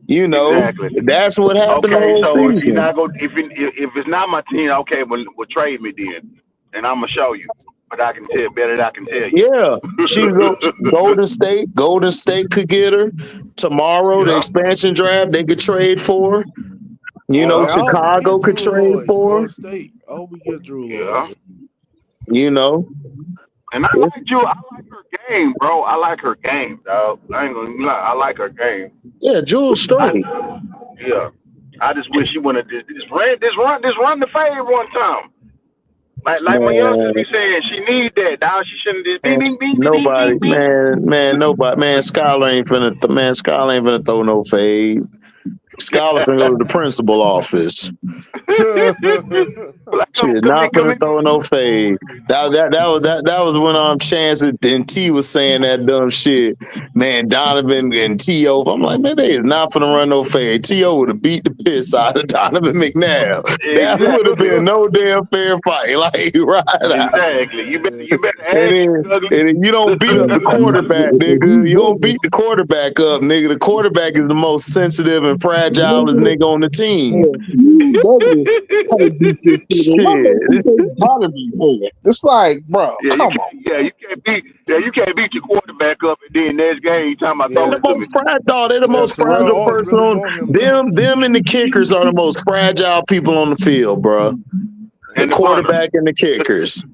[SPEAKER 1] you know, that's what happened the whole season.
[SPEAKER 7] You're not gonna, if it's not my team, okay, well trade me then. And I'm going to show you. But I can tell better than I can tell you.
[SPEAKER 1] Yeah, she Golden State could get her tomorrow. The expansion draft they could trade for. You know, Chicago could trade for.
[SPEAKER 5] State. Oh, we get Drew Lloyd.
[SPEAKER 1] You know,
[SPEAKER 7] and I like her game, bro. I like her game, dog. I ain't gonna lie. I like her game.
[SPEAKER 1] Yeah, Jewel's straight.
[SPEAKER 7] I just wish she would have just run the fade one time. Like my youngsters be saying, she needs that. Now she shouldn't just
[SPEAKER 1] nobody. Skylar ain't finna throw no fade. Skylar's gonna go to the principal office. She's not gonna throw no fade. That was when Chance and T was saying that dumb shit. Man, Donovan and T.O. I'm like, man, they is not gonna run no fade. T.O. would have beat the piss out of Donovan McNabb. That would have been no damn fair fight. Like, right out.
[SPEAKER 7] Exactly. You better
[SPEAKER 1] and you don't beat up the quarterback, nigga. You don't beat the quarterback up, nigga. The quarterback is the most sensitive and fragile nigga on the team.
[SPEAKER 4] It's like, bro, come on.
[SPEAKER 7] You can't beat your quarterback up and then next game you talking about
[SPEAKER 1] they're the most fragile person on them and the kickers are the most fragile people on the field, bro. The quarterback and the kickers.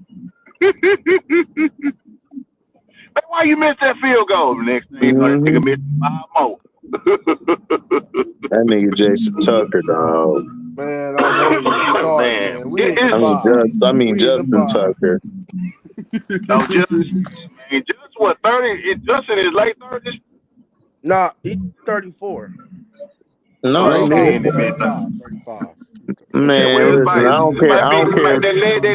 [SPEAKER 7] why you missed that field goal? Next thing you know, that nigga missed 5 more.
[SPEAKER 1] That nigga Jason Tucker, dog.
[SPEAKER 5] Man, don't even start,
[SPEAKER 7] Man,
[SPEAKER 5] man. We in the bottom.
[SPEAKER 1] I mean
[SPEAKER 5] We in the
[SPEAKER 1] Justin
[SPEAKER 5] bottom.
[SPEAKER 1] Tucker.
[SPEAKER 7] No, just what 30? Justin is late 30s.
[SPEAKER 5] Nah, he's 34.
[SPEAKER 1] No, ain't
[SPEAKER 5] 35,
[SPEAKER 1] nigga.
[SPEAKER 5] 35.
[SPEAKER 7] Okay, well,
[SPEAKER 1] Man, listen, I don't care. I don't care.
[SPEAKER 7] Their leg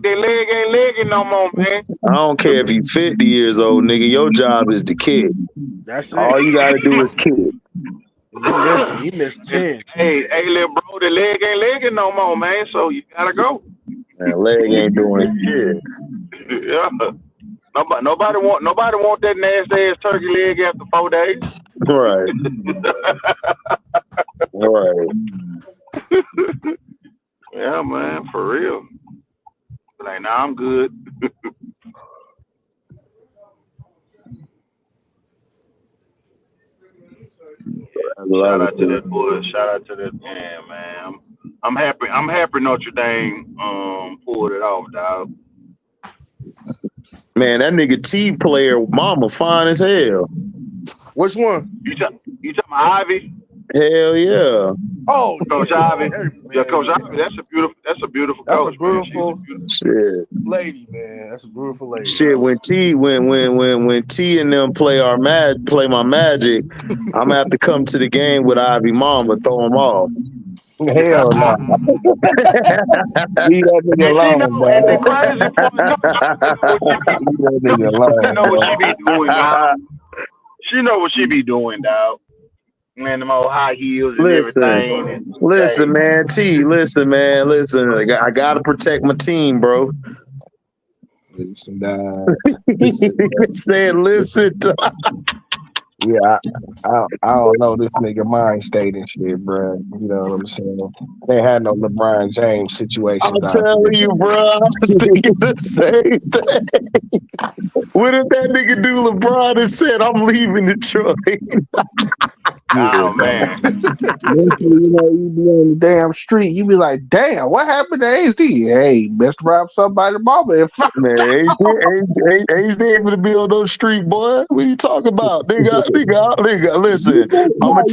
[SPEAKER 7] ain't legging no more, man.
[SPEAKER 1] I don't care if you 50 years old, nigga. Your job is to kick.
[SPEAKER 5] That's it.
[SPEAKER 1] All you gotta do is kick.
[SPEAKER 5] He missed 10.
[SPEAKER 7] Hey, little bro, the leg ain't legging no more, man. So you gotta go.
[SPEAKER 1] Man, leg ain't doing shit.
[SPEAKER 7] Yeah. Nobody want that nasty ass turkey leg after 4 days.
[SPEAKER 1] Right. Right.
[SPEAKER 7] Yeah, man, for real. Like, nah, I'm good. Shout out to that boy. Shout out to that man. I'm happy Notre Dame pulled it off, dog.
[SPEAKER 1] Man, that nigga T player mama fine as hell.
[SPEAKER 5] Which one?
[SPEAKER 7] You talking about Ivy?
[SPEAKER 1] Hell yeah.
[SPEAKER 5] Oh,
[SPEAKER 7] Coach
[SPEAKER 5] yeah,
[SPEAKER 7] Ivy. Yeah, Coach Ivy. That's a beautiful coach.
[SPEAKER 5] That's a beautiful
[SPEAKER 1] shit.
[SPEAKER 5] lady, man. That's a beautiful lady.
[SPEAKER 1] Shit, when T and them play my magic, I'm gonna have to come to the game with Ivy Mama, throw them off.
[SPEAKER 2] Hell no. Leave that nigga alone, man.
[SPEAKER 7] And the crazy part,
[SPEAKER 2] Leave that nigga alone.
[SPEAKER 7] she know what she be doing, dog. She know what she be doing, dog. Man, them old high heels and everything.
[SPEAKER 1] Listen, man. T, listen, man. Listen, I gotta protect my team, bro.
[SPEAKER 2] Listen,
[SPEAKER 1] Said, listen.
[SPEAKER 2] Yeah, I don't know this nigga mind state and shit, bro. You know what I'm saying? They had no LeBron James situations.
[SPEAKER 1] I'm telling you, bro. I was thinking the same thing. What did that nigga do? LeBron and said, "I'm leaving Detroit."
[SPEAKER 7] Oh man.
[SPEAKER 4] You know, you be on the damn street, you be like, damn, what happened to HD? Hey, best rob somebody mama and fuck.
[SPEAKER 1] Man, ain't able to be on those street, boy. What you talking about? Nigga, listen, I'm gonna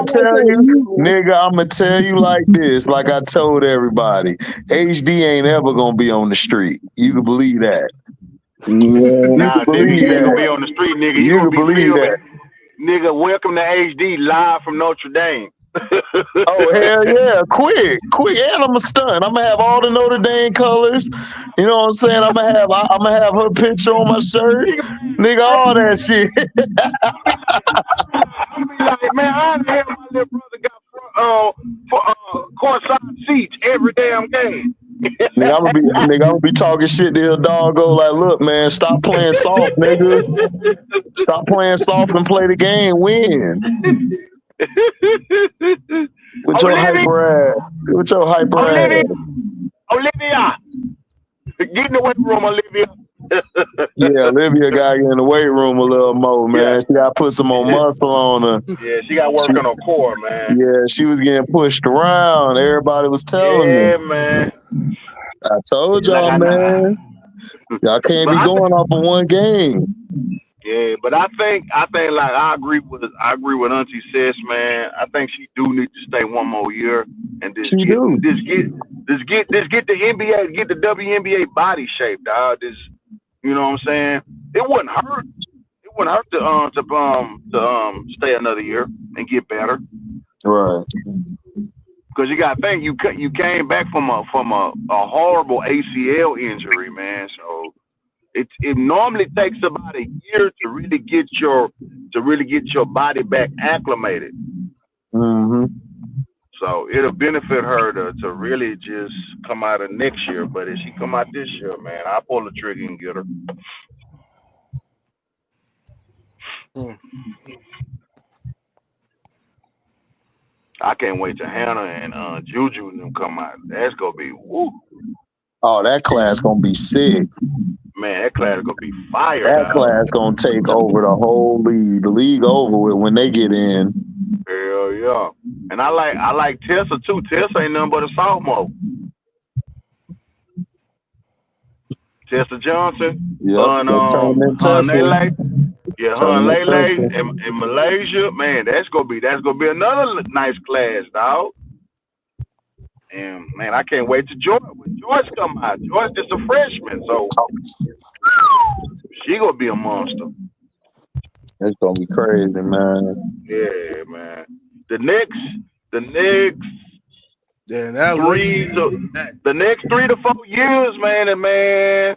[SPEAKER 1] tell you, nigga, I'm gonna tell you like this, like I told everybody. HD ain't ever gonna be on the street. You can believe that.
[SPEAKER 7] Nah, nigga, he ain't gonna be on the street, nigga. He
[SPEAKER 1] You
[SPEAKER 7] gonna
[SPEAKER 1] can
[SPEAKER 7] be
[SPEAKER 1] believe
[SPEAKER 7] filming.
[SPEAKER 1] that.
[SPEAKER 7] Nigga, welcome to HD live from Notre Dame.
[SPEAKER 1] Oh hell yeah, quick, and I'm a stunt. I'm gonna have all the Notre Dame colors. You know what I'm saying? I'm gonna have her picture on my shirt, nigga, all that shit.
[SPEAKER 7] I'm be like, man, how the hell my little brother got courtside seats every damn game?
[SPEAKER 1] Nigga, I'm gonna be talking shit to his dog. Go like, look, man, stop playing soft, nigga. Stop playing soft and play the game. Win. With your hyper ass.
[SPEAKER 7] Olivia, get in the weight room, Olivia.
[SPEAKER 1] Yeah, Olivia got in the weight room a little more, man.
[SPEAKER 7] Yeah.
[SPEAKER 1] She got to put some more muscle on her.
[SPEAKER 7] Yeah, she got work on her core, man.
[SPEAKER 1] Yeah, she was getting pushed around. Everybody was telling me.
[SPEAKER 7] Yeah, man.
[SPEAKER 1] I told y'all, man. Y'all can't be going off of one game.
[SPEAKER 7] Yeah, but I think like I agree with Auntie Sis, man. I think she do need to stay one more year and get the NBA, get the WNBA body shape, dog. This, you know what I'm saying? It wouldn't hurt. It wouldn't hurt to stay another year and get better.
[SPEAKER 1] Right.
[SPEAKER 7] Because you got to think you came back from a horrible ACL injury, man. So it normally takes about a year to really get your body back acclimated.
[SPEAKER 1] Mm-hmm.
[SPEAKER 7] So it'll benefit her to really just come out of next year. But if she come out this year, man, I'll pull the trigger and get her. I can't wait till Hannah and Juju and them come out. That's gonna be woo.
[SPEAKER 1] Oh, that class gonna be sick.
[SPEAKER 7] Man, that class gonna be fire.
[SPEAKER 1] That class gonna take over the whole league. The league over with when they get in.
[SPEAKER 7] Hell yeah. And I like Tessa too. Tessa ain't nothing but a sophomore. Tessa Johnson,
[SPEAKER 3] Yep,
[SPEAKER 7] her and
[SPEAKER 3] that's tournament Tessa.
[SPEAKER 7] Lele. Yeah, her and
[SPEAKER 3] Tournament
[SPEAKER 7] Lele
[SPEAKER 3] Tessa.
[SPEAKER 7] in Malaysia. Man, that's gonna be another nice class, dog. And man, I can't wait to George when George come out. George just a freshman, so she gonna be a monster.
[SPEAKER 3] It's gonna be crazy, man.
[SPEAKER 7] Yeah, man. The next
[SPEAKER 5] Yeah, that look that.
[SPEAKER 7] the next 3 to 4 years, man, and man,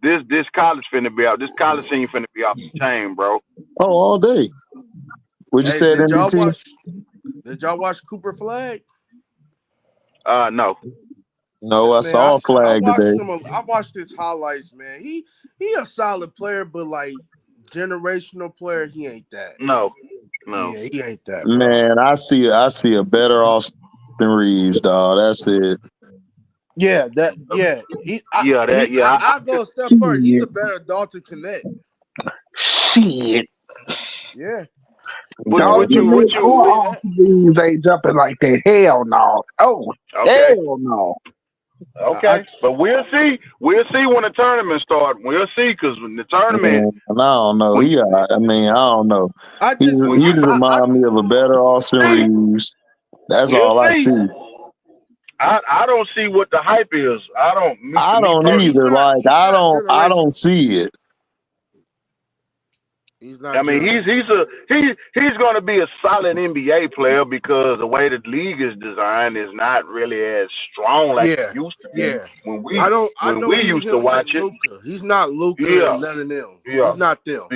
[SPEAKER 7] this college finna be out. This college scene finna be off the chain, bro.
[SPEAKER 3] Oh, all day. What you
[SPEAKER 5] Hey,
[SPEAKER 3] said, MDT?
[SPEAKER 5] Did y'all watch Cooper Flag?
[SPEAKER 7] No.
[SPEAKER 3] No, I
[SPEAKER 5] Man,
[SPEAKER 3] saw a
[SPEAKER 5] I
[SPEAKER 3] flag
[SPEAKER 5] watched
[SPEAKER 3] today.
[SPEAKER 5] him. I watched his highlights, man. He a solid player, but like generational player, he ain't that.
[SPEAKER 7] No.
[SPEAKER 5] Yeah, he ain't that, bro.
[SPEAKER 3] Man, I see a better Austin Reeves, dog. That's it.
[SPEAKER 5] Yeah, I'll go a step further. He's a better Dalton Connect.
[SPEAKER 4] Shit.
[SPEAKER 5] Yeah.
[SPEAKER 7] What you
[SPEAKER 4] These ain't jumping like that. Hell no. Oh,
[SPEAKER 7] okay.
[SPEAKER 4] hell no.
[SPEAKER 7] Okay, but we'll see. We'll see when the tournament starts. We'll see, because when the tournament,
[SPEAKER 3] I don't know. I don't know. He just remind me of a better Austin Reeves. That's all I see.
[SPEAKER 7] I don't see what the hype is. I don't
[SPEAKER 3] either. I don't see it.
[SPEAKER 5] He's not.
[SPEAKER 7] I mean, he's going to be a solid NBA player, because the way the league is designed is not really as strong like it used to be.
[SPEAKER 5] Yeah.
[SPEAKER 7] When we
[SPEAKER 5] used to watch it. Luka. He's not Luka and none of them.
[SPEAKER 7] Yeah.
[SPEAKER 5] He's not them.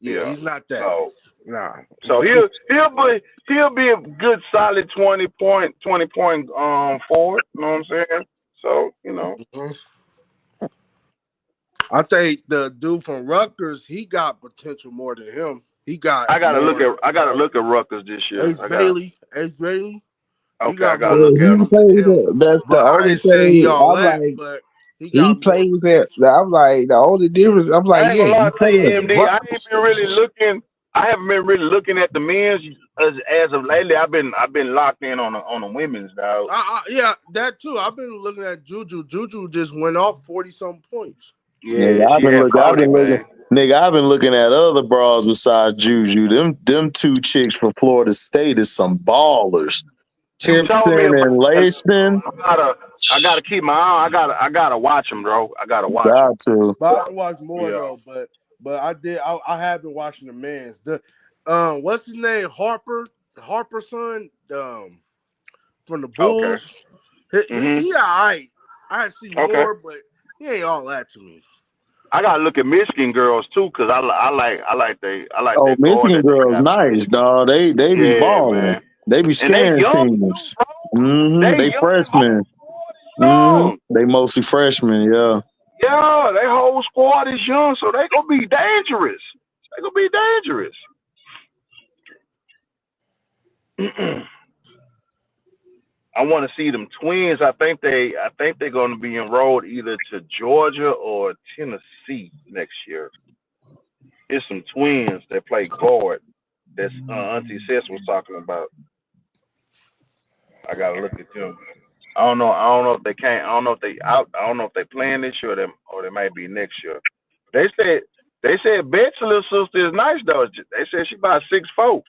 [SPEAKER 7] Yeah.
[SPEAKER 5] He's not that.
[SPEAKER 7] So,
[SPEAKER 5] nah.
[SPEAKER 7] So he'll be a good solid 20 point forward. You know what I'm saying? So, you know.
[SPEAKER 5] I think the dude from Rutgers, he got potential more than him. I gotta look
[SPEAKER 7] at Rutgers this year.
[SPEAKER 5] Ace Bailey.
[SPEAKER 7] Okay,
[SPEAKER 5] I
[SPEAKER 7] gotta look at him.
[SPEAKER 4] That's the only thing. He plays it. I'm like, the only difference. I'm like,
[SPEAKER 7] I ain't gonna lie to you, MD. I haven't been really looking at the men's as of lately. I've been locked in on the women's, dog.
[SPEAKER 5] Yeah, that too. I've been looking at Juju. Juju just went off 40-something points.
[SPEAKER 7] Yeah,
[SPEAKER 3] I've been looking at other bras besides Juju. Them two chicks from Florida State is some ballers. Timpson and Layston.
[SPEAKER 7] I gotta keep my eye. I gotta watch them, bro. I gotta watch
[SPEAKER 5] them. I have to watch more though, but I have been watching the men's. What's his name? Harper's son, from the Bulls.
[SPEAKER 7] Okay.
[SPEAKER 5] He all right. I see more, but he ain't all that to me.
[SPEAKER 7] I gotta look at Michigan girls too, because I like they.
[SPEAKER 3] Oh, Michigan girls, nice, dog. They be balling. Man. They be scaring teams. They freshmen. They mostly freshmen, yeah.
[SPEAKER 7] Yeah, their whole squad is young, so they gonna be dangerous. I want to see them twins. I think they're going to be enrolled either to Georgia or Tennessee next year. It's some twins that play guard. That's Auntie Cess was talking about. I gotta look at them. I don't know if they can't. I don't know if they out. I don't know if they playing this year or they might be next year. They said Bet's little sister is nice though. They said she about 6'4".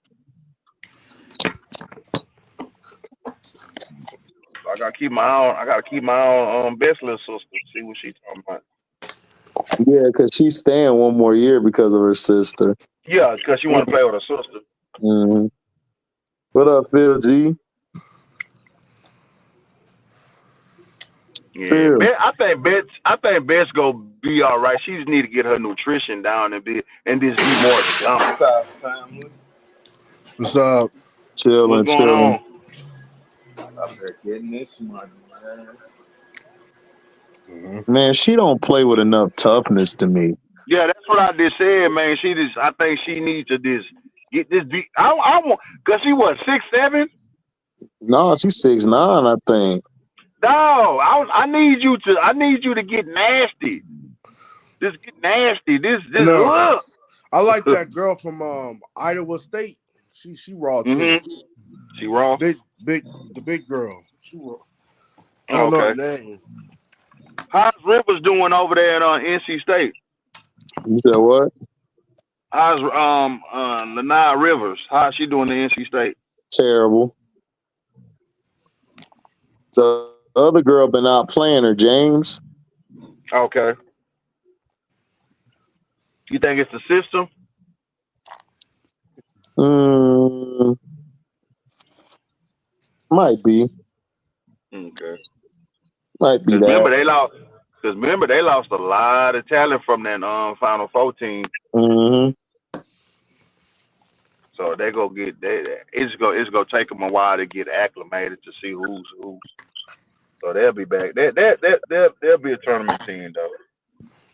[SPEAKER 7] I gotta keep my eye on Bet's little sister. See what she's talking about.
[SPEAKER 3] Yeah, because she's staying one more year because of her sister.
[SPEAKER 7] Yeah, because she want to play with her sister.
[SPEAKER 3] Mm-hmm. What up, Phil G?
[SPEAKER 7] Yeah, I think Bet's gonna be all right. She just need to get her nutrition down and just be more dumb.
[SPEAKER 5] What's up?
[SPEAKER 3] What's
[SPEAKER 7] going on?
[SPEAKER 8] Up there getting this money, man.
[SPEAKER 3] Man, she don't play with enough toughness to me.
[SPEAKER 7] Yeah, that's what I just said, man. I think she needs to just get this beat. I want, cause she was 6'7".
[SPEAKER 3] No, she's 6'9", I think.
[SPEAKER 7] No, I need you to get nasty. Just get nasty. Look.
[SPEAKER 5] I like that girl from Iowa State. She raw too.
[SPEAKER 7] She raw.
[SPEAKER 5] The big girl. She raw. I don't know her name.
[SPEAKER 7] How's Rivers doing over there at NC State?
[SPEAKER 1] You said what?
[SPEAKER 7] How's Lanai Rivers? How's she doing at NC State?
[SPEAKER 1] Terrible. The other girl been out playing her, James.
[SPEAKER 7] Okay. You think it's the system?
[SPEAKER 1] Might be.
[SPEAKER 7] Okay.
[SPEAKER 1] Might be that.
[SPEAKER 7] Remember they lost a lot of talent from that Final Four team.
[SPEAKER 1] Mm-hmm.
[SPEAKER 7] So they go get that. It's gonna take them a while to get acclimated to see who's who. So they'll be back. They'll be a tournament team though. It's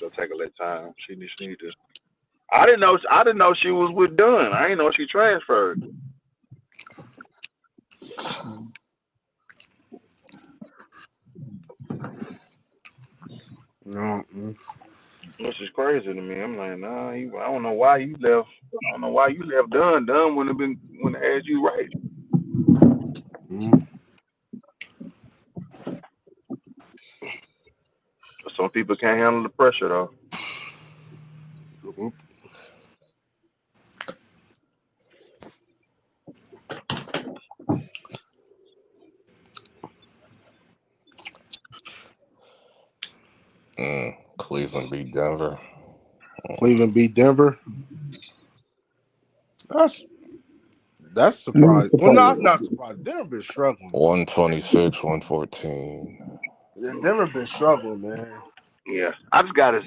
[SPEAKER 7] gonna take a little time. She need to. I didn't know she was with Dunn. I didn't know she transferred.
[SPEAKER 5] No.
[SPEAKER 7] Which is crazy to me. I'm like, nah, I don't know why you left. I don't know why you left Dunn. Dunn wouldn't have had you right. Some people can't handle the pressure though.
[SPEAKER 3] Cleveland beat Denver.
[SPEAKER 5] Cleveland beat Denver. That's surprising. Well, no, I'm not surprised. Denver been struggling.
[SPEAKER 3] 126, 114.
[SPEAKER 5] Yeah, Denver been struggling, man.
[SPEAKER 7] Yeah, I just gotta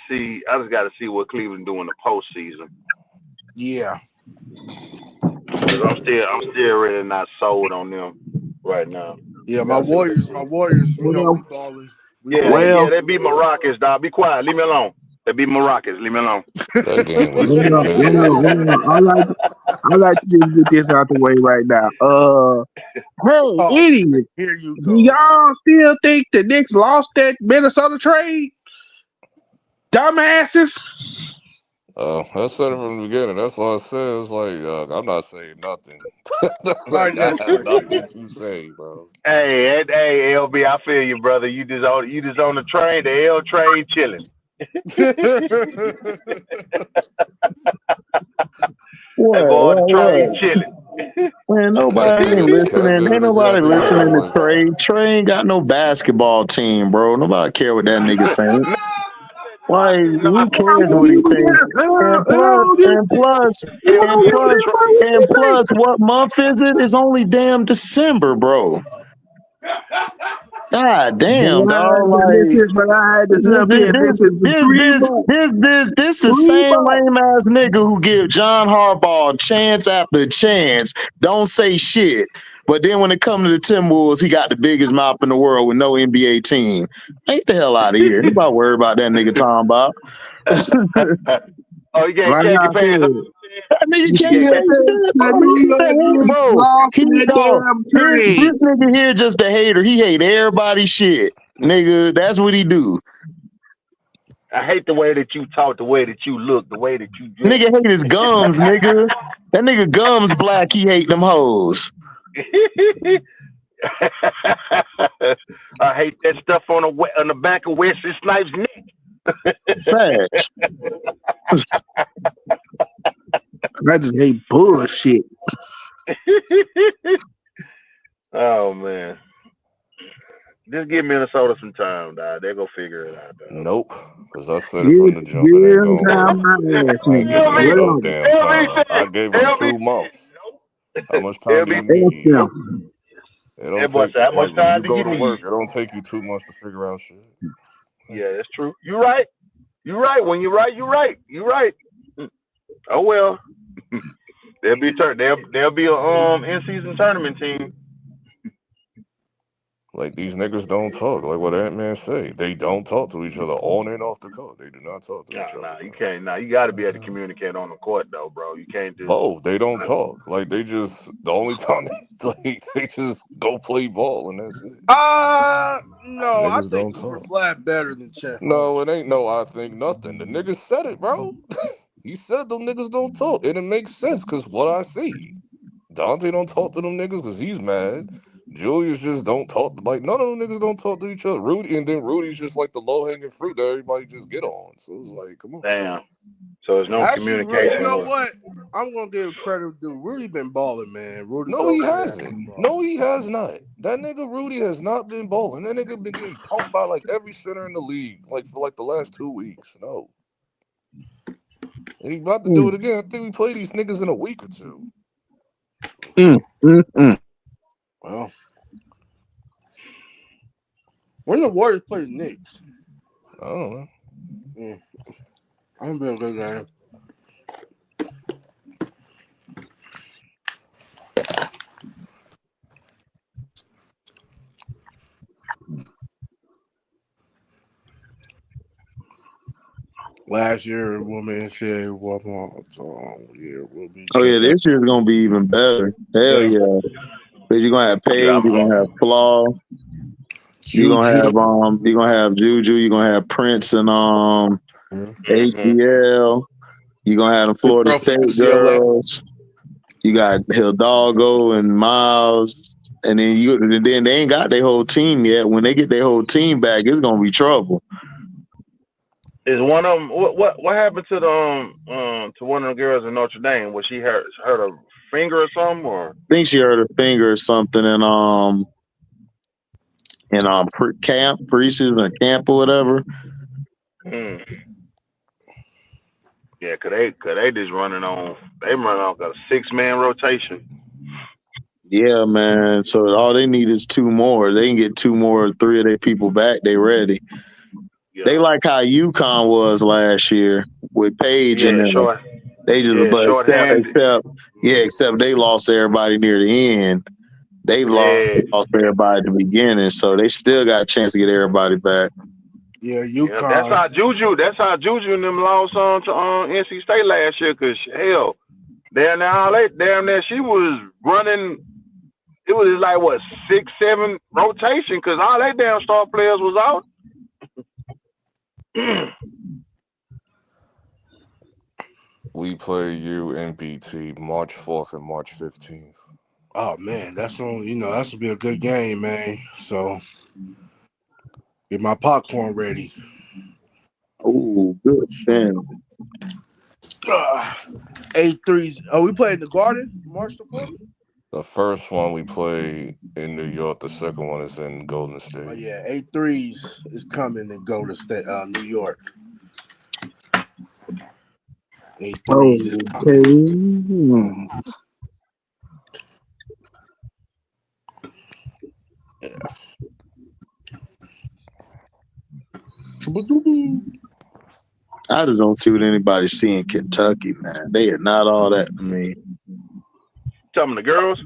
[SPEAKER 7] see what Cleveland do in the postseason.
[SPEAKER 5] Yeah.
[SPEAKER 7] Cause I'm still really not sold on them right now.
[SPEAKER 5] Yeah, my Warriors, you know, we balling.
[SPEAKER 7] Yeah, they beat my Rockets, dog. Be quiet, leave me alone. They beat my Rockets, leave me alone.
[SPEAKER 3] That game was
[SPEAKER 4] I like to just get this out the way right now. Hey, idiots.
[SPEAKER 5] Here you
[SPEAKER 4] Do
[SPEAKER 5] go.
[SPEAKER 4] y'all still think the Knicks lost that Minnesota trade? Dumbasses.
[SPEAKER 3] I said it from the beginning. That's why I said it's like I'm not saying nothing.
[SPEAKER 5] Right,
[SPEAKER 3] I have nothing to say, bro.
[SPEAKER 7] Hey, LB, I feel you, brother. You just on the train, the L train, chilling.
[SPEAKER 1] What?
[SPEAKER 7] Train chilling.
[SPEAKER 1] Man, nobody ain't listening. Ain't nobody listening to Trey. Trey ain't got no basketball team, bro. Nobody care what that nigga think. Why? Who cares what he thinks? And plus, what month is it? It's only damn December, bro. God damn, dog! Like this the same lame ass nigga who give John Harbaugh chance after chance, don't say shit. But then when it comes to the Timberwolves, he got the biggest mouth in the world with no NBA team. Ain't the hell out of here. Nobody worry about that nigga talking about.
[SPEAKER 7] Oh, you can't get paid.
[SPEAKER 1] That nigga can't say shit, bro. This nigga here just a hater. He hate everybody's shit. Nigga, that's what he do.
[SPEAKER 7] I hate the way that you talk, the way that you look, the way that you dress.
[SPEAKER 1] Nigga hate his gums, nigga. That nigga gums black, he hate them hoes.
[SPEAKER 7] I hate that stuff on the back of Wesley Snipes' neck.
[SPEAKER 1] Facts.
[SPEAKER 4] I just hate bullshit.
[SPEAKER 7] Oh man. Just give Minnesota some time, dog. They're gonna figure it out, dog.
[SPEAKER 3] Nope. Because I said it from the jump. It ain't gonna work. I ain't giving them no damn time. I gave them 2 months. How much time do you need? It don't take like when you go to work, it don't take you 2 months to figure out shit.
[SPEAKER 7] Yeah, that's true. You're right. When you're right, you're right. Oh well. They'll be a in-season tournament team.
[SPEAKER 3] Like these niggas don't talk. Like what Ant-Man say, they don't talk to each other on and off the court. They do not talk to each other.
[SPEAKER 7] Nah, you can't. Nah, you got to be able to communicate on the court, though, bro. You can't just.
[SPEAKER 3] Both. They don't talk. Like they just the only time they just go play ball and that's it.
[SPEAKER 5] No, I think Cooper Flat better than Chet.
[SPEAKER 3] No, it ain't no I think nothing. The nigga said it, bro. He said them niggas don't talk. And it makes sense because what I see. Dante don't talk to them niggas because he's mad. Julius just don't talk. Like, none of them niggas don't talk to each other. Rudy's just like the low-hanging fruit that everybody just get on. So it's like, come on.
[SPEAKER 7] Damn. So there's no
[SPEAKER 5] Actually, you
[SPEAKER 7] communication.
[SPEAKER 5] know what? I'm gonna give credit to Rudy. Been balling, man. Rudy.
[SPEAKER 3] No, he hasn't. No, he has not. That nigga Rudy has not been balling. That nigga been getting punked by like every center in the league, like for like the last 2 weeks. No. And he about to do it again. I think we play these niggas in a week or two.
[SPEAKER 5] Well, when the Warriors play the Knicks,
[SPEAKER 3] I don't know.
[SPEAKER 5] I'm gonna be a good game. Last year, woman said, "What more? Year will be."
[SPEAKER 1] Oh yeah, this year's gonna be even better. Hell yeah! Because you're gonna have Paige, you're gonna have Flaw, you're gonna have Juju, you're gonna have Prince and HDL. You're gonna have the Florida State girls. You got Hidalgo and Miles, and then they ain't got their whole team yet. When they get their whole team back, it's gonna be trouble.
[SPEAKER 7] Is one of them what happened to the to one of the girls in Notre Dame? Was she hurt a finger or something? Or
[SPEAKER 1] I think she hurt her finger or something in preseason camp or whatever.
[SPEAKER 7] Yeah, cause they just running on a 6-man rotation.
[SPEAKER 1] Yeah, man. So all they need is 2 more. They can get 2 more, 3 of their people back. They ready. Yeah. They like how UConn was last year with Paige and them. They just except they lost everybody near the end. They lost everybody at the beginning, so they still got a chance to get everybody back.
[SPEAKER 5] Yeah, UConn.
[SPEAKER 7] Yeah, that's how Juju and them lost on to NC State last year. Cause hell, damn near she was running. It was like what 6-7 rotation because all they damn star players was out.
[SPEAKER 3] We play UNBT March 4th and March 15th.
[SPEAKER 5] Oh man, that's gonna be a good game, man. So get my popcorn ready.
[SPEAKER 1] Oh, good thing.
[SPEAKER 5] 8-3s. Oh, we played the Garden March the 4th?
[SPEAKER 3] The first one we play in New York. The second one is in Golden State.
[SPEAKER 5] Oh yeah, 8-3s is coming in Golden State, New York. 8-3s is coming. Yeah.
[SPEAKER 1] I just don't see what anybody's seeing in Kentucky, man. They are not all that to me.
[SPEAKER 7] Some of the girls?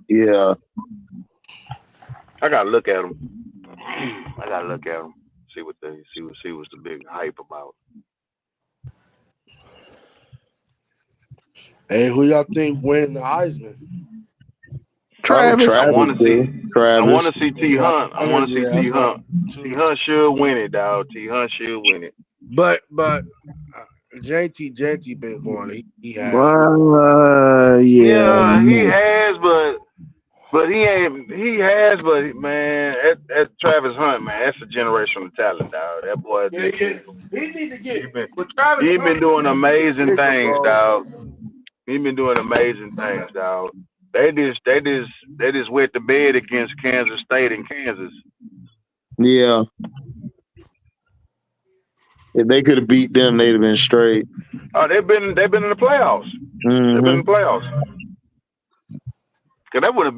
[SPEAKER 1] Yeah.
[SPEAKER 7] I gotta look at them. See what's the big hype about.
[SPEAKER 5] Hey, who y'all think win the Heisman?
[SPEAKER 1] Travis.
[SPEAKER 7] I want to see T Hunt. T Hunt should win it, dog. T Hunt should win it.
[SPEAKER 5] But JT been going. He has.
[SPEAKER 7] Yeah, he has, but he ain't. He has, but man, at Travis Hunt, man, that's a generational talent, dog. That boy.
[SPEAKER 5] Yeah. He need to get.
[SPEAKER 7] He been doing amazing things, dog. He been doing amazing things, dog. They just wet the bed against Kansas State and Kansas.
[SPEAKER 1] Yeah. If they could have beat them, they'd have been straight.
[SPEAKER 7] Oh, they've been in the playoffs.
[SPEAKER 1] Mm-hmm.
[SPEAKER 7] They've been in the playoffs. Cause they wouldn't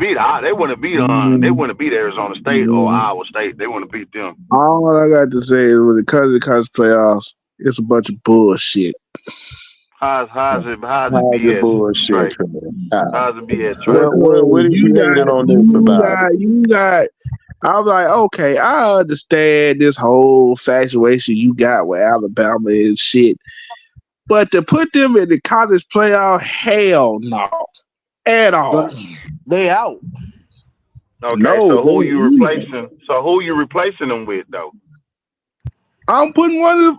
[SPEAKER 7] beat Arizona State or Iowa State. They wouldn't beat them.
[SPEAKER 4] All I got to say is when it comes to the college playoffs, it's a bunch of bullshit.
[SPEAKER 7] How's it BS?
[SPEAKER 1] Bullshit.
[SPEAKER 7] How's it BS?
[SPEAKER 1] What did you hating on this about?
[SPEAKER 4] You got. I'm like, okay, I understand this whole infatuation you got with Alabama and shit, but to put them in the college playoff, hell no, at all.
[SPEAKER 5] They out.
[SPEAKER 7] Okay, no, so who are you replacing? So who are you replacing them with, though?
[SPEAKER 4] I'm putting Miami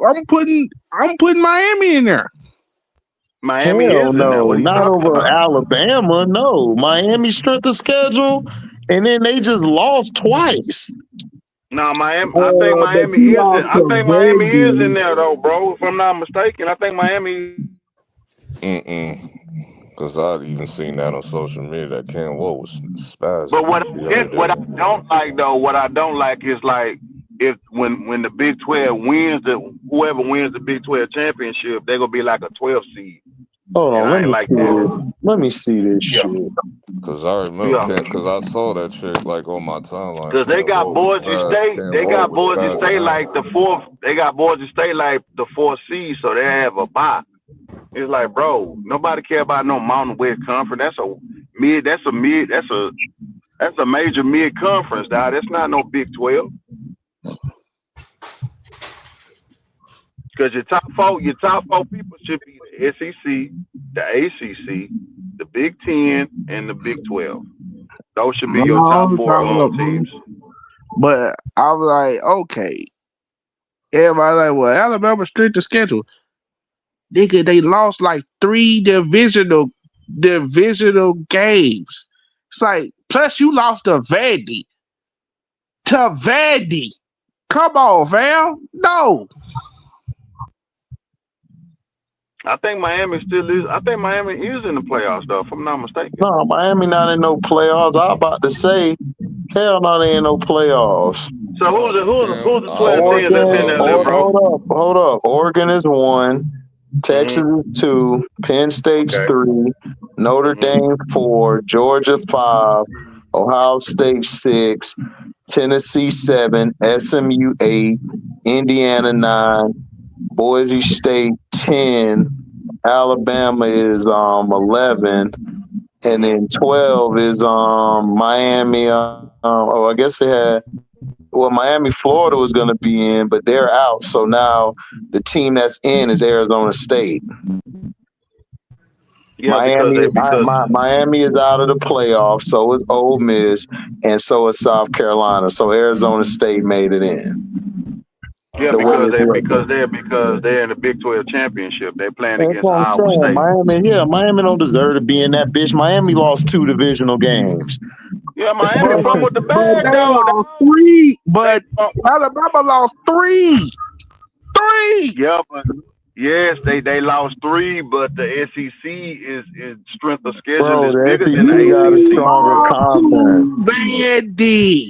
[SPEAKER 4] in there.
[SPEAKER 7] Miami is in there.
[SPEAKER 1] Not over Alabama. No, Miami's strength of schedule.
[SPEAKER 6] and then they just lost twice.
[SPEAKER 7] No, Miami. I think
[SPEAKER 4] But
[SPEAKER 7] Miami
[SPEAKER 4] you
[SPEAKER 7] is.
[SPEAKER 4] lost
[SPEAKER 7] I
[SPEAKER 4] to
[SPEAKER 7] think Miami is in
[SPEAKER 4] Vandy.
[SPEAKER 7] there though, bro. If I'm not mistaken, I think Miami.
[SPEAKER 3] Because I'd even seen that on social media. That Cam Wall was
[SPEAKER 7] But
[SPEAKER 3] spazzing
[SPEAKER 7] what
[SPEAKER 3] the other
[SPEAKER 7] what I
[SPEAKER 3] day.
[SPEAKER 7] don't like though, what I don't like is like if when the Big 12 wins whoever wins the Big 12 championship, they're gonna be like a 12 seed,
[SPEAKER 6] Hold
[SPEAKER 7] and
[SPEAKER 6] on,
[SPEAKER 7] I
[SPEAKER 6] let
[SPEAKER 7] ain't
[SPEAKER 6] me
[SPEAKER 7] like
[SPEAKER 6] see this.
[SPEAKER 7] that.
[SPEAKER 6] Let me see this
[SPEAKER 7] Yeah,
[SPEAKER 6] shit.
[SPEAKER 3] Because I remember,
[SPEAKER 7] yeah.
[SPEAKER 3] because I saw that shit like on my timeline.
[SPEAKER 7] Cause they got
[SPEAKER 3] Cam Wall was
[SPEAKER 7] Boise
[SPEAKER 3] spazzing
[SPEAKER 7] State
[SPEAKER 3] out.
[SPEAKER 7] like the fourth. They got Boise State like the fourth seed, so they have a bye. It's like, bro, nobody care about no Mountain West Conference. That's a mid. That's a major mid conference, dog. That's not no Big 12. Because your top four people should be the SEC, the ACC, the Big 10, and the Big 12. Those should be your top
[SPEAKER 4] No,
[SPEAKER 7] four teams.
[SPEAKER 4] but I was like, okay. Everybody like, well, Alabama strength the schedule. Nigga, they lost like 3 divisional games. It's like, plus you lost to Vandy. To Vandy. Come on, fam. No.
[SPEAKER 7] I think Miami still is. I think Miami is in the playoffs, though, if I'm not mistaken.
[SPEAKER 6] No, Miami not in no playoffs. I was about to say, hell no, they ain't no playoffs.
[SPEAKER 7] So who's the 12 teams that's in there,
[SPEAKER 6] Oregon,
[SPEAKER 7] bro?
[SPEAKER 6] hold up. Oregon is 1, Texas is 2, Penn State's 3, Notre Dame 4, Georgia 5, Ohio State 6, Tennessee 7, SMU 8, Indiana 9, Boise State 10, Alabama is 11, and then 12 is Miami. I guess they had. Well, Miami, Florida was going to be in, but they're out. So now the team that's in is Arizona State.
[SPEAKER 7] Yeah,
[SPEAKER 6] Miami is out of the playoffs. So is Ole Miss, and so is South Carolina. So Arizona State made it in.
[SPEAKER 7] Yeah, because they're in the Big 12 championship. They're playing
[SPEAKER 6] That's
[SPEAKER 7] against
[SPEAKER 6] what I'm
[SPEAKER 7] Iowa
[SPEAKER 6] saying.
[SPEAKER 7] State.
[SPEAKER 6] Miami don't deserve to be in that bitch. Miami lost 2 divisional games.
[SPEAKER 7] Yeah, Miami fumbled the
[SPEAKER 4] But
[SPEAKER 7] bag,
[SPEAKER 4] they
[SPEAKER 7] though.
[SPEAKER 4] lost 3. But Alabama lost 3. 3.
[SPEAKER 7] Yeah, but yes, they lost 3, but the SEC is strength of schedule
[SPEAKER 6] Bro,
[SPEAKER 7] is
[SPEAKER 6] the
[SPEAKER 7] bigger than
[SPEAKER 6] SEC
[SPEAKER 7] the
[SPEAKER 6] got a
[SPEAKER 7] ACC.
[SPEAKER 6] stronger
[SPEAKER 4] Lost
[SPEAKER 6] conference.
[SPEAKER 4] to Vandy.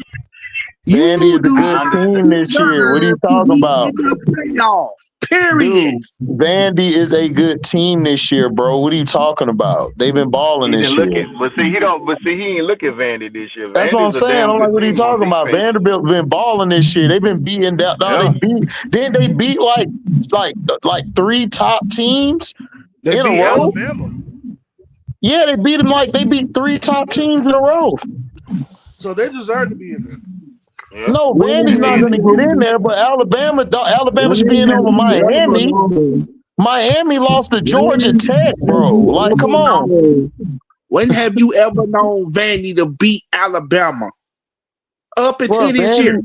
[SPEAKER 6] Vandy is
[SPEAKER 4] You
[SPEAKER 6] a
[SPEAKER 4] do
[SPEAKER 6] good
[SPEAKER 4] not
[SPEAKER 6] team this year. What are you
[SPEAKER 4] deserve to
[SPEAKER 6] talking
[SPEAKER 4] be
[SPEAKER 6] about?
[SPEAKER 4] in the playoff. Period.
[SPEAKER 6] Dude, Vandy is a good team this year, bro. What are you talking about? They've been balling
[SPEAKER 7] He
[SPEAKER 6] this
[SPEAKER 7] didn't look
[SPEAKER 6] year.
[SPEAKER 7] at, but see, he don't. But see, he ain't look at Vandy this year.
[SPEAKER 6] That's what I'm
[SPEAKER 7] Vandy's a
[SPEAKER 6] saying.
[SPEAKER 7] damn
[SPEAKER 6] I'm like,
[SPEAKER 7] good
[SPEAKER 6] what are you
[SPEAKER 7] team on
[SPEAKER 6] talking about?
[SPEAKER 7] defense.
[SPEAKER 6] Vanderbilt been balling this year. They've been beating down.
[SPEAKER 7] Yeah.
[SPEAKER 6] Didn't they beat like 3 top teams
[SPEAKER 5] They
[SPEAKER 6] in a
[SPEAKER 5] beat
[SPEAKER 6] row?
[SPEAKER 5] Alabama.
[SPEAKER 6] Yeah, they beat them like they beat 3 top teams in a row.
[SPEAKER 5] So they deserve to be in there.
[SPEAKER 7] Yeah.
[SPEAKER 6] No, Vandy's not going to get in there, but Alabama should be in over Miami. Miami lost to Georgia Tech, bro. Like, come on.
[SPEAKER 4] When have you ever known Vandy to beat Alabama? Up until
[SPEAKER 6] Bro,
[SPEAKER 4] this year.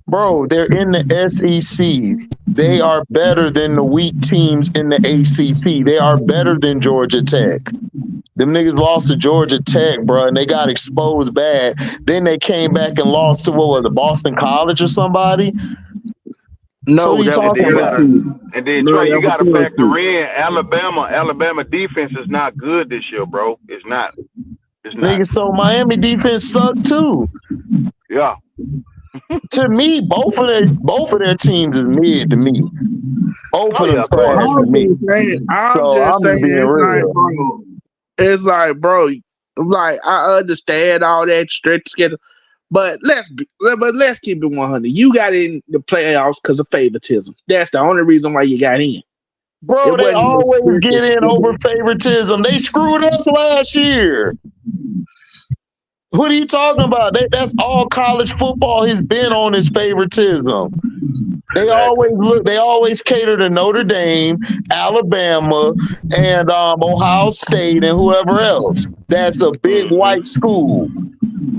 [SPEAKER 6] Bro, they're in the SEC. They are better than the weak teams in the ACC. They are better than Georgia Tech. Them niggas lost to Georgia Tech, bro, and they got exposed bad. Then they came back and lost to, what was it, Boston College or somebody?
[SPEAKER 4] No,
[SPEAKER 6] so what are you talking about?
[SPEAKER 7] And then Trey, you got to factor in Alabama defense is not good this year, bro. It's not.
[SPEAKER 6] Nigga, so Miami defense sucked too.
[SPEAKER 7] Yeah.
[SPEAKER 6] To me, both of their teams is mid to me. Both of them trash to me.
[SPEAKER 4] I'm just saying,
[SPEAKER 6] being real.
[SPEAKER 4] It's like, bro, like I understand all that stretch schedule, but let's keep it 100. You got in the playoffs because of favoritism. That's the only reason why you got in.
[SPEAKER 6] Bro, they always get in over favoritism. They screwed us last year. What are you talking about? That's all college football has been on is favoritism. They always cater to Notre Dame, Alabama, and Ohio State and whoever else. That's a big white school.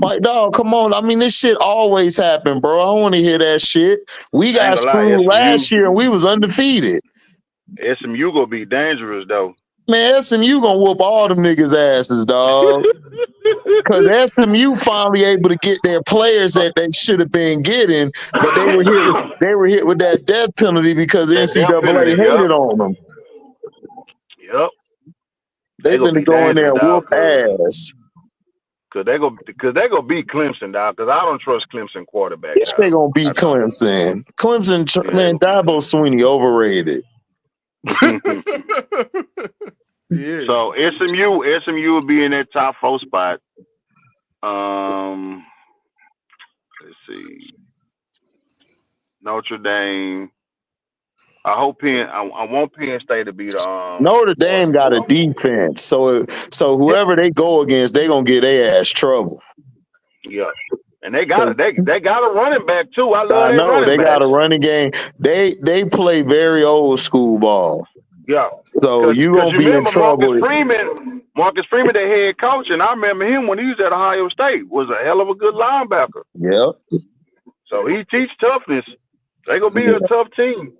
[SPEAKER 6] Like, dog, come on. I mean, this shit always happened, bro. I don't want to hear that shit. We got screwed last year and we was undefeated.
[SPEAKER 7] SMU gonna be dangerous though.
[SPEAKER 6] Man, SMU gonna whoop all them niggas' asses, dog. Because SMU finally able to get their players that they should have been getting, but they were hit with that death penalty because
[SPEAKER 7] That death
[SPEAKER 6] NCAA
[SPEAKER 7] penalty,
[SPEAKER 6] hated on them.
[SPEAKER 7] Yep.
[SPEAKER 6] They
[SPEAKER 7] gonna
[SPEAKER 6] finna
[SPEAKER 7] be
[SPEAKER 6] go in there
[SPEAKER 7] dangerous,
[SPEAKER 6] and
[SPEAKER 7] dog,
[SPEAKER 6] whoop ass.
[SPEAKER 7] cause they gonna beat Clemson, dog. Cause I don't trust Clemson quarterback,
[SPEAKER 6] Yes, they
[SPEAKER 7] dog.
[SPEAKER 6] gonna
[SPEAKER 7] I
[SPEAKER 6] beat
[SPEAKER 7] don't.
[SPEAKER 6] Clemson. Clemson,
[SPEAKER 7] Yeah,
[SPEAKER 6] man, Dabo Sweeney overrated.
[SPEAKER 5] Yeah.
[SPEAKER 7] So SMU will be in that top 4 spot. Let's see. Notre Dame. I hope I want Penn State to be the
[SPEAKER 6] Notre Dame got a
[SPEAKER 7] Well,
[SPEAKER 6] defense, so whoever they go against, they gonna get their ass trouble.
[SPEAKER 7] yeah. And they got a running back too. I love
[SPEAKER 6] I
[SPEAKER 7] their
[SPEAKER 6] know
[SPEAKER 7] running
[SPEAKER 6] they got
[SPEAKER 7] backs.
[SPEAKER 6] a running game. They play very old school ball.
[SPEAKER 7] Yeah.
[SPEAKER 6] So
[SPEAKER 7] Cause
[SPEAKER 6] you
[SPEAKER 7] you
[SPEAKER 6] gonna be in
[SPEAKER 7] remember
[SPEAKER 6] trouble.
[SPEAKER 7] Marcus Freeman, the head coach, and I remember him when he was at Ohio State, was a hell of a good linebacker.
[SPEAKER 6] Yep.
[SPEAKER 7] So he teach toughness. They gonna be a tough team.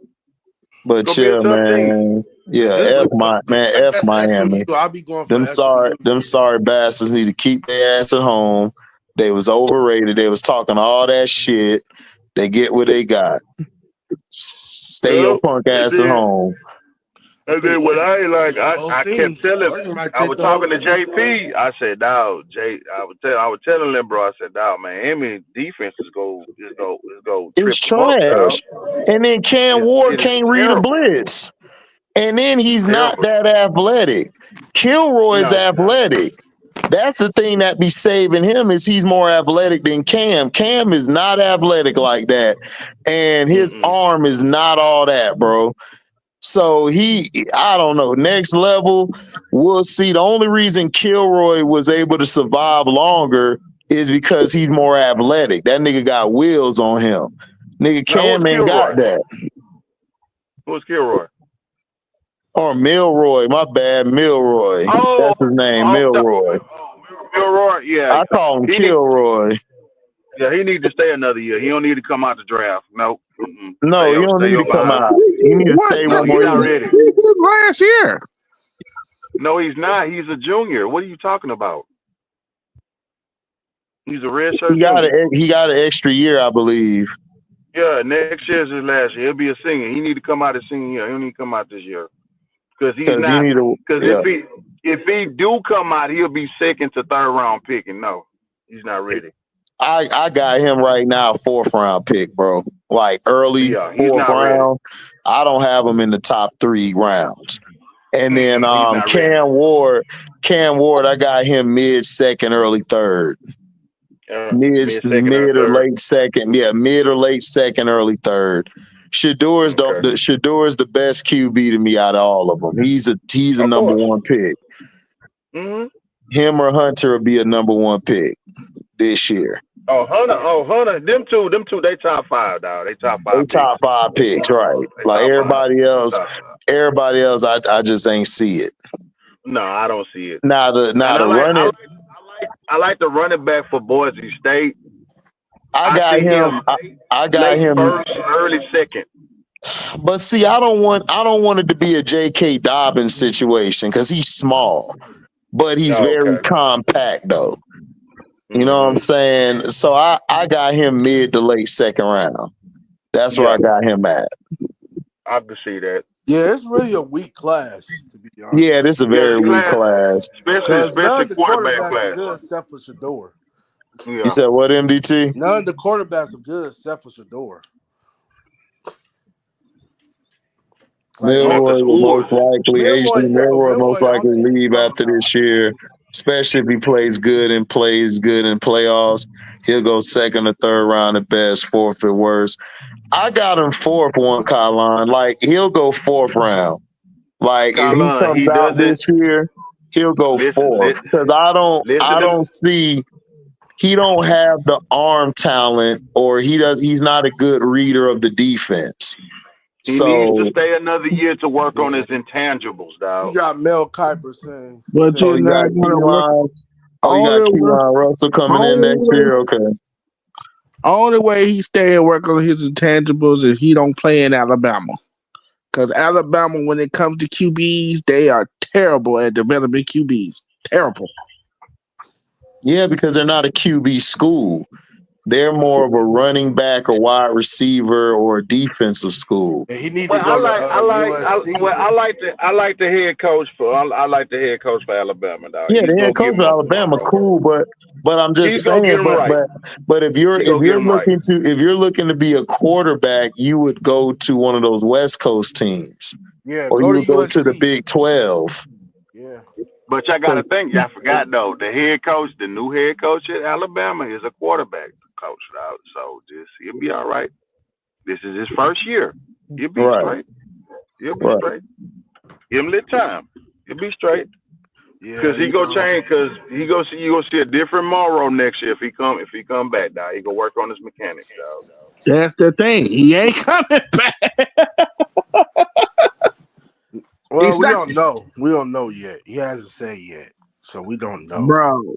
[SPEAKER 6] But
[SPEAKER 7] Gonna be a
[SPEAKER 6] yeah,
[SPEAKER 7] tough team.
[SPEAKER 6] man. Yeah,
[SPEAKER 5] Just
[SPEAKER 6] F Miami.
[SPEAKER 5] SMU, I'll be going for
[SPEAKER 6] Them
[SPEAKER 5] SMU.
[SPEAKER 6] sorry bastards need to keep their ass at home. They was overrated. They was talking all that shit. They get what they got. Stay your punk ass at home.
[SPEAKER 7] And then what I ain't like, I kept telling,
[SPEAKER 5] Oregon might
[SPEAKER 7] I
[SPEAKER 5] take
[SPEAKER 7] was
[SPEAKER 5] the whole
[SPEAKER 7] talking to
[SPEAKER 5] game.
[SPEAKER 7] JP. I said, "Dawg, I was telling them, bro. I said, "Dawg, man, Emmy defense is go
[SPEAKER 6] It's
[SPEAKER 7] trip them up, dog.
[SPEAKER 6] trash. And then Cam Ward
[SPEAKER 7] It is
[SPEAKER 6] can't read a
[SPEAKER 7] terrible.
[SPEAKER 6] blitz. And then
[SPEAKER 7] It's
[SPEAKER 6] he's not
[SPEAKER 7] terrible.
[SPEAKER 6] that athletic. Kilroy's
[SPEAKER 7] No, he's not.
[SPEAKER 6] athletic. That's the thing that be saving him is he's more athletic than Cam. Cam is not athletic like that. And his arm is not all that, bro. So I don't know. Next level, we'll see. The only reason Kilroy was able to survive longer is because he's more athletic. That nigga got wheels on him. Nigga
[SPEAKER 7] Now,
[SPEAKER 6] Cam ain't got that.
[SPEAKER 7] Who's Kilroy?
[SPEAKER 6] Or Milroy, my bad, Milroy.
[SPEAKER 7] Oh,
[SPEAKER 6] That's his name, Milroy.
[SPEAKER 7] Milroy. Yeah,
[SPEAKER 6] I call him Kilroy.
[SPEAKER 7] he need to stay another year. He don't need to come out the draft. Nope.
[SPEAKER 6] No, he don't need to come out. He need to stay one more
[SPEAKER 7] not
[SPEAKER 6] year.
[SPEAKER 7] ready.
[SPEAKER 4] Last year.
[SPEAKER 7] No, he's not. He's a junior. What are you talking about? He's a redshirt junior.
[SPEAKER 6] He got an extra year, I believe.
[SPEAKER 7] Yeah, next year's his last year. He'll be a senior. He need to come out his senior year. He don't need to come out this year. Because he's not. Because if he do come out, he'll be second to third round pick. And no, he's not ready.
[SPEAKER 6] I got him right now, 4th round pick, bro. Like early 4th round. I don't have him in the top 3 rounds. And then Cam Ward, I got him mid 2nd, early 3rd. Mid or late 2nd. Yeah, mid or late 2nd, early 3rd. Shador's the best QB to me out of all of them. He's a number 1 pick. Him or Hunter will be a number 1 pick this year.
[SPEAKER 7] Oh, Hunter. Them two, they top 5, dog. They top 5 picks.
[SPEAKER 6] Top 5 picks, right. Like everybody else, I just ain't see it.
[SPEAKER 7] No, I don't see it.
[SPEAKER 6] I
[SPEAKER 7] like the running back for Boise State.
[SPEAKER 6] I got him
[SPEAKER 7] first, early 2nd.
[SPEAKER 6] But see, I don't want it to be a J.K. Dobbins situation because he's small, but he's very compact though. You know what I'm saying? So I got him mid to late 2nd round. That's where I got him at.
[SPEAKER 7] I can see that.
[SPEAKER 5] Yeah, it's really a weak class, to be honest.
[SPEAKER 6] Yeah, this is a very weak class.
[SPEAKER 7] Especially
[SPEAKER 5] none of the
[SPEAKER 7] quarterback
[SPEAKER 5] quarterbacks
[SPEAKER 7] class.
[SPEAKER 5] are good except for Shador.
[SPEAKER 7] Yeah.
[SPEAKER 6] You said what, MDT?
[SPEAKER 5] None of the quarterbacks are good except for Shador.
[SPEAKER 6] Milroy will most likely leave after this year, especially if he plays good in playoffs. He'll go 2nd or 3rd round at best, 4th at worst. I got him 4th one, Kylon. Like he'll go 4th round. Like if he comes out this year, he'll go 4th because I don't see. He don't have the arm talent, or he's not a good reader of the defense.
[SPEAKER 7] He needs to stay another year to work on his intangibles, dog.
[SPEAKER 5] You got Mel Kiper saying.
[SPEAKER 4] But
[SPEAKER 6] you got Keelan Russell coming in next year. Okay.
[SPEAKER 4] Only way he stay and work on his intangibles is he don't play in Alabama. Because Alabama, when it comes to QBs, they are terrible at developing QBs. Terrible.
[SPEAKER 6] Yeah, because they're not a QB school. They're more of a running back, or wide receiver, or a defensive school.
[SPEAKER 5] And he need to
[SPEAKER 7] Well,
[SPEAKER 5] go to USC.
[SPEAKER 7] I like the head coach for Alabama, dog.
[SPEAKER 6] Yeah,
[SPEAKER 7] He's
[SPEAKER 6] the
[SPEAKER 7] gonna
[SPEAKER 6] head
[SPEAKER 7] give
[SPEAKER 6] coach
[SPEAKER 7] him
[SPEAKER 6] of
[SPEAKER 7] a
[SPEAKER 6] Alabama,
[SPEAKER 7] tomorrow.
[SPEAKER 6] cool, but I'm just
[SPEAKER 7] He's gonna get
[SPEAKER 6] saying,
[SPEAKER 7] him right.
[SPEAKER 6] but if you're
[SPEAKER 7] Right.
[SPEAKER 6] if you're looking to be a quarterback, you would go to one of those West Coast teams,
[SPEAKER 5] Yeah,
[SPEAKER 6] or
[SPEAKER 5] go
[SPEAKER 6] you
[SPEAKER 5] to
[SPEAKER 6] would go to the
[SPEAKER 5] USC.
[SPEAKER 6] Big 12.
[SPEAKER 5] Yeah.
[SPEAKER 7] But y'all gotta think, y'all forgot though, the head coach, the new head coach at Alabama is a quarterback coach, dog. So he'll be all right. This is his first year. He'll be
[SPEAKER 6] Right.
[SPEAKER 7] straight. He'll be
[SPEAKER 6] Right.
[SPEAKER 7] straight. Give him a little time. He'll be straight.
[SPEAKER 5] Yeah.
[SPEAKER 7] Because he go change. Because you gonna see a different Morrow next year if he come back, dog. He gonna work on his mechanics, dog.
[SPEAKER 4] That's the thing. He ain't coming back.
[SPEAKER 5] Well, we don't know. We don't know yet. He hasn't said yet, so we don't know.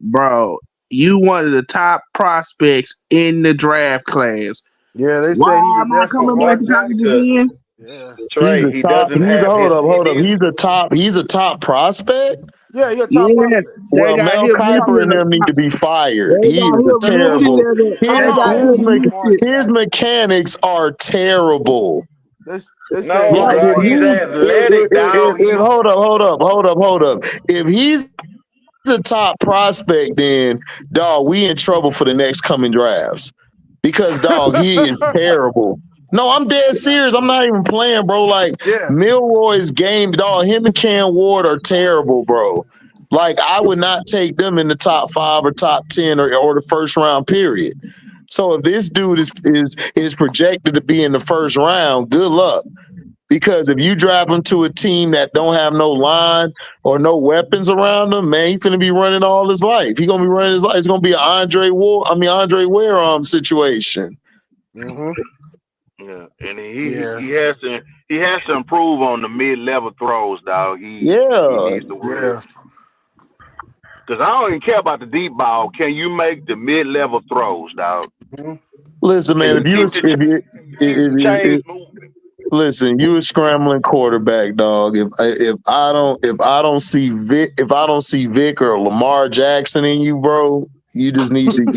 [SPEAKER 4] Bro, you one of the top prospects in the draft class.
[SPEAKER 5] Yeah, they
[SPEAKER 4] Why
[SPEAKER 5] say he
[SPEAKER 4] am I
[SPEAKER 5] that's
[SPEAKER 4] coming
[SPEAKER 5] Lamar
[SPEAKER 4] back to college
[SPEAKER 5] Jackson.
[SPEAKER 4] again?
[SPEAKER 5] Yeah.
[SPEAKER 7] Trey,
[SPEAKER 6] He's a hold up. He's a top prospect.
[SPEAKER 5] Yeah, he's a top
[SPEAKER 4] Yeah,
[SPEAKER 5] prospect.
[SPEAKER 4] they
[SPEAKER 6] Well,
[SPEAKER 4] got
[SPEAKER 6] Mel
[SPEAKER 4] him
[SPEAKER 6] Kiper and
[SPEAKER 4] listed.
[SPEAKER 6] them need to be
[SPEAKER 4] They
[SPEAKER 6] fired.
[SPEAKER 4] got
[SPEAKER 6] He is a
[SPEAKER 4] him listed
[SPEAKER 6] terrible.
[SPEAKER 4] as a. They
[SPEAKER 5] Come
[SPEAKER 4] got
[SPEAKER 5] on,
[SPEAKER 4] him
[SPEAKER 5] Lamar
[SPEAKER 4] listed.
[SPEAKER 6] His mechanics are terrible.
[SPEAKER 5] They say
[SPEAKER 7] No,
[SPEAKER 6] Like
[SPEAKER 7] dog.
[SPEAKER 6] if
[SPEAKER 7] He's athletic, dog.
[SPEAKER 6] hold up. If he's a top prospect, then dog, we in trouble for the next coming drafts. Because dog, he is terrible. No, I'm dead serious. I'm not even playing, bro. Like
[SPEAKER 5] Yeah.
[SPEAKER 6] Milroy's game, dog, him and Cam Ward are terrible, bro. Like I would not take them in the top 5 or top 10 or the first round period. So if this dude is projected to be in the first round, good luck. Because if you drive him to a team that don't have no line or no weapons around him, man, he's gonna be running all his life. He's gonna be running his life. It's gonna be an Andre Ware situation.
[SPEAKER 5] Mm-hmm.
[SPEAKER 7] Yeah, and he has to improve on the mid-level throws, dog. He needs to work.
[SPEAKER 5] Yeah.
[SPEAKER 7] Because I don't even care about the deep ball. Can you make the mid-level throws, dog?
[SPEAKER 5] Mm-hmm.
[SPEAKER 6] Listen, man, listen, you a scrambling quarterback, dog. If I don't see Vic or Lamar Jackson in you, bro, you just need to get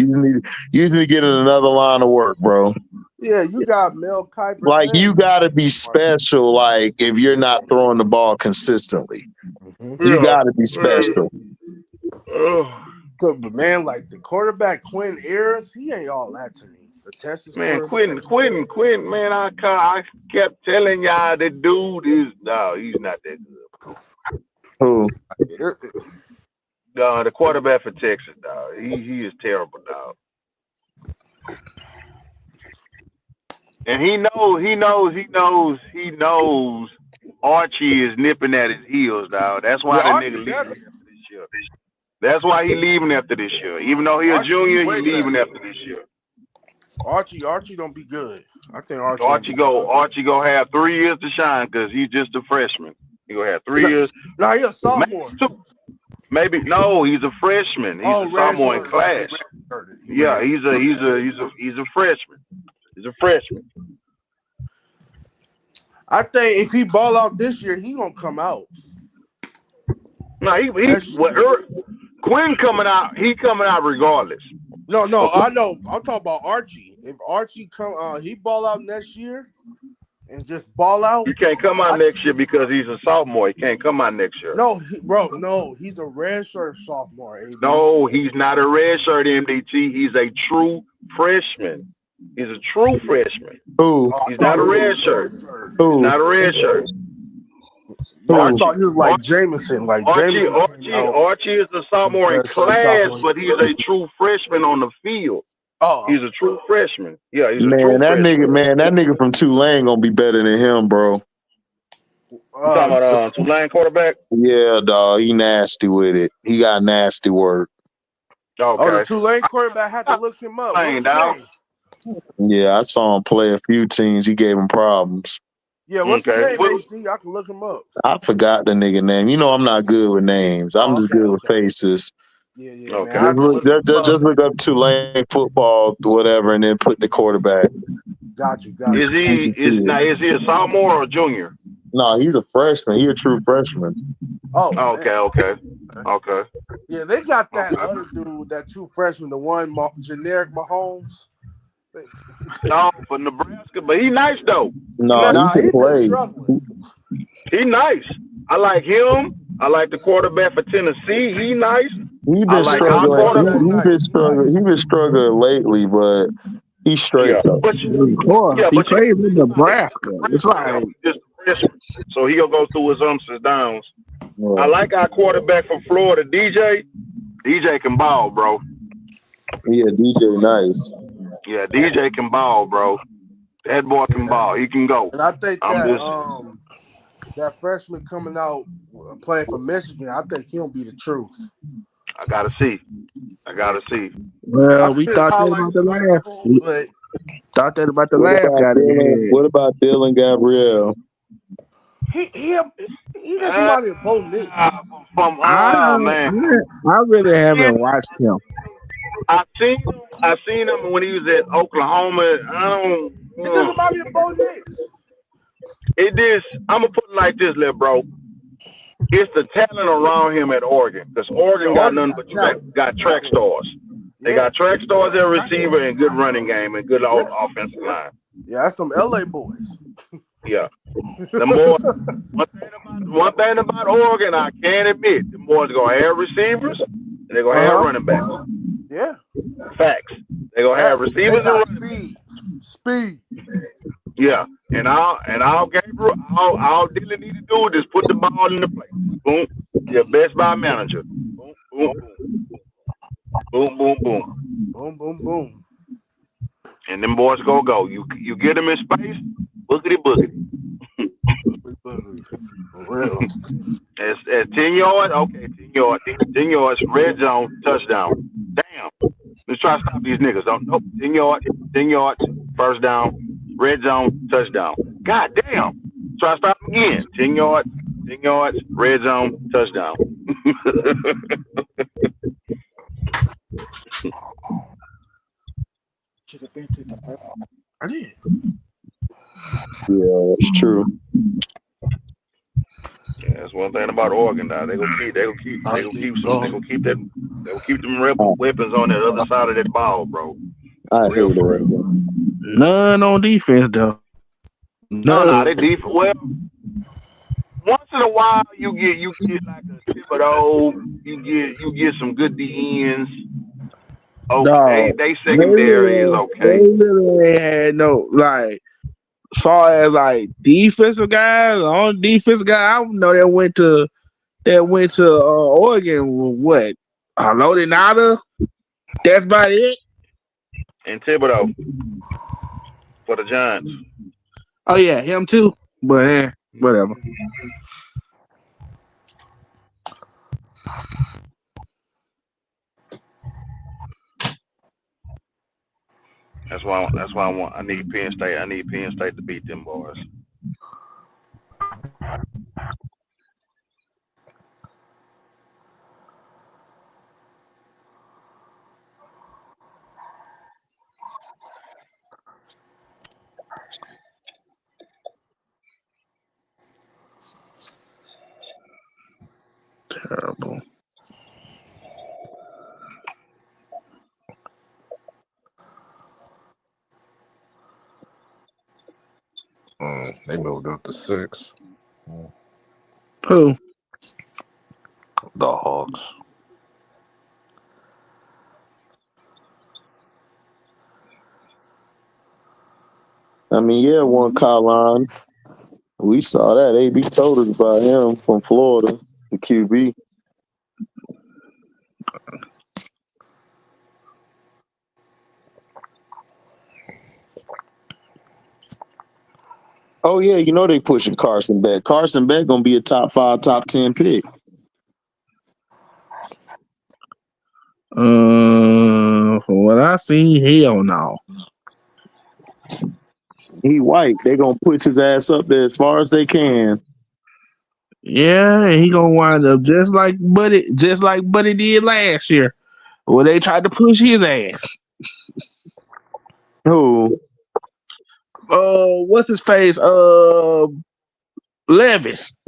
[SPEAKER 6] in another line of work, bro.
[SPEAKER 5] Yeah, you got Mel Kiper.
[SPEAKER 6] Like you gotta be special. Like if you're not throwing the ball consistently, you gotta be special.
[SPEAKER 5] But man, like the quarterback Quinn Ayers, he ain't all that to me. The Texas
[SPEAKER 7] Man,
[SPEAKER 5] quarterback.
[SPEAKER 7] Quinn, man, I kept telling y'all that dude is he's not that good.
[SPEAKER 6] Who?
[SPEAKER 7] The quarterback for Texas, dog. He is terrible, dog. And he knows Archie is nipping at his heels, dog. That's why the nigga leaving after this year. That's why he leaving after this year. Even though he's a junior, he leaving after this year.
[SPEAKER 5] Archie don't be good. I think
[SPEAKER 7] Archie go have 3 years to shine because he's just a freshman. He gonna have 3 years.
[SPEAKER 5] No, he's a sophomore.
[SPEAKER 7] Maybe no, he's a freshman. He's a sophomore in class. Yeah, he's a freshman. He's a freshman.
[SPEAKER 5] I think if he ball out this year, he gonna come out.
[SPEAKER 7] No, Quinn coming out. He coming out regardless.
[SPEAKER 5] No, I know. I'm talking about Archie. If Archie he ball out next year and just ball out.
[SPEAKER 7] He can't come out next year because he's a sophomore. He can't come out next year.
[SPEAKER 5] No, he's a redshirt sophomore. AD.
[SPEAKER 7] No, he's not a redshirt MDT. He's a true freshman. He's a true freshman.
[SPEAKER 6] Who?
[SPEAKER 7] He's not a redshirt. He's not a redshirt.
[SPEAKER 5] I thought he was like Jameson.
[SPEAKER 7] Archie is a sophomore in class, but he's a true freshman on the field.
[SPEAKER 5] Oh,
[SPEAKER 7] he's a true freshman. Yeah, he's
[SPEAKER 6] a true freshman. That nigga from Tulane gonna be better than him, bro.
[SPEAKER 7] You talking about Tulane quarterback?
[SPEAKER 6] Yeah, dog. He nasty with it. He got nasty work.
[SPEAKER 7] Okay.
[SPEAKER 5] Oh, the Tulane quarterback had to look him up. What's his name?
[SPEAKER 6] Yeah, I saw him play a few teams. He gave him problems.
[SPEAKER 5] Yeah, what's his name, HD? I can look him up.
[SPEAKER 6] I forgot the nigga name. You know I'm not good with names. I'm just good with faces.
[SPEAKER 5] Yeah.
[SPEAKER 6] Okay. Just look up Tulane football, whatever, and then put the quarterback.
[SPEAKER 5] Got you.
[SPEAKER 7] Is he a sophomore or a junior?
[SPEAKER 6] No, he's a freshman. He a true freshman.
[SPEAKER 5] Oh,
[SPEAKER 7] Okay,
[SPEAKER 5] man.
[SPEAKER 7] okay.
[SPEAKER 5] Yeah, they got that other dude, that true freshman, the one generic Mahomes.
[SPEAKER 7] No, for Nebraska, but he nice though.
[SPEAKER 6] No, he
[SPEAKER 5] Nah,
[SPEAKER 6] can
[SPEAKER 5] he been
[SPEAKER 6] play.
[SPEAKER 5] struggling.
[SPEAKER 7] He nice. I like him. I like the quarterback for Tennessee. He nice.
[SPEAKER 6] He
[SPEAKER 7] I
[SPEAKER 6] been
[SPEAKER 7] like
[SPEAKER 5] Yeah,
[SPEAKER 7] our
[SPEAKER 5] he
[SPEAKER 6] struggling.
[SPEAKER 5] ain't
[SPEAKER 7] quarterback.
[SPEAKER 5] that
[SPEAKER 6] He been
[SPEAKER 5] nice. He
[SPEAKER 6] struggling. He
[SPEAKER 5] nice.
[SPEAKER 6] been struggling lately, but he's straight
[SPEAKER 7] Yeah,
[SPEAKER 6] though.
[SPEAKER 7] but
[SPEAKER 4] Of course, he
[SPEAKER 7] but you got
[SPEAKER 4] plays
[SPEAKER 7] to
[SPEAKER 4] in
[SPEAKER 7] think about it.
[SPEAKER 4] Nebraska. It's like,
[SPEAKER 7] He's just a freshman, so he'll go through his ups and downs.
[SPEAKER 6] Yeah.
[SPEAKER 7] I like our quarterback from Florida, DJ. DJ can ball, bro.
[SPEAKER 6] Yeah, DJ nice.
[SPEAKER 7] Yeah, DJ can ball, bro. That boy can
[SPEAKER 5] Yeah,
[SPEAKER 7] ball. He can go.
[SPEAKER 5] and I think
[SPEAKER 7] I'm
[SPEAKER 5] that
[SPEAKER 7] just,
[SPEAKER 5] that freshman coming out playing for Michigan, I think he'll be the truth.
[SPEAKER 7] I gotta see. I gotta see.
[SPEAKER 5] I
[SPEAKER 4] well, we
[SPEAKER 5] see his
[SPEAKER 4] thought that about
[SPEAKER 5] highlights
[SPEAKER 4] the
[SPEAKER 5] in high
[SPEAKER 4] last.
[SPEAKER 5] school,
[SPEAKER 4] We
[SPEAKER 5] but
[SPEAKER 4] thought that about the
[SPEAKER 6] What
[SPEAKER 4] last
[SPEAKER 6] about
[SPEAKER 4] guy
[SPEAKER 6] Dylan?
[SPEAKER 4] that
[SPEAKER 6] What about Dylan Gabrielle?
[SPEAKER 5] he just reminds me of Bo Nix.
[SPEAKER 7] From
[SPEAKER 4] had.
[SPEAKER 7] man,
[SPEAKER 4] I really haven't watched him.
[SPEAKER 7] I seen him when he was at Oklahoma.
[SPEAKER 5] It just reminds me of Bo Nix.
[SPEAKER 7] It is. I'm gonna put it like this, little bro. It's the talent around him at Oregon, because
[SPEAKER 5] Yeah,
[SPEAKER 7] Oregon got
[SPEAKER 5] Oregon
[SPEAKER 7] nothing
[SPEAKER 5] got
[SPEAKER 7] but
[SPEAKER 5] talent.
[SPEAKER 7] got track
[SPEAKER 5] Yeah,
[SPEAKER 7] stars. They
[SPEAKER 5] yeah,
[SPEAKER 7] got track stars at
[SPEAKER 5] track
[SPEAKER 7] receiver and
[SPEAKER 5] stars.
[SPEAKER 7] good running game and good
[SPEAKER 5] Yeah,
[SPEAKER 7] offensive line.
[SPEAKER 5] yeah, that's some LA boys.
[SPEAKER 7] Yeah, them boys. One thing about Oregon, I can't admit, them boys gonna have receivers and they're gonna have running backs.
[SPEAKER 5] Yeah,
[SPEAKER 7] Facts. They're gonna have
[SPEAKER 5] facts. And they
[SPEAKER 7] receivers and
[SPEAKER 5] got
[SPEAKER 7] running backs.
[SPEAKER 5] speed.
[SPEAKER 7] Yeah, and all Gabriel, all Dylan need to do is just put the ball in the play. Boom, your best by manager. Boom, boom, boom, boom, boom, boom,
[SPEAKER 5] Boom, boom, boom.
[SPEAKER 7] and them boys go. You get them in space, boogity.
[SPEAKER 5] For real.
[SPEAKER 7] At 10 yards, okay, 10 yards, red zone, touchdown. Damn, let's try to stop these niggas. Nope, 10 yards, first down, red zone, touchdown. God damn, try to stop them again. 10 yards, red zone, touchdown.
[SPEAKER 5] I did.
[SPEAKER 6] Yeah, it's true.
[SPEAKER 7] Yeah, that's one thing about Oregon. Now they gonna keep them weapons on the other side of that ball, bro.
[SPEAKER 6] I
[SPEAKER 7] Real
[SPEAKER 6] hate
[SPEAKER 7] for real.
[SPEAKER 6] Oregon.
[SPEAKER 4] None on defense though.
[SPEAKER 7] No, they
[SPEAKER 4] None.
[SPEAKER 7] deep. Well, once in a while you get like a Thibodeau, you get some good DNs. Okay,
[SPEAKER 4] Dog.
[SPEAKER 7] they secondary is
[SPEAKER 4] They
[SPEAKER 7] okay.
[SPEAKER 4] really ain't had no like as far as like defensive guys, on defensive guy I know that went to Oregon with what? Loaded Nada. That's about it.
[SPEAKER 7] And Thibodeau for the Giants.
[SPEAKER 4] Oh yeah, him too. But whatever.
[SPEAKER 7] That's why I need Penn State. I need Penn State to beat them boys.
[SPEAKER 4] Terrible.
[SPEAKER 3] They moved up to 6.
[SPEAKER 4] Who?
[SPEAKER 3] The Hawks.
[SPEAKER 6] I mean, yeah, one Colin. We saw that. AB told us about him from Florida, the QB. Oh yeah, you know they pushing Carson Beck. Carson Beck gonna be a top 5, top 10 pick.
[SPEAKER 4] From what I see, hell no.
[SPEAKER 6] He white. They gonna push his ass up there as far as they can.
[SPEAKER 4] Yeah, he gonna wind up just like Buddy did last year, where they tried to push his ass.
[SPEAKER 6] Who?
[SPEAKER 4] What's his face? Levis.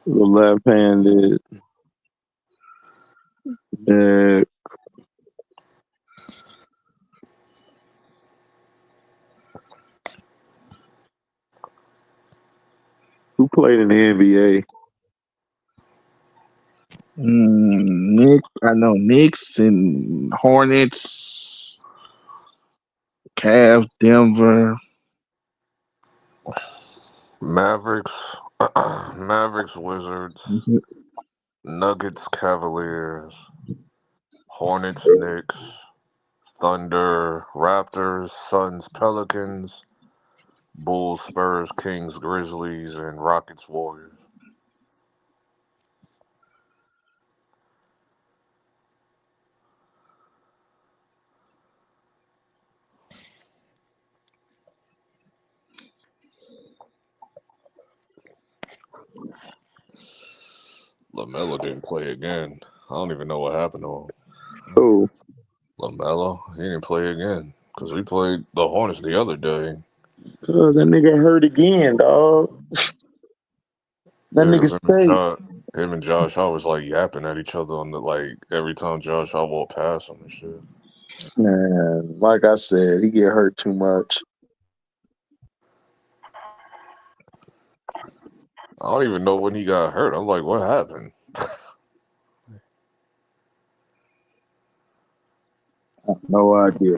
[SPEAKER 6] The left-handed. Who played in the NBA?
[SPEAKER 4] I know Knicks and Hornets, Cavs, Denver.
[SPEAKER 3] Mavericks, Mavericks, Wizards, Nuggets, Cavaliers, Hornets, Knicks, Thunder, Raptors, Suns, Pelicans, Bulls, Spurs, Kings, Grizzlies, and Rockets, Warriors. LaMelo didn't play again. I don't even know what happened to him.
[SPEAKER 6] Oh,
[SPEAKER 3] LaMelo, he didn't play again because we played the Hornets the other day.
[SPEAKER 6] cause that nigga hurt again, dog. That
[SPEAKER 3] Yeah,
[SPEAKER 6] nigga stay.
[SPEAKER 3] him and Josh always like yapping at each other on the every time Josh I walk past him and shit.
[SPEAKER 6] Man, like I said, he get hurt too much.
[SPEAKER 3] I don't even know when he got hurt. I'm like, what happened?
[SPEAKER 6] No idea.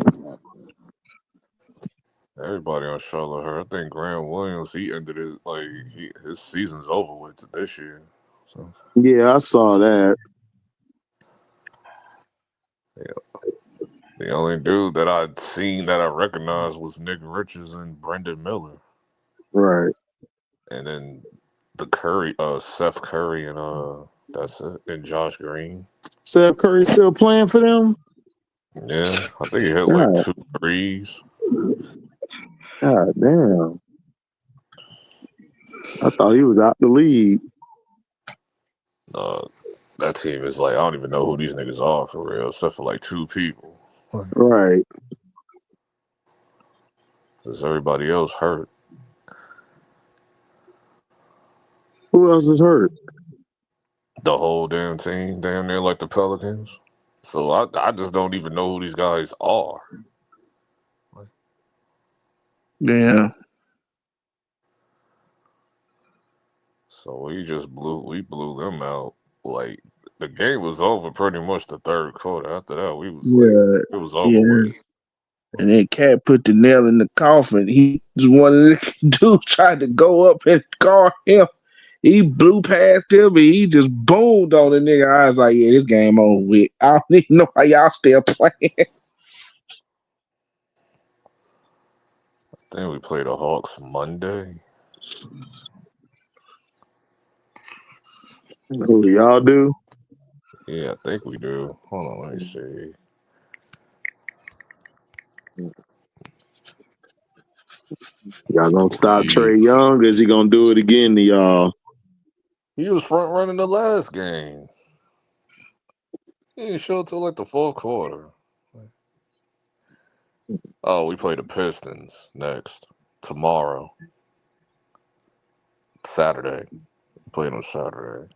[SPEAKER 3] Everybody on Charlotte hurt. I think Grant Williams, he ended his season's over with this year. So
[SPEAKER 6] Yeah, I saw that.
[SPEAKER 3] the only dude that I'd seen that I recognized was Nick Richards and Brendan Miller.
[SPEAKER 6] Right.
[SPEAKER 3] And then Seth Curry and that's it. And Josh Green.
[SPEAKER 6] Seth Curry still playing for them?
[SPEAKER 3] Yeah. I think he hit like 2 threes.
[SPEAKER 6] God damn. I thought he was out the league.
[SPEAKER 3] That team is I don't even know who these niggas are for real, except for 2 people.
[SPEAKER 6] Right.
[SPEAKER 3] Because everybody else hurt.
[SPEAKER 6] Who else is hurt?
[SPEAKER 3] The whole damn team, damn near like the Pelicans. So I just don't even know who these guys are.
[SPEAKER 4] Yeah.
[SPEAKER 3] So we blew them out. The game was over pretty much the third quarter. After that, we was it was over with.
[SPEAKER 4] And then Cat put the nail in the coffin. He just one of the dudes tried to go up and guard him. He blew past him and he just boomed on the nigga. I was like, yeah, this game over with. I don't even know how y'all still playing.
[SPEAKER 3] I think we played the Hawks Monday.
[SPEAKER 6] Who do y'all do?
[SPEAKER 3] Yeah, I think we do. Hold on, let me see.
[SPEAKER 6] Y'all gonna stop Trey Young? Or is he gonna do it again to y'all?
[SPEAKER 3] He was front running the last game. He didn't show till the fourth quarter. Oh, we play the Pistons next tomorrow, Saturday. We played on Saturday.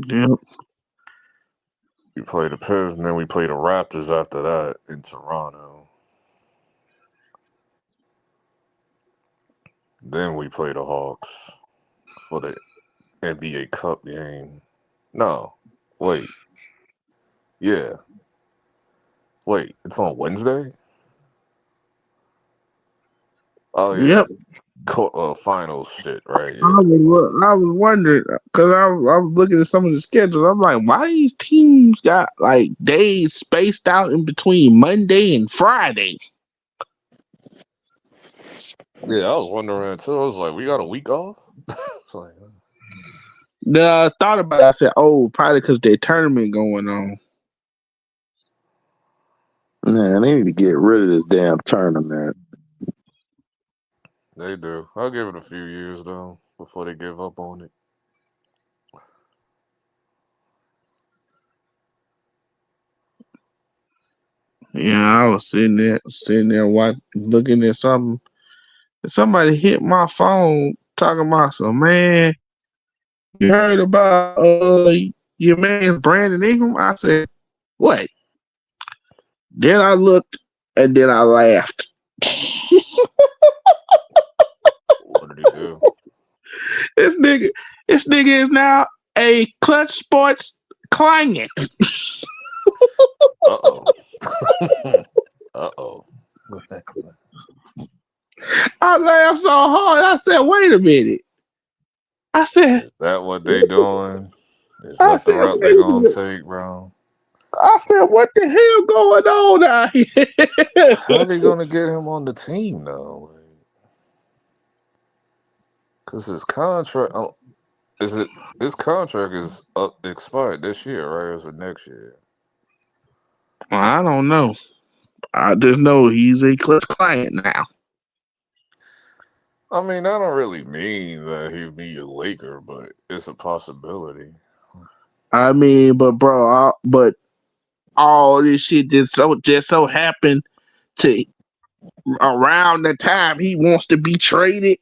[SPEAKER 4] Yep.
[SPEAKER 3] We play the Pistons, and then we play the Raptors after that in Toronto. Then we play the Hawks for the NBA Cup game. No, wait. Yeah. Wait, it's on Wednesday? Oh, yeah.
[SPEAKER 4] Yep.
[SPEAKER 3] Finals shit, right? Yeah.
[SPEAKER 4] I was wondering because I was looking at some of the schedules. I'm like, why these teams got days spaced out in between Monday and Friday?
[SPEAKER 3] Yeah, I was wondering that too. I was like, we got a week off?
[SPEAKER 4] Then I thought about it. I said, "Oh, probably because their tournament going on."
[SPEAKER 6] Man, they need to get rid of this damn tournament.
[SPEAKER 3] They do. I'll give it a few years though before they give up on it.
[SPEAKER 4] Yeah, I was sitting there, looking at something. Somebody hit my phone talking about some man. You heard about your man Brandon Ingram? I said, what? Then I looked and then I laughed.
[SPEAKER 3] What did he do?
[SPEAKER 4] This nigga is now a Clutch Sports client.
[SPEAKER 3] Uh-oh. Uh-oh.
[SPEAKER 4] I laughed so hard. I said, wait a minute. I said,
[SPEAKER 3] Is that what they doing? Is
[SPEAKER 4] I
[SPEAKER 3] that the
[SPEAKER 4] said,
[SPEAKER 3] route they
[SPEAKER 4] wait a
[SPEAKER 3] gonna
[SPEAKER 4] minute.
[SPEAKER 3] take, bro?
[SPEAKER 4] I said, what the hell going on out here?
[SPEAKER 3] How they gonna get him on the team though? Cause his contract is it his contract is expired this year, right? Or is it next year?
[SPEAKER 4] I don't know. I just know he's a Clutch client now.
[SPEAKER 3] I mean, I don't really mean that he'd be a Laker, but it's a possibility.
[SPEAKER 4] I mean, but all this shit just so happened to around the time he wants to be traded.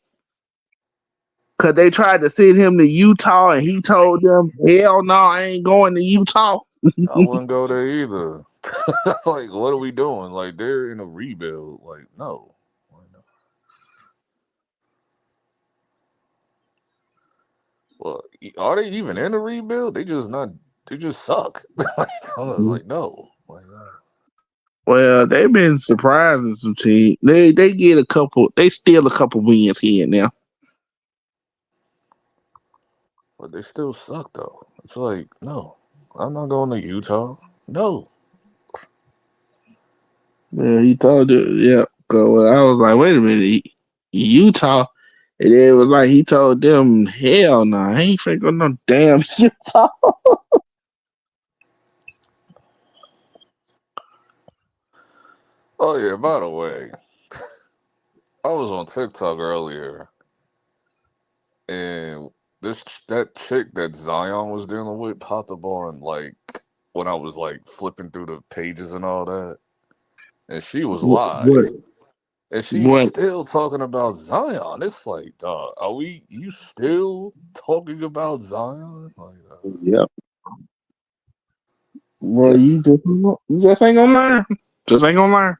[SPEAKER 4] Cause they tried to send him to Utah, and he told them, "Hell no, I ain't going to Utah."
[SPEAKER 3] I wouldn't go there either. Like, what are we doing? Like, they're in a rebuild. Like, no. Why not? Well, are they even in a rebuild? They just not. They just suck. Like, I was like, no. Like,
[SPEAKER 4] Well, they've been surprising some teams. They get a couple. They steal a couple wins here and there.
[SPEAKER 3] but they still suck though. It's like, no, I'm not going to Utah. No.
[SPEAKER 4] Yeah, he told you. Yeah. So I was like, wait a minute, Utah. And it was like he told them, "Hell no, I ain't finna go no damn Utah."
[SPEAKER 3] Oh yeah. By the way, I was on TikTok earlier, and that chick that Zion was dealing with popped up on like when I was like flipping through the pages and all that, and she was
[SPEAKER 4] What?
[SPEAKER 3] live, and she's
[SPEAKER 4] What?
[SPEAKER 3] still talking about Zion. It's like, dog, are we? You still talking about Zion? Like,
[SPEAKER 6] Yep.
[SPEAKER 4] Well, you just ain't gonna learn. Just ain't gonna learn.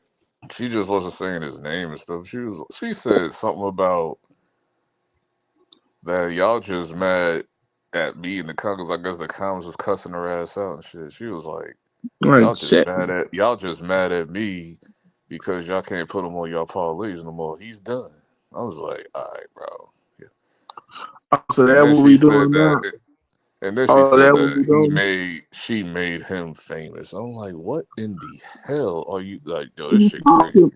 [SPEAKER 3] she just wasn't saying his name and stuff. She said something about that y'all just mad at me in the comments. I guess the comments was cussing her ass out and shit. She was like,
[SPEAKER 4] Like shit.
[SPEAKER 3] y'all just mad at me because y'all can't put him on y'all parlays no more. He's done. I was like, all right, bro. Yeah.
[SPEAKER 4] So
[SPEAKER 3] And
[SPEAKER 4] that
[SPEAKER 3] then
[SPEAKER 4] what
[SPEAKER 3] she
[SPEAKER 4] we
[SPEAKER 3] said
[SPEAKER 4] doing now?
[SPEAKER 3] that. And then she
[SPEAKER 4] Oh,
[SPEAKER 3] said
[SPEAKER 4] that what
[SPEAKER 3] that
[SPEAKER 4] we doing?
[SPEAKER 3] she made him famous. I'm like, what in the hell are you like? Yo, this
[SPEAKER 4] You
[SPEAKER 3] shit crazy.
[SPEAKER 4] talking?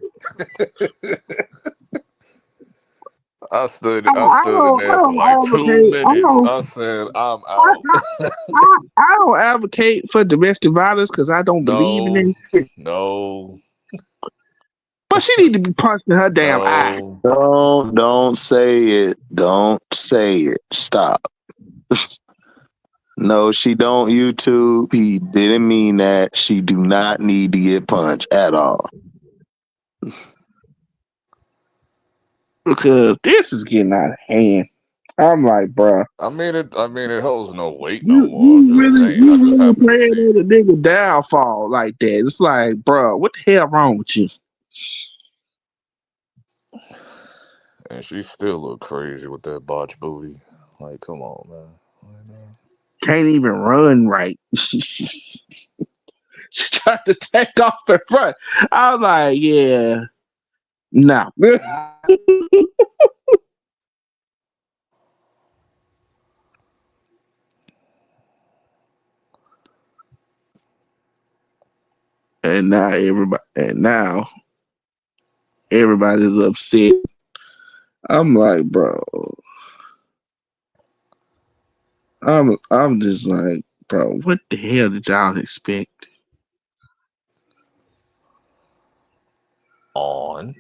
[SPEAKER 3] I stood in
[SPEAKER 4] I
[SPEAKER 3] there for
[SPEAKER 4] don't
[SPEAKER 3] like two
[SPEAKER 4] advocate.
[SPEAKER 3] minutes. I said, I'm
[SPEAKER 4] I,
[SPEAKER 3] out.
[SPEAKER 4] I don't advocate for domestic violence because I don't believe in
[SPEAKER 3] No,
[SPEAKER 4] it.
[SPEAKER 3] no,
[SPEAKER 4] But she need to be punched in her damn eye.
[SPEAKER 3] no.
[SPEAKER 6] Don't say it. Don't say it. Stop. No, she don't YouTube. He didn't mean that. She do not need to get punched at all.
[SPEAKER 4] Because this is getting out of hand. I'm like, bruh,
[SPEAKER 3] I mean, it holds no weight no more. I'm just saying. I
[SPEAKER 4] you
[SPEAKER 3] just
[SPEAKER 4] really
[SPEAKER 3] happened to
[SPEAKER 4] playing
[SPEAKER 3] see
[SPEAKER 4] on
[SPEAKER 3] it,
[SPEAKER 4] the nigga downfall like that. It's like, bruh, what the hell wrong with you?
[SPEAKER 3] and she still look crazy with that botch booty. Like, come on, man.
[SPEAKER 4] Can't even run right. She tried to take off in front. I was like, yeah, no. And now everybody's upset. I'm like, bro. I'm just like, bro, what the hell did y'all expect?
[SPEAKER 3] On.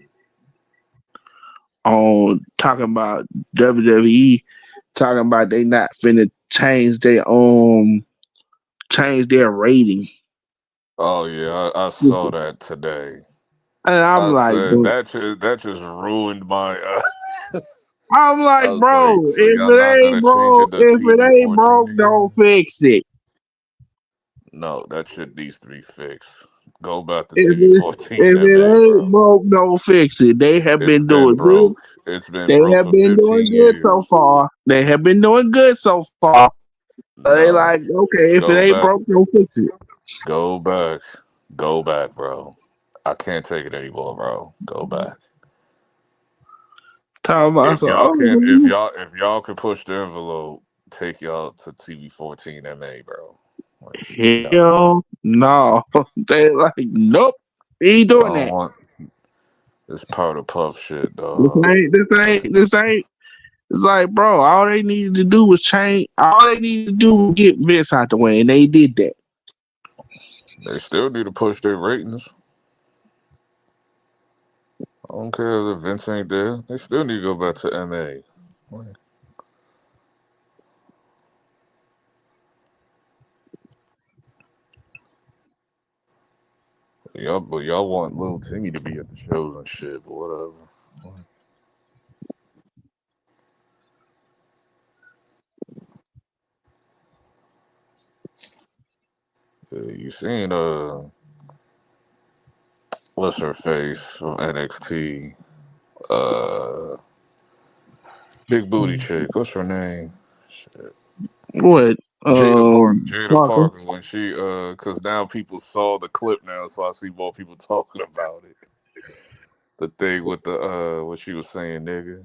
[SPEAKER 4] On talking about WWE, talking about they not finna change their rating.
[SPEAKER 3] Oh yeah, I saw that today.
[SPEAKER 4] And I'm
[SPEAKER 3] I
[SPEAKER 4] like,
[SPEAKER 3] said
[SPEAKER 4] bro,
[SPEAKER 3] that just ruined my.
[SPEAKER 4] I'm
[SPEAKER 3] I
[SPEAKER 4] like,
[SPEAKER 3] was
[SPEAKER 4] bro,
[SPEAKER 3] like, so y'all not gonna change it to
[SPEAKER 4] if it
[SPEAKER 3] TV
[SPEAKER 4] ain't
[SPEAKER 3] 14
[SPEAKER 4] broke, don't
[SPEAKER 3] again?
[SPEAKER 4] fix it.
[SPEAKER 3] No, that shit needs to be fixed. Go back to
[SPEAKER 4] If
[SPEAKER 3] TV
[SPEAKER 4] it
[SPEAKER 3] 14
[SPEAKER 4] if it
[SPEAKER 3] MA,
[SPEAKER 4] ain't
[SPEAKER 3] bro.
[SPEAKER 4] broke, don't fix it. They have
[SPEAKER 3] It's
[SPEAKER 4] been
[SPEAKER 3] been
[SPEAKER 4] doing good.
[SPEAKER 3] broke. It's been
[SPEAKER 4] They
[SPEAKER 3] broke
[SPEAKER 4] have
[SPEAKER 3] for
[SPEAKER 4] been doing
[SPEAKER 3] 15
[SPEAKER 4] good so
[SPEAKER 3] years.
[SPEAKER 4] far. They have been doing good so far. They
[SPEAKER 3] No,
[SPEAKER 4] like, okay, if it
[SPEAKER 3] go
[SPEAKER 4] ain't
[SPEAKER 3] back,
[SPEAKER 4] broke, don't fix it.
[SPEAKER 3] go back, go back, bro. I can't take it anymore, bro. Go back.
[SPEAKER 4] Talking about
[SPEAKER 3] If
[SPEAKER 4] so,
[SPEAKER 3] y'all
[SPEAKER 4] oh,
[SPEAKER 3] can, if y'all could push the envelope, take y'all to TV 14 MA, bro. Like, no,
[SPEAKER 4] hell no. They like, nope, he ain't
[SPEAKER 3] I
[SPEAKER 4] doing
[SPEAKER 3] don't
[SPEAKER 4] that.
[SPEAKER 3] want this powder puff shit,
[SPEAKER 4] This
[SPEAKER 3] dog.
[SPEAKER 4] ain't, this ain't, this ain't. It's like, bro, all they needed to do was change. All they needed to do was get Vince out the way, and they did that.
[SPEAKER 3] They still need to push their ratings. I don't care if Vince ain't there. They still need to go back to MA. Like, but y'all want little Timmy to be at the shows and shit, but whatever. Like, yeah, you seen what's her face from NXT? Uh, big booty chick. What's her name? Shit.
[SPEAKER 4] What?
[SPEAKER 3] Jada Park. Jada
[SPEAKER 4] Parker.
[SPEAKER 3] Parker. When she cause now people saw the clip now, so I see more people talking about it. The thing with the what she was saying, nigga.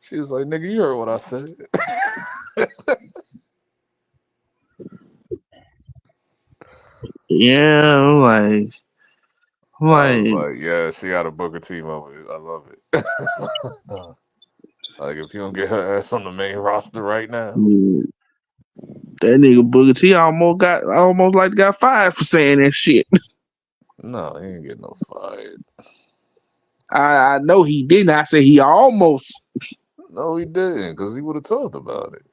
[SPEAKER 3] She was like, nigga, you heard what I said.
[SPEAKER 4] Yeah, I'm
[SPEAKER 3] I was
[SPEAKER 4] like,
[SPEAKER 3] like, yeah, she got a Booker T moment. I love it. Like, if you don't get her ass on the main roster right now,
[SPEAKER 4] mm, that nigga Booker T almost like got fired for saying that shit.
[SPEAKER 3] no, he ain't getting no fired.
[SPEAKER 4] I know he didn't. I said he almost.
[SPEAKER 3] No, he didn't, because he would have talked about it.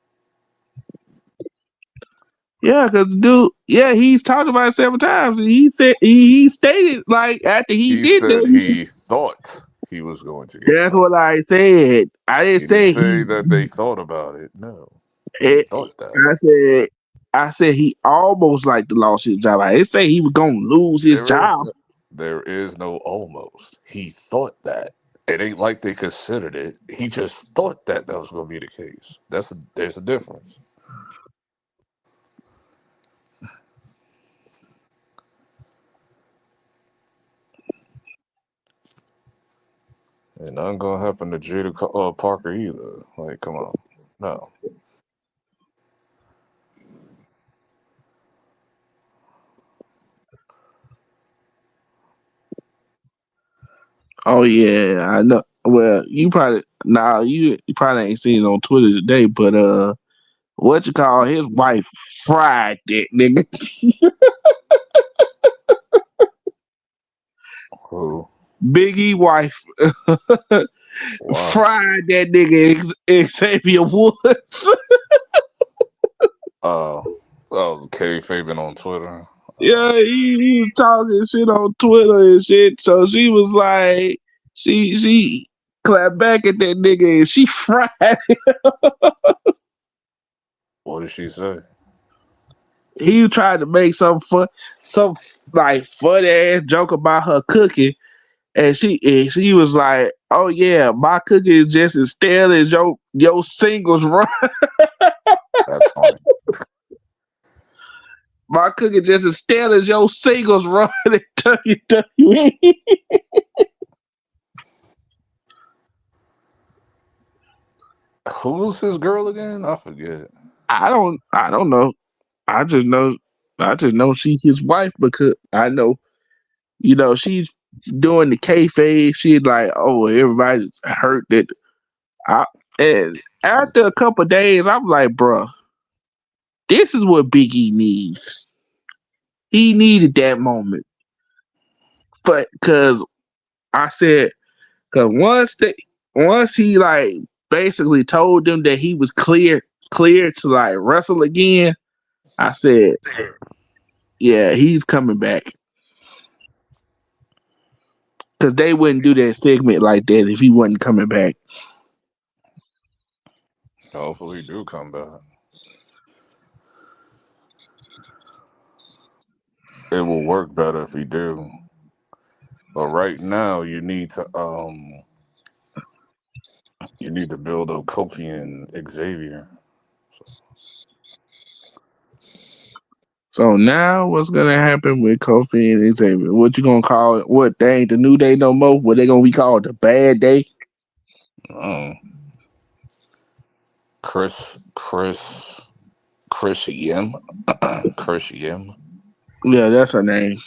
[SPEAKER 4] Yeah, cause the dude, yeah, he's talked about it several times. And he said he stated like after he
[SPEAKER 3] He
[SPEAKER 4] did
[SPEAKER 3] said
[SPEAKER 4] that.
[SPEAKER 3] he thought he was going to get
[SPEAKER 4] That's
[SPEAKER 3] fired.
[SPEAKER 4] what I said. I didn't
[SPEAKER 3] He didn't
[SPEAKER 4] say
[SPEAKER 3] say
[SPEAKER 4] he.
[SPEAKER 3] that they thought about it. No, he
[SPEAKER 4] It,
[SPEAKER 3] thought that.
[SPEAKER 4] I said he almost like to lost his job. I didn't say he was gonna lose his
[SPEAKER 3] There is
[SPEAKER 4] job.
[SPEAKER 3] no, there is no almost. He thought that. It ain't like they considered it. He just thought that that was going to be the case. There's a difference. And nothing gonna happen to Parker either. Like, come on, no.
[SPEAKER 4] Oh yeah, I know. Well, you probably ain't seen it on Twitter today, but what you call his wife fried that nigga.
[SPEAKER 3] Who?
[SPEAKER 4] Biggie wife
[SPEAKER 3] Why?
[SPEAKER 4] fried that nigga Xavier Woods.
[SPEAKER 3] Oh, K Fabian on Twitter. Uh,
[SPEAKER 4] Yeah, he was talking shit on Twitter and shit. So she was like, she clapped back at that nigga and she fried.
[SPEAKER 3] what did she say?
[SPEAKER 4] He tried to make some like funny ass joke about her cooking, and she was like, "Oh yeah, my cooking is just as stale as your singles run.
[SPEAKER 3] That's funny.
[SPEAKER 4] My cooking just as stale as your singles run in WWE."
[SPEAKER 3] Who's his girl again? I forget.
[SPEAKER 4] I don't know. I just know she's his wife because I know she's doing the kayfabe. She's like, oh, everybody's hurt that. I, and after a couple of days, I'm like, bruh. this is what Big E needs. He needed that moment, but because I said, because once he like basically told them that he was clear to like wrestle again, I said, yeah, he's coming back. Because they wouldn't do that segment like that if he wasn't coming back.
[SPEAKER 3] Hopefully, he do come back. It will work better if he do. But right now, you need to build up Kofi and Xavier.
[SPEAKER 4] So now what's gonna happen with Kofi and Xavier? What you gonna call it? What, they ain't the New Day no more? What they gonna be called, the Bad Day?
[SPEAKER 3] Oh, Chris Yim, Chris Yim.
[SPEAKER 4] Yeah, that's her name.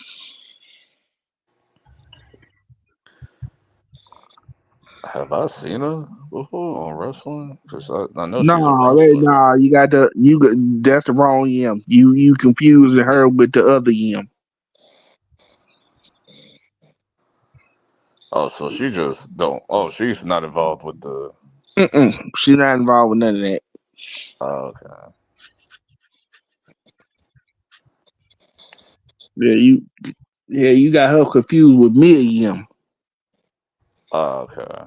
[SPEAKER 3] Have I seen her before on wrestling? Because I know she's a wrestler.
[SPEAKER 4] No, that's the wrong Yim. You confusing her with the other Yim.
[SPEAKER 3] Oh, so she just don't. Oh, she's not involved with the.
[SPEAKER 4] She's not involved with none of that.
[SPEAKER 3] Oh, okay.
[SPEAKER 4] You got her confused with Mia Yim.
[SPEAKER 3] Oh, okay.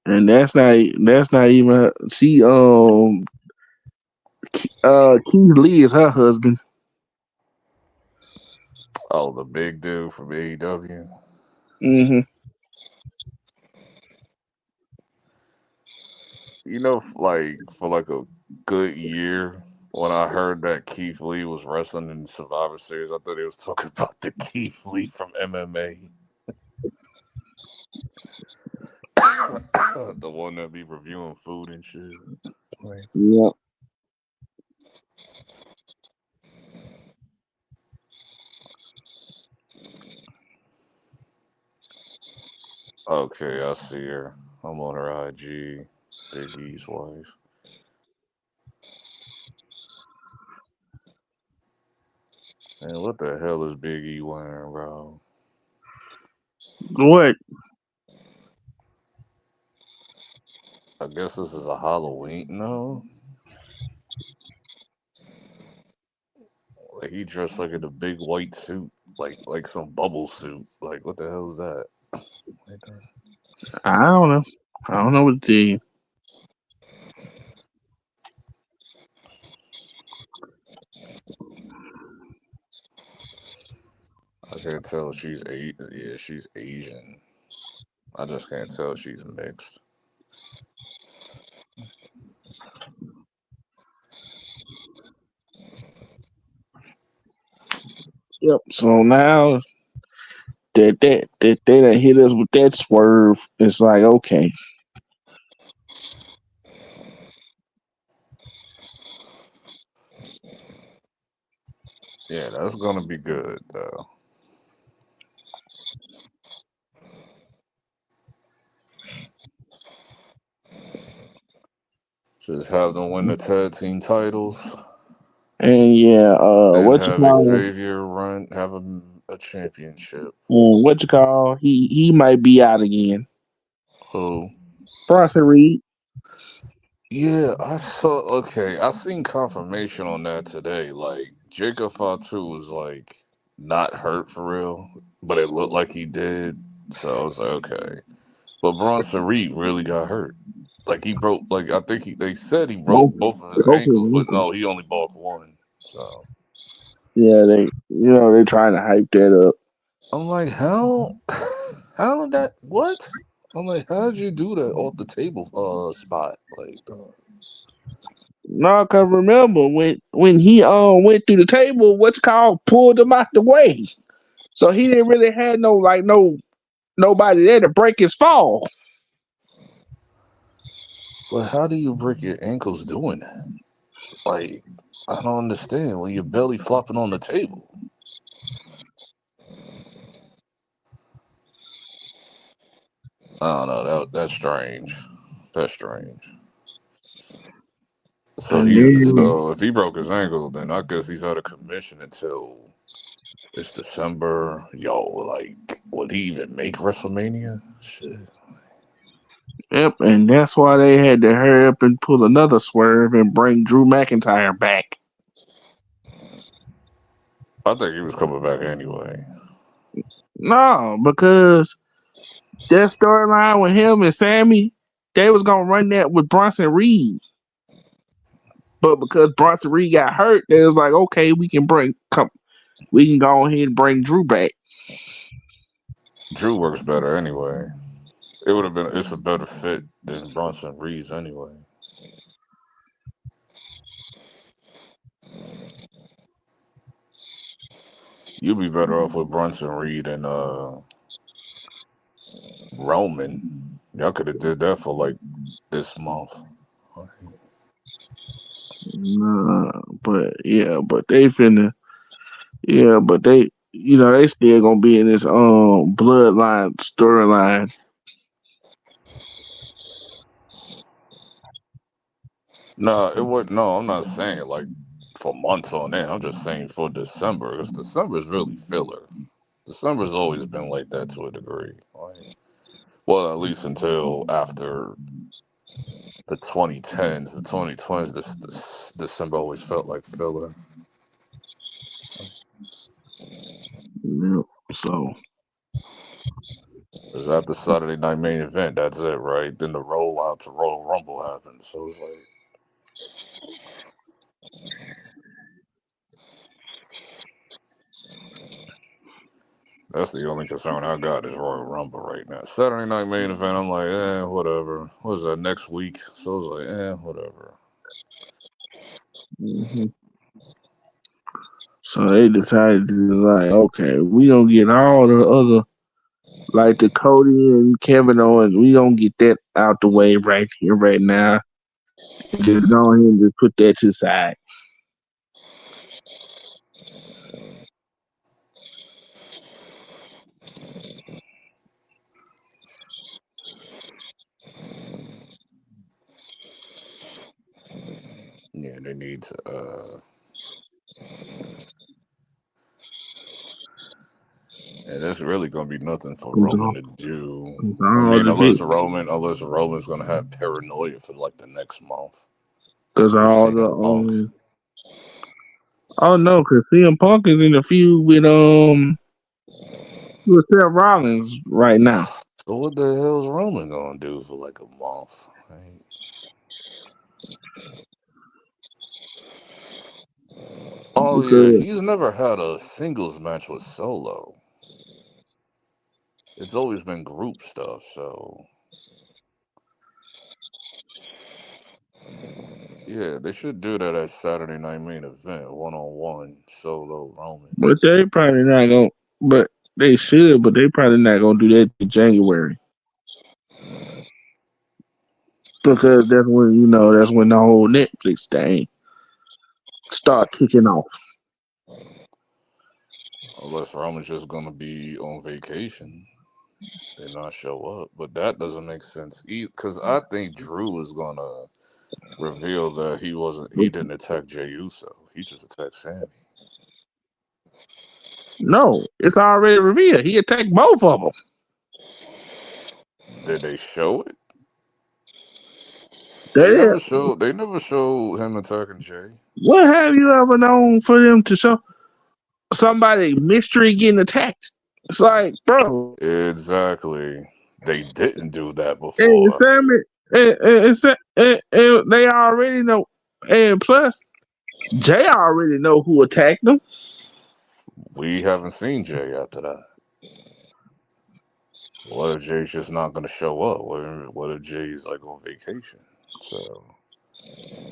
[SPEAKER 4] And that's not even her. Keith Lee is her husband.
[SPEAKER 3] Oh, the big dude from AEW.
[SPEAKER 4] Mm-hmm.
[SPEAKER 3] Like for like a good year, when I heard that Keith Lee was wrestling in Survivor Series, I thought he was talking about the Keith Lee from MMA, the one that be reviewing food and shit. Like,
[SPEAKER 4] Yeah.
[SPEAKER 3] okay, I see her. I'm on her IG. Big E's wife. Man, what the hell is Big E wearing, bro?
[SPEAKER 4] What?
[SPEAKER 3] I guess this is a Halloween. No, like he dressed like in a big white suit, like some bubble suit. Like what the hell is that? Right there.
[SPEAKER 4] I don't know. I don't know what to tell you.
[SPEAKER 3] I can't tell she's yeah, she's Asian. I just can't tell she's mixed.
[SPEAKER 4] Yep. So now that they done hit us with that swerve, it's like, okay.
[SPEAKER 3] Yeah, that's gonna be good though. Just have them win the tag team titles,
[SPEAKER 4] And yeah,
[SPEAKER 3] then
[SPEAKER 4] what you
[SPEAKER 3] have
[SPEAKER 4] call
[SPEAKER 3] Xavier have a championship.
[SPEAKER 4] what you call he might be out again.
[SPEAKER 3] Who?
[SPEAKER 4] Bronson Reed.
[SPEAKER 3] Yeah, I saw. Okay, I seen confirmation on that today. Like Jacob Fatu was like not hurt for real, but it looked like he did. So I was like, okay. But Bronson Reed really got hurt. Like he broke. Like I think they said he broke
[SPEAKER 4] Both,
[SPEAKER 3] both of his
[SPEAKER 4] both his
[SPEAKER 3] ankles, but no,
[SPEAKER 4] ankles.
[SPEAKER 3] he only broke one. So
[SPEAKER 4] Yeah, they're trying to hype that up.
[SPEAKER 3] I'm like, how? How did that? What? I'm like, how did you do that off the table spot? Like,
[SPEAKER 4] No, cause remember when he went through the table, what you call pulled him out the way. So he didn't really have nobody there to break his fall.
[SPEAKER 3] but how do you break your ankles doing that? Like, I don't understand when you're belly flopping on the table. I don't know. That's strange. That's strange. So
[SPEAKER 4] And
[SPEAKER 3] he's
[SPEAKER 4] then
[SPEAKER 3] so if he broke his ankle, then I guess he's out of commission until it's December. Yo, like, would he even make WrestleMania? Shit.
[SPEAKER 4] yep, and that's why they had to hurry up and pull another swerve and bring Drew McIntyre back.
[SPEAKER 3] I think he was coming back anyway.
[SPEAKER 4] No, because that storyline with him and Sammy, they was gonna run that with Bronson Reed. But because Bronson Reed got hurt, they was like, okay, we can go ahead and bring Drew back.
[SPEAKER 3] Drew works better anyway. It would have been it's a better fit than Bronson Reed's anyway. You'd be better off with Bronson Reed and Roman. Y'all could have did that for like this month.
[SPEAKER 4] Nah, but they finna, but they still gonna be in this bloodline storyline.
[SPEAKER 3] No, it would. No, I'm not saying like for months on end. I'm just saying for December, because December is really filler. December's always been like that to a degree. Like, well, at least until after the 2010s, the 2020s. This December always felt like filler.
[SPEAKER 4] Yep. So
[SPEAKER 3] Because after Saturday Night Main Event, that's it, right? Then the rollout to Royal Rumble happens. So it's like that's the only concern I got is Royal Rumble right now. Saturday Night Main Event, I'm like, whatever. What is that next week? So it's like, whatever.
[SPEAKER 4] hmm so they decided to like, okay, we gonna get all the other like the Cody and Kevin Owens, we gonna get that out the way right here, right now. And just go ahead and just put that to the side.
[SPEAKER 3] Yeah, they need to. And there's really gonna be nothing for
[SPEAKER 4] Cause
[SPEAKER 3] Roman
[SPEAKER 4] all,
[SPEAKER 3] to do.
[SPEAKER 4] 'cause
[SPEAKER 3] I
[SPEAKER 4] all
[SPEAKER 3] mean,
[SPEAKER 4] the big,
[SPEAKER 3] Unless Roman's gonna have paranoia for like the next month
[SPEAKER 4] cause
[SPEAKER 3] with
[SPEAKER 4] all the
[SPEAKER 3] CM Punk.
[SPEAKER 4] oh no, cause CM Punk is in a feud with Seth Rollins right now.
[SPEAKER 3] So what the hell's Roman gonna do for like a month? Like, oh yeah,
[SPEAKER 4] Because
[SPEAKER 3] he's never had a singles match with Solo. It's always been group stuff. So yeah, they should do that at Saturday Night Main Event, 1-on-1 Solo Roman.
[SPEAKER 4] but they probably not gonna but they should, but they probably not gonna do that in January. Because that's when the whole Netflix thing start kicking off.
[SPEAKER 3] Unless Roman's just gonna be on vacation and not show up, but that doesn't make sense because I think Drew is gonna reveal that he didn't attack Jey Uso. He just attacked Sammy.
[SPEAKER 4] No, it's already revealed. He attacked both of them.
[SPEAKER 3] Did they show it?
[SPEAKER 4] They,
[SPEAKER 3] They never showed him attacking Jay.
[SPEAKER 4] what have you ever known for them to show somebody mystery getting attacked? It's like, bro,
[SPEAKER 3] Exactly. They didn't do that
[SPEAKER 4] and
[SPEAKER 3] before.
[SPEAKER 4] Sammy, and they already know. And plus, Jay already know who attacked them.
[SPEAKER 3] We haven't seen Jay after that. What if Jay's just not gonna show up? What if Jay's like on vacation? So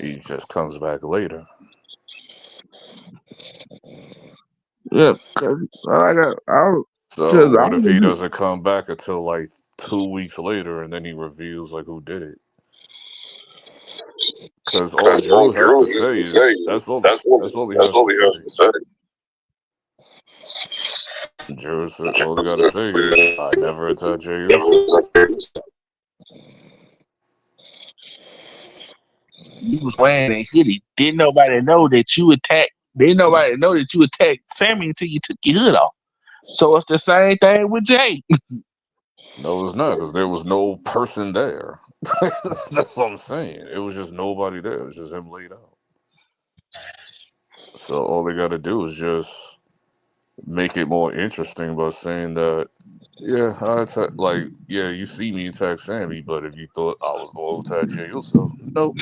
[SPEAKER 3] he just comes back later.
[SPEAKER 4] Yeah, cause
[SPEAKER 3] So what if he doesn't come back until like 2 weeks later, and then he reveals like who did it? Because all Drew has to say is that's all he has to say. Drew said all he got to say is I never attacked Jey Uso.
[SPEAKER 4] You was wearing a hoodie. Didn't nobody know that you attacked. Didn't nobody know that you attacked Sammy until you took your hood off. So it's the same thing with Jay.
[SPEAKER 3] No, it's not, because there was no person there. That's what I'm saying. It was just nobody there. It was just him laid out. So all they got to do is just make it more interesting by saying that, yeah, yeah, you see me attack Sammy, but if you thought I was the one who attacked Jay Uso, nope.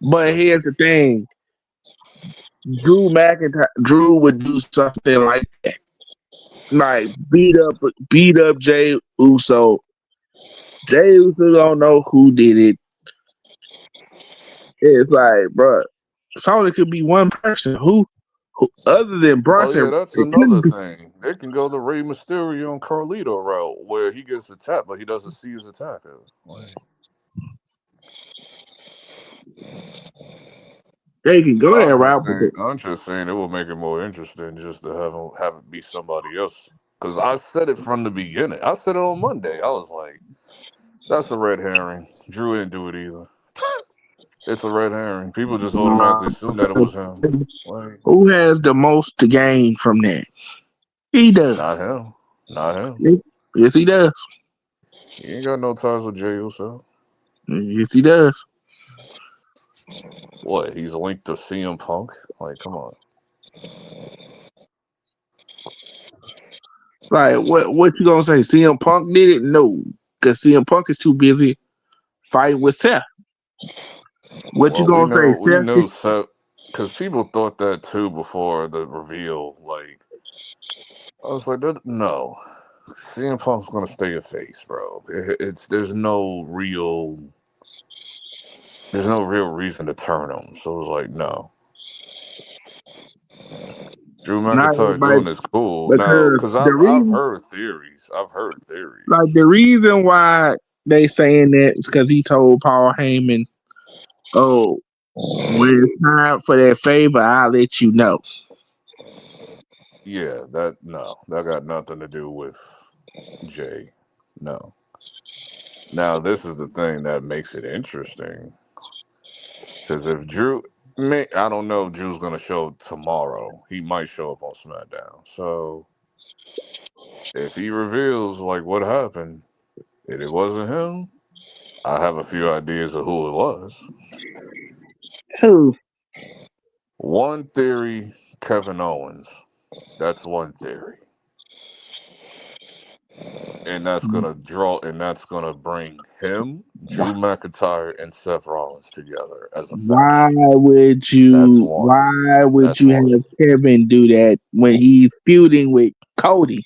[SPEAKER 4] But
[SPEAKER 3] So,
[SPEAKER 4] here's the thing: Drew would do something like that, like beat up Jay Uso. Jay Uso don't know who did it. It's like, bro, it's only could be one person who other than
[SPEAKER 3] oh
[SPEAKER 4] Bronson.
[SPEAKER 3] yeah, that's
[SPEAKER 4] It couldn't
[SPEAKER 3] another
[SPEAKER 4] be.
[SPEAKER 3] thing. They can go the Rey Mysterio and Carlito route, where he gets attacked, but he doesn't see his attacker. Like,
[SPEAKER 4] They can go that route, but
[SPEAKER 3] I'm just saying, it will make it more interesting just to have it be somebody else. Because I said it from the beginning. I said it on Monday. I was like, that's a red herring. Drew didn't do it either. It's a red herring. People just automatically assume that it was him. Like,
[SPEAKER 4] who has the most to gain from that? He
[SPEAKER 3] not
[SPEAKER 4] does.
[SPEAKER 3] him. Not him.
[SPEAKER 4] Yes, he does.
[SPEAKER 3] He ain't got no ties with Jey Uso.
[SPEAKER 4] Yes, he does.
[SPEAKER 3] What? He's linked to CM Punk? Like, come on.
[SPEAKER 4] It's like, what you gonna say? CM Punk did it? No, because CM Punk is too busy fighting with Seth. What you
[SPEAKER 3] Well, we
[SPEAKER 4] gonna say,
[SPEAKER 3] know we
[SPEAKER 4] Seth?
[SPEAKER 3] know Seth, because people thought that too before the reveal. Like, I was like, no, CM Punk's gonna stay a face, bro. It's there's no real reason to turn him. So it was like, no. Drew
[SPEAKER 4] Not
[SPEAKER 3] McIntyre
[SPEAKER 4] everybody,
[SPEAKER 3] doing is cool now,
[SPEAKER 4] because
[SPEAKER 3] because
[SPEAKER 4] the
[SPEAKER 3] I've
[SPEAKER 4] reason,
[SPEAKER 3] heard theories. I've heard
[SPEAKER 4] like
[SPEAKER 3] theories.
[SPEAKER 4] the reason why they saying that is because he told Paul Heyman, "Oh, when it's time for that favor, I'll let you know."
[SPEAKER 3] Yeah, that got nothing to do with Jay. No. Now this is the thing that makes it interesting, because if I don't know if Drew's gonna show up tomorrow. He might show up on SmackDown. So if he reveals like what happened and it wasn't him, I have a few ideas of who it was.
[SPEAKER 4] Who?
[SPEAKER 3] One theory, Kevin Owens. That's one theory. And that's gonna bring him, Drew McIntyre, and Seth Rollins together as a
[SPEAKER 4] Why
[SPEAKER 3] faction.
[SPEAKER 4] would
[SPEAKER 3] That's
[SPEAKER 4] you?
[SPEAKER 3] one.
[SPEAKER 4] Why would
[SPEAKER 3] That's
[SPEAKER 4] you
[SPEAKER 3] one.
[SPEAKER 4] have Kevin do that when he's feuding with Cody?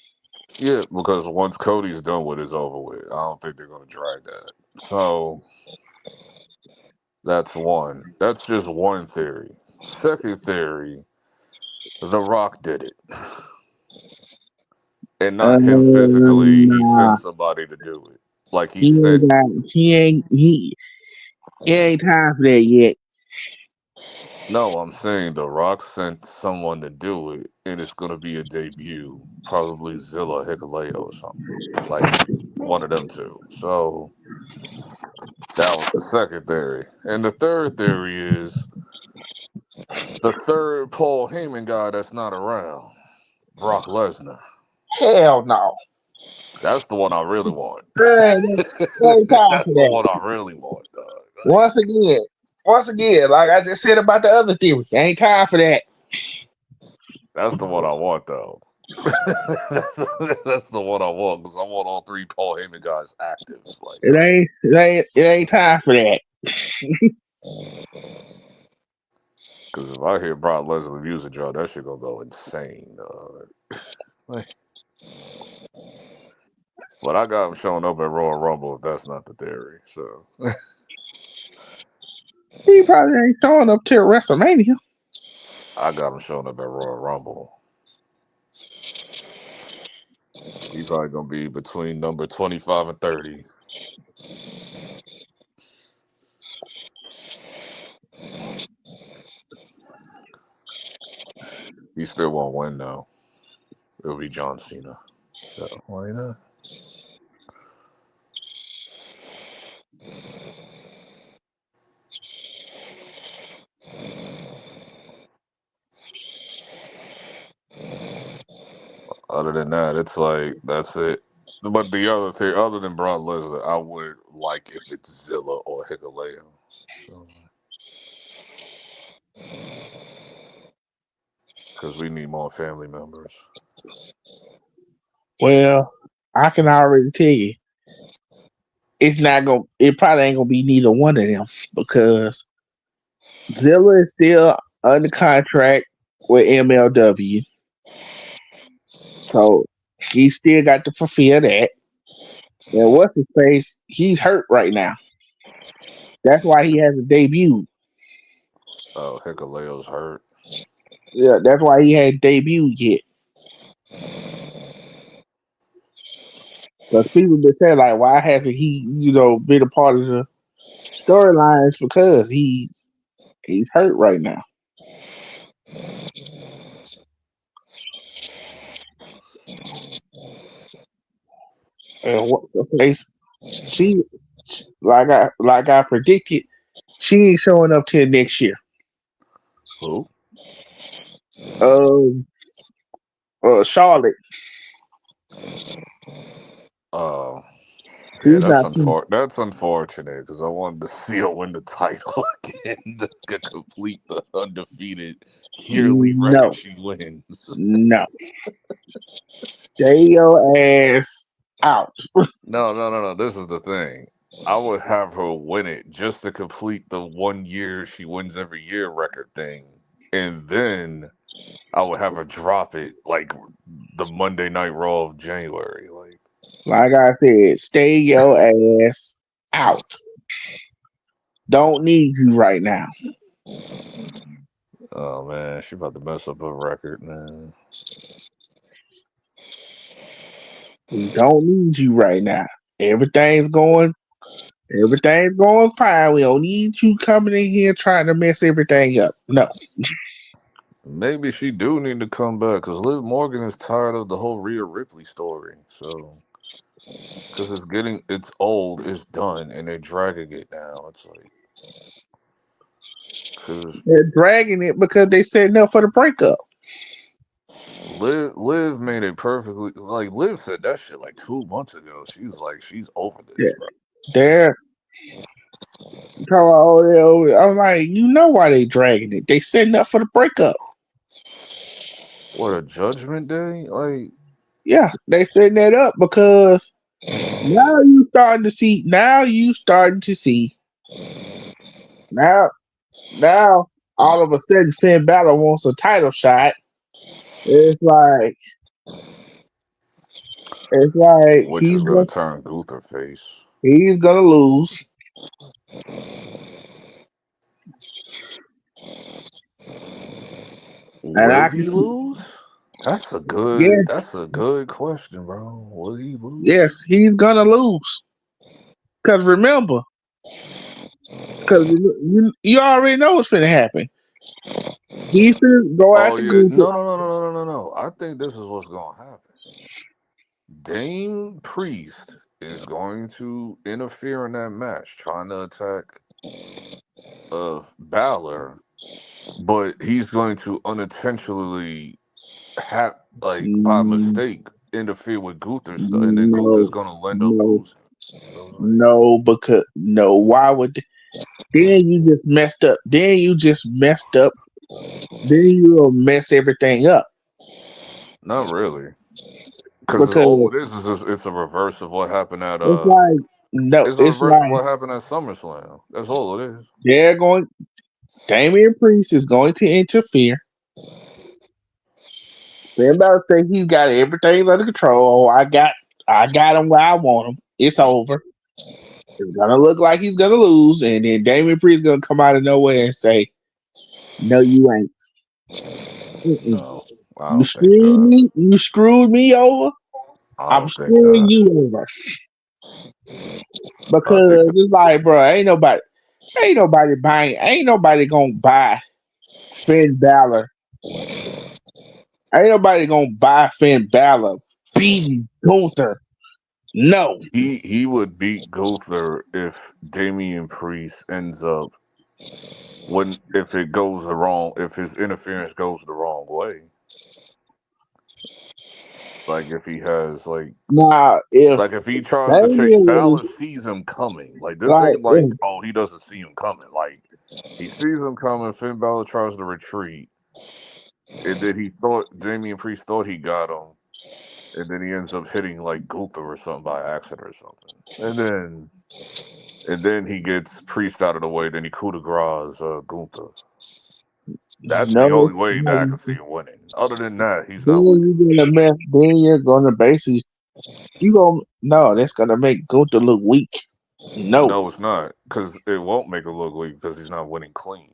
[SPEAKER 3] Yeah, because once Cody's done with, it's over with. I don't think they're gonna drag that. So that's one. That's just one theory. Second theory, The Rock did it. And not him physically, he
[SPEAKER 4] Nah,
[SPEAKER 3] sent somebody to do it. Like he
[SPEAKER 4] he ain't
[SPEAKER 3] sent
[SPEAKER 4] got. He ain't time for that yet.
[SPEAKER 3] No, I'm saying The Rock sent someone to do it, and it's gonna be a debut, probably Zilla Hikuleo or something, like one of them two. So that was the second theory, and the third theory is the third Paul Heyman guy that's not around, Brock Lesnar.
[SPEAKER 4] Hell no.
[SPEAKER 3] That's the one I really want.
[SPEAKER 4] Ain't time
[SPEAKER 3] That's
[SPEAKER 4] for
[SPEAKER 3] the
[SPEAKER 4] that.
[SPEAKER 3] one I really want, dog. Like,
[SPEAKER 4] Once again, like I just said about the other theory, ain't time for that.
[SPEAKER 3] that's the one I want, though. That's the one I want, because I want all three Paul Heyman guys active. Like, come on.
[SPEAKER 4] It ain't time for that.
[SPEAKER 3] Because if I hear Brock Lesnar music, y'all, that shit gonna go insane. Like, but I got him showing up at Royal Rumble if that's not the theory. So
[SPEAKER 4] He probably ain't showing up till WrestleMania.
[SPEAKER 3] I got him showing up at Royal Rumble. He probably gonna be between number 25 and 30. He still won't win though. It'll be John Cena. So why not? Other than that, it's like that's it. But the other thing, other than Brock Lesnar, I would like if it's Zilla or Hikuleo. So, because we need more family members.
[SPEAKER 4] Well, I can already tell you, it's not gonna. It probably ain't gonna be neither one of them because Zilla is still under contract with MLW, so he still got to fulfill that. And what's his face? He's hurt right now. That's why he hasn't debuted.
[SPEAKER 3] Oh, Hikuleo's hurt.
[SPEAKER 4] Yeah, that's why he hadn't debuted yet. Because people been saying like, why hasn't he, been a part of the storylines? Because he's hurt right now. And what's her face? She, like I predicted, she ain't showing up till next year.
[SPEAKER 3] Who?
[SPEAKER 4] Um, Charlotte.
[SPEAKER 3] Oh, yeah,
[SPEAKER 4] She's not.
[SPEAKER 3] that's unfortunate because I wanted to see her win the title again to complete the undefeated yearly record
[SPEAKER 4] No,
[SPEAKER 3] she wins.
[SPEAKER 4] no. Stay your ass out.
[SPEAKER 3] No. This is the thing. I would have her win it just to complete the 1 year she wins every year record thing, and then I would have her drop it like the Monday Night Raw of January. Like,
[SPEAKER 4] Like I said, stay your ass out. Don't need you right now.
[SPEAKER 3] oh man, she about to mess up her record, man.
[SPEAKER 4] We don't need you right now. Everything's going Everything's going fine. We don't need you coming in here trying to mess everything up. No.
[SPEAKER 3] Maybe she do need to come back because Liv Morgan is tired of the whole Rhea Ripley story. So, because it's old, it's done, and they're dragging it now. It's like, because
[SPEAKER 4] They're dragging it because they setting up for the breakup.
[SPEAKER 3] Liv made it perfectly. Like Liv said that shit like 2 months ago. She was like, she's over
[SPEAKER 4] Yeah.
[SPEAKER 3] this, bro.
[SPEAKER 4] They're I'm like, you know why they dragging it. They setting up for the breakup.
[SPEAKER 3] What a Judgment Day, like.
[SPEAKER 4] Yeah, they setting that up because now you starting to see now now all of a sudden Finn Balor wants a title shot. It's like
[SPEAKER 3] Which is gonna turn Gunther face.
[SPEAKER 4] he's gonna lose. And
[SPEAKER 3] Will
[SPEAKER 4] I can
[SPEAKER 3] he
[SPEAKER 4] see,
[SPEAKER 3] lose? That's a
[SPEAKER 4] yes,
[SPEAKER 3] good question, bro. Will he lose?
[SPEAKER 4] yes, he's gonna lose. Cause remember, cause you already know what's gonna happen. He's gonna go
[SPEAKER 3] Oh
[SPEAKER 4] after
[SPEAKER 3] yeah,
[SPEAKER 4] Gunther.
[SPEAKER 3] no. I think this is what's gonna happen. Dame Priest is going to interfere in that match, trying to attack Balor, but he's going to unintentionally have by
[SPEAKER 4] Mm,
[SPEAKER 3] mistake interfere with Gunther's stuff, and then Gunther's
[SPEAKER 4] No,
[SPEAKER 3] gonna end up
[SPEAKER 4] no,
[SPEAKER 3] losing. So it's like,
[SPEAKER 4] no, because no, why would then you just messed up. Then you just messed up. Then you'll mess everything up.
[SPEAKER 3] not really, because all
[SPEAKER 4] Because
[SPEAKER 3] it is just, it's a reverse of what happened at
[SPEAKER 4] it's like no,
[SPEAKER 3] it's a
[SPEAKER 4] it's
[SPEAKER 3] reverse of
[SPEAKER 4] like
[SPEAKER 3] what happened at SummerSlam. That's all it is.
[SPEAKER 4] they're going Damian Priest is going to interfere. Sam Balor say he's got everything under control. Oh, I got him where I want him. It's over. It's gonna look like he's gonna lose, and then Damian Priest gonna come out of nowhere and say, "No, you ain't. Mm-mm.
[SPEAKER 3] No, I
[SPEAKER 4] You
[SPEAKER 3] don't think
[SPEAKER 4] screwed
[SPEAKER 3] that.
[SPEAKER 4] me. You screwed me over.
[SPEAKER 3] I
[SPEAKER 4] I'm
[SPEAKER 3] don't think
[SPEAKER 4] screwing
[SPEAKER 3] that.
[SPEAKER 4] you over."
[SPEAKER 3] I think
[SPEAKER 4] Because
[SPEAKER 3] that.
[SPEAKER 4] it's like, bro, ain't nobody gonna buy Finn Balor. Ain't nobody gonna buy Finn Balor beating Gunther. No.
[SPEAKER 3] He would beat Gunther if Damian Priest ends up when if it goes the wrong if his interference goes the wrong way. Like if he has
[SPEAKER 4] Now, if
[SPEAKER 3] like if he tries to chase,
[SPEAKER 4] Damian was
[SPEAKER 3] Balor sees him coming. Like this
[SPEAKER 4] like,
[SPEAKER 3] ain't like, oh, he doesn't see him coming. Like he sees him coming. Finn Balor tries to retreat, and then he thought Damian Priest thought he got him, and then he ends up hitting like Gunther or something by accident or something, and then he gets Priest out of the way. Then he coup de grace Gunther. That's the
[SPEAKER 4] no,
[SPEAKER 3] only way that I can see him winning. Other than that, he's
[SPEAKER 4] then
[SPEAKER 3] not winning.
[SPEAKER 4] you're gonna mess. Then you're gonna basically you gonna no. That's gonna make Gunther look weak. No,
[SPEAKER 3] No, it's not because it won't make him look weak because he's not winning clean.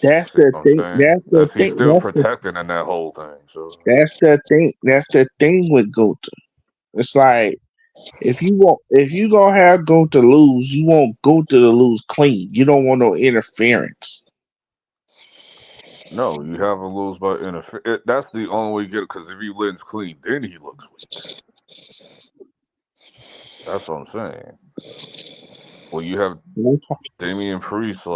[SPEAKER 4] that's
[SPEAKER 3] See
[SPEAKER 4] the
[SPEAKER 3] what I'm
[SPEAKER 4] thing.
[SPEAKER 3] saying?
[SPEAKER 4] That's the
[SPEAKER 3] He's
[SPEAKER 4] thing.
[SPEAKER 3] still protecting in that whole thing. So
[SPEAKER 4] That's the thing. That's the thing with Gunther. It's like if you gonna have Gunther lose, you want Gunther to lose clean. You don't want no interference.
[SPEAKER 3] no, you have him lose by interference. That's the only way you get it because if he wins clean, then he looks weak. That's what I'm saying. Well, you have Damian Priest,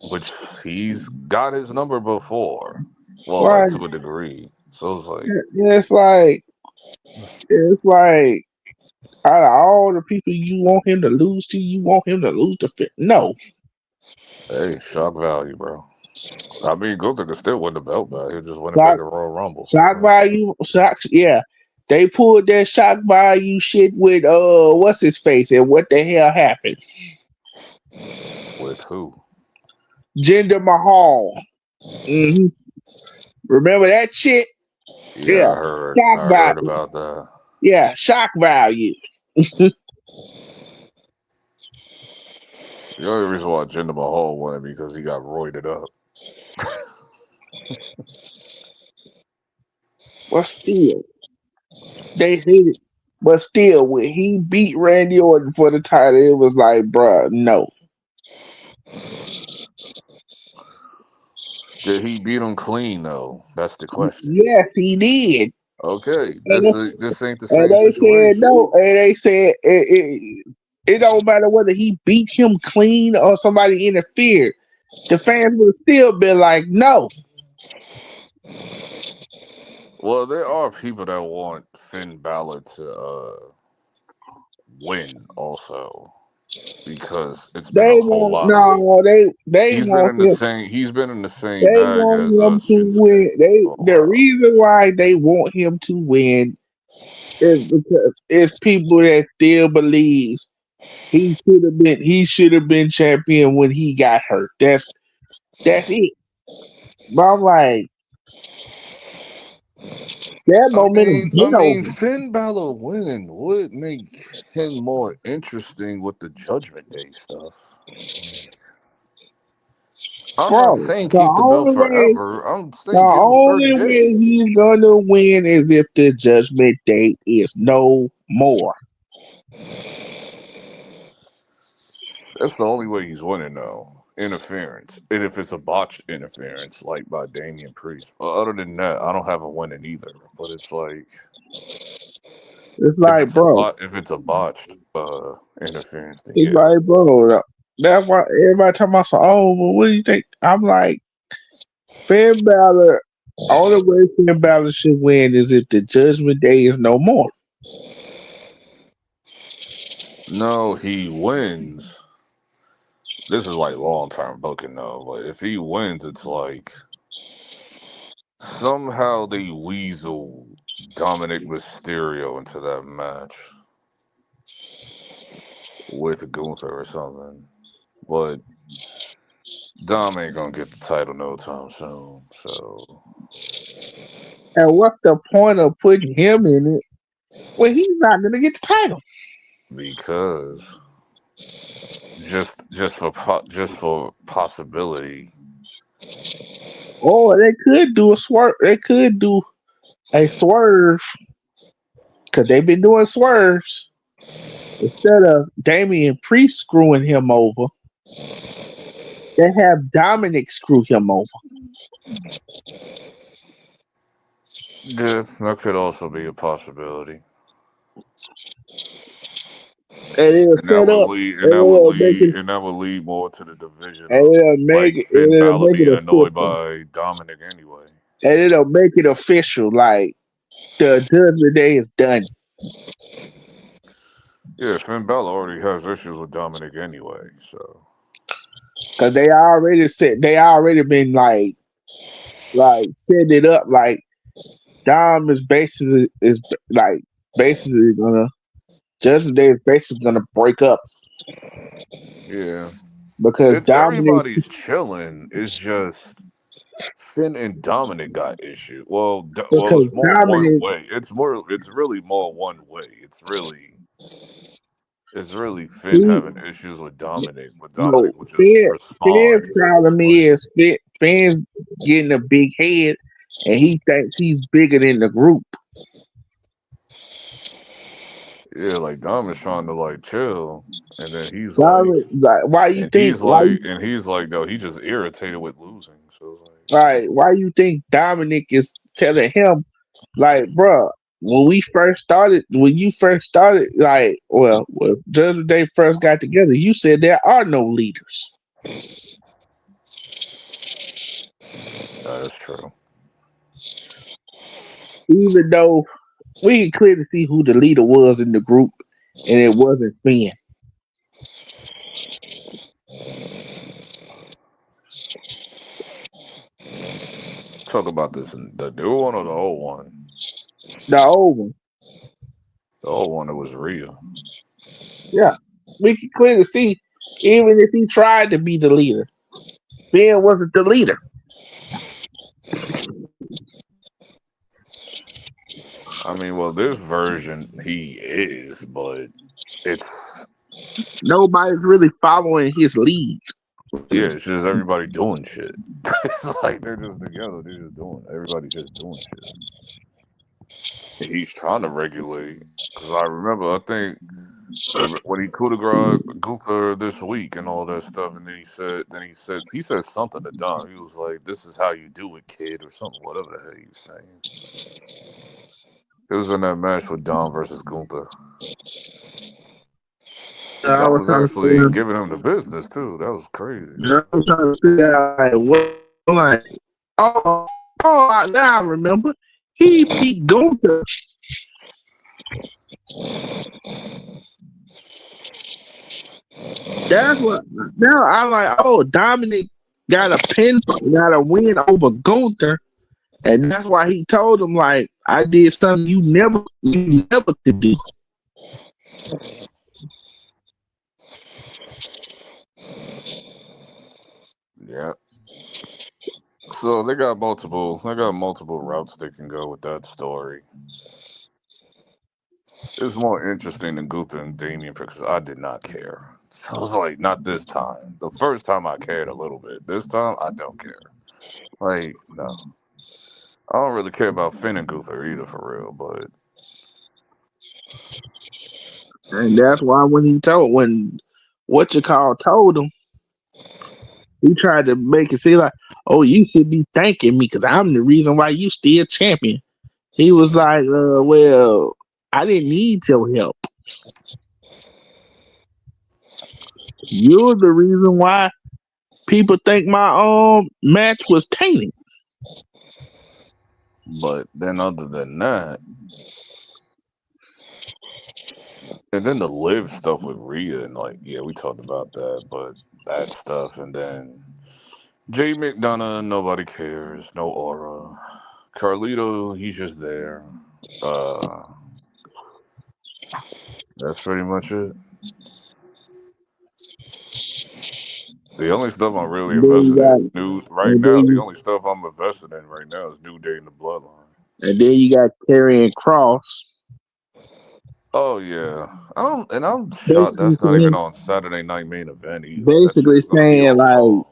[SPEAKER 3] which he's got his number before. Well,
[SPEAKER 4] Like
[SPEAKER 3] to a degree. So it's like,
[SPEAKER 4] it's like it's like out of all the people you want him to lose to, you want him to lose to fit. No,
[SPEAKER 3] hey, shock value, bro. I mean, Gunther could still win the belt back. He'll just win it back
[SPEAKER 4] shock
[SPEAKER 3] at Royal Rumble.
[SPEAKER 4] shock value, shock. Yeah, they pulled that shock value shit with what's his face and what the hell happened?
[SPEAKER 3] With who?
[SPEAKER 4] Jinder Mahal. hmm Remember that shit?
[SPEAKER 3] Yeah,
[SPEAKER 4] Yeah, shock
[SPEAKER 3] I heard
[SPEAKER 4] value.
[SPEAKER 3] about that.
[SPEAKER 4] Yeah, shock value.
[SPEAKER 3] The only reason why Jinder Mahal won it because he got roided up.
[SPEAKER 4] But still, they hate it. But still, when he beat Randy Orton for the title, it was like, bruh, no.
[SPEAKER 3] Did he beat him clean though? That's the question.
[SPEAKER 4] Yes, he did.
[SPEAKER 3] Okay,
[SPEAKER 4] And,
[SPEAKER 3] this ain't the
[SPEAKER 4] and
[SPEAKER 3] same
[SPEAKER 4] they said
[SPEAKER 3] situation.
[SPEAKER 4] no. And they said it don't matter whether he beat him clean or somebody interfered. The fans would have still been like, no.
[SPEAKER 3] Well, there are people that want Finn Balor to win also because it's been
[SPEAKER 4] They
[SPEAKER 3] a whole
[SPEAKER 4] want
[SPEAKER 3] lot of.
[SPEAKER 4] no. They want him.
[SPEAKER 3] He's been in the same
[SPEAKER 4] They
[SPEAKER 3] bag
[SPEAKER 4] want
[SPEAKER 3] as
[SPEAKER 4] him to
[SPEAKER 3] Shinsuke
[SPEAKER 4] win. They
[SPEAKER 3] for a
[SPEAKER 4] the
[SPEAKER 3] while.
[SPEAKER 4] reason why they want him to win is because it's people that still believe he should have been champion when he got hurt. That's it. But I'm like that momentum
[SPEAKER 3] I
[SPEAKER 4] been
[SPEAKER 3] mean,
[SPEAKER 4] over.
[SPEAKER 3] Finn Balor winning would make him more interesting with the Judgment Day stuff. I'm not
[SPEAKER 4] Bro,
[SPEAKER 3] saying keep the belt forever. I'm
[SPEAKER 4] the
[SPEAKER 3] saying give him 30
[SPEAKER 4] only way
[SPEAKER 3] days.
[SPEAKER 4] he's gonna win is if the judgment day is no more.
[SPEAKER 3] That's the only way he's winning, though. Interference. And if it's a botched interference, like by Damian Priest. Well, other than that, I don't have a winning either. But it's like
[SPEAKER 4] It's like, bro,
[SPEAKER 3] if it's a botched interference, then
[SPEAKER 4] it's
[SPEAKER 3] yeah.
[SPEAKER 4] like, bro. That's why everybody talking about, so, oh, well, what do you think? I'm like, Finn Balor, only way Finn Balor should win is if the judgment day is no more.
[SPEAKER 3] No, he wins. This is like long term booking though. But if he wins, it's like somehow they weasel Dominic Mysterio into that match with Gunther or something. But Dom ain't gonna get the title no time soon. So
[SPEAKER 4] And what's the point of putting him in it when he's not gonna get the title?
[SPEAKER 3] because just for possibility.
[SPEAKER 4] Or they could do a swerve. They could do a swerve because they've been doing swerves instead of Damian Priest screwing him over. They have Dominic screw him over,
[SPEAKER 3] Yeah, that could also be a possibility.
[SPEAKER 4] and it'll set up,
[SPEAKER 3] And that would lead more to the division
[SPEAKER 4] and
[SPEAKER 3] of
[SPEAKER 4] it'll make
[SPEAKER 3] like
[SPEAKER 4] it,
[SPEAKER 3] Finn Balor
[SPEAKER 4] a
[SPEAKER 3] being annoyed
[SPEAKER 4] cushion.
[SPEAKER 3] by Dominic anyway.
[SPEAKER 4] and it'll make it official. Like the Judgment Day is done
[SPEAKER 3] Yeah, Finn Balor already has issues with Dominic anyway, so
[SPEAKER 4] because they already said they already been like setting it up. Like Dom is like basically gonna Judgment Day is basically gonna break up
[SPEAKER 3] yeah.
[SPEAKER 4] because
[SPEAKER 3] It's
[SPEAKER 4] Dominic
[SPEAKER 3] everybody's chilling. It's just Finn and Dominic got issues. Well,
[SPEAKER 4] because
[SPEAKER 3] it's more one
[SPEAKER 4] Dominic
[SPEAKER 3] way. It's really more one way. It's really Finn
[SPEAKER 4] he
[SPEAKER 3] having issues with Dominic. With
[SPEAKER 4] no
[SPEAKER 3] Dominic would just
[SPEAKER 4] Finn's
[SPEAKER 3] respond.
[SPEAKER 4] problem
[SPEAKER 3] Like,
[SPEAKER 4] is Finn's getting a big head and he thinks he's bigger than the group.
[SPEAKER 3] yeah, like Dom is trying to like chill, and then he's like,
[SPEAKER 4] Dominic, like
[SPEAKER 3] and he's like, though he just irritated with losing. So it's like,
[SPEAKER 4] why you think Dominic is telling him like, bruh, when you first started, like, well, the other day first got together, you said there are no leaders.
[SPEAKER 3] that's true.
[SPEAKER 4] Even though we can clearly see who the leader was in the group, and it wasn't Finn.
[SPEAKER 3] Talk about this the new one or the old one.
[SPEAKER 4] The old one.
[SPEAKER 3] The old one, it was Rhea.
[SPEAKER 4] Yeah. We can clearly see, even if he tried to be the leader, Finn wasn't the leader.
[SPEAKER 3] I mean, well, this version he is, but it's
[SPEAKER 4] Nobody's really following his lead.
[SPEAKER 3] yeah, it's just everybody doing shit. It's like they're just together. They're just doing. Everybody's just doing shit. And he's trying to regulate. Because I remember, I think when he coup de grace Gunther this week and all that stuff, and he said something to Don. He was like, "This is how you do it, kid," or something, whatever the hell he was saying. It was in that match with Don versus Gunther. And
[SPEAKER 4] I
[SPEAKER 3] Don
[SPEAKER 4] was
[SPEAKER 3] was
[SPEAKER 4] trying to
[SPEAKER 3] actually
[SPEAKER 4] figure,
[SPEAKER 3] giving him the business too. That was crazy.
[SPEAKER 4] I was trying to figure out like what, like, oh, now I remember. He beat Gunther. That's what. Now I'm like, oh, Dominic got a win over Gunther, and that's why he told him like, I did something you never could do.
[SPEAKER 3] Yeah. So they got multiple routes they can go with that story. It's more interesting than Gunther and Damien because I did not care. I was like, not this time. The first time I cared a little bit. This time I don't care. Like, no. I don't really care about Finn and Gunther either for real, but
[SPEAKER 4] And that's why when what you call told him, he tried to make it seem like, oh, you should be thanking me because I'm the reason why you still champion. He was like, well, I didn't need your help. You're the reason why people think my match was tainted.
[SPEAKER 3] then other than that, and then the live stuff with Rhea and like, yeah, we talked about that, but that stuff and then Jay McDonough, nobody cares, no aura. Carlito, he's just there. Uh, that's pretty much it. The only stuff I'm really
[SPEAKER 4] And then you
[SPEAKER 3] invested in
[SPEAKER 4] got
[SPEAKER 3] new right
[SPEAKER 4] and
[SPEAKER 3] now.
[SPEAKER 4] then
[SPEAKER 3] The
[SPEAKER 4] you
[SPEAKER 3] only stuff I'm invested in right now is New Day and the Bloodline.
[SPEAKER 4] and then you got Karrion Cross
[SPEAKER 3] Oh yeah, I'm shocked
[SPEAKER 4] basically
[SPEAKER 3] that's not even
[SPEAKER 4] saying
[SPEAKER 3] on Saturday Night Main Event either. That shit
[SPEAKER 4] basically
[SPEAKER 3] is gonna be
[SPEAKER 4] saying
[SPEAKER 3] on
[SPEAKER 4] like
[SPEAKER 3] Raw.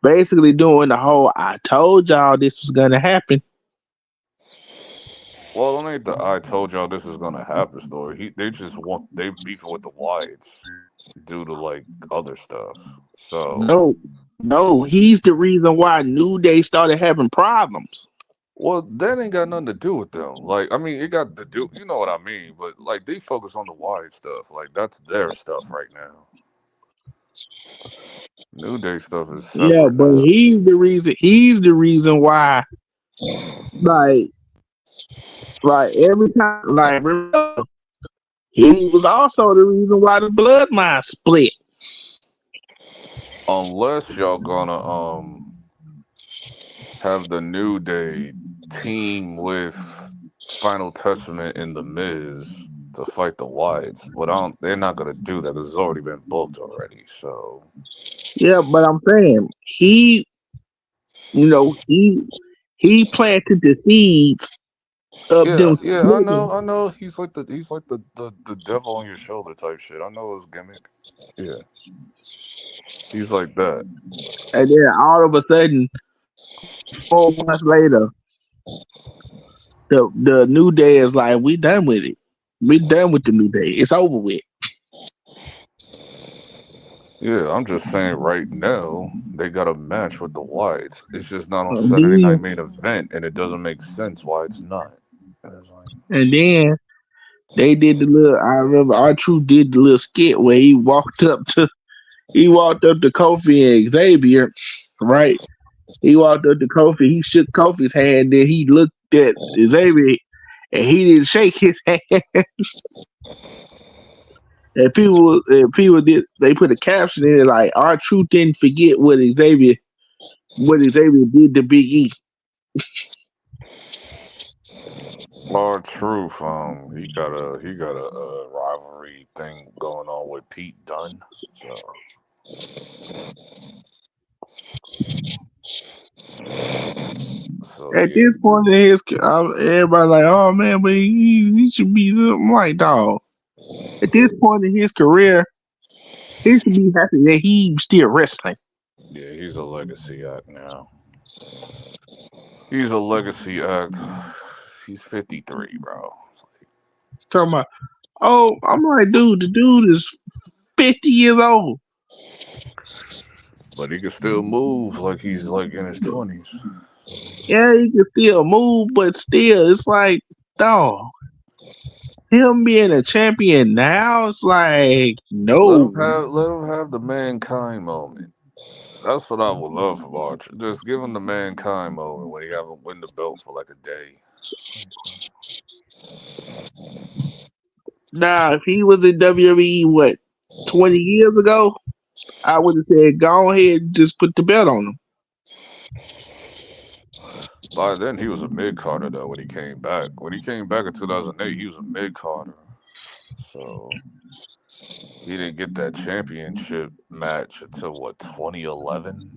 [SPEAKER 4] basically doing the whole I told y'all this was gonna happen.
[SPEAKER 3] Well, it ain't the I told y'all this is gonna happen story. They beefing with the Wyatts due to like other stuff. So,
[SPEAKER 4] No, no, he's the reason why New Day started having problems.
[SPEAKER 3] well, that ain't got nothing to do with them. Like, I mean, it got to do. You know what I mean? But like, they focus on the Wyatt stuff. Like, that's their stuff right now. New Day stuff is
[SPEAKER 4] Yeah,
[SPEAKER 3] separate
[SPEAKER 4] but
[SPEAKER 3] now.
[SPEAKER 4] he's the reason. He's the reason why. Like, every time, remember, he was also the reason why the bloodline split.
[SPEAKER 3] Unless y'all gonna have the New Day team with Final Testament and the Miz to fight the Wyatts, but I don't. They're not gonna do that because it's already been booked already. So
[SPEAKER 4] Yeah, but I'm saying he planted the seeds of
[SPEAKER 3] yeah,
[SPEAKER 4] them
[SPEAKER 3] yeah,
[SPEAKER 4] splitting.
[SPEAKER 3] I know. He's like the devil on your shoulder type shit. I know his gimmick. Yeah, he's like that.
[SPEAKER 4] And then all of a sudden, 4 months later, the new day is like, we done with it. We done with the new day. It's over with.
[SPEAKER 3] Yeah, I'm just saying right now they got a match with the Whites. It's just not on
[SPEAKER 4] And
[SPEAKER 3] Saturday Night
[SPEAKER 4] then
[SPEAKER 3] Main Event, and it doesn't make sense why it's not. And it's like,
[SPEAKER 4] and then they did the little. I remember R-Truth did the little skit where he walked up to Kofi and Xavier, right? He walked up to Kofi. He shook Kofi's hand. Then he looked at Xavier, and he didn't shake his hand. And people did. They put a caption in it like, "R-Truth didn't forget what Xavier did to Big E."
[SPEAKER 3] our truth, he got a rivalry thing going on with Pete Dunne. So
[SPEAKER 4] At
[SPEAKER 3] yeah,
[SPEAKER 4] this point in his, everybody like, "Oh man, but he should be." I'm like, dog. At this point in his career, he should be happy that he still wrestling.
[SPEAKER 3] yeah, he's a legacy act now. He's a legacy act. He's 53, bro.
[SPEAKER 4] Talking about, oh, I'm like, dude, the dude is 50 years old.
[SPEAKER 3] But he can still move like he's like in his 20s.
[SPEAKER 4] Yeah, he can still move, but still, it's like, dog, him being a champion now, it's like, no.
[SPEAKER 3] Let him have the mankind moment. That's what I would love for Archer. Just give him the mankind moment when he have him win the belt for like a day.
[SPEAKER 4] Now, if he was in WWE, what, 20 years ago, I would have said, go ahead and just put the belt on him.
[SPEAKER 3] By then he was a mid Carter though when he came back. When he came back in 2008, he was a mid Carter. So he didn't get that championship match until what 2011.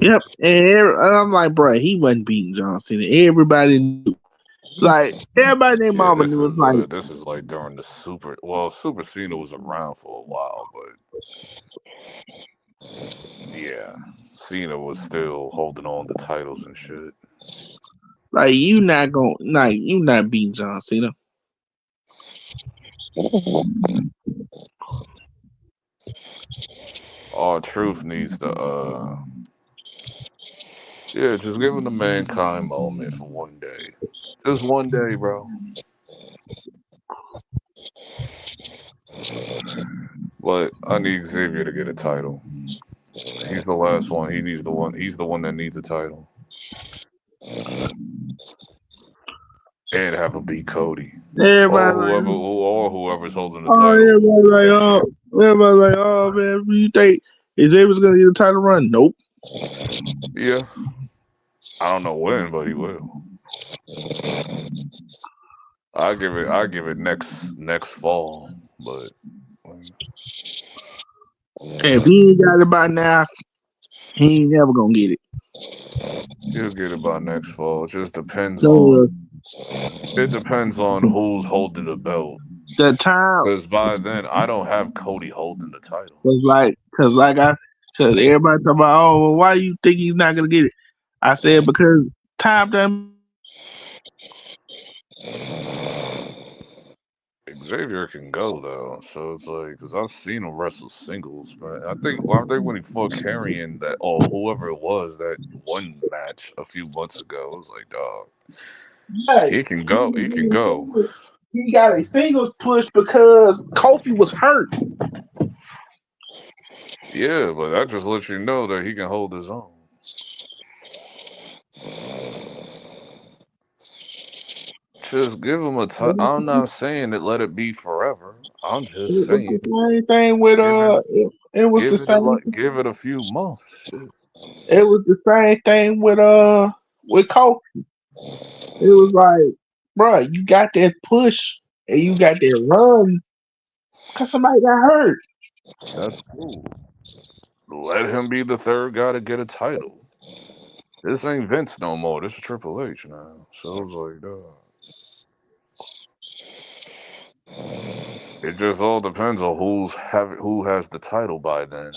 [SPEAKER 4] Yep. And I'm like, bro, he wasn't beating John Cena. Everybody knew. Like, everybody named
[SPEAKER 3] Yeah,
[SPEAKER 4] Mama knew. It's like,
[SPEAKER 3] this is like during the Super Cena was around for a while, but yeah, Cena was still holding on to titles and shit.
[SPEAKER 4] you not beating John Cena.
[SPEAKER 3] All truth needs to yeah, just give him the mankind moment for one day. Just one day, bro. But I need Xavier to get a title. He's the last one. He's the one that needs a title. And have him beat Cody.
[SPEAKER 4] Everybody like,
[SPEAKER 3] Or whoever's holding the
[SPEAKER 4] oh,
[SPEAKER 3] title next year.
[SPEAKER 4] everybody like, oh man, you think Xavier's gonna get a title run? Nope.
[SPEAKER 3] Yeah. I don't know when, but he will. I give it next fall. But
[SPEAKER 4] And if he ain't got it by now, he ain't never gonna get it.
[SPEAKER 3] he'll get it by next fall.
[SPEAKER 4] So
[SPEAKER 3] It depends on who's holding the belt.
[SPEAKER 4] the time
[SPEAKER 3] Because by then I don't have Cody holding the title.
[SPEAKER 4] was like, cause everybody talking about, oh, well, why you think he's not gonna get it? I said because time done.
[SPEAKER 3] Xavier can go though, so it's like because I've seen him wrestle singles, but I think when he fought Carrion that or whoever it was that one match a few months ago, it was like dog,
[SPEAKER 4] Hey,
[SPEAKER 3] he can go, he can go.
[SPEAKER 4] he got a singles push because Kofi was hurt.
[SPEAKER 3] Yeah, but that just lets you know that he can hold his own. Just give him a time. I'm not saying that let it be forever. I'm just
[SPEAKER 4] It was the
[SPEAKER 3] saying
[SPEAKER 4] same thing with
[SPEAKER 3] give it,
[SPEAKER 4] it was the same.
[SPEAKER 3] give it a few months. Shit.
[SPEAKER 4] It was the same thing with Kofi. It was like, bro, you got that push and you got that run because somebody got hurt.
[SPEAKER 3] That's cool. Let him be the third guy to get a title. This ain't Vince no more. This is Triple H now. So it's like, it just all depends on who has the title by then.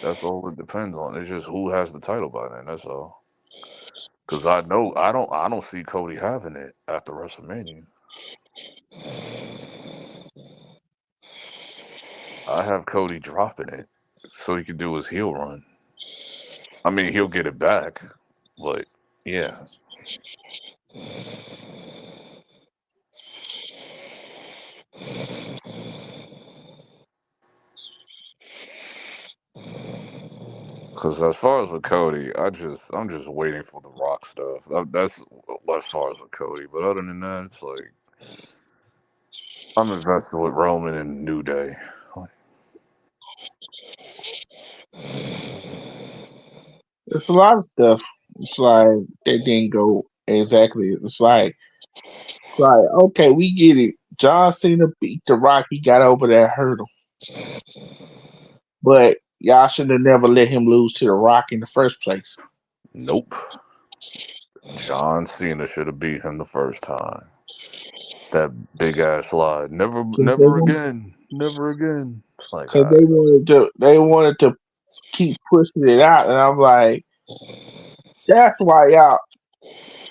[SPEAKER 3] That's all it depends on. It's just who has the title by then. That's all. Because I don't see Cody having it after WrestleMania. I have Cody dropping it so he can do his heel run. I mean, he'll get it back, but yeah. Because as far as with Cody, I'm just waiting for the Rock stuff. That's as far as with Cody. But other than that, it's like I'm invested with Roman and New Day.
[SPEAKER 4] It's a lot of stuff. It's like they didn't go exactly. It's like okay, we get it. John Cena beat The Rock. He got over that hurdle, but y'all should have never let him lose to The Rock in the first place.
[SPEAKER 3] Nope. John Cena should have beat him the first time. That big ass lie. Never,
[SPEAKER 4] Because they,
[SPEAKER 3] never again. Never again. It's like,
[SPEAKER 4] cause they wanted to keep pushing it out, and I'm like, that's why y'all.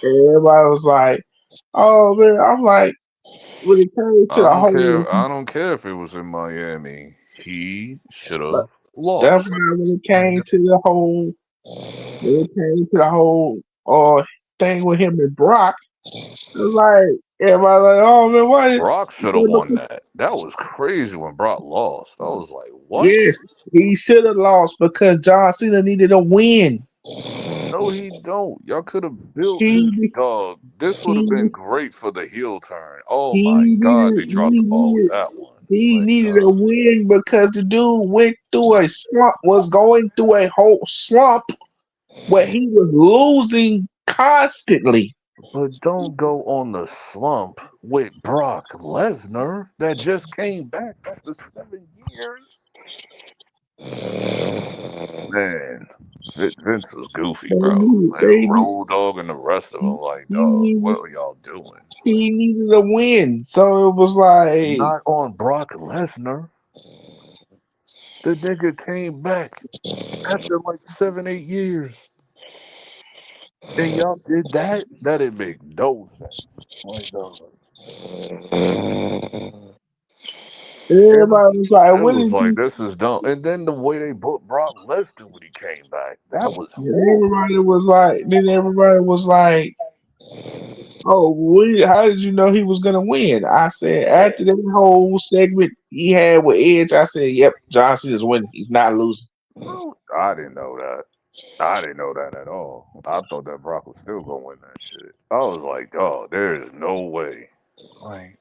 [SPEAKER 4] And everybody was like, oh man, I'm like, when it came to
[SPEAKER 3] I
[SPEAKER 4] the
[SPEAKER 3] don't
[SPEAKER 4] whole,
[SPEAKER 3] care. I don't care if it was in Miami. He should
[SPEAKER 4] like,
[SPEAKER 3] have
[SPEAKER 4] that's
[SPEAKER 3] lost.
[SPEAKER 4] why when it came to the whole thing with him and Brock, it's like everybody like, oh man,
[SPEAKER 3] Brock should have won that. That was crazy when Brock lost. I was like, what?
[SPEAKER 4] yes, he should have lost because John Cena needed a win.
[SPEAKER 3] No, he don't. Y'all could have built his
[SPEAKER 4] He
[SPEAKER 3] dog. This would have been
[SPEAKER 4] he
[SPEAKER 3] great for the heel turn. Oh
[SPEAKER 4] he
[SPEAKER 3] my God,
[SPEAKER 4] needed
[SPEAKER 3] they dropped the ball with that one.
[SPEAKER 4] he
[SPEAKER 3] Like,
[SPEAKER 4] needed a win because the dude went through a slump, was going through a whole slump where he was losing constantly.
[SPEAKER 3] but don't go on the slump with Brock Lesnar that just came back after 7 years. Man, Vince was goofy, bro. And
[SPEAKER 4] They
[SPEAKER 3] Road Dogg and the rest of them, like,
[SPEAKER 4] he
[SPEAKER 3] dog,
[SPEAKER 4] needed
[SPEAKER 3] what are y'all doing?
[SPEAKER 4] he needed a win, so it was like
[SPEAKER 3] Not on Brock Lesnar. The nigga came back after like 7, 8 years. And y'all did that? That didn't make no sense. Like, dog. It was,
[SPEAKER 4] everybody was like,
[SPEAKER 3] it
[SPEAKER 4] "What
[SPEAKER 3] was
[SPEAKER 4] is
[SPEAKER 3] like,
[SPEAKER 4] he?"
[SPEAKER 3] this is dumb. And then the way they booked Brock Lesnar when he came back, that was
[SPEAKER 4] And
[SPEAKER 3] horrible.
[SPEAKER 4] everybody was like, "Oh, how did you know he was gonna win?" I said after that whole segment he had with Edge, I said, "Yep, Johnson is winning. He's not losing."
[SPEAKER 3] No, I didn't know that. I didn't know that at all. I thought that Brock was still gonna win that shit. I was like, oh, there is no way. Like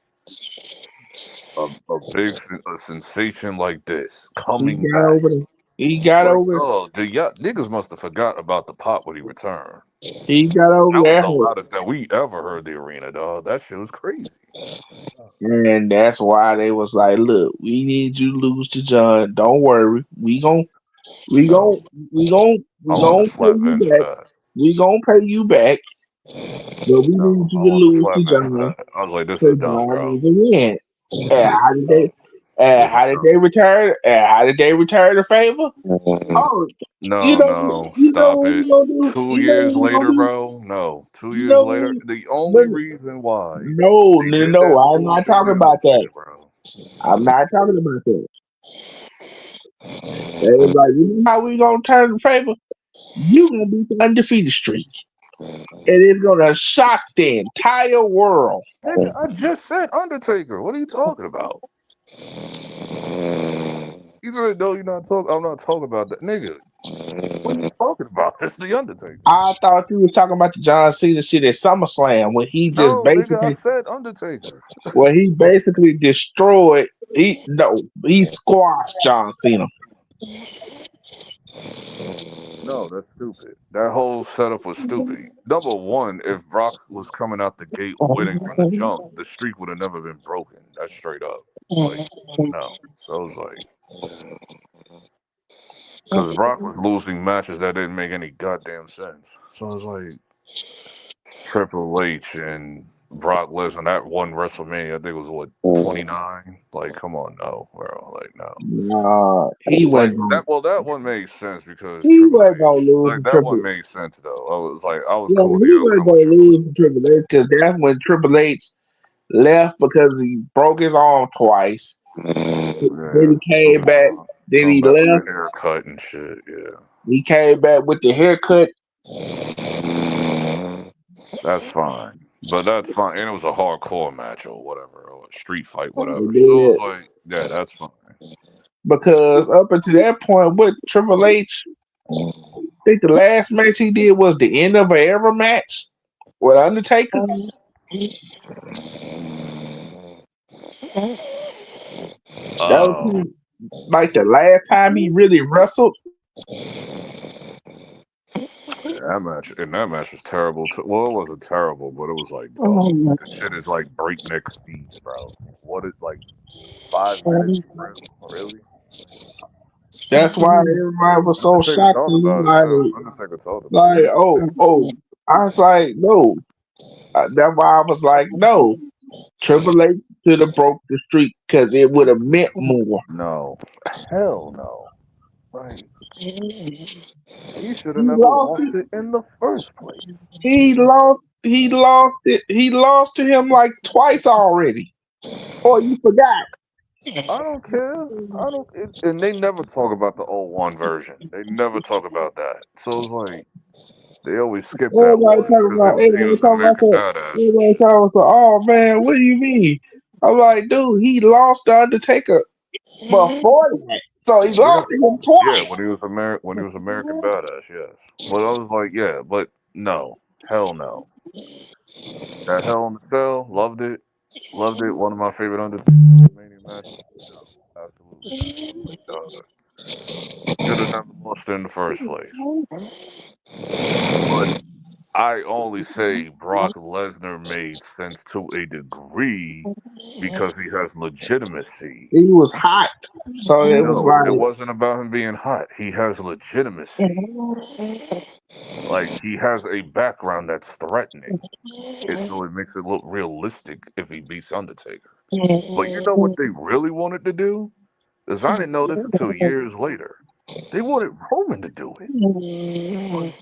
[SPEAKER 3] a sensation like this
[SPEAKER 4] He
[SPEAKER 3] coming
[SPEAKER 4] got
[SPEAKER 3] back.
[SPEAKER 4] over. He got
[SPEAKER 3] Like,
[SPEAKER 4] over.
[SPEAKER 3] oh, the y'all niggas must have forgot about the pop when he returned.
[SPEAKER 4] He got over
[SPEAKER 3] That was
[SPEAKER 4] that
[SPEAKER 3] the
[SPEAKER 4] hurt,
[SPEAKER 3] loudest that we ever heard the arena, dog. That shit was crazy.
[SPEAKER 4] and that's why they was like, "Look, we need you to lose to John. Don't worry. We gon'
[SPEAKER 3] No, I
[SPEAKER 4] we
[SPEAKER 3] wanted
[SPEAKER 4] gon'
[SPEAKER 3] to
[SPEAKER 4] pay
[SPEAKER 3] slap
[SPEAKER 4] you
[SPEAKER 3] Vince for
[SPEAKER 4] back.
[SPEAKER 3] that.
[SPEAKER 4] We gonna pay you back, but we
[SPEAKER 3] No,
[SPEAKER 4] need you
[SPEAKER 3] I
[SPEAKER 4] to
[SPEAKER 3] wanted to
[SPEAKER 4] lose to
[SPEAKER 3] slap Vince for
[SPEAKER 4] John
[SPEAKER 3] that. I was like, this is
[SPEAKER 4] because
[SPEAKER 3] dumb,
[SPEAKER 4] John
[SPEAKER 3] bro.
[SPEAKER 4] is a win." And
[SPEAKER 3] This is dumb. This is
[SPEAKER 4] how did
[SPEAKER 3] dumb.
[SPEAKER 4] they return? And how did they return the favor? Oh,
[SPEAKER 3] No, no, stop
[SPEAKER 4] what we
[SPEAKER 3] it.
[SPEAKER 4] gonna do?
[SPEAKER 3] 2 years
[SPEAKER 4] We gonna
[SPEAKER 3] later,
[SPEAKER 4] do?
[SPEAKER 3] bro. No, two
[SPEAKER 4] You
[SPEAKER 3] years
[SPEAKER 4] know
[SPEAKER 3] later.
[SPEAKER 4] what?
[SPEAKER 3] The only
[SPEAKER 4] When,
[SPEAKER 3] reason why
[SPEAKER 4] no,
[SPEAKER 3] they
[SPEAKER 4] no,
[SPEAKER 3] did
[SPEAKER 4] no.
[SPEAKER 3] that
[SPEAKER 4] I'm not
[SPEAKER 3] bullshit
[SPEAKER 4] talking
[SPEAKER 3] with
[SPEAKER 4] about that.
[SPEAKER 3] Undertaker, bro.
[SPEAKER 4] I'm not talking about that. Everybody, you know how we gonna turn the favor? You gonna beat the undefeated streak, and it's gonna shock the entire world.
[SPEAKER 3] Nigga, I just said Undertaker. What are you talking about? He said, "No, you're not talking. I'm not talking about that, nigga. What are you talking about? It's the Undertaker."
[SPEAKER 4] I thought you was talking about the John Cena shit at SummerSlam when he just
[SPEAKER 3] No, nigga, I
[SPEAKER 4] basically
[SPEAKER 3] said Undertaker.
[SPEAKER 4] destroyed. He squashed John Cena.
[SPEAKER 3] No, that's stupid. That whole setup was stupid. Number one, if Brock was coming out the gate winning from the jump, the streak would have never been broken. That's straight up. Like, no. So it was like, because Brock was losing matches that didn't make any goddamn sense. So it was like Triple H and Brock Lesnar, that one WrestleMania, I think it was what, 29? Like, come on, no, bro. Like, no.
[SPEAKER 4] Nah, he
[SPEAKER 3] Like
[SPEAKER 4] wasn't gonna.
[SPEAKER 3] that. Well, that one made sense because
[SPEAKER 4] He
[SPEAKER 3] Triple
[SPEAKER 4] wasn't gonna
[SPEAKER 3] H.
[SPEAKER 4] lose
[SPEAKER 3] Like
[SPEAKER 4] to
[SPEAKER 3] that one
[SPEAKER 4] Triple.
[SPEAKER 3] made sense though. I was
[SPEAKER 4] Yeah,
[SPEAKER 3] cool with
[SPEAKER 4] he
[SPEAKER 3] the
[SPEAKER 4] wasn't
[SPEAKER 3] outcome
[SPEAKER 4] gonna
[SPEAKER 3] with Triple H.
[SPEAKER 4] lose to Triple H because that's when Triple H left because he broke his arm twice. Then
[SPEAKER 3] Yeah,
[SPEAKER 4] he came back. Then
[SPEAKER 3] come
[SPEAKER 4] he
[SPEAKER 3] back with
[SPEAKER 4] left.
[SPEAKER 3] the haircut and shit. Yeah,
[SPEAKER 4] He came back with the haircut.
[SPEAKER 3] that's fine. But that's fine, and it was a hardcore match or whatever, or a street fight, whatever.
[SPEAKER 4] And
[SPEAKER 3] So it
[SPEAKER 4] then
[SPEAKER 3] was like, yeah, that's fine.
[SPEAKER 4] because up until that point, with Triple H, I think the last match he did was the end of an ever match with Undertaker. That was
[SPEAKER 3] Oh,
[SPEAKER 4] like the last time he really wrestled.
[SPEAKER 3] and that match was terrible too. Well, it wasn't terrible, but it was like, dog, the shit is like breakneck speed, bro. What is like 5 minutes? Really?
[SPEAKER 4] That's why everybody was so
[SPEAKER 3] Undertaker
[SPEAKER 4] shocked.
[SPEAKER 3] talked
[SPEAKER 4] And
[SPEAKER 3] about it too. Undertaker talked about it.
[SPEAKER 4] oh. I was like, no. That's why I was like, no. Triple H should have broke the streak because it would have meant more.
[SPEAKER 3] No, hell no. Like he should have
[SPEAKER 4] He
[SPEAKER 3] never
[SPEAKER 4] lost
[SPEAKER 3] lost
[SPEAKER 4] it.
[SPEAKER 3] it in the first place.
[SPEAKER 4] He lost. He lost it. He lost to him like twice already. Or you forgot.
[SPEAKER 3] I don't care. I don't. And they never talk about the '01 version. They never talk about that. So it's like they always skip that one because it was he was an American badass and
[SPEAKER 4] Everybody
[SPEAKER 3] shit.
[SPEAKER 4] talking about, oh man, what do you mean? I'm like, dude, he lost the Undertaker before that. So he
[SPEAKER 3] Yeah,
[SPEAKER 4] lost to him
[SPEAKER 3] yeah.
[SPEAKER 4] twice.
[SPEAKER 3] When he was American badass, yes. But I was like, yeah, but no, hell no. That Hell in the Cell, loved it. Loved it. One of my favorite Undertaker WrestleMania matches. No, absolutely not. Like, should have never lost it in the first place. But I only say Brock Lesnar made sense to a degree because he has legitimacy.
[SPEAKER 4] He was hot. So it was
[SPEAKER 3] No,
[SPEAKER 4] like,
[SPEAKER 3] it wasn't about him being hot. He has legitimacy. Like he has a background that's threatening. So it makes it look realistic if he beats Undertaker. But you know what they really wanted to do? Because I didn't know this until years later. They wanted Roman to do it. Like,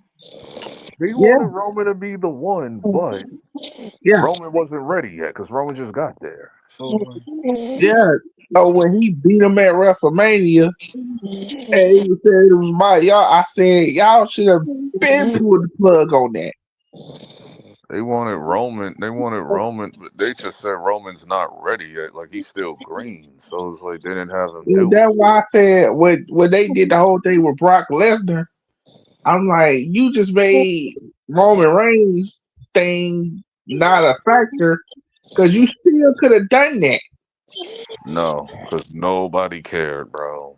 [SPEAKER 3] they
[SPEAKER 4] yeah,
[SPEAKER 3] wanted Roman to be the one, but
[SPEAKER 4] yeah,
[SPEAKER 3] Roman wasn't ready yet because Roman just got there. So it's like,
[SPEAKER 4] yeah. So when he beat him at WrestleMania, and he said it was my y'all, I said y'all should have been pulled the plug on that.
[SPEAKER 3] they wanted Roman. They wanted Roman, but they just said Roman's not ready yet. Like he's still green. So it's like they didn't have him
[SPEAKER 4] And
[SPEAKER 3] do it.
[SPEAKER 4] that's why I said when they did the whole thing with Brock Lesnar, I'm like, you just made Roman Reigns thing not a factor because you still could have done that.
[SPEAKER 3] No, because nobody cared, bro.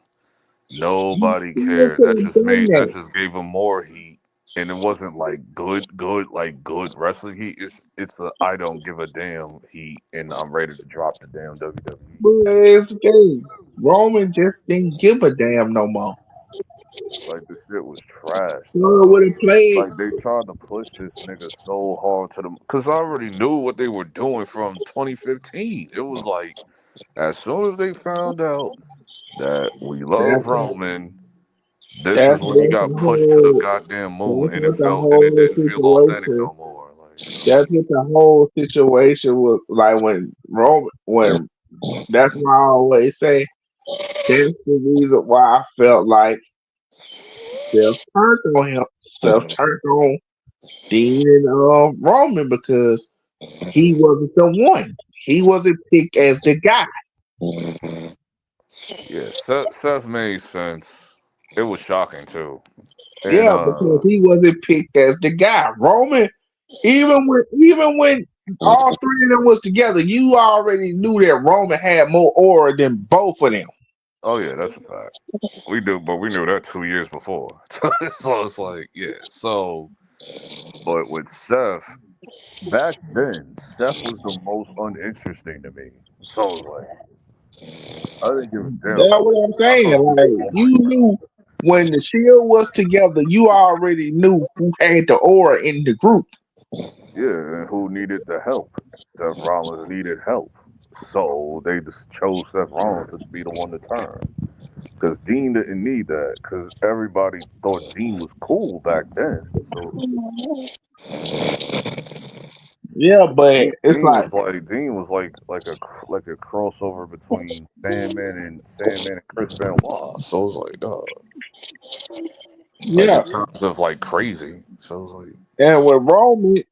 [SPEAKER 4] You
[SPEAKER 3] Nobody
[SPEAKER 4] still
[SPEAKER 3] cared.
[SPEAKER 4] could have done
[SPEAKER 3] That
[SPEAKER 4] that.
[SPEAKER 3] just gave him more heat. And it wasn't like good wrestling heat. It's a I don't give a damn heat, and I'm ready to drop the damn WWE.
[SPEAKER 4] But here's the thing. Roman just didn't give a damn no more.
[SPEAKER 3] Like the shit was trash,
[SPEAKER 4] Roman
[SPEAKER 3] dog.
[SPEAKER 4] would have played.
[SPEAKER 3] Like they tried to push this nigga so hard to them because I already knew what they were doing from 2015. It was like as soon as they found out that we love
[SPEAKER 4] That's
[SPEAKER 3] Roman, this
[SPEAKER 4] that's
[SPEAKER 3] is when he
[SPEAKER 4] what
[SPEAKER 3] got
[SPEAKER 4] the
[SPEAKER 3] pushed to the
[SPEAKER 4] whole.
[SPEAKER 3] goddamn moon,
[SPEAKER 4] That's
[SPEAKER 3] and
[SPEAKER 4] what the
[SPEAKER 3] it
[SPEAKER 4] whole
[SPEAKER 3] didn't feel authentic
[SPEAKER 4] situation.
[SPEAKER 3] no more. Like
[SPEAKER 4] That's what the whole situation was like when Roman. When that's why I always say that's the reason why I felt like Self turned on him. Self turned on Dean and Roman because he wasn't the one. He wasn't picked as the guy.
[SPEAKER 3] Yeah, Seth made sense. It was shocking too. And
[SPEAKER 4] Yeah, because he wasn't picked as the guy. Roman, even when all three of them was together, you already knew that Roman had more aura than both of them.
[SPEAKER 3] oh yeah, that's a fact. We do, but we knew that 2 years before. So it's like, yeah. So, but with Seth, back then, Seth was the most uninteresting to me. So it was like, I didn't give a damn
[SPEAKER 4] That's
[SPEAKER 3] about
[SPEAKER 4] what I'm
[SPEAKER 3] that. I
[SPEAKER 4] saying.
[SPEAKER 3] thought he
[SPEAKER 4] Like
[SPEAKER 3] was
[SPEAKER 4] you
[SPEAKER 3] boring.
[SPEAKER 4] knew when the Shield was together, you already knew who had the aura in the group.
[SPEAKER 3] Yeah, and who needed the help? Seth Rollins needed help. So they just chose Seth Rollins to be the one to turn. Because Dean didn't need that. Because everybody thought Dean was cool back then. So
[SPEAKER 4] Yeah, but it's
[SPEAKER 3] Dean
[SPEAKER 4] like
[SPEAKER 3] was like a crossover between Sandman and Chris Benoit. So it was like, dog. Like
[SPEAKER 4] yeah.
[SPEAKER 3] in terms of like crazy. So it was like,
[SPEAKER 4] And with Roman,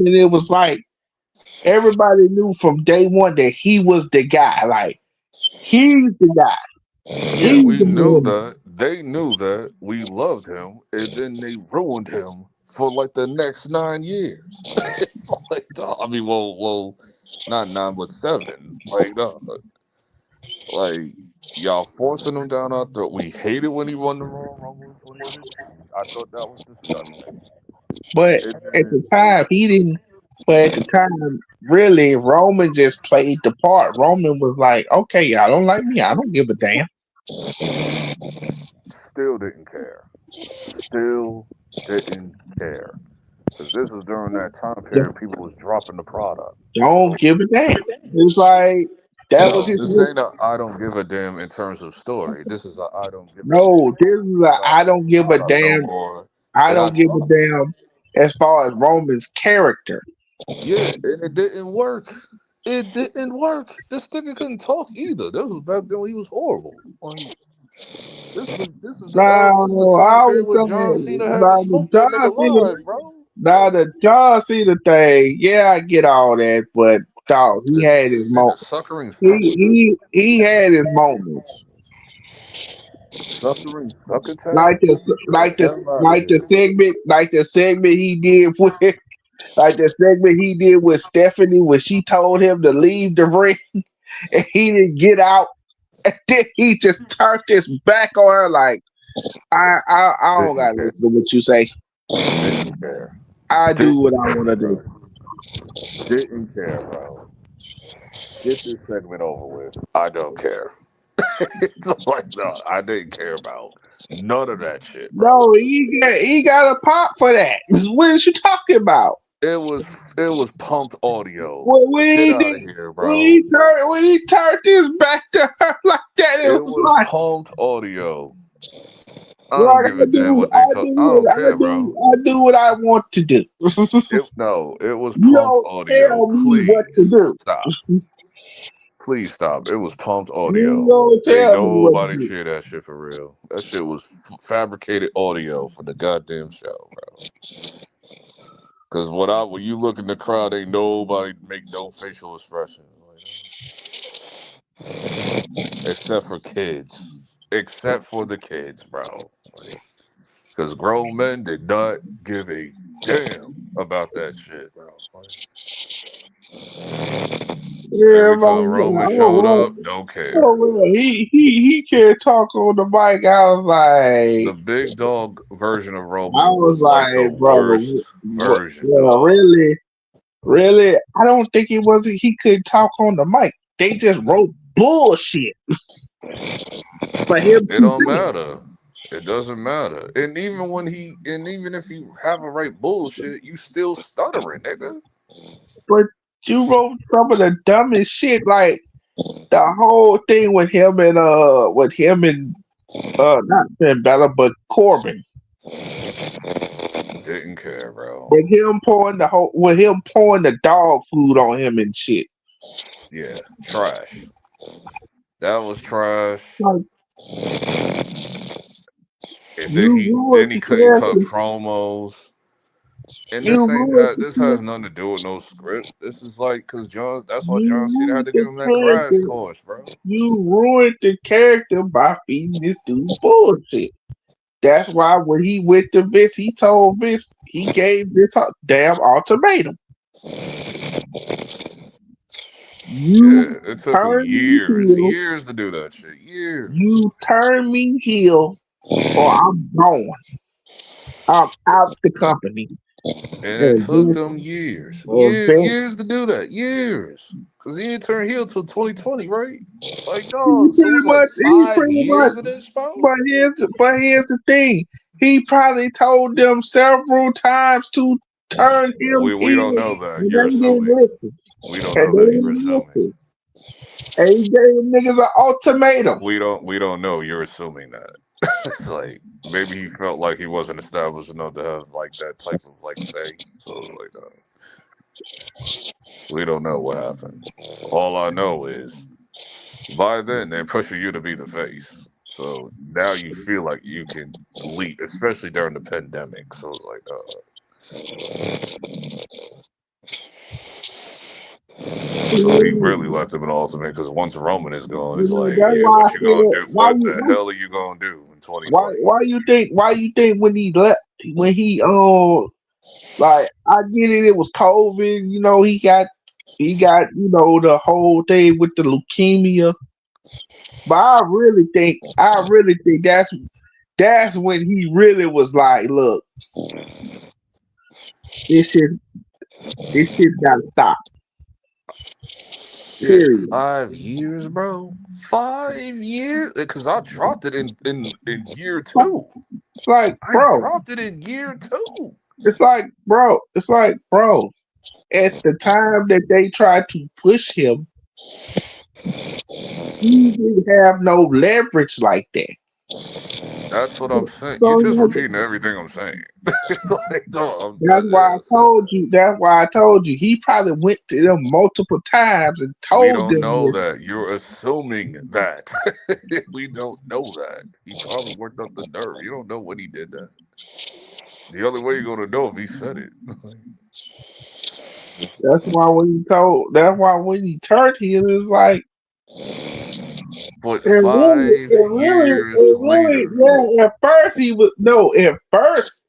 [SPEAKER 4] it was like everybody knew from day one that he was the guy. Like he's the guy.
[SPEAKER 3] yeah,
[SPEAKER 4] He's
[SPEAKER 3] we
[SPEAKER 4] the
[SPEAKER 3] knew
[SPEAKER 4] man.
[SPEAKER 3] that. They knew that. We loved him, and then they ruined him for like the next 9 years. It's like, dog. I mean, not 9 but 7. Like, dog. Like y'all forcing him down our throat. We hated when he won the Royal Rumble in 2015. I thought that was disgusting.
[SPEAKER 4] But
[SPEAKER 3] And
[SPEAKER 4] at the
[SPEAKER 3] then
[SPEAKER 4] time, he didn't. But at the time, really, Roman just played the part. Roman was like, "Okay, y'all don't like me. I don't give a damn."
[SPEAKER 3] still didn't care. Still didn't care. Because this was during that time period people was dropping the product.
[SPEAKER 4] Don't
[SPEAKER 3] So
[SPEAKER 4] give a damn. It's like that was
[SPEAKER 3] no,
[SPEAKER 4] his.
[SPEAKER 3] this ain't a I don't give a damn in terms of story. This is a I don't give a
[SPEAKER 4] No,
[SPEAKER 3] damn
[SPEAKER 4] this is a
[SPEAKER 3] because I
[SPEAKER 4] I
[SPEAKER 3] don't
[SPEAKER 4] don't
[SPEAKER 3] need
[SPEAKER 4] give a
[SPEAKER 3] product no
[SPEAKER 4] damn.
[SPEAKER 3] more.
[SPEAKER 4] I
[SPEAKER 3] And I
[SPEAKER 4] don't give a
[SPEAKER 3] dropped it.
[SPEAKER 4] damn as far as Roman's character.
[SPEAKER 3] Yeah, and it didn't work. It didn't work. This nigga couldn't talk either. This was back then when he was horrible. Like this is the era. This is the
[SPEAKER 4] Now
[SPEAKER 3] time
[SPEAKER 4] I
[SPEAKER 3] period
[SPEAKER 4] was
[SPEAKER 3] where John
[SPEAKER 4] saying
[SPEAKER 3] Cena had to
[SPEAKER 4] now the
[SPEAKER 3] smoke that nigga
[SPEAKER 4] John Cena,
[SPEAKER 3] live, bro.
[SPEAKER 4] now
[SPEAKER 3] Like
[SPEAKER 4] the John Cena thing. Yeah, I get all that, but dog, he had his
[SPEAKER 3] nigga,
[SPEAKER 4] moment.
[SPEAKER 3] suckering succotash.
[SPEAKER 4] He had his moments.
[SPEAKER 3] Suckering succotash?
[SPEAKER 4] Like this,
[SPEAKER 3] Get the hell out of here.
[SPEAKER 4] like the segment he did with, like the segment he did with Stephanie when she told him to leave the ring and he didn't get out, and then he just turned his back on her. Like I don't
[SPEAKER 3] Didn't
[SPEAKER 4] gotta
[SPEAKER 3] care.
[SPEAKER 4] listen to what you say.
[SPEAKER 3] Didn't care.
[SPEAKER 4] I do what
[SPEAKER 3] Didn't
[SPEAKER 4] I want
[SPEAKER 3] care,
[SPEAKER 4] to do.
[SPEAKER 3] bro. Didn't care, bro. Get this segment over with. I don't care. It's like no, I didn't care about none of that shit, bro.
[SPEAKER 4] No, he got a pop for that. What is you talking about?
[SPEAKER 3] It was it was pumped audio.
[SPEAKER 4] When
[SPEAKER 3] Get
[SPEAKER 4] he
[SPEAKER 3] out
[SPEAKER 4] did,
[SPEAKER 3] of here, bro.
[SPEAKER 4] when he turned his back to her like that, it
[SPEAKER 3] It
[SPEAKER 4] was
[SPEAKER 3] was
[SPEAKER 4] like,
[SPEAKER 3] pumped audio. I
[SPEAKER 4] well,
[SPEAKER 3] don't give a damn what they talk. I don't care, bro.
[SPEAKER 4] I do what I want to do.
[SPEAKER 3] It was
[SPEAKER 4] You
[SPEAKER 3] pumped
[SPEAKER 4] don't
[SPEAKER 3] audio.
[SPEAKER 4] tell me what
[SPEAKER 3] Please
[SPEAKER 4] to do.
[SPEAKER 3] stop. Please stop. It was pumped
[SPEAKER 4] You
[SPEAKER 3] audio.
[SPEAKER 4] don't
[SPEAKER 3] Ain't
[SPEAKER 4] tell me what to
[SPEAKER 3] nobody
[SPEAKER 4] do.
[SPEAKER 3] cheer that shit for real. That shit was fabricated audio for the goddamn show, bro. Cause when you look in the crowd, ain't nobody make no facial expression, like, except for kids, except for the kids, bro. Like, cause grown men did not give a damn about that shit, bro. Like, every time
[SPEAKER 4] Everybody,
[SPEAKER 3] Roman showed
[SPEAKER 4] oh,
[SPEAKER 3] up, don't care.
[SPEAKER 4] oh, well, he can't talk on the mic.
[SPEAKER 3] The big dog version of
[SPEAKER 4] I
[SPEAKER 3] Roman
[SPEAKER 4] was
[SPEAKER 3] was like the
[SPEAKER 4] like, bro,
[SPEAKER 3] worst version,
[SPEAKER 4] yeah,
[SPEAKER 3] dog.
[SPEAKER 4] really, really. I don't think it was he could talk on the mic. They just wrote bullshit for him
[SPEAKER 3] It
[SPEAKER 4] to
[SPEAKER 3] don't
[SPEAKER 4] say.
[SPEAKER 3] matter. It doesn't matter. And even if you have a right bullshit, you still stuttering, nigga.
[SPEAKER 4] But you wrote some of the dumbest shit, like the whole thing with him and not Ben Bella, but Corbin.
[SPEAKER 3] Didn't care, bro.
[SPEAKER 4] With him pouring the dog food on him and shit.
[SPEAKER 3] Yeah, trash. That was trash.
[SPEAKER 4] Like
[SPEAKER 3] And
[SPEAKER 4] you ruined
[SPEAKER 3] then he
[SPEAKER 4] the
[SPEAKER 3] couldn't cut
[SPEAKER 4] character.
[SPEAKER 3] promos. And
[SPEAKER 4] You ruined
[SPEAKER 3] this
[SPEAKER 4] the
[SPEAKER 3] has nothing to do with no script. This is like because John. That's why
[SPEAKER 4] you
[SPEAKER 3] John Cena had
[SPEAKER 4] ruined
[SPEAKER 3] to give
[SPEAKER 4] the
[SPEAKER 3] him that crash
[SPEAKER 4] character.
[SPEAKER 3] course, bro.
[SPEAKER 4] You ruined the character by feeding this dude bullshit. That's why when he went to Vince, he told Vince he gave Vince a damn ultimatum. You
[SPEAKER 3] Shit, it took him
[SPEAKER 4] turn me heel.
[SPEAKER 3] years to do that shit. Years.
[SPEAKER 4] You turn me heel, or I'm gone. I'm out the company.
[SPEAKER 3] And it
[SPEAKER 4] And
[SPEAKER 3] took
[SPEAKER 4] Vince,
[SPEAKER 3] them years,
[SPEAKER 4] Vince
[SPEAKER 3] years to do that. Years, because he didn't turn heel till 2020, right? Like,
[SPEAKER 4] he
[SPEAKER 3] dog. So it
[SPEAKER 4] pretty
[SPEAKER 3] was like
[SPEAKER 4] much, he
[SPEAKER 3] 5 years of this, bro.
[SPEAKER 4] But here's the thing. He probably told them several times to turn him
[SPEAKER 3] We don't
[SPEAKER 4] heel,
[SPEAKER 3] know that.
[SPEAKER 4] and
[SPEAKER 3] You're
[SPEAKER 4] they didn't
[SPEAKER 3] assuming.
[SPEAKER 4] listen.
[SPEAKER 3] We don't
[SPEAKER 4] And
[SPEAKER 3] know
[SPEAKER 4] they
[SPEAKER 3] that. You're
[SPEAKER 4] didn't
[SPEAKER 3] assuming.
[SPEAKER 4] listen. And he gave them niggas an ultimatum.
[SPEAKER 3] We don't know. You're assuming that. It's like maybe he felt like he wasn't established enough to have like that type of like say. So like we don't know what happened. All I know is by then they're pushing you to be the face. So now you feel like you can lead, especially during the pandemic. So it's like, so he really left him an ultimate because once Roman is gone, it's like,
[SPEAKER 4] That's
[SPEAKER 3] yeah,
[SPEAKER 4] why I
[SPEAKER 3] what you gonna
[SPEAKER 4] said,
[SPEAKER 3] do? What the hell are you gonna do in 2020?
[SPEAKER 4] why you think when he left, when he like, I get it, it was COVID, he got the whole thing with the leukemia. But I really think that's when he really was like, look, this shit this shit's gotta stop.
[SPEAKER 3] Shit,
[SPEAKER 4] Period.
[SPEAKER 3] 5 years, bro. 5 years? Because I dropped it in year two.
[SPEAKER 4] It's like,
[SPEAKER 3] I
[SPEAKER 4] bro,
[SPEAKER 3] dropped it in year two.
[SPEAKER 4] it's like, bro, at the time that they tried to push him, he didn't have no leverage like that.
[SPEAKER 3] That's what I'm saying. You
[SPEAKER 4] So he
[SPEAKER 3] just
[SPEAKER 4] had to,
[SPEAKER 3] repeating everything I'm saying. It's like, no,
[SPEAKER 4] that's why I told you. That's why I told you. He probably went to them multiple times and
[SPEAKER 3] we
[SPEAKER 4] told
[SPEAKER 3] don't
[SPEAKER 4] them
[SPEAKER 3] know
[SPEAKER 4] this.
[SPEAKER 3] that. You're assuming that. We don't know that. He probably worked up the nerve. You don't know when he did that. The only way you're gonna know if he said it.
[SPEAKER 4] That's why when he turned heel, it's like,
[SPEAKER 3] But
[SPEAKER 4] and really,
[SPEAKER 3] 5 years later,
[SPEAKER 4] yeah. At first he was no. At first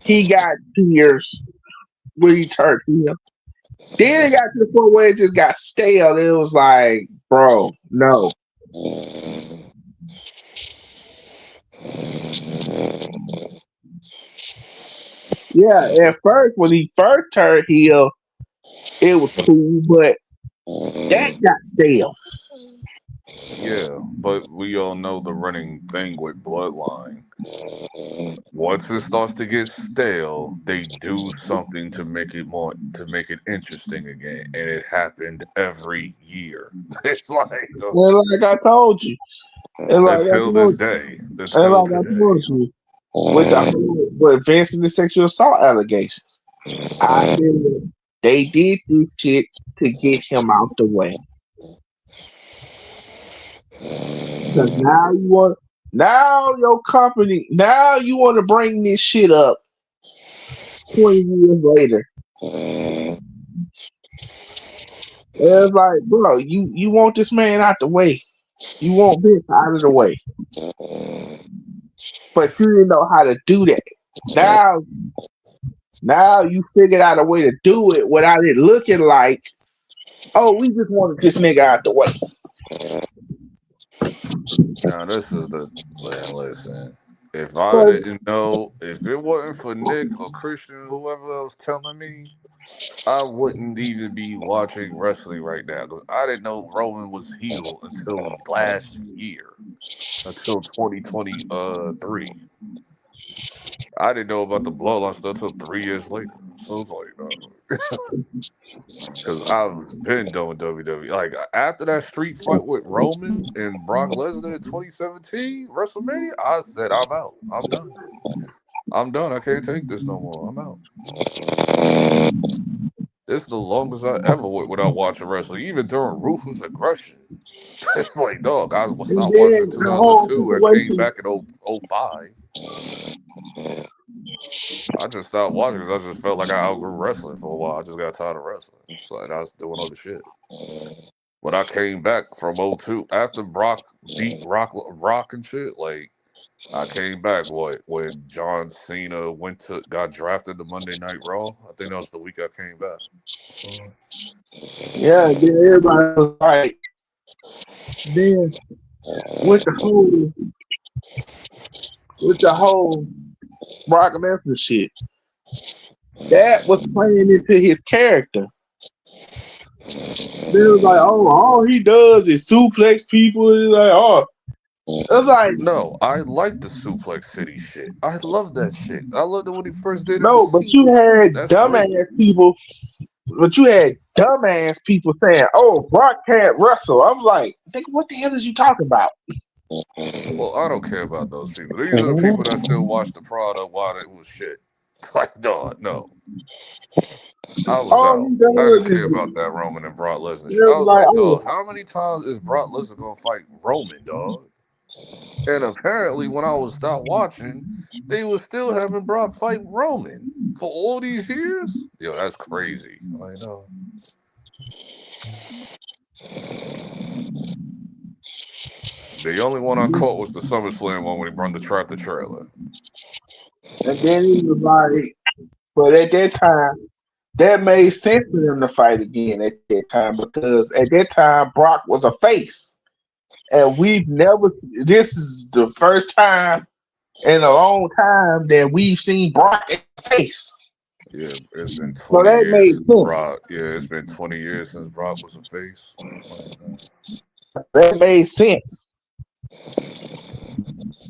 [SPEAKER 4] he got tears when he turned heel. Then it got to the point where it just got stale. It was like, bro, no. Yeah, at first when he first turned heel, it was cool, but that got stale.
[SPEAKER 3] yeah. But we all know the running thing with Bloodline. Once it starts to get stale, they do something to make it interesting again, and it happened every year. It's like
[SPEAKER 4] And like I told you, and like I
[SPEAKER 3] until this
[SPEAKER 4] told you,
[SPEAKER 3] day,
[SPEAKER 4] and
[SPEAKER 3] until
[SPEAKER 4] like I
[SPEAKER 3] today.
[SPEAKER 4] told you, with the whole with advancing the sexual assault allegations, I said they did this shit to get him out the way. Because now your company, now you want to bring this shit up 20 years later. And it's like, bro, you want this man out the way. You want this out of the way. But you didn't know how to do that. Now, now you figured out a way to do it without it looking like, oh, we just wanted this nigga out the way.
[SPEAKER 3] Now this is the man. Listen, if I
[SPEAKER 4] So
[SPEAKER 3] didn't know, if it wasn't for Nick or Christian, whoever else telling me, I wouldn't even be watching wrestling right now because I didn't know Roman was heel until last year, until 2023. I didn't know about the bloodline stuff until 3 years later. So it's like, because I've been doing WWE. Like after that street fight with Roman and Brock Lesnar in 2017 WrestleMania, I said I'm out. I'm done. I'm done. I can't take this no more. I'm out. This is the longest I ever went without watching wrestling, even during Ruthless Aggression. It's like, dog, I was
[SPEAKER 4] and
[SPEAKER 3] stopped watching in
[SPEAKER 4] then the whole
[SPEAKER 3] 2002. I came
[SPEAKER 4] situation,
[SPEAKER 3] back in 05. I just stopped watching because I just felt like I outgrew wrestling for a while. I just got tired of wrestling. So I was doing other shit. When I came back from '02, after Brock beat Rock and shit, like I came back when John Cena got drafted to Monday Night Raw. I think that was the week I came back.
[SPEAKER 4] Yeah, then everybody was like, then with the whole Brock Lesnar shit, that was playing into his character. They was like, oh, all he does is suplex people. It's like, oh, it's like,
[SPEAKER 3] No, I like the Suplex City shit. I love that shit. I loved it when he first did it with
[SPEAKER 4] no, but you
[SPEAKER 3] Cena.
[SPEAKER 4] had
[SPEAKER 3] That's great.
[SPEAKER 4] dumbass people. But you had dumbass people saying, "Oh, Brock can't wrestle." I'm like, "Think what the hell is you talking about?"
[SPEAKER 3] Well, I don't care about those people. These are the people that still watch the product while it was shit. Like, dog, no. I was
[SPEAKER 4] All
[SPEAKER 3] out.
[SPEAKER 4] he
[SPEAKER 3] I didn't
[SPEAKER 4] does is
[SPEAKER 3] care about that Roman and Brock Lesnar shit.
[SPEAKER 4] they're
[SPEAKER 3] I was
[SPEAKER 4] like,
[SPEAKER 3] like,
[SPEAKER 4] "Oh,
[SPEAKER 3] dog, how many times is Brock Lesnar gonna fight Roman, dog? And apparently, when I was stopped watching, they were still having Brock fight Roman for all these years. Yo, that's crazy. I know. The only one I caught was the SummerSlam one when he run the tractor trailer.
[SPEAKER 4] and then he was like, but at that time, that made sense for them to fight again at that time because at that time Brock was a face, and we've never. This is the first time in a long time that we've seen Brock as a face.
[SPEAKER 3] Yeah, it's been
[SPEAKER 4] So
[SPEAKER 3] 20
[SPEAKER 4] that
[SPEAKER 3] years
[SPEAKER 4] made
[SPEAKER 3] since
[SPEAKER 4] sense.
[SPEAKER 3] Brock. Yeah, it's been 20 years since Brock was a face.
[SPEAKER 4] That made sense.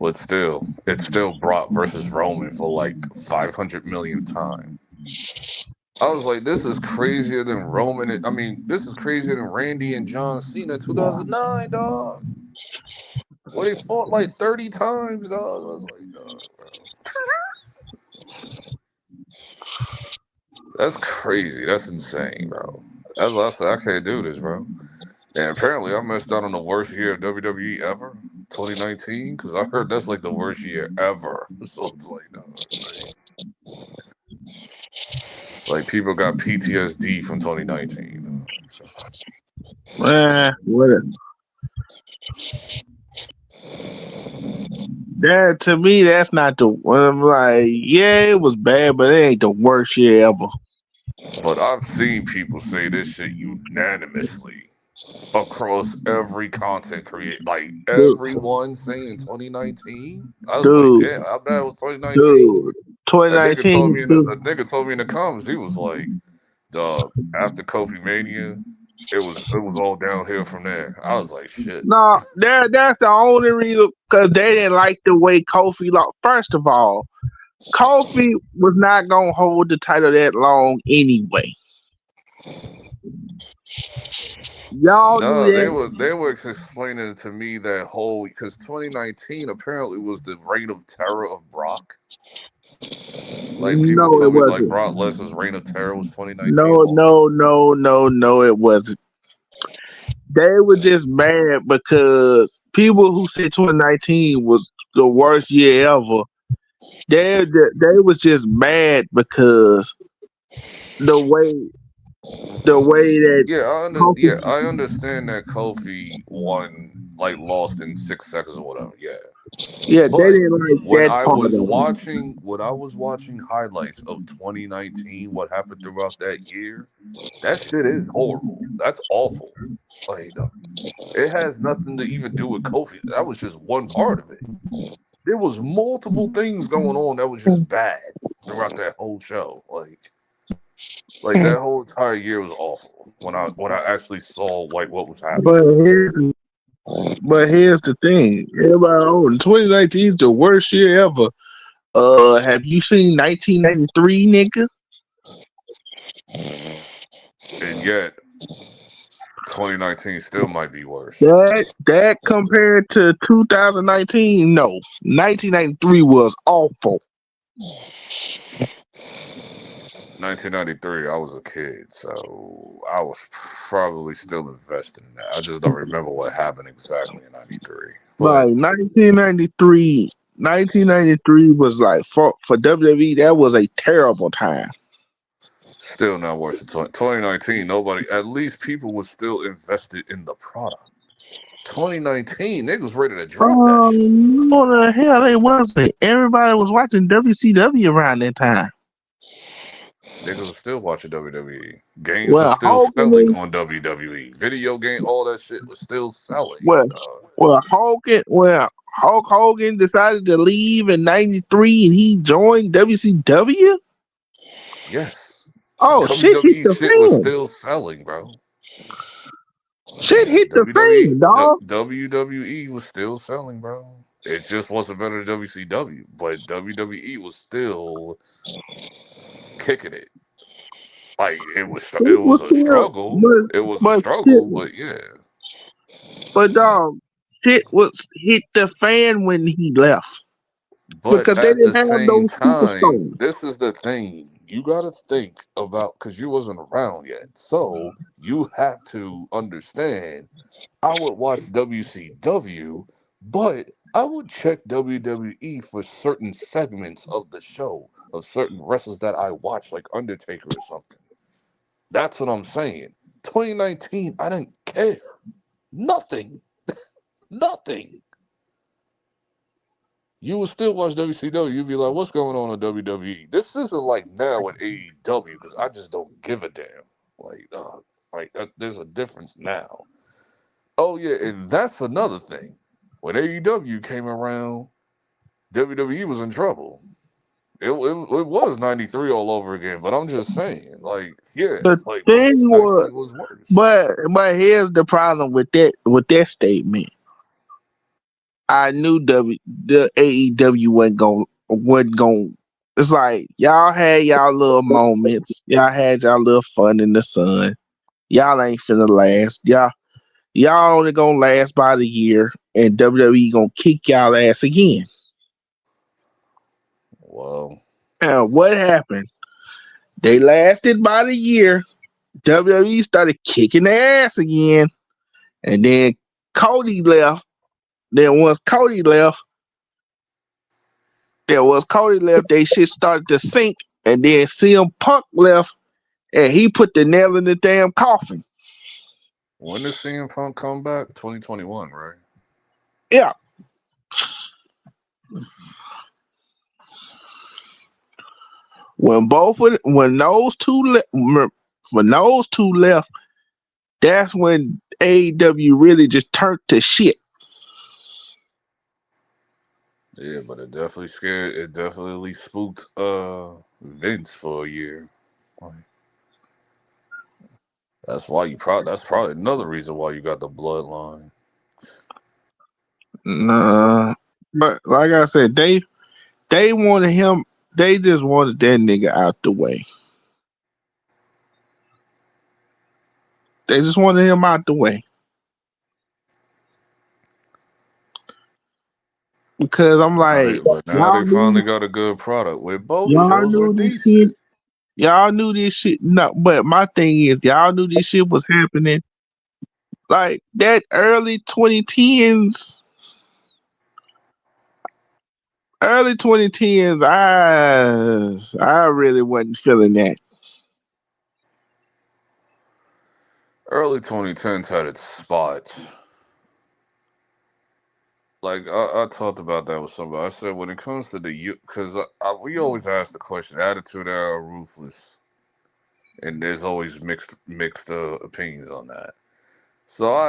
[SPEAKER 3] But still, it's still Brock versus Roman for like 500 millionth time. I was like, this is crazier than I mean, this is crazier than Randy and John Cena 2009, dog. When they fought like 30 times, dog. I was like, dog, bro. That's crazy. That's insane, bro. That's what I said. I can't do this, bro. And apparently, I missed out on the worst year of WWE ever, 2019, because I heard that's like the worst year ever. So it's like, no, like people got PTSD from 2019. So.
[SPEAKER 4] Whatever. That to me, that's not the. I'm like, yeah, it was bad, but it ain't the worst year ever.
[SPEAKER 3] But I've seen people say this shit unanimously across every content creator, like
[SPEAKER 4] Dude,
[SPEAKER 3] everyone saying 2019. I was like,
[SPEAKER 4] dude,
[SPEAKER 3] damn, how bad was 2019?
[SPEAKER 4] dude.
[SPEAKER 3] A nigga told me
[SPEAKER 4] 2019.
[SPEAKER 3] in the comments, he was like, "Dog, after Kofi Mania, it was all downhill from there." I was like, "Shit."
[SPEAKER 4] No, that's the only reason because they didn't like the way Kofi lost. First of all, Kofi was not gonna hold the title that long anyway. Y'all knew
[SPEAKER 3] No, they
[SPEAKER 4] that.
[SPEAKER 3] were they were explaining to me that whole because 2019 apparently was the reign of terror of Brock. Like people
[SPEAKER 4] No, it
[SPEAKER 3] told me, like
[SPEAKER 4] wasn't.
[SPEAKER 3] Brock Lesnar's reign of terror was 2019
[SPEAKER 4] No,
[SPEAKER 3] also.
[SPEAKER 4] no, no, no, no, it wasn't. They were just mad because people who said 2019 was the worst year ever. They was just mad because the way that
[SPEAKER 3] Yeah,
[SPEAKER 4] Kofi,
[SPEAKER 3] I understand that Kofi won, like lost in 6 seconds or whatever. Yeah,
[SPEAKER 4] yeah, they
[SPEAKER 3] but
[SPEAKER 4] didn't like that part of it.
[SPEAKER 3] when I was watching highlights of 2019, what happened throughout that year, that shit is horrible. That's awful. Like, it has nothing to even do with Kofi. That was just one part of it. There was multiple things going on that was just bad throughout that whole show. Like that whole entire year was awful. When I actually saw like what was
[SPEAKER 4] But
[SPEAKER 3] happening.
[SPEAKER 4] here's the thing. Everybody, oh, 2019 is the worst year ever. Have you seen 1993, nigga?
[SPEAKER 3] And yet 2019 still might be worse.
[SPEAKER 4] That compared to 2019, no. 1993 was awful.
[SPEAKER 3] 1993, I was a kid, so I was probably still invested in that. I just don't remember what happened exactly in '93. But
[SPEAKER 4] Like 1993. 1993 was like for WWE. That was a terrible time.
[SPEAKER 3] Still not worse than 2019. Nobody, at least people were still invested in the product. 2019, niggas ready to drop that shit.
[SPEAKER 4] No, the hell they wasn't. Everybody was watching WCW around that time.
[SPEAKER 3] Niggas are still watching WWE. Games are
[SPEAKER 4] Well,
[SPEAKER 3] still
[SPEAKER 4] Hogan,
[SPEAKER 3] selling on WWE. Video game, all that shit was still selling.
[SPEAKER 4] well, Hulk Hogan decided to leave in '93 and he joined WCW.
[SPEAKER 3] Yes.
[SPEAKER 4] Oh, shit hit
[SPEAKER 3] WWE
[SPEAKER 4] the
[SPEAKER 3] shit was
[SPEAKER 4] fan.
[SPEAKER 3] still selling, bro.
[SPEAKER 4] Shit hit the
[SPEAKER 3] WWE,
[SPEAKER 4] fan, dog.
[SPEAKER 3] WWE was still selling, bro. It just wasn't better than WCW, but WWE was still kicking it. Like it
[SPEAKER 4] Shit was
[SPEAKER 3] was a
[SPEAKER 4] still,
[SPEAKER 3] struggle. It was a
[SPEAKER 4] shit,
[SPEAKER 3] struggle, but yeah.
[SPEAKER 4] but dog, shit was hit the fan when he left
[SPEAKER 3] But
[SPEAKER 4] because they
[SPEAKER 3] at the
[SPEAKER 4] didn't have
[SPEAKER 3] same
[SPEAKER 4] those
[SPEAKER 3] time,
[SPEAKER 4] superstars.
[SPEAKER 3] this is the thing. You got to think about because you wasn't around yet. So you have to understand. I would watch WCW, but I would check WWE for certain segments of the show of certain wrestlers that I watch, like Undertaker or something. That's what I'm saying. 2019, I didn't care. Nothing. Nothing. You would still watch WCW. You'd be like, what's going on in WWE? This isn't like now with AEW because I just don't give a damn. There's a difference now. Oh, yeah, and that's another thing. When AEW came around, WWE was in trouble. It was 93 all over again, but I'm just saying,
[SPEAKER 4] The
[SPEAKER 3] but
[SPEAKER 4] thing
[SPEAKER 3] it
[SPEAKER 4] was,
[SPEAKER 3] actually was worse.
[SPEAKER 4] but here's the problem with that statement. I knew the AEW wasn't going. It's like y'all had y'all little moments. Y'all had y'all little fun in the sun. Y'all ain't finna last. Y'all only gonna last about a year, and WWE gonna kick y'all ass again.
[SPEAKER 3] Well,
[SPEAKER 4] And what happened? They lasted about a year. WWE started kicking their ass again, and then Cody left. Then once Cody left, they shit started to sink, and then CM Punk left, and he put the nail in the damn coffin.
[SPEAKER 3] when did CM Punk come back? 2021, right?
[SPEAKER 4] Yeah, when those two left, that's when AEW really just turned to shit.
[SPEAKER 3] Yeah, but it definitely scared. It definitely spooked Vince for a year. Like, that's probably another reason why you got the bloodline.
[SPEAKER 4] Nah, but like I said, they wanted him. They just wanted that nigga out the way. They just wanted him out the way because I'm like,
[SPEAKER 3] But now they finally got a good product where both
[SPEAKER 4] y'all
[SPEAKER 3] shows were
[SPEAKER 4] knew this shit.
[SPEAKER 3] decent.
[SPEAKER 4] Y'all knew this shit. No, but my thing is, y'all knew this shit was happening. Like that early 2010s. I really wasn't feeling that.
[SPEAKER 3] Early 2010s had its spots. Like I talked about that with somebody. I said when it comes to because we always ask the question, Attitude Era, Ruthless, and there's always mixed opinions on that. So I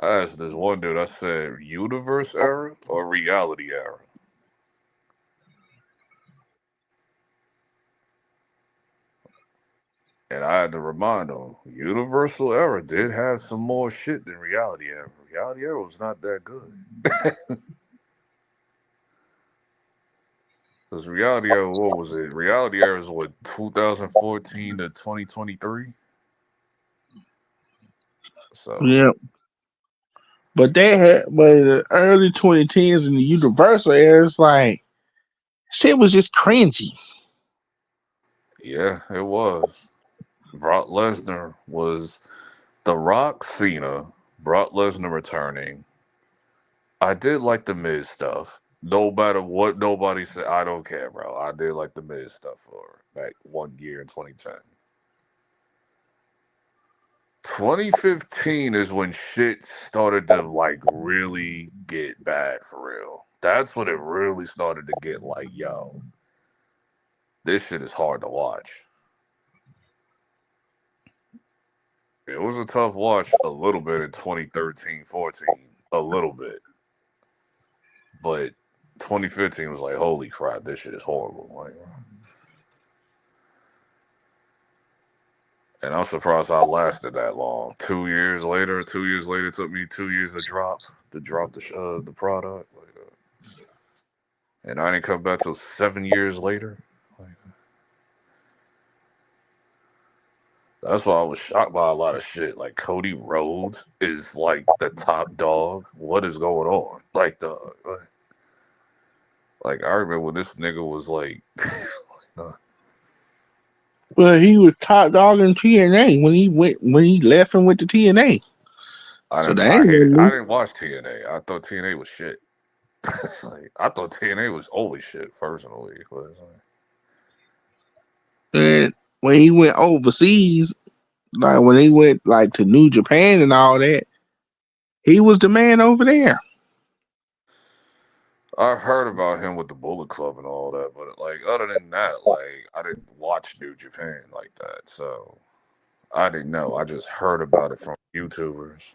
[SPEAKER 3] asked this one dude. I said, Universe Era or Reality Era? And I had to remind him, Universal Era did have some more shit than Reality Era. Reality Era was not that good. Because Reality Era, what was it? Reality Era is what, 2014 to 2023? So,
[SPEAKER 4] Yeah, but in the early 2010s in the Universal era, it's like shit was just cringy.
[SPEAKER 3] yeah, it was. Brock Lesnar was The Rock, Cena, Brock Lesnar returning, I did like the Miz stuff. No matter what nobody said, I don't care, bro. I did like the Miz stuff for like 1 year in 2010. 2015 is when shit started to like really get bad for real. That's when it really started to get like, yo, this shit is hard to watch. It was a tough watch a little bit in 2013, 14, a little bit. But 2015 was like, holy crap, this shit is horrible. Like, and I'm surprised I lasted that long. 2 years later, it took me 2 years to drop the product. Like, and I didn't come back till 7 years later. Like, that's why I was shocked by a lot of shit. Like Cody Rhodes is like the top dog. What is going on? Like like I remember when this nigga was like,
[SPEAKER 4] Well, he was top dog in TNA when he left and went to TNA. So that
[SPEAKER 3] I
[SPEAKER 4] ain't
[SPEAKER 3] hated. I
[SPEAKER 4] nothing
[SPEAKER 3] didn't watch TNA. I thought TNA was shit. Like, I thought TNA was always shit personally. But it's like,
[SPEAKER 4] new. And when he went overseas, like when he went like to New Japan and all that, he was the man over there.
[SPEAKER 3] I've heard about him with the Bullet Club and all that, but like other than that, like I didn't watch New Japan like that, so I didn't know. I just heard about it from YouTubers.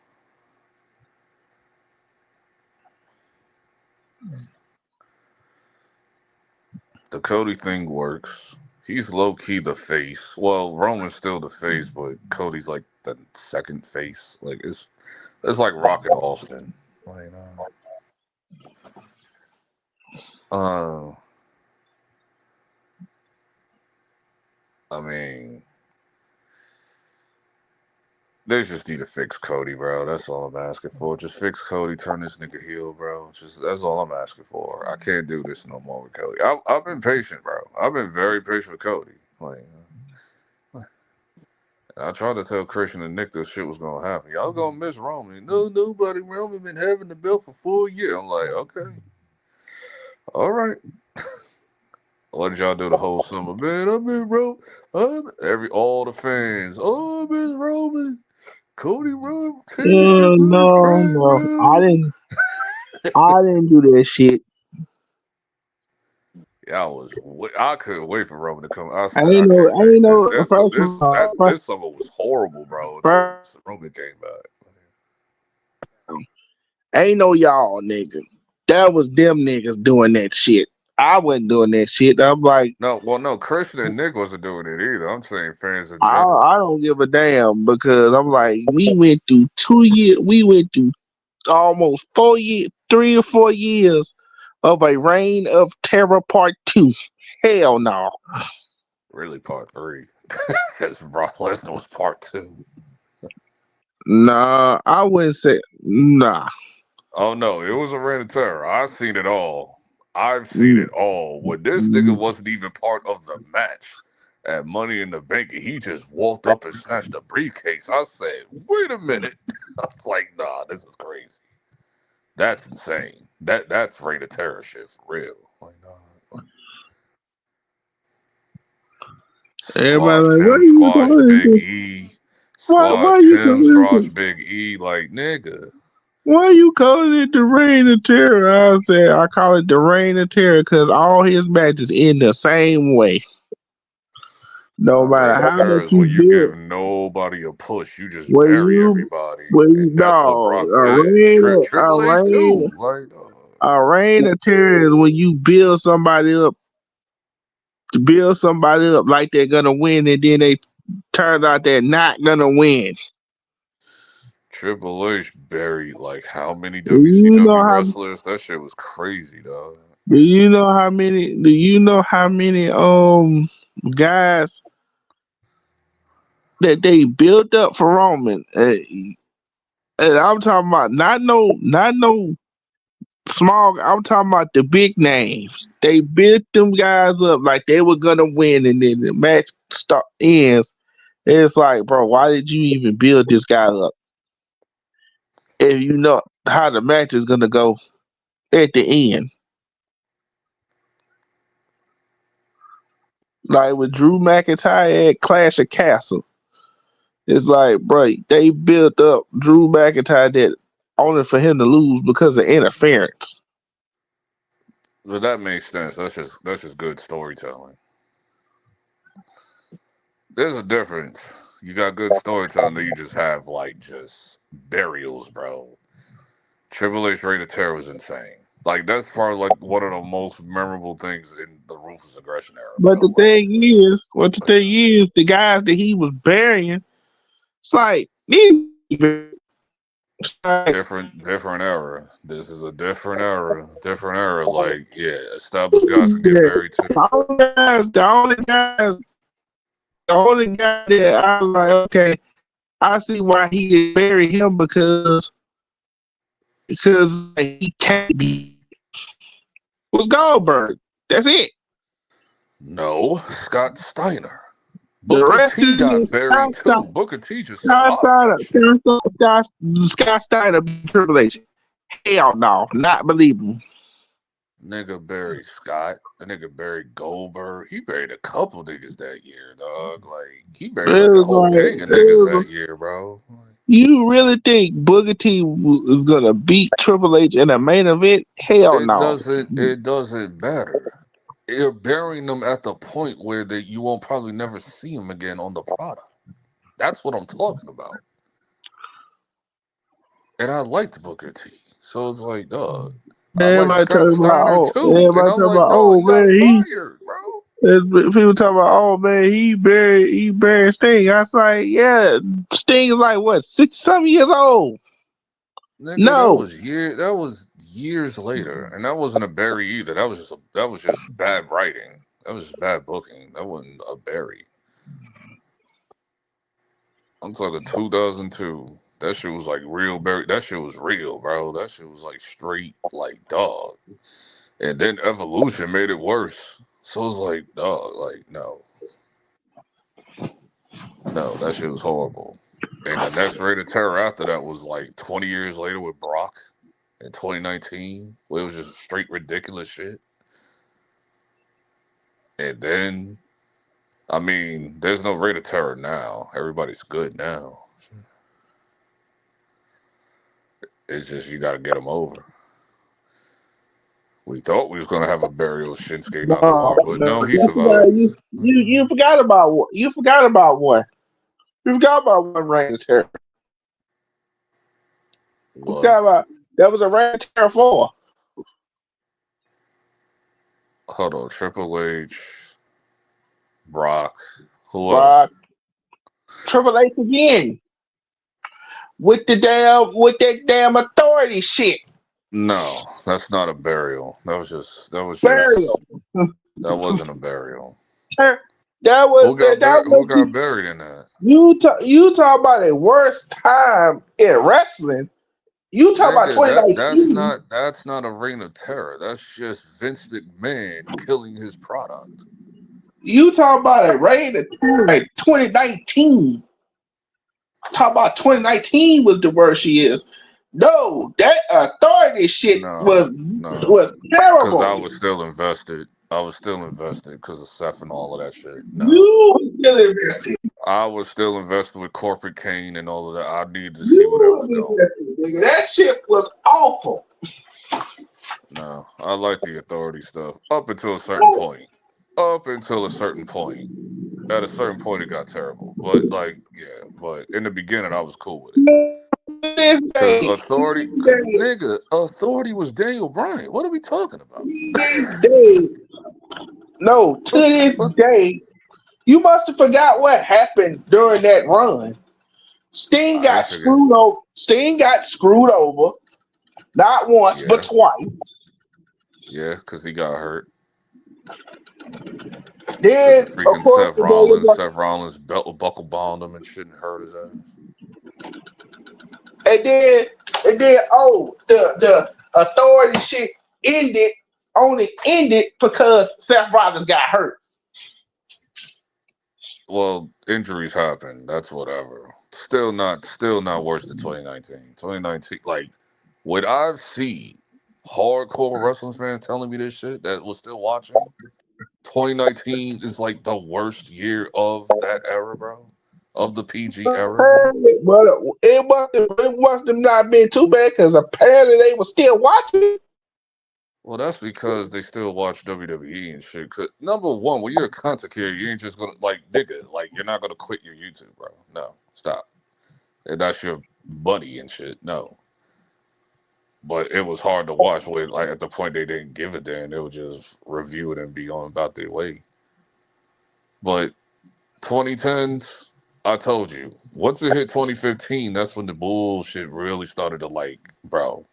[SPEAKER 3] The Cody thing works. He's low key the face. Well, Roman's still the face, but Cody's like the second face. Like it's like Rock and Austin. Like I mean, they just need to fix Cody, bro. That's all I'm asking for. Just fix Cody, turn this nigga heel, bro. Just that's all I'm asking for. I can't do this no more with Cody. I've been patient, bro. I've been very patient with Cody. Like, I tried to tell Christian and Nick this shit was gonna happen. Y'all gonna miss Roman. No, nobody. Roman been having the belt for 4 years. I'm like, okay, all right. What did y'all do the whole summer, man? I miss Roman. All the fans. Oh, I miss Roman. Cody Rhodes,
[SPEAKER 4] No, I didn't do that shit.
[SPEAKER 3] Yeah, I couldn't wait for Roman to come. I
[SPEAKER 4] I
[SPEAKER 3] said I
[SPEAKER 4] ain't
[SPEAKER 3] can't take this.
[SPEAKER 4] know. First of all,
[SPEAKER 3] This summer was horrible, bro. Until Roman came back.
[SPEAKER 4] ain't no y'all nigga. That was them niggas doing that shit. I wasn't doing that shit. I'm like,
[SPEAKER 3] No, Christian and Nick wasn't doing it either. I'm saying fans in
[SPEAKER 4] I,
[SPEAKER 3] general.
[SPEAKER 4] I don't give a damn because I'm like, we went through 2 years. We went through almost 4 years, 3 or 4 years of a reign of terror part 2. Hell no.
[SPEAKER 3] Really, part 3. Because Brock Lesnar was part 2.
[SPEAKER 4] Nah, I wouldn't say nah.
[SPEAKER 3] Oh no, it was a reign of terror. I've seen it all. I've seen it all. When this nigga wasn't even part of the match at Money in the Bank, and he just walked up and snatched the briefcase. I said, "Wait a minute!" I was like, "Nah, this is crazy. That's insane. That's reign of terror shit for real." Like, nah.
[SPEAKER 4] Everybody
[SPEAKER 3] Squash
[SPEAKER 4] like,
[SPEAKER 3] him, squash Big E,
[SPEAKER 4] why
[SPEAKER 3] squash
[SPEAKER 4] you
[SPEAKER 3] him,
[SPEAKER 4] calling
[SPEAKER 3] squash
[SPEAKER 4] it
[SPEAKER 3] Big E. Like, nigga.
[SPEAKER 4] why you calling it the reign of terror? I said I call it the reign of terror because all his matches end the same way. No
[SPEAKER 3] Reign
[SPEAKER 4] matter
[SPEAKER 3] of
[SPEAKER 4] how
[SPEAKER 3] terror
[SPEAKER 4] much
[SPEAKER 3] is
[SPEAKER 4] you
[SPEAKER 3] when you
[SPEAKER 4] build,
[SPEAKER 3] give nobody a push. You just
[SPEAKER 4] when
[SPEAKER 3] bury
[SPEAKER 4] you
[SPEAKER 3] everybody.
[SPEAKER 4] when
[SPEAKER 3] And
[SPEAKER 4] you
[SPEAKER 3] that's what
[SPEAKER 4] no
[SPEAKER 3] Brock did. Triple H too. Like,
[SPEAKER 4] a reign of terror is when you build somebody up like they're gonna win and then they turns out they're not gonna win.
[SPEAKER 3] Triple H buried like how many
[SPEAKER 4] Do you know
[SPEAKER 3] WCW
[SPEAKER 4] how
[SPEAKER 3] wrestlers? That shit was crazy, dog.
[SPEAKER 4] do you know how many guys that they built up for Roman? And I'm talking about not no small. I'm talking about the big names. They built them guys up like they were gonna win, and then the match ends. It's like, bro, why did you even build this guy up? if you know how the match is gonna go at the end. Like with Drew McIntyre at Clash of Castle. It's like, bro, they built up Drew McIntyre that only for him to lose because of interference.
[SPEAKER 3] But that makes sense. That's just good storytelling. There's a difference. You got good storytelling, then you just have like just burials, bro. Triple H Rate of Terror was insane. Like that's probably like one of the most memorable things in the Ruthless Aggression era,
[SPEAKER 4] But
[SPEAKER 3] bro.
[SPEAKER 4] the thing is, the guys that he was burying, it's like, like
[SPEAKER 3] different era. This is a different era. Different era. Like, yeah, established guys can get buried too.
[SPEAKER 4] the only guy that I was like, okay, I see why he buried him because he can't be was Goldberg. That's it.
[SPEAKER 3] No, Scott Steiner.
[SPEAKER 4] The
[SPEAKER 3] Booker
[SPEAKER 4] rest
[SPEAKER 3] T
[SPEAKER 4] of
[SPEAKER 3] got
[SPEAKER 4] it,
[SPEAKER 3] buried too. Booker T just
[SPEAKER 4] Scott
[SPEAKER 3] squashed
[SPEAKER 4] Steiner,
[SPEAKER 3] that shit.
[SPEAKER 4] Scott Steiner, Triple H. Hell no, not believable.
[SPEAKER 3] Nigga buried Scott. The nigga buried Goldberg. He buried a couple niggas that year, dog. Like he buried
[SPEAKER 4] It
[SPEAKER 3] like a
[SPEAKER 4] was
[SPEAKER 3] whole
[SPEAKER 4] like,
[SPEAKER 3] gang of niggas that year, bro.
[SPEAKER 4] you really think Booker T is gonna beat Triple H in a main event? Hell
[SPEAKER 3] It
[SPEAKER 4] no.
[SPEAKER 3] doesn't. It doesn't matter. You're burying them at the point where you won't probably never see them again on the product. That's what I'm talking about. And I liked Booker T. So it's like, dog. I like
[SPEAKER 4] Everybody
[SPEAKER 3] Scott
[SPEAKER 4] talking about,
[SPEAKER 3] Steiner
[SPEAKER 4] oh,
[SPEAKER 3] too. And
[SPEAKER 4] everybody
[SPEAKER 3] I'm
[SPEAKER 4] talking
[SPEAKER 3] like,
[SPEAKER 4] about,
[SPEAKER 3] dog,
[SPEAKER 4] oh
[SPEAKER 3] he got
[SPEAKER 4] man,
[SPEAKER 3] fired, bro.
[SPEAKER 4] people talking about, oh man, he buried Sting. I was like, yeah, Sting is like what, 6-7 years old.
[SPEAKER 3] Nigga,
[SPEAKER 4] No,
[SPEAKER 3] that was years later. And that wasn't a bury either. That was just bad writing. That was just bad booking. That wasn't a bury. I'm talking 2002. That shit was like real bury. That shit was real, bro. That shit was like straight like dog. And then Evolution made it worse. So it's like, dog, like, no. No, that shit was horrible. And the next Rated Terror after that was like 20 years later with Brock in 2019, where it was just straight ridiculous shit. And then, I mean, there's no Rated Terror now. Everybody's good now. It's just you got to get them over. We thought we was gonna have a burial of Shinsuke Nakamura, but no, he survived.
[SPEAKER 4] you forgot about one. You forgot about one. You forgot about one Reign of Terror. You
[SPEAKER 3] What?
[SPEAKER 4] forgot about that was a Reign of Terror 4.
[SPEAKER 3] Hold on, Triple H, Brock, who else?
[SPEAKER 4] Brock, Triple H again with that damn authority shit.
[SPEAKER 3] No, that's not a burial.
[SPEAKER 4] Burial.
[SPEAKER 3] That wasn't a burial. Who got buried in that?
[SPEAKER 4] You talk about a worst time in wrestling. You talk about
[SPEAKER 3] Nigga,
[SPEAKER 4] 2019.
[SPEAKER 3] that's not a reign of terror. That's just Vince McMahon killing his product.
[SPEAKER 4] You talk about a Reign of Terror like 2019. Talk about 2019 was the worst she is. No, that authority shit
[SPEAKER 3] No,
[SPEAKER 4] was
[SPEAKER 3] because I
[SPEAKER 4] terrible.
[SPEAKER 3] was still invested. I was still invested because of Seth and all of that shit. No.
[SPEAKER 4] You was still invested.
[SPEAKER 3] I was still invested with Corporate Kane and all of that. I needed to see where that
[SPEAKER 4] You
[SPEAKER 3] was
[SPEAKER 4] was
[SPEAKER 3] going.
[SPEAKER 4] invested, nigga. That shit was awful.
[SPEAKER 3] No, I like the authority stuff up until a certain point. Up until a certain point. At a certain point, it got terrible. But but in the beginning, I was cool with it.
[SPEAKER 4] This
[SPEAKER 3] Cause
[SPEAKER 4] day,
[SPEAKER 3] authority was Daniel Bryan. What are we talking about?
[SPEAKER 4] to this day, you must have forgot what happened during that run. Sting
[SPEAKER 3] I ain't
[SPEAKER 4] got
[SPEAKER 3] forget.
[SPEAKER 4] screwed over. Sting got screwed over, not once but
[SPEAKER 3] Yeah,
[SPEAKER 4] twice.
[SPEAKER 3] yeah, because he got hurt. Because
[SPEAKER 4] Then,
[SPEAKER 3] of
[SPEAKER 4] of
[SPEAKER 3] freaking
[SPEAKER 4] course,
[SPEAKER 3] Seth Rollins. Seth Rollins buckle bombed him and shouldn't hurt his ass.
[SPEAKER 4] and then, the authority shit only ended because Seth Rollins got hurt.
[SPEAKER 3] Well, injuries happen. That's whatever. Still not worse than 2019. 2019, like what I've seen, hardcore wrestling fans telling me this shit that was still watching. 2019 is like the worst year of that era, bro. Of the PG era.
[SPEAKER 4] But it must have not been too bad because apparently they were still watching.
[SPEAKER 3] Well, that's because they still watch WWE and shit. 'Cause number one, when you're a content creator, you ain't just gonna like nigga, like you're not gonna quit your YouTube, bro. No, stop. And that's your buddy and shit. No. But it was hard to watch when, like, at the point they didn't give it damn, they would just review it and be on about their way. But 2010s, I told you, once it hit 2015, that's when the bullshit really started to like, bro.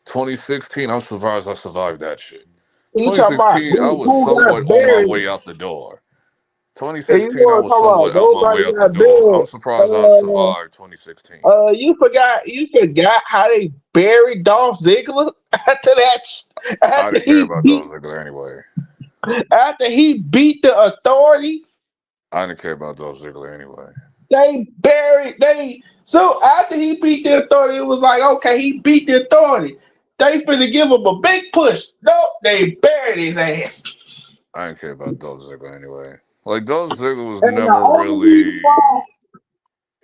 [SPEAKER 3] 2016, I'm surprised I survived that shit.
[SPEAKER 4] You talking about
[SPEAKER 3] 2016, I was
[SPEAKER 4] who
[SPEAKER 3] somewhat
[SPEAKER 4] got
[SPEAKER 3] on my
[SPEAKER 4] buried?
[SPEAKER 3] way out the door.
[SPEAKER 4] And you
[SPEAKER 3] 2016, I
[SPEAKER 4] want to
[SPEAKER 3] was
[SPEAKER 4] talk
[SPEAKER 3] somewhat
[SPEAKER 4] about
[SPEAKER 3] out my way
[SPEAKER 4] nobody
[SPEAKER 3] out the
[SPEAKER 4] got
[SPEAKER 3] door. I'm
[SPEAKER 4] buried?
[SPEAKER 3] surprised I survived 2016.
[SPEAKER 4] You forgot how they buried Dolph Ziggler
[SPEAKER 3] I
[SPEAKER 4] after
[SPEAKER 3] didn't care
[SPEAKER 4] he
[SPEAKER 3] about
[SPEAKER 4] beat
[SPEAKER 3] those Ziggler anyway.
[SPEAKER 4] the Authority.
[SPEAKER 3] I didn't care about those Ziggler anyway.
[SPEAKER 4] So after he beat the Authority, it was like, okay, he beat the Authority. They finna give him a big push. Nope, they buried his ass.
[SPEAKER 3] I didn't care about Dolph Ziggler anyway. Like, Dolph Ziggler was
[SPEAKER 4] And the
[SPEAKER 3] never
[SPEAKER 4] only reason
[SPEAKER 3] really.
[SPEAKER 4] why,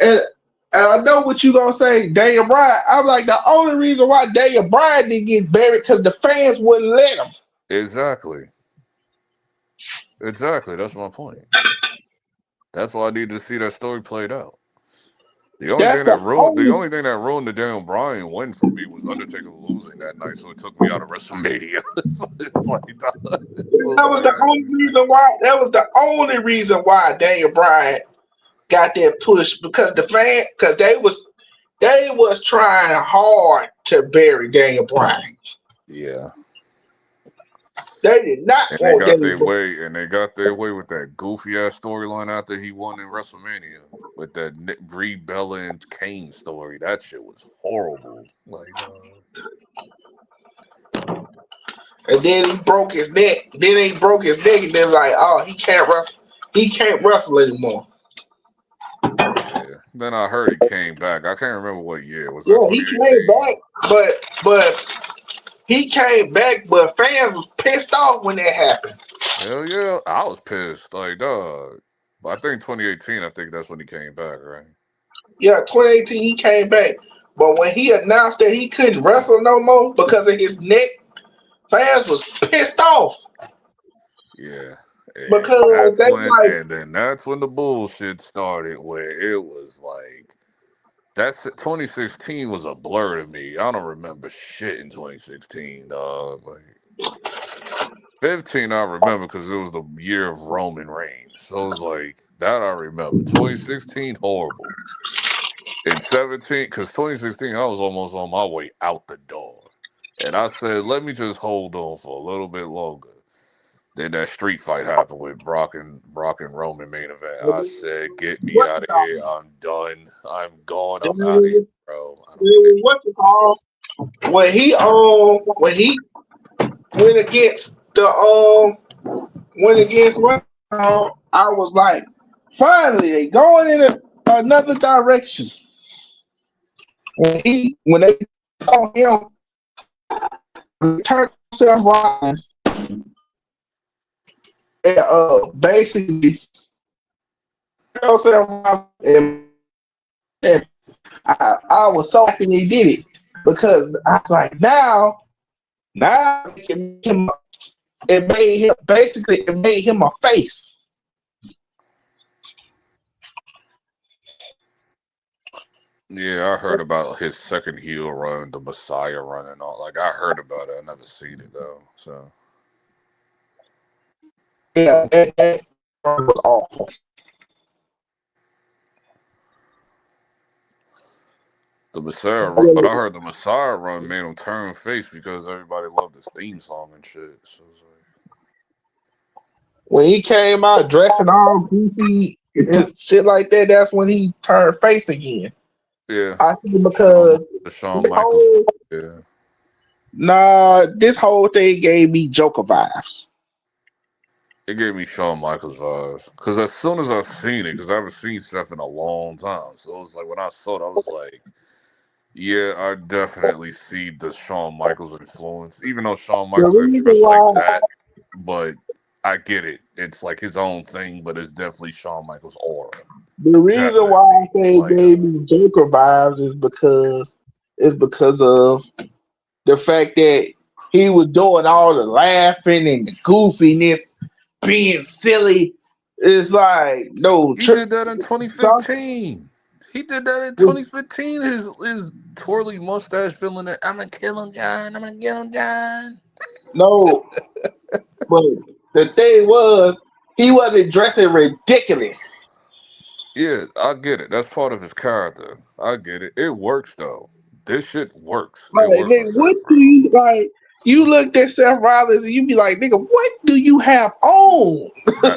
[SPEAKER 4] and I know what you gonna say, Daniel Bryan. I'm like, the only reason why Daniel Bryan didn't get buried because the fans wouldn't let him.
[SPEAKER 3] Exactly. That's my point. That's why I need to see that story played out.
[SPEAKER 4] That's the
[SPEAKER 3] The
[SPEAKER 4] only.
[SPEAKER 3] only thing that ruined the Daniel Bryan win for me was Undertaker losing that night, so it took me out of WrestleMania. It's like,
[SPEAKER 4] That was the only reason why. That was the only reason why Daniel Bryan got that push because they was trying hard to bury Daniel Bryan.
[SPEAKER 3] yeah.
[SPEAKER 4] They did not
[SPEAKER 3] And they
[SPEAKER 4] want
[SPEAKER 3] got
[SPEAKER 4] Daniel
[SPEAKER 3] their
[SPEAKER 4] Bryan.
[SPEAKER 3] way, with that goofy ass storyline after he won in WrestleMania with that Brie Bella and Kane story. That shit was horrible. Like,
[SPEAKER 4] And then he broke his neck. And then like, oh, he can't wrestle. He can't wrestle anymore.
[SPEAKER 3] yeah. Then I heard he came back. I can't remember what year. Was that
[SPEAKER 4] Yeah, he came
[SPEAKER 3] 2018?
[SPEAKER 4] back, but he came back, but fans was pissed off when that happened.
[SPEAKER 3] Hell yeah, I was pissed. Like, dog. But I think 2018. I think that's when he came back, right?
[SPEAKER 4] Yeah, 2018 he came back. But when he announced that he couldn't wrestle no more because of his neck, fans was pissed off.
[SPEAKER 3] Yeah. And
[SPEAKER 4] Because they like,
[SPEAKER 3] that's when the bullshit started, where it was like, 2016 was a blur to me. I don't remember shit in 2016, dog. Like, 15 I remember because it was the year of Roman Reigns. So it was like, that I remember. 2016, horrible. In 17, because 2016 I was almost on my way out the door. And I said, let me just hold on for a little bit longer. Then that street fight happened with Brock and Roman main event. I said, get me
[SPEAKER 4] what
[SPEAKER 3] out
[SPEAKER 4] you
[SPEAKER 3] of
[SPEAKER 4] call
[SPEAKER 3] here. I'm done. I'm gone. I'm out of here,
[SPEAKER 4] it?
[SPEAKER 3] bro. I don't care.
[SPEAKER 4] What you call when he went against I was like, finally they going in another direction. When they saw him turn himself around and basically himself around and I was so happy he did it because I was like, now it can make him. It made him a face.
[SPEAKER 3] Yeah, I heard about his second heel run, the Messiah run, and all. Like, I heard about it. I never seen it though. So
[SPEAKER 4] Yeah, that was awful.
[SPEAKER 3] the Messiah, but I heard the Messiah run made him turn face because everybody loved his theme song and shit. So it's like,
[SPEAKER 4] When he came out dressing all goofy and shit like that, that's when he turned face again.
[SPEAKER 3] yeah,
[SPEAKER 4] I think because
[SPEAKER 3] the Shawn
[SPEAKER 4] this
[SPEAKER 3] Michaels, yeah.
[SPEAKER 4] this whole thing gave me Joker vibes.
[SPEAKER 3] It gave me Shawn Michaels vibes. Because as soon as I seen it, because I haven't seen Seth in a long time. So it was like, when I saw it, I was like, yeah, I definitely see the Shawn Michaels influence. Even though Shawn
[SPEAKER 4] The
[SPEAKER 3] Michaels ain't
[SPEAKER 4] reason
[SPEAKER 3] dressed like
[SPEAKER 4] why,
[SPEAKER 3] that, but I get it. It's like his own thing, but it's definitely Shawn Michaels' aura.
[SPEAKER 4] the reason why I
[SPEAKER 3] Definitely.
[SPEAKER 4] say it
[SPEAKER 3] Like,
[SPEAKER 4] gave me Joker vibes is because of the fact that he was doing all the laughing and the goofiness, being silly. It's like no
[SPEAKER 3] he
[SPEAKER 4] trick.
[SPEAKER 3] did that in 2015. He did that in 2015. His twirly mustache feeling that I'm gonna kill him, John. I'm gonna kill him, John.
[SPEAKER 4] No, but the thing was, he wasn't dressing ridiculous.
[SPEAKER 3] Yeah, I get it. That's part of his character. I get it. It works though. This shit works. It
[SPEAKER 4] Like,
[SPEAKER 3] works
[SPEAKER 4] nigga,
[SPEAKER 3] for
[SPEAKER 4] what
[SPEAKER 3] Seth,
[SPEAKER 4] do
[SPEAKER 3] bro.
[SPEAKER 4] you like? You looked at Seth Rollins and you be like, nigga, what do you have on?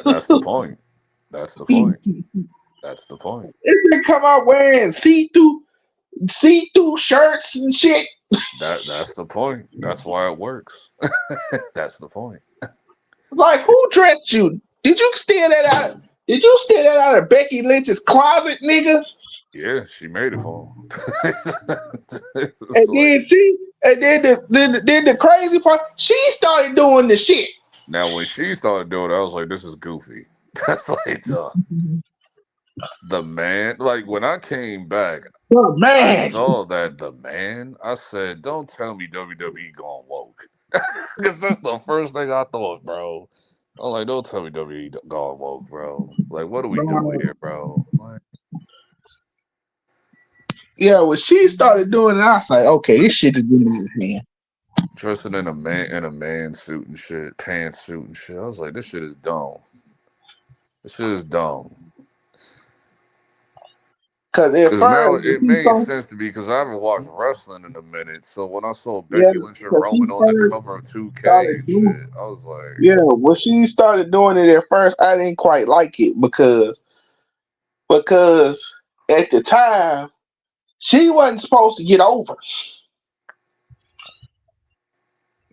[SPEAKER 3] That's the point. That's the point. That's the point.
[SPEAKER 4] This nigga come out wearing see through shirts and shit.
[SPEAKER 3] That's the point. That's why it works. That's the point.
[SPEAKER 4] Like, who dressed you? Did you steal that out? Did you steal that out of Becky Lynch's closet, nigga?
[SPEAKER 3] Yeah, she made it for him. It's
[SPEAKER 4] And
[SPEAKER 3] like,
[SPEAKER 4] then the crazy part, she started doing the shit.
[SPEAKER 3] now when she started doing it, I was like, this is goofy. That's like the man. Like when I came back,
[SPEAKER 4] Oh,
[SPEAKER 3] I
[SPEAKER 4] man,
[SPEAKER 3] saw that the man. I said, don't tell me WWE gone woke. Because that's the first thing I thought, bro. I'm like, don't tell me WWE gone woke, bro. Like, what are we doing here, bro? Like,
[SPEAKER 4] yeah, when she started doing it, I was like, okay, this shit is getting out of hand.
[SPEAKER 3] dressing in a man suit and shit, pantsuit and shit. I was like, this shit is dumb. This shit is dumb.
[SPEAKER 4] Cause at
[SPEAKER 3] Because now
[SPEAKER 4] first, when
[SPEAKER 3] it
[SPEAKER 4] she
[SPEAKER 3] made
[SPEAKER 4] started,
[SPEAKER 3] sense to me because I haven't watched wrestling in a minute. So when I saw
[SPEAKER 4] yeah,
[SPEAKER 3] Becky Lynch and
[SPEAKER 4] cause she
[SPEAKER 3] Roman on the
[SPEAKER 4] first
[SPEAKER 3] cover of 2K
[SPEAKER 4] started
[SPEAKER 3] and
[SPEAKER 4] doing,
[SPEAKER 3] shit, I was like,
[SPEAKER 4] yeah, when she started doing it at first, I didn't quite like it because at the time she wasn't supposed to get over.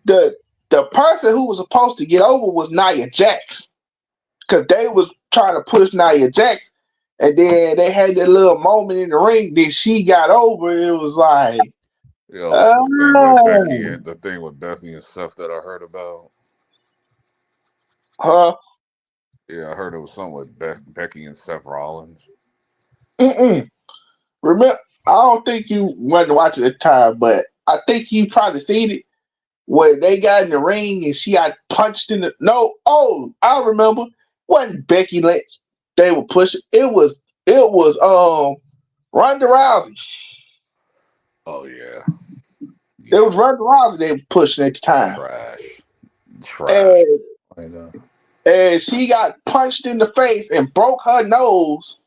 [SPEAKER 4] The the person who was supposed to get over was Nia Jax, because they was trying to push Nia Jax, and then they had that little moment in the ring. Then she got over. It was like,
[SPEAKER 3] yo,
[SPEAKER 4] ah,
[SPEAKER 3] the thing with Becky and stuff that I heard about.
[SPEAKER 4] huh?
[SPEAKER 3] Yeah, I heard it was something with Becky and Seth Rollins.
[SPEAKER 4] Mm-mm. Remember, I don't think you went to watch it at the time, but I think you probably seen it when they got in the ring and she got punched in the no. Oh, I remember. Wasn't Becky Lynch? They were pushing. It was Ronda Rousey.
[SPEAKER 3] Oh yeah,
[SPEAKER 4] It was
[SPEAKER 3] yeah,
[SPEAKER 4] Ronda Rousey they were pushing at the time,
[SPEAKER 3] trash, trash.
[SPEAKER 4] and
[SPEAKER 3] Like that.
[SPEAKER 4] and she got punched in the face and broke her nose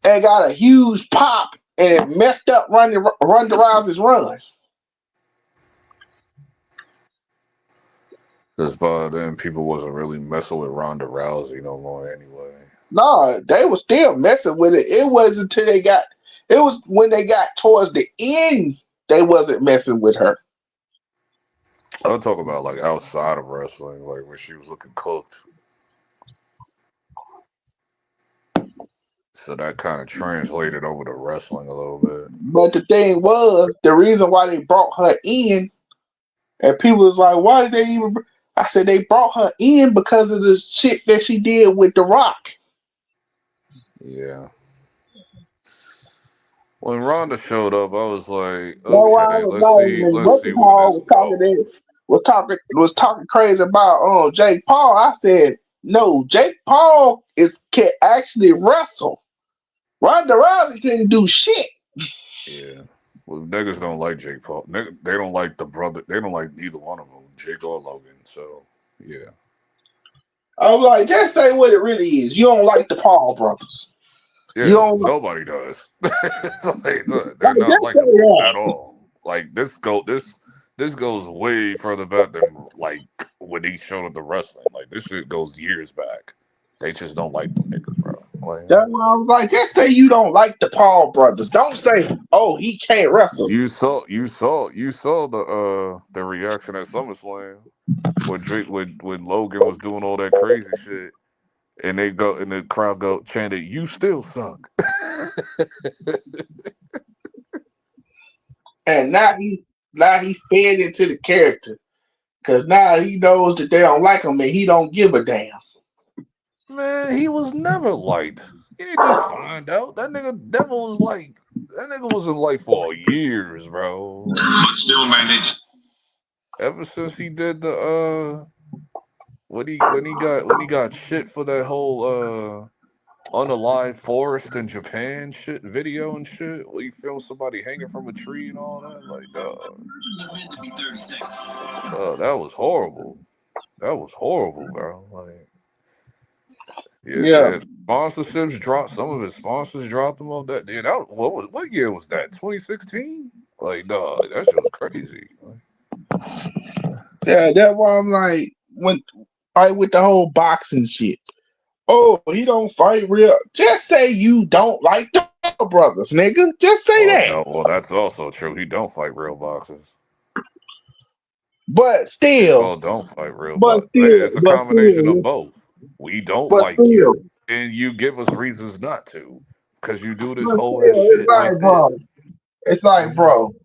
[SPEAKER 4] and got a huge pop, and it messed up Ronda Rousey's run.
[SPEAKER 3] Because by then people wasn't really messing with Ronda Rousey no more anyway.
[SPEAKER 4] No, they were still messing with it. It wasn't until they got. It was when they got towards the end they wasn't messing with her.
[SPEAKER 3] I'll talk about like outside of wrestling, like when she was looking cooked. So that kind of translated over to wrestling a little bit.
[SPEAKER 4] But the thing was, the reason why they brought her in, and people was like, "Why did they even?" I said they brought her in because of the shit that she did with The Rock.
[SPEAKER 3] Yeah. When Ronda showed up, I was like,
[SPEAKER 4] That's why I
[SPEAKER 3] okay,
[SPEAKER 4] was
[SPEAKER 3] let's
[SPEAKER 4] like,
[SPEAKER 3] see,
[SPEAKER 4] when
[SPEAKER 3] let's
[SPEAKER 4] Bucky
[SPEAKER 3] see where
[SPEAKER 4] Paul
[SPEAKER 3] this
[SPEAKER 4] was talking that
[SPEAKER 3] goes.
[SPEAKER 4] was talking crazy about Jake Paul. I said, no, Jake Paul can actually wrestle. Ronda Rousey couldn't do shit.
[SPEAKER 3] Yeah. Well, niggas don't like Jake Paul. They don't like the brother. They don't like neither one of them, Jake or Logan. So, yeah.
[SPEAKER 4] I was like, just say what it really is. You don't like the Paul brothers. You
[SPEAKER 3] Yeah,
[SPEAKER 4] don't
[SPEAKER 3] nobody does. Like, they're
[SPEAKER 4] like
[SPEAKER 3] not
[SPEAKER 4] just say
[SPEAKER 3] likable
[SPEAKER 4] that.
[SPEAKER 3] at all. Like this goes way further back than like when he showed up the wrestling. Like this shit goes years back. They just don't like them niggas, bro. Like,
[SPEAKER 4] That's why I was like, just say you don't like the Paul brothers. Don't say, oh, he can't wrestle.
[SPEAKER 3] you saw the reaction at SummerSlam when Drake when Logan was doing all that crazy shit, and they go and the crowd go chanted, "You still suck."
[SPEAKER 4] And now he fed into the character. Cause now he knows that they don't like him and he don't give a damn.
[SPEAKER 3] Man, he was never liked. He didn't just find out. That nigga Devil was like that nigga was in life for years, bro. Like,
[SPEAKER 7] But still managed.
[SPEAKER 3] ever since he did the when he got shit for that whole unalive forest in Japan shit video and shit. Where you film somebody hanging from a tree and all that. Like, that was horrible. That was horrible, bro. Like, yeah,
[SPEAKER 4] Yeah.
[SPEAKER 3] sponsorships dropped. Some of his sponsors dropped them off. What year was that? 2016. Like, dog, that shit was crazy. Like,
[SPEAKER 4] Yeah, that's why I'm like, when I with the whole boxing shit. Oh, he don't fight real. Just say you don't like the brothers, nigga. Just say
[SPEAKER 3] well,
[SPEAKER 4] that.
[SPEAKER 3] no, well, that's also true. He don't fight real boxers.
[SPEAKER 4] But
[SPEAKER 3] Jake
[SPEAKER 4] still,
[SPEAKER 3] Paul don't fight real
[SPEAKER 4] but
[SPEAKER 3] boxers.
[SPEAKER 4] still,
[SPEAKER 3] It's a
[SPEAKER 4] but
[SPEAKER 3] combination of
[SPEAKER 4] still,
[SPEAKER 3] both. We don't
[SPEAKER 4] but
[SPEAKER 3] like
[SPEAKER 4] still,
[SPEAKER 3] you, and you give us reasons not to, because you do this
[SPEAKER 4] but
[SPEAKER 3] whole ass
[SPEAKER 4] still, it's
[SPEAKER 3] shit
[SPEAKER 4] like,
[SPEAKER 3] like
[SPEAKER 4] bro.
[SPEAKER 3] this.
[SPEAKER 4] It's like,
[SPEAKER 3] Like,
[SPEAKER 4] bro.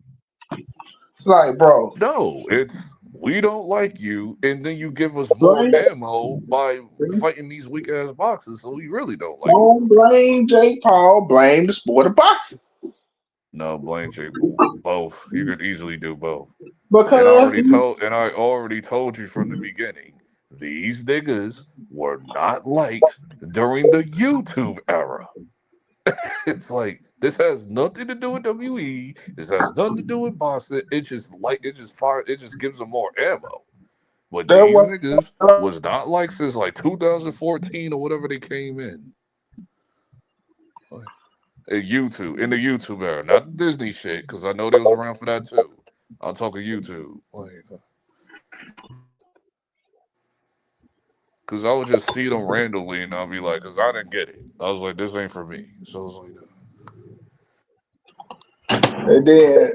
[SPEAKER 4] It's like, bro.
[SPEAKER 3] no, it's we don't like you, and then you give us more
[SPEAKER 4] Blame,
[SPEAKER 3] ammo by fighting these weak ass boxers, so we really don't like you for
[SPEAKER 4] don't
[SPEAKER 3] real.
[SPEAKER 4] blame Jake Paul. Blame the sport of boxing
[SPEAKER 3] No, blame Jake. Both. You could easily do both. And
[SPEAKER 4] because
[SPEAKER 3] I already told you from the beginning, these niggas were not liked during the YouTube era. It's like this has nothing to do with WE. This has nothing to do with boxing. It just gives them more ammo. But
[SPEAKER 4] that
[SPEAKER 3] these
[SPEAKER 4] was
[SPEAKER 3] niggas was not like since like 2014 or whatever they came in. Like, in the YouTube era, not the Disney shit, because I know they was around for that too. I'm talking YouTube, like, because I would just see them randomly and I'll be like, because I didn't get it. I was like, this ain't for me. So I was like,
[SPEAKER 4] and then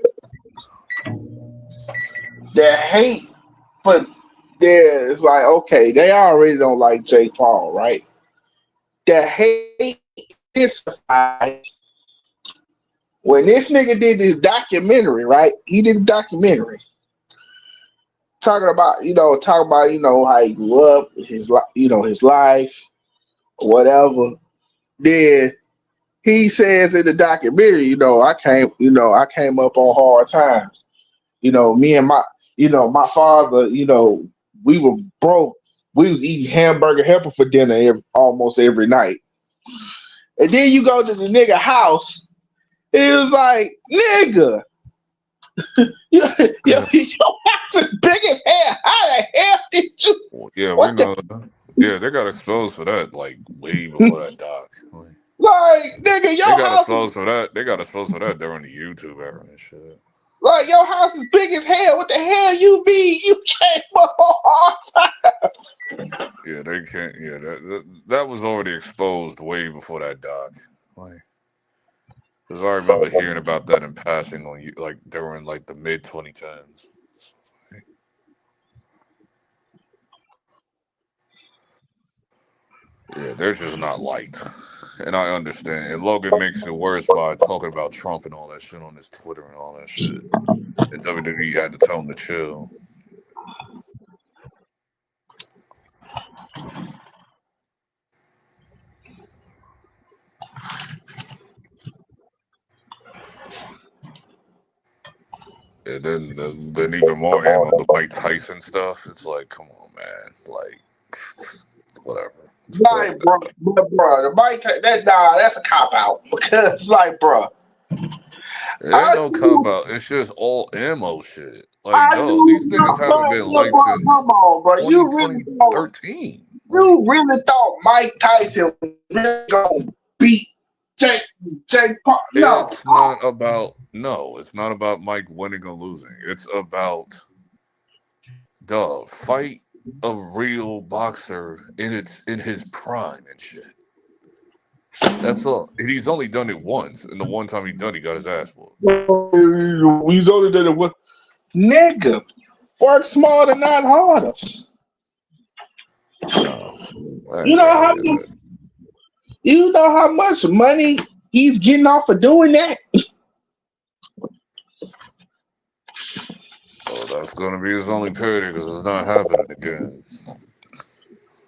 [SPEAKER 4] the hate for there is like, okay, they already don't like Jake Paul, right? The hate intensified when this nigga did this documentary, right? He did a documentary talking about how he grew up, his life, whatever. Then he says in the documentary, I came up on hard times. Me and my father, we were broke. We was eating hamburger helper for dinner almost every night. And then you go to the nigga house, it was like, nigga, your house is big as hell. How the hell did you?
[SPEAKER 3] yeah, we
[SPEAKER 4] What the
[SPEAKER 3] know. Yeah, they got exposed for that like way before that doc. Like,
[SPEAKER 4] nigga?
[SPEAKER 3] they
[SPEAKER 4] Your
[SPEAKER 3] got
[SPEAKER 4] house is
[SPEAKER 3] exposed for that. They got exposed for that during the YouTube era and shit.
[SPEAKER 4] your house is big as hell. What the hell you be? You came up on hard time.
[SPEAKER 3] Yeah, they can't. Yeah, that was already exposed way before that doc. Like, because I remember hearing about that in passing on you, like during like the mid 2010s. Yeah, they're just not liked. And I understand. And Logan makes it worse by talking about Trump and all that shit on his Twitter and all that shit. And WWE had to tell him to chill. And then even more ammo, the Mike Tyson stuff. It's like, come on, man. Like, whatever. Like,
[SPEAKER 4] Like, bro, the mic that's a cop out because, like, bro,
[SPEAKER 3] it ain't
[SPEAKER 4] I
[SPEAKER 3] no cop
[SPEAKER 4] knew,
[SPEAKER 3] out. It's just all ammo shit. Like,
[SPEAKER 4] I
[SPEAKER 3] dog, these
[SPEAKER 4] knew,
[SPEAKER 3] niggas
[SPEAKER 4] bro,
[SPEAKER 3] haven't been
[SPEAKER 4] bro,
[SPEAKER 3] liked since
[SPEAKER 4] come on, bro,
[SPEAKER 3] 2013. Like,
[SPEAKER 4] you really thought Mike Tyson was really gonna beat Jake, Jake Paul? No,
[SPEAKER 3] it's not about, no, it's not about Mike winning or losing. It's about, dog, fight a real boxer in his prime and shit. That's all. And he's only done it once, and the one time he done, he got his ass whooped.
[SPEAKER 4] He's only done it with nigga. Work smarter, not harder.
[SPEAKER 3] No, I
[SPEAKER 4] You
[SPEAKER 3] ain't
[SPEAKER 4] know
[SPEAKER 3] trying to
[SPEAKER 4] how
[SPEAKER 3] hear that.
[SPEAKER 4] you know how much money he's getting off of doing that?
[SPEAKER 3] Oh, that's gonna be his only parody because it's not happening again.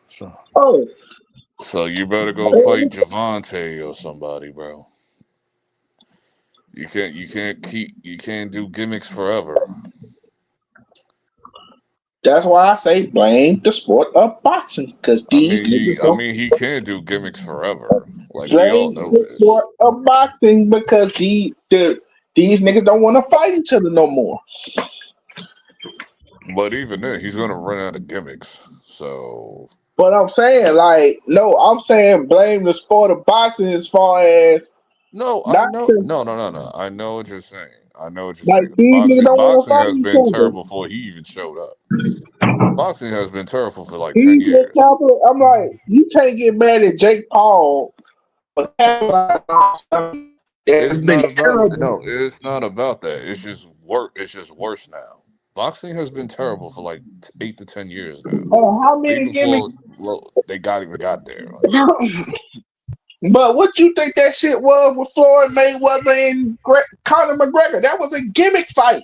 [SPEAKER 3] So,
[SPEAKER 4] Oh,
[SPEAKER 3] so you better go fight Javante or somebody, bro. You can't do gimmicks forever.
[SPEAKER 4] that's why I say blame the sport of boxing, because these niggas
[SPEAKER 3] I
[SPEAKER 4] don't
[SPEAKER 3] mean, he can't do gimmicks forever. Like we all
[SPEAKER 4] blame
[SPEAKER 3] know
[SPEAKER 4] the
[SPEAKER 3] this.
[SPEAKER 4] sport of boxing because these niggas don't want to fight each other no more.
[SPEAKER 3] But even then, he's gonna run out of gimmicks. So
[SPEAKER 4] But I'm saying, like, no, I'm saying blame the sport of boxing as far as
[SPEAKER 3] no, I
[SPEAKER 4] not
[SPEAKER 3] know,
[SPEAKER 4] to,
[SPEAKER 3] no. I know what you're saying. I know what you're
[SPEAKER 4] like
[SPEAKER 3] saying.
[SPEAKER 4] these niggas don't want to
[SPEAKER 3] Boxing
[SPEAKER 4] fight
[SPEAKER 3] has
[SPEAKER 4] each
[SPEAKER 3] been
[SPEAKER 4] other.
[SPEAKER 3] terrible before he even showed up. Boxing has been terrible for like 10
[SPEAKER 4] He's been
[SPEAKER 3] years.
[SPEAKER 4] popular. I'm like, you can't get mad at Jake Paul for that's
[SPEAKER 3] It's
[SPEAKER 4] been
[SPEAKER 3] not about
[SPEAKER 4] terrible.
[SPEAKER 3] no. It's not about that. It's just work. It's just worse now. Boxing has been terrible for like 8 to 10 years now.
[SPEAKER 4] How
[SPEAKER 3] Way
[SPEAKER 4] many gimmicks?
[SPEAKER 3] before they got there.
[SPEAKER 4] But what you think that shit was with Floyd Mayweather and Conor McGregor? That was a gimmick fight.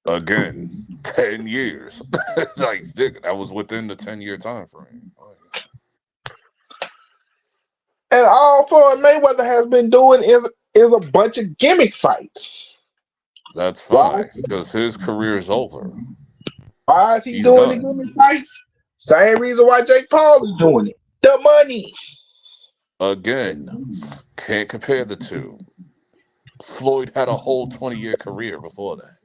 [SPEAKER 3] Again, 10 years. Like that was within the 10-year time frame.
[SPEAKER 4] And all Floyd Mayweather has been doing is a bunch of gimmick fights.
[SPEAKER 3] That's
[SPEAKER 4] Why?
[SPEAKER 3] fine because his career is over.
[SPEAKER 4] Why is he
[SPEAKER 3] He's
[SPEAKER 4] doing the
[SPEAKER 3] done.
[SPEAKER 4] gimmick fights? Same reason why Jake Paul is doing it. The money.
[SPEAKER 3] Again, can't compare the two. Floyd had a whole 20-year career before that.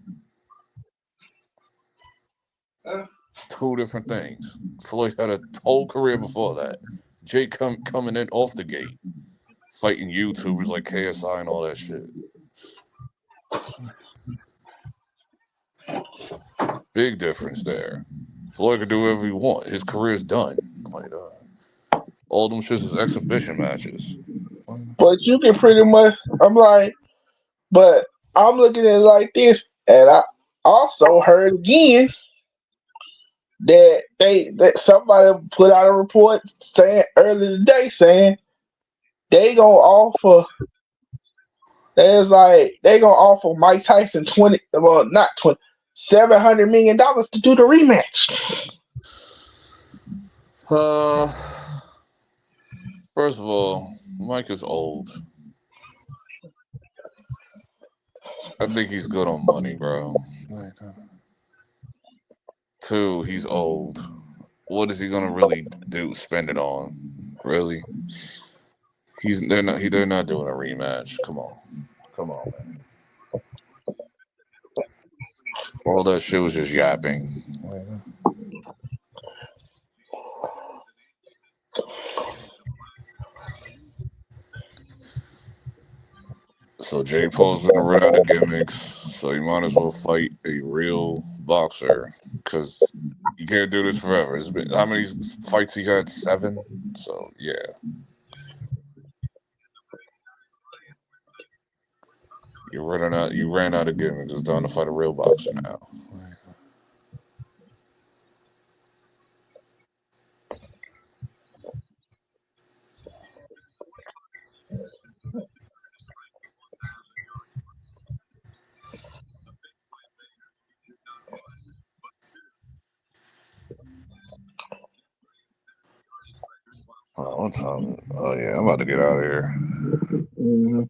[SPEAKER 3] Two different things. Floyd had a whole career before that. Jake coming in off the gate, fighting YouTubers like KSI and all that shit. Big difference there. Floyd could do whatever he want. His career's done. Like all them shits is exhibition matches.
[SPEAKER 4] But you can pretty much, I'm like, but I'm looking at it like this, and I also heard again that somebody put out a report saying earlier today saying they gonna offer there's like they gonna offer Mike Tyson 20 well not 20 $700 million to do the rematch.
[SPEAKER 3] Uh, First of all, Mike is old. I think he's good on money, bro. Two, he's old. What is he gonna really do? Spend it on? Really? They're not doing a rematch. Come on, man. All that shit was just yapping. So Jay Paul's gonna run out of gimmicks, so you might as well fight a real boxer because you can't do this forever. It's been how many fights he had? 7. So yeah, You ran out of gimmicks. It's time to fight a real boxer now. What time? Oh yeah, I'm about to get out of here.
[SPEAKER 4] Mhm.